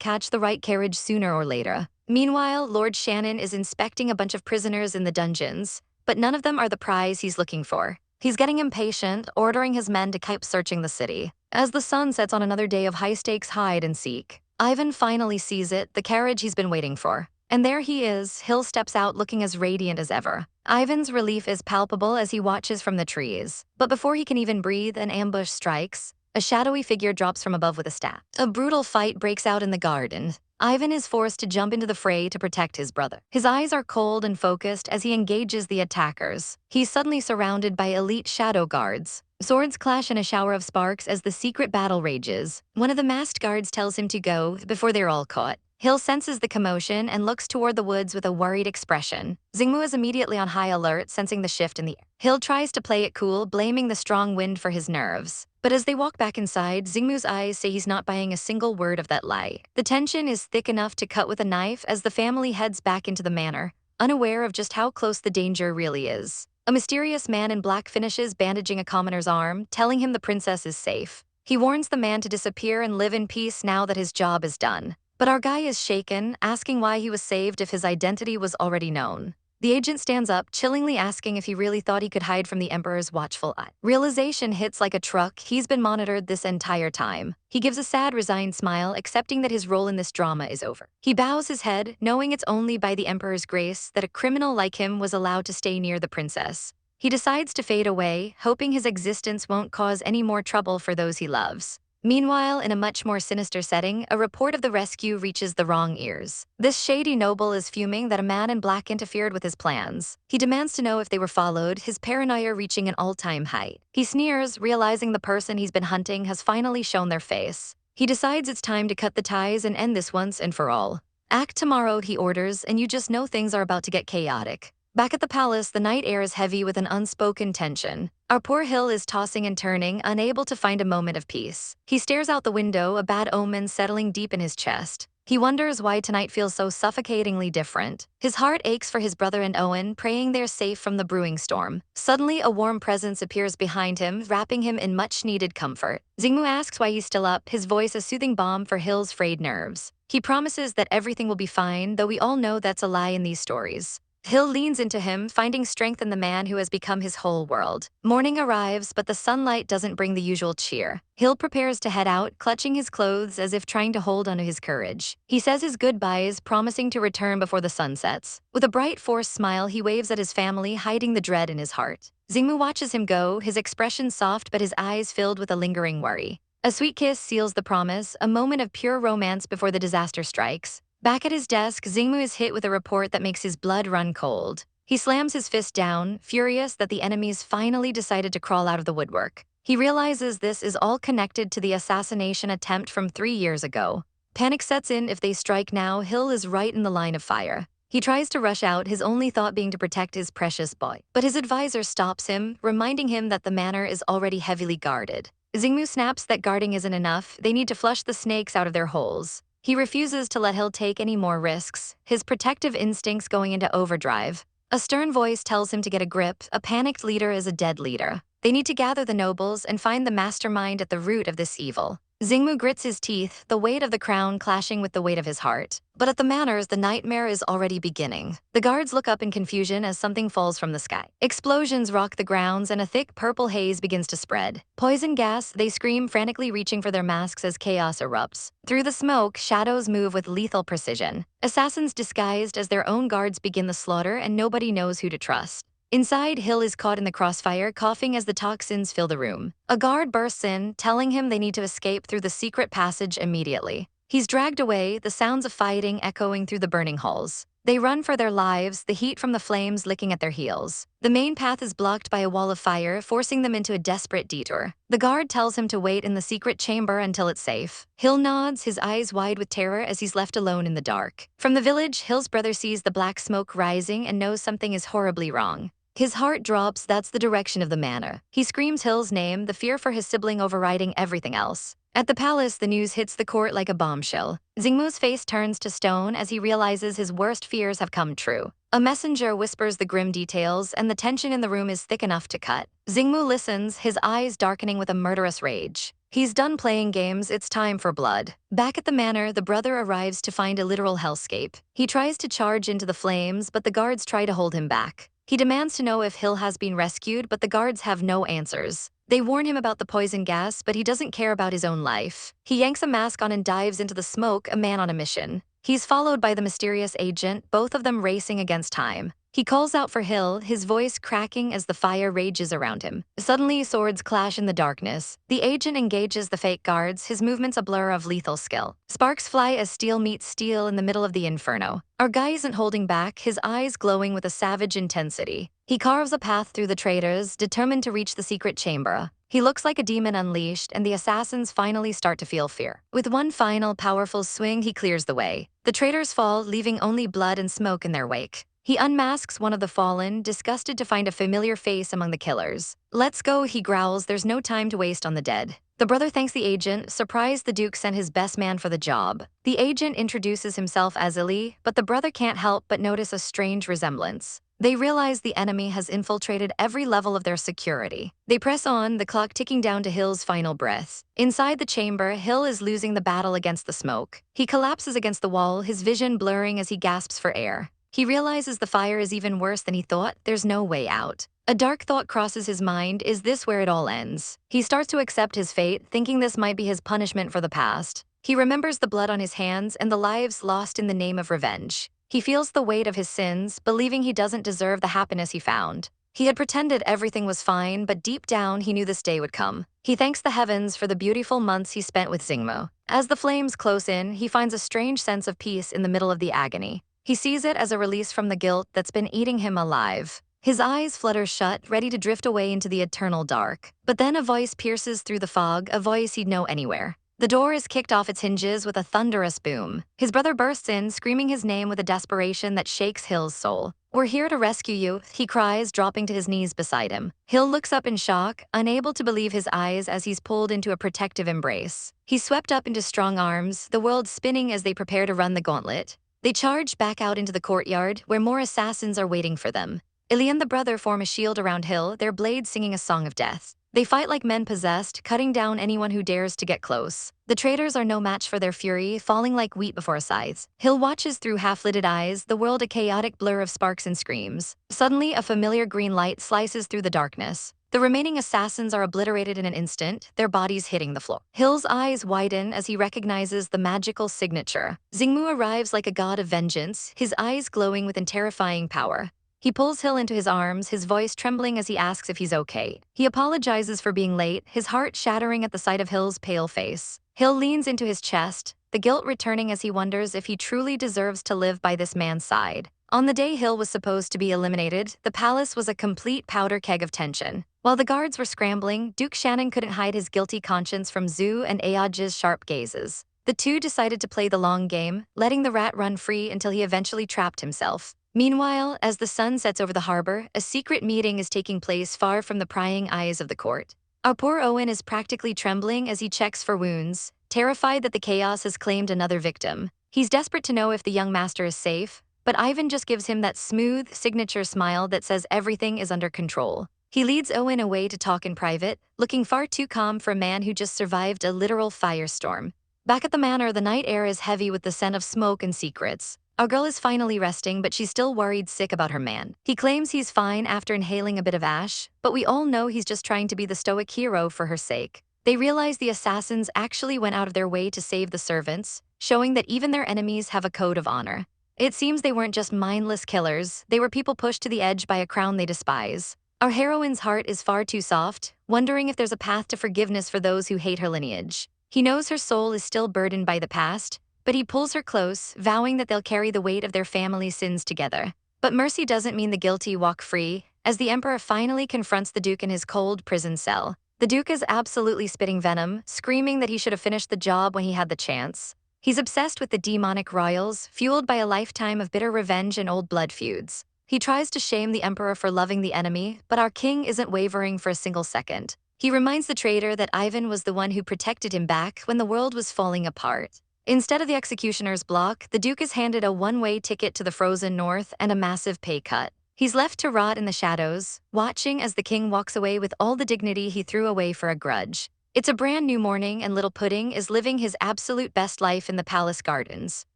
catch the right carriage sooner or later. Meanwhile, Lord Shannon is inspecting a bunch of prisoners in the dungeons, but none of them are the prize he's looking for. He's getting impatient, ordering his men to keep searching the city. As the sun sets on another day of high-stakes hide and seek, Ivan finally sees it, the carriage he's been waiting for. And there he is. Hill steps out looking as radiant as ever. Ivan's relief is palpable as he watches from the trees. But before he can even breathe, an ambush strikes. A shadowy figure drops from above with a staff. A brutal fight breaks out in the garden. Ivan is forced to jump into the fray to protect his brother. His eyes are cold and focused as he engages the attackers. He's suddenly surrounded by elite shadow guards. Swords clash in a shower of sparks as the secret battle rages. One of the masked guards tells him to go before they're all caught. Hill senses the commotion and looks toward the woods with a worried expression. Xingmu is immediately on high alert, sensing the shift in the air. Hill tries to play it cool, blaming the strong wind for his nerves. But as they walk back inside, Xingmu's eyes say he's not buying a single word of that lie. The tension is thick enough to cut with a knife as the family heads back into the manor, unaware of just how close the danger really is. A mysterious man in black finishes bandaging a commoner's arm, telling him the princess is safe. He warns the man to disappear and live in peace now that his job is done. But our guy is shaken, asking why he was saved if his identity was already known. The agent stands up, chillingly asking if he really thought he could hide from the Emperor's watchful eye. Realization hits like a truck. He's been monitored this entire time. He gives a sad, resigned smile, accepting that his role in this drama is over. He bows his head, knowing it's only by the Emperor's grace that a criminal like him was allowed to stay near the princess. He decides to fade away, hoping his existence won't cause any more trouble for those he loves. Meanwhile, in a much more sinister setting, a report of the rescue reaches the wrong ears. This shady noble is fuming that a man in black interfered with his plans. He demands to know if they were followed, his paranoia reaching an all-time height. He sneers, realizing the person he's been hunting has finally shown their face. He decides it's time to cut the ties and end this once and for all. Act tomorrow, he orders, and you just know things are about to get chaotic. Back at the palace, the night air is heavy with an unspoken tension. Our poor Hill is tossing and turning, unable to find a moment of peace. He stares out the window, a bad omen settling deep in his chest. He wonders why tonight feels so suffocatingly different. His heart aches for his brother and Owen, praying they're safe from the brewing storm. Suddenly, a warm presence appears behind him, wrapping him in much-needed comfort. Xingmu asks why he's still up, his voice a soothing balm for Hill's frayed nerves. He promises that everything will be fine, though we all know that's a lie in these stories. Hill leans into him, finding strength in the man who has become his whole world. Morning arrives, but the sunlight doesn't bring the usual cheer. Hill prepares to head out, clutching his clothes as if trying to hold onto his courage. He says his goodbyes, promising to return before the sun sets. With a bright, forced smile, he waves at his family, hiding the dread in his heart. Xingmu watches him go, his expression soft but his eyes filled with a lingering worry. A sweet kiss seals the promise, a moment of pure romance before the disaster strikes. Back at his desk, Xingmu is hit with a report that makes his blood run cold. He slams his fist down, furious that the enemies finally decided to crawl out of the woodwork. He realizes this is all connected to the assassination attempt from 3 years ago. Panic sets in. If they strike now, Hill is right in the line of fire. He tries to rush out, his only thought being to protect his precious boy. But his advisor stops him, reminding him that the manor is already heavily guarded. Xingmu snaps that guarding isn't enough. They need to flush the snakes out of their holes. He refuses to let Hill take any more risks, his protective instincts going into overdrive. A stern voice tells him to get a grip. A panicked leader is a dead leader. They need to gather the nobles and find the mastermind at the root of this evil. Xingmu grits his teeth, the weight of the crown clashing with the weight of his heart. But at the manors, the nightmare is already beginning. The guards look up in confusion as something falls from the sky. Explosions rock the grounds and a thick purple haze begins to spread. Poison gas, they scream, frantically reaching for their masks as chaos erupts. Through the smoke, shadows move with lethal precision. Assassins disguised as their own guards begin the slaughter, and nobody knows who to trust. Inside, Hill is caught in the crossfire, coughing as the toxins fill the room. A guard bursts in, telling him they need to escape through the secret passage immediately. He's dragged away, the sounds of fighting echoing through the burning halls. They run for their lives, the heat from the flames licking at their heels. The main path is blocked by a wall of fire, forcing them into a desperate detour. The guard tells him to wait in the secret chamber until it's safe. Hill nods, his eyes wide with terror as he's left alone in the dark. From the village, Hill's brother sees the black smoke rising and knows something is horribly wrong. His heart drops, that's the direction of the manor. He screams Hill's name, the fear for his sibling overriding everything else. At the palace, the news hits the court like a bombshell. Xingmu's face turns to stone as he realizes his worst fears have come true. A messenger whispers the grim details, and the tension in the room is thick enough to cut. Xingmu listens, his eyes darkening with a murderous rage. He's done playing games, it's time for blood. Back at the manor, the brother arrives to find a literal hellscape. He tries to charge into the flames, but the guards try to hold him back. He demands to know if Hill has been rescued, but the guards have no answers. They warn him about the poison gas, but he doesn't care about his own life. He yanks a mask on and dives into the smoke, a man on a mission. He's followed by the mysterious agent, both of them racing against time. He calls out for Hill, his voice cracking as the fire rages around him. Suddenly, swords clash in the darkness. The agent engages the fake guards, his movements a blur of lethal skill. Sparks fly as steel meets steel in the middle of the inferno. Our guy isn't holding back, his eyes glowing with a savage intensity. He carves a path through the traitors, determined to reach the secret chamber. He looks like a demon unleashed, and the assassins finally start to feel fear. With one final powerful swing, he clears the way. The traitors fall, leaving only blood and smoke in their wake. He unmasks one of the fallen, disgusted to find a familiar face among the killers. "Let's go," he growls, there's no time to waste on the dead. The brother thanks the agent, surprised the Duke sent his best man for the job. The agent introduces himself as Ali, but the brother can't help but notice a strange resemblance. They realize the enemy has infiltrated every level of their security. They press on, the clock ticking down to Hill's final breath. Inside the chamber, Hill is losing the battle against the smoke. He collapses against the wall, his vision blurring as he gasps for air. He realizes the fire is even worse than he thought, there's no way out. A dark thought crosses his mind, is this where it all ends? He starts to accept his fate, thinking this might be his punishment for the past. He remembers the blood on his hands and the lives lost in the name of revenge. He feels the weight of his sins, believing he doesn't deserve the happiness he found. He had pretended everything was fine, but deep down he knew this day would come. He thanks the heavens for the beautiful months he spent with Xingmu. As the flames close in, he finds a strange sense of peace in the middle of the agony. He sees it as a release from the guilt that's been eating him alive. His eyes flutter shut, ready to drift away into the eternal dark. But then a voice pierces through the fog, a voice he'd know anywhere. The door is kicked off its hinges with a thunderous boom. His brother bursts in, screaming his name with a desperation that shakes Hill's soul. "We're here to rescue you," he cries, dropping to his knees beside him. Hill looks up in shock, unable to believe his eyes as he's pulled into a protective embrace. He's swept up into strong arms, the world spinning as they prepare to run the gauntlet. They charge back out into the courtyard, where more assassins are waiting for them. Ili and the brother form a shield around Hill, their blades singing a song of death. They fight like men possessed, cutting down anyone who dares to get close. The traitors are no match for their fury, falling like wheat before a scythe. Hill watches through half-lidded eyes, the world a chaotic blur of sparks and screams. Suddenly, a familiar green light slices through the darkness. The remaining assassins are obliterated in an instant, their bodies hitting the floor. Hill's eyes widen as he recognizes the magical signature. Xingmu arrives like a god of vengeance, his eyes glowing with terrifying power. He pulls Hill into his arms, his voice trembling as he asks if he's okay. He apologizes for being late, his heart shattering at the sight of Hill's pale face. Hill leans into his chest, the guilt returning as he wonders if he truly deserves to live by this man's side. On the day Hill was supposed to be eliminated, the palace was a complete powder keg of tension. While the guards were scrambling, Duke Shannon couldn't hide his guilty conscience from Zhu and Ayaj's sharp gazes. The two decided to play the long game, letting the rat run free until he eventually trapped himself. Meanwhile, as the sun sets over the harbor, a secret meeting is taking place far from the prying eyes of the court. Our poor Owen is practically trembling as he checks for wounds, terrified that the chaos has claimed another victim. He's desperate to know if the young master is safe, but Ivan just gives him that smooth, signature smile that says everything is under control. He leads Owen away to talk in private, looking far too calm for a man who just survived a literal firestorm. Back at the manor, the night air is heavy with the scent of smoke and secrets. Our girl is finally resting, but she's still worried sick about her man. He claims he's fine after inhaling a bit of ash, but we all know he's just trying to be the stoic hero for her sake. They realize the assassins actually went out of their way to save the servants, showing that even their enemies have a code of honor. It seems they weren't just mindless killers, they were people pushed to the edge by a crown they despise. Our heroine's heart is far too soft, wondering if there's a path to forgiveness for those who hate her lineage. He knows her soul is still burdened by the past, but he pulls her close, vowing that they'll carry the weight of their family's sins together. But mercy doesn't mean the guilty walk free, as the Emperor finally confronts the Duke in his cold prison cell. The Duke is absolutely spitting venom, screaming that he should have finished the job when he had the chance. He's obsessed with the demonic royals, fueled by a lifetime of bitter revenge and old blood feuds. He tries to shame the Emperor for loving the enemy, but our king isn't wavering for a single second. He reminds the traitor that Ivan was the one who protected him back when the world was falling apart. Instead of the executioner's block, the Duke is handed a one-way ticket to the frozen north and a massive pay cut. He's left to rot in the shadows, watching as the king walks away with all the dignity he threw away for a grudge. It's a brand new morning and little Pudding is living his absolute best life in the palace gardens.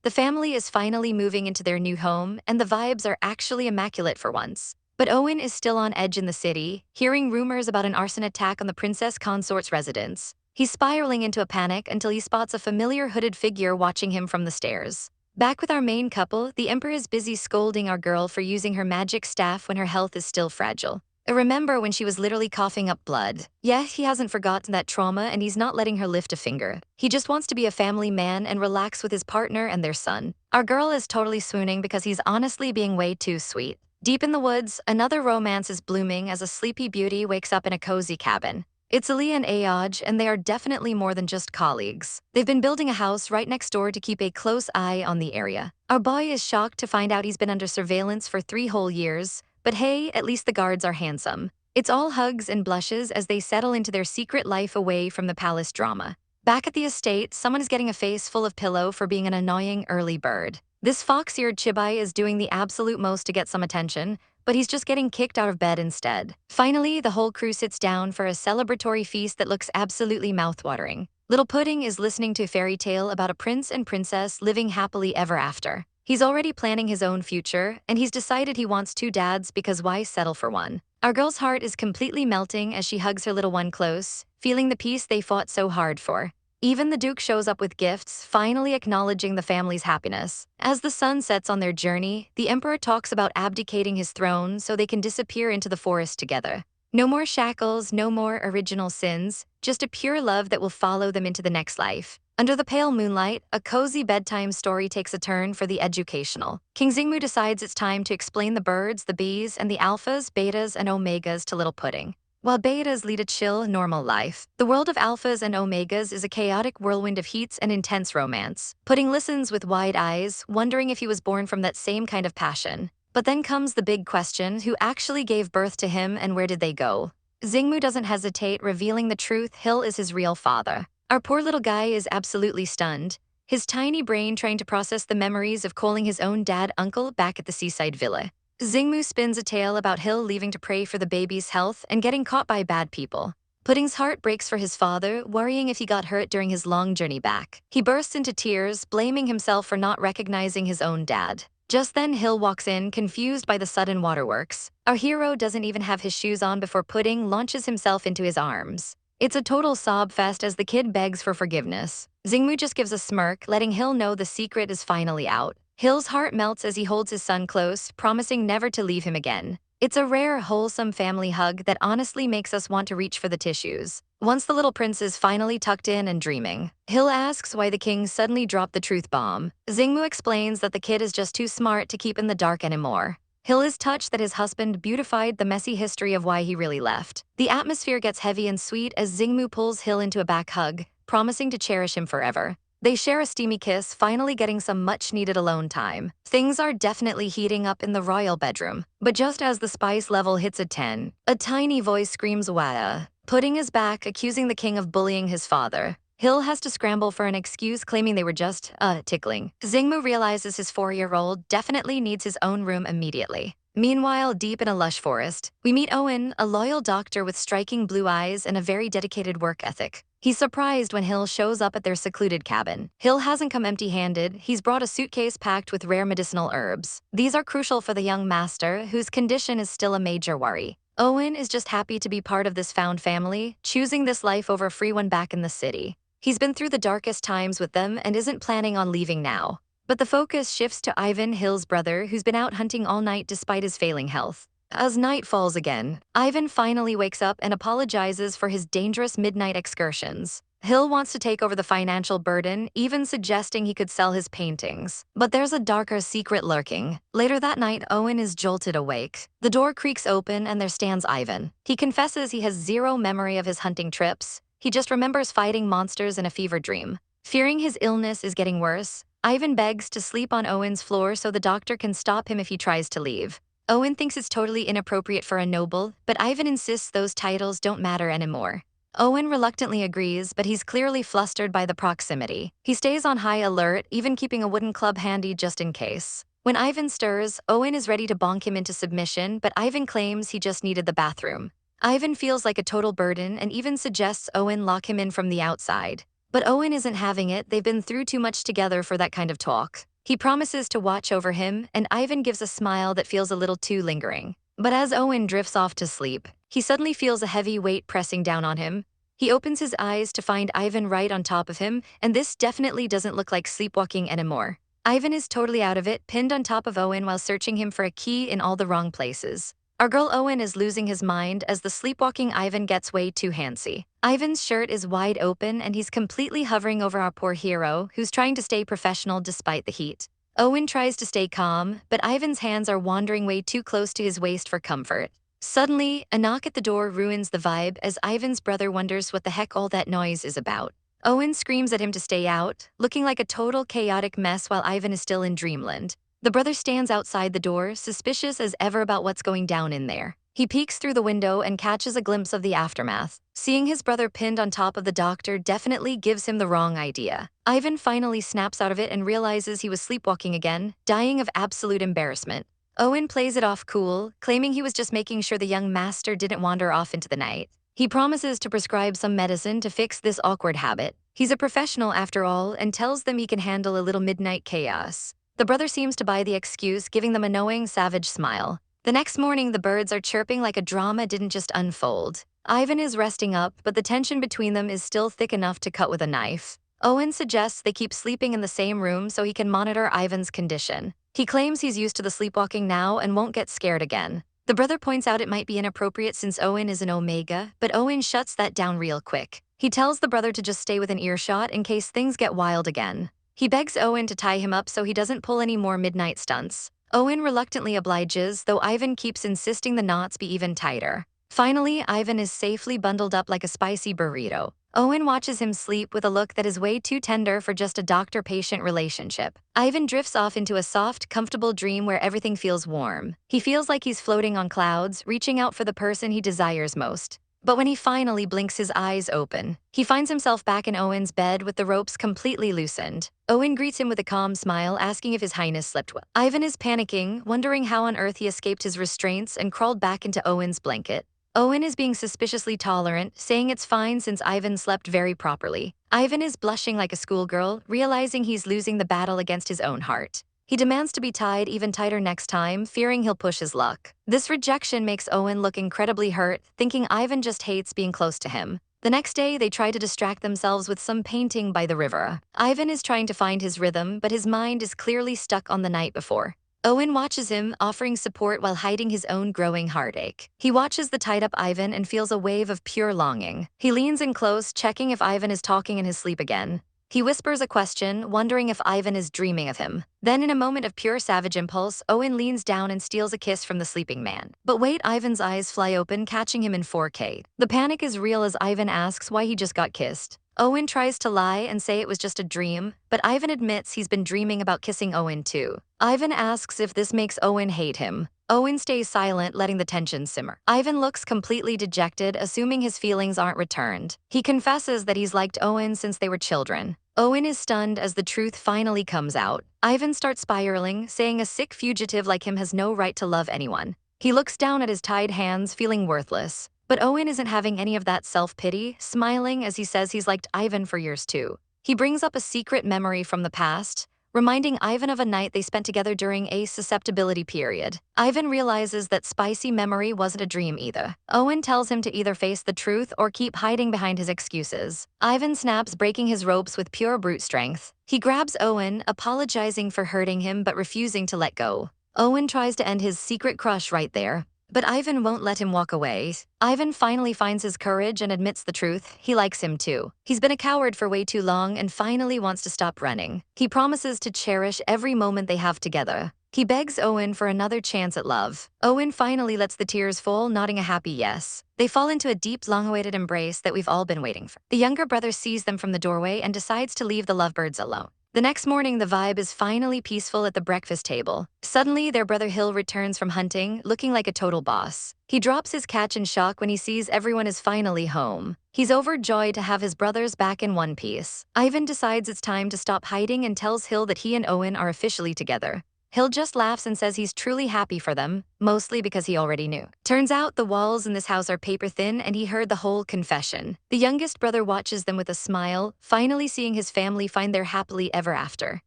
The family is finally moving into their new home and the vibes are actually immaculate for once. But Owen is still on edge in the city, hearing rumors about an arson attack on the princess consort's residence. He's spiraling into a panic until he spots a familiar hooded figure watching him from the stairs. Back with our main couple, the Emperor is busy scolding our girl for using her magic staff when her health is still fragile. I remember when she was literally coughing up blood. Yeah, he hasn't forgotten that trauma and he's not letting her lift a finger. He just wants to be a family man and relax with his partner and their son. Our girl is totally swooning because he's honestly being way too sweet. Deep in the woods, another romance is blooming as a sleepy beauty wakes up in a cozy cabin. It's Ali and Ayaj, and they are definitely more than just colleagues. They've been building a house right next door to keep a close eye on the area. Our boy is shocked to find out he's been under surveillance for 3 whole years, but hey, at least the guards are handsome. It's all hugs and blushes as they settle into their secret life away from the palace drama. Back at the estate, someone is getting a face full of pillow for being an annoying early bird. This fox-eared chibai is doing the absolute most to get some attention, but he's just getting kicked out of bed instead. Finally, the whole crew sits down for a celebratory feast that looks absolutely mouthwatering. Little Pudding is listening to a fairy tale about a prince and princess living happily ever after. He's already planning his own future, and he's decided he wants 2 dads because why settle for one? Our girl's heart is completely melting as she hugs her little one close, feeling the peace they fought so hard for. Even the Duke shows up with gifts, finally acknowledging the family's happiness. As the sun sets on their journey, the Emperor talks about abdicating his throne so they can disappear into the forest together. No more shackles, no more original sins, just a pure love that will follow them into the next life. Under the pale moonlight, a cozy bedtime story takes a turn for the educational. King Xingmu decides it's time to explain the birds, the bees, and the alphas, betas, and omegas to Little Pudding. While betas lead a chill, normal life, the world of alphas and omegas is a chaotic whirlwind of heats and intense romance. Pudding listens with wide eyes, wondering if he was born from that same kind of passion. But then comes the big question, who actually gave birth to him and where did they go? Xingmu doesn't hesitate, revealing the truth: Hill is his real father. Our poor little guy is absolutely stunned, his tiny brain trying to process the memories of calling his own dad uncle back at the seaside villa. Xingmu spins a tale about Hill leaving to pray for the baby's health and getting caught by bad people. Pudding's heart breaks for his father, worrying if he got hurt during his long journey back. He bursts into tears, blaming himself for not recognizing his own dad. Just then, Hill walks in, confused by the sudden waterworks. Our hero doesn't even have his shoes on before Pudding launches himself into his arms. It's a total sob fest as the kid begs for forgiveness. Xingmu just gives a smirk, letting Hill know the secret is finally out. Hill's heart melts as he holds his son close, promising never to leave him again. It's a rare, wholesome family hug that honestly makes us want to reach for the tissues. Once the little prince is finally tucked in and dreaming, Hill asks why the king suddenly dropped the truth bomb. Xingmu explains that the kid is just too smart to keep in the dark anymore. Hill is touched that his husband beautified the messy history of why he really left. The atmosphere gets heavy and sweet as Xingmu pulls Hill into a back hug, promising to cherish him forever. They share a steamy kiss, finally getting some much-needed alone time. Things are definitely heating up in the royal bedroom. But just as the spice level hits a 10, a tiny voice screams "Wah!" Pudding is back, accusing the king of bullying his father. Hill has to scramble for an excuse, claiming they were just, tickling. Xingmu realizes his 4-year-old definitely needs his own room immediately. Meanwhile, deep in a lush forest, we meet Owen, a loyal doctor with striking blue eyes and a very dedicated work ethic. He's surprised when Hill shows up at their secluded cabin. Hill hasn't come empty-handed, he's brought a suitcase packed with rare medicinal herbs. These are crucial for the young master, whose condition is still a major worry. Owen is just happy to be part of this found family, choosing this life over a free one back in the city. He's been through the darkest times with them and isn't planning on leaving now. But the focus shifts to Ivan, Hill's brother, who's been out hunting all night despite his failing health. As night falls again, Ivan finally wakes up and apologizes for his dangerous midnight excursions. Hill wants to take over the financial burden, even suggesting he could sell his paintings. But there's a darker secret lurking. Later that night, Owen is jolted awake. The door creaks open and there stands Ivan. He confesses he has zero memory of his hunting trips. He just remembers fighting monsters in a fever dream. Fearing his illness is getting worse, Ivan begs to sleep on Owen's floor so the doctor can stop him if he tries to leave. Owen thinks it's totally inappropriate for a noble, but Ivan insists those titles don't matter anymore. Owen reluctantly agrees, but he's clearly flustered by the proximity. He stays on high alert, even keeping a wooden club handy just in case. When Ivan stirs, Owen is ready to bonk him into submission, but Ivan claims he just needed the bathroom. Ivan feels like a total burden and even suggests Owen lock him in from the outside. But Owen isn't having it, they've been through too much together for that kind of talk. He promises to watch over him, and Ivan gives a smile that feels a little too lingering. But as Owen drifts off to sleep, he suddenly feels a heavy weight pressing down on him. He opens his eyes to find Ivan right on top of him, and this definitely doesn't look like sleepwalking anymore. Ivan is totally out of it, pinned on top of Owen while searching him for a key in all the wrong places. Our girl Owen is losing his mind as the sleepwalking Ivan gets way too handsy. Ivan's shirt is wide open and he's completely hovering over our poor hero, who's trying to stay professional despite the heat. Owen tries to stay calm, but Ivan's hands are wandering way too close to his waist for comfort. Suddenly, a knock at the door ruins the vibe as Ivan's brother wonders what the heck all that noise is about. Owen screams at him to stay out, looking like a total chaotic mess while Ivan is still in dreamland. The brother stands outside the door, suspicious as ever about what's going down in there. He peeks through the window and catches a glimpse of the aftermath. Seeing his brother pinned on top of the doctor definitely gives him the wrong idea. Ivan finally snaps out of it and realizes he was sleepwalking again, dying of absolute embarrassment. Owen plays it off cool, claiming he was just making sure the young master didn't wander off into the night. He promises to prescribe some medicine to fix this awkward habit. He's a professional after all and tells them he can handle a little midnight chaos. The brother seems to buy the excuse, giving them a knowing, savage smile. The next morning, the birds are chirping like a drama didn't just unfold. Ivan is resting up, but the tension between them is still thick enough to cut with a knife. Owen suggests they keep sleeping in the same room so he can monitor Ivan's condition. He claims he's used to the sleepwalking now and won't get scared again. The brother points out it might be inappropriate since Owen is an Omega, but Owen shuts that down real quick. He tells the brother to just stay within earshot in case things get wild again. He begs Owen to tie him up so he doesn't pull any more midnight stunts. Owen reluctantly obliges, though Ivan keeps insisting the knots be even tighter. Finally, Ivan is safely bundled up like a spicy burrito. Owen watches him sleep with a look that is way too tender for just a doctor-patient relationship. Ivan drifts off into a soft, comfortable dream where everything feels warm. He feels like he's floating on clouds, reaching out for the person he desires most. But when he finally blinks his eyes open, he finds himself back in Owen's bed with the ropes completely loosened. Owen greets him with a calm smile, asking if His Highness slept well. Ivan is panicking, wondering how on earth he escaped his restraints and crawled back into Owen's blanket. Owen is being suspiciously tolerant, saying it's fine since Ivan slept very properly. Ivan is blushing like a schoolgirl, realizing he's losing the battle against his own heart. He demands to be tied even tighter next time, fearing he'll push his luck. This rejection makes Owen look incredibly hurt, thinking Ivan just hates being close to him. The next day, they try to distract themselves with some painting by the river. Ivan is trying to find his rhythm, but his mind is clearly stuck on the night before. Owen watches him, offering support while hiding his own growing heartache. He watches the tied-up Ivan and feels a wave of pure longing. He leans in close, checking if Ivan is talking in his sleep again. He whispers a question, wondering if Ivan is dreaming of him. Then in a moment of pure savage impulse, Owen leans down and steals a kiss from the sleeping man. But wait, Ivan's eyes fly open, catching him in 4K. The panic is real as Ivan asks why he just got kissed. Owen tries to lie and say it was just a dream, but Ivan admits he's been dreaming about kissing Owen too. Ivan asks if this makes Owen hate him. Owen stays silent, letting the tension simmer. Ivan looks completely dejected, assuming his feelings aren't returned. He confesses that he's liked Owen since they were children. Owen is stunned as the truth finally comes out. Ivan starts spiraling, saying a sick fugitive like him has no right to love anyone. He looks down at his tied hands, feeling worthless. But Owen isn't having any of that self-pity, smiling as he says he's liked Ivan for years too. He brings up a secret memory from the past, reminding Ivan of a night they spent together during a susceptibility period. Ivan realizes that spicy memory wasn't a dream either. Owen tells him to either face the truth or keep hiding behind his excuses. Ivan snaps, breaking his ropes with pure brute strength. He grabs Owen, apologizing for hurting him but refusing to let go. Owen tries to end his secret crush right there, but Ivan won't let him walk away. Ivan finally finds his courage and admits the truth. He likes him too. He's been a coward for way too long and finally wants to stop running. He promises to cherish every moment they have together. He begs Owen for another chance at love. Owen finally lets the tears fall, nodding a happy yes. They fall into a deep, long-awaited embrace that we've all been waiting for. The younger brother sees them from the doorway and decides to leave the lovebirds alone. The next morning, the vibe is finally peaceful at the breakfast table. Suddenly, their brother Hill returns from hunting, looking like a total boss. He drops his catch in shock when he sees everyone is finally home. He's overjoyed to have his brothers back in one piece. Ivan decides it's time to stop hiding and tells Hill that he and Owen are officially together. Hill just laughs and says he's truly happy for them, mostly because he already knew. Turns out the walls in this house are paper thin and he heard the whole confession. The youngest brother watches them with a smile, finally seeing his family find their happily ever after.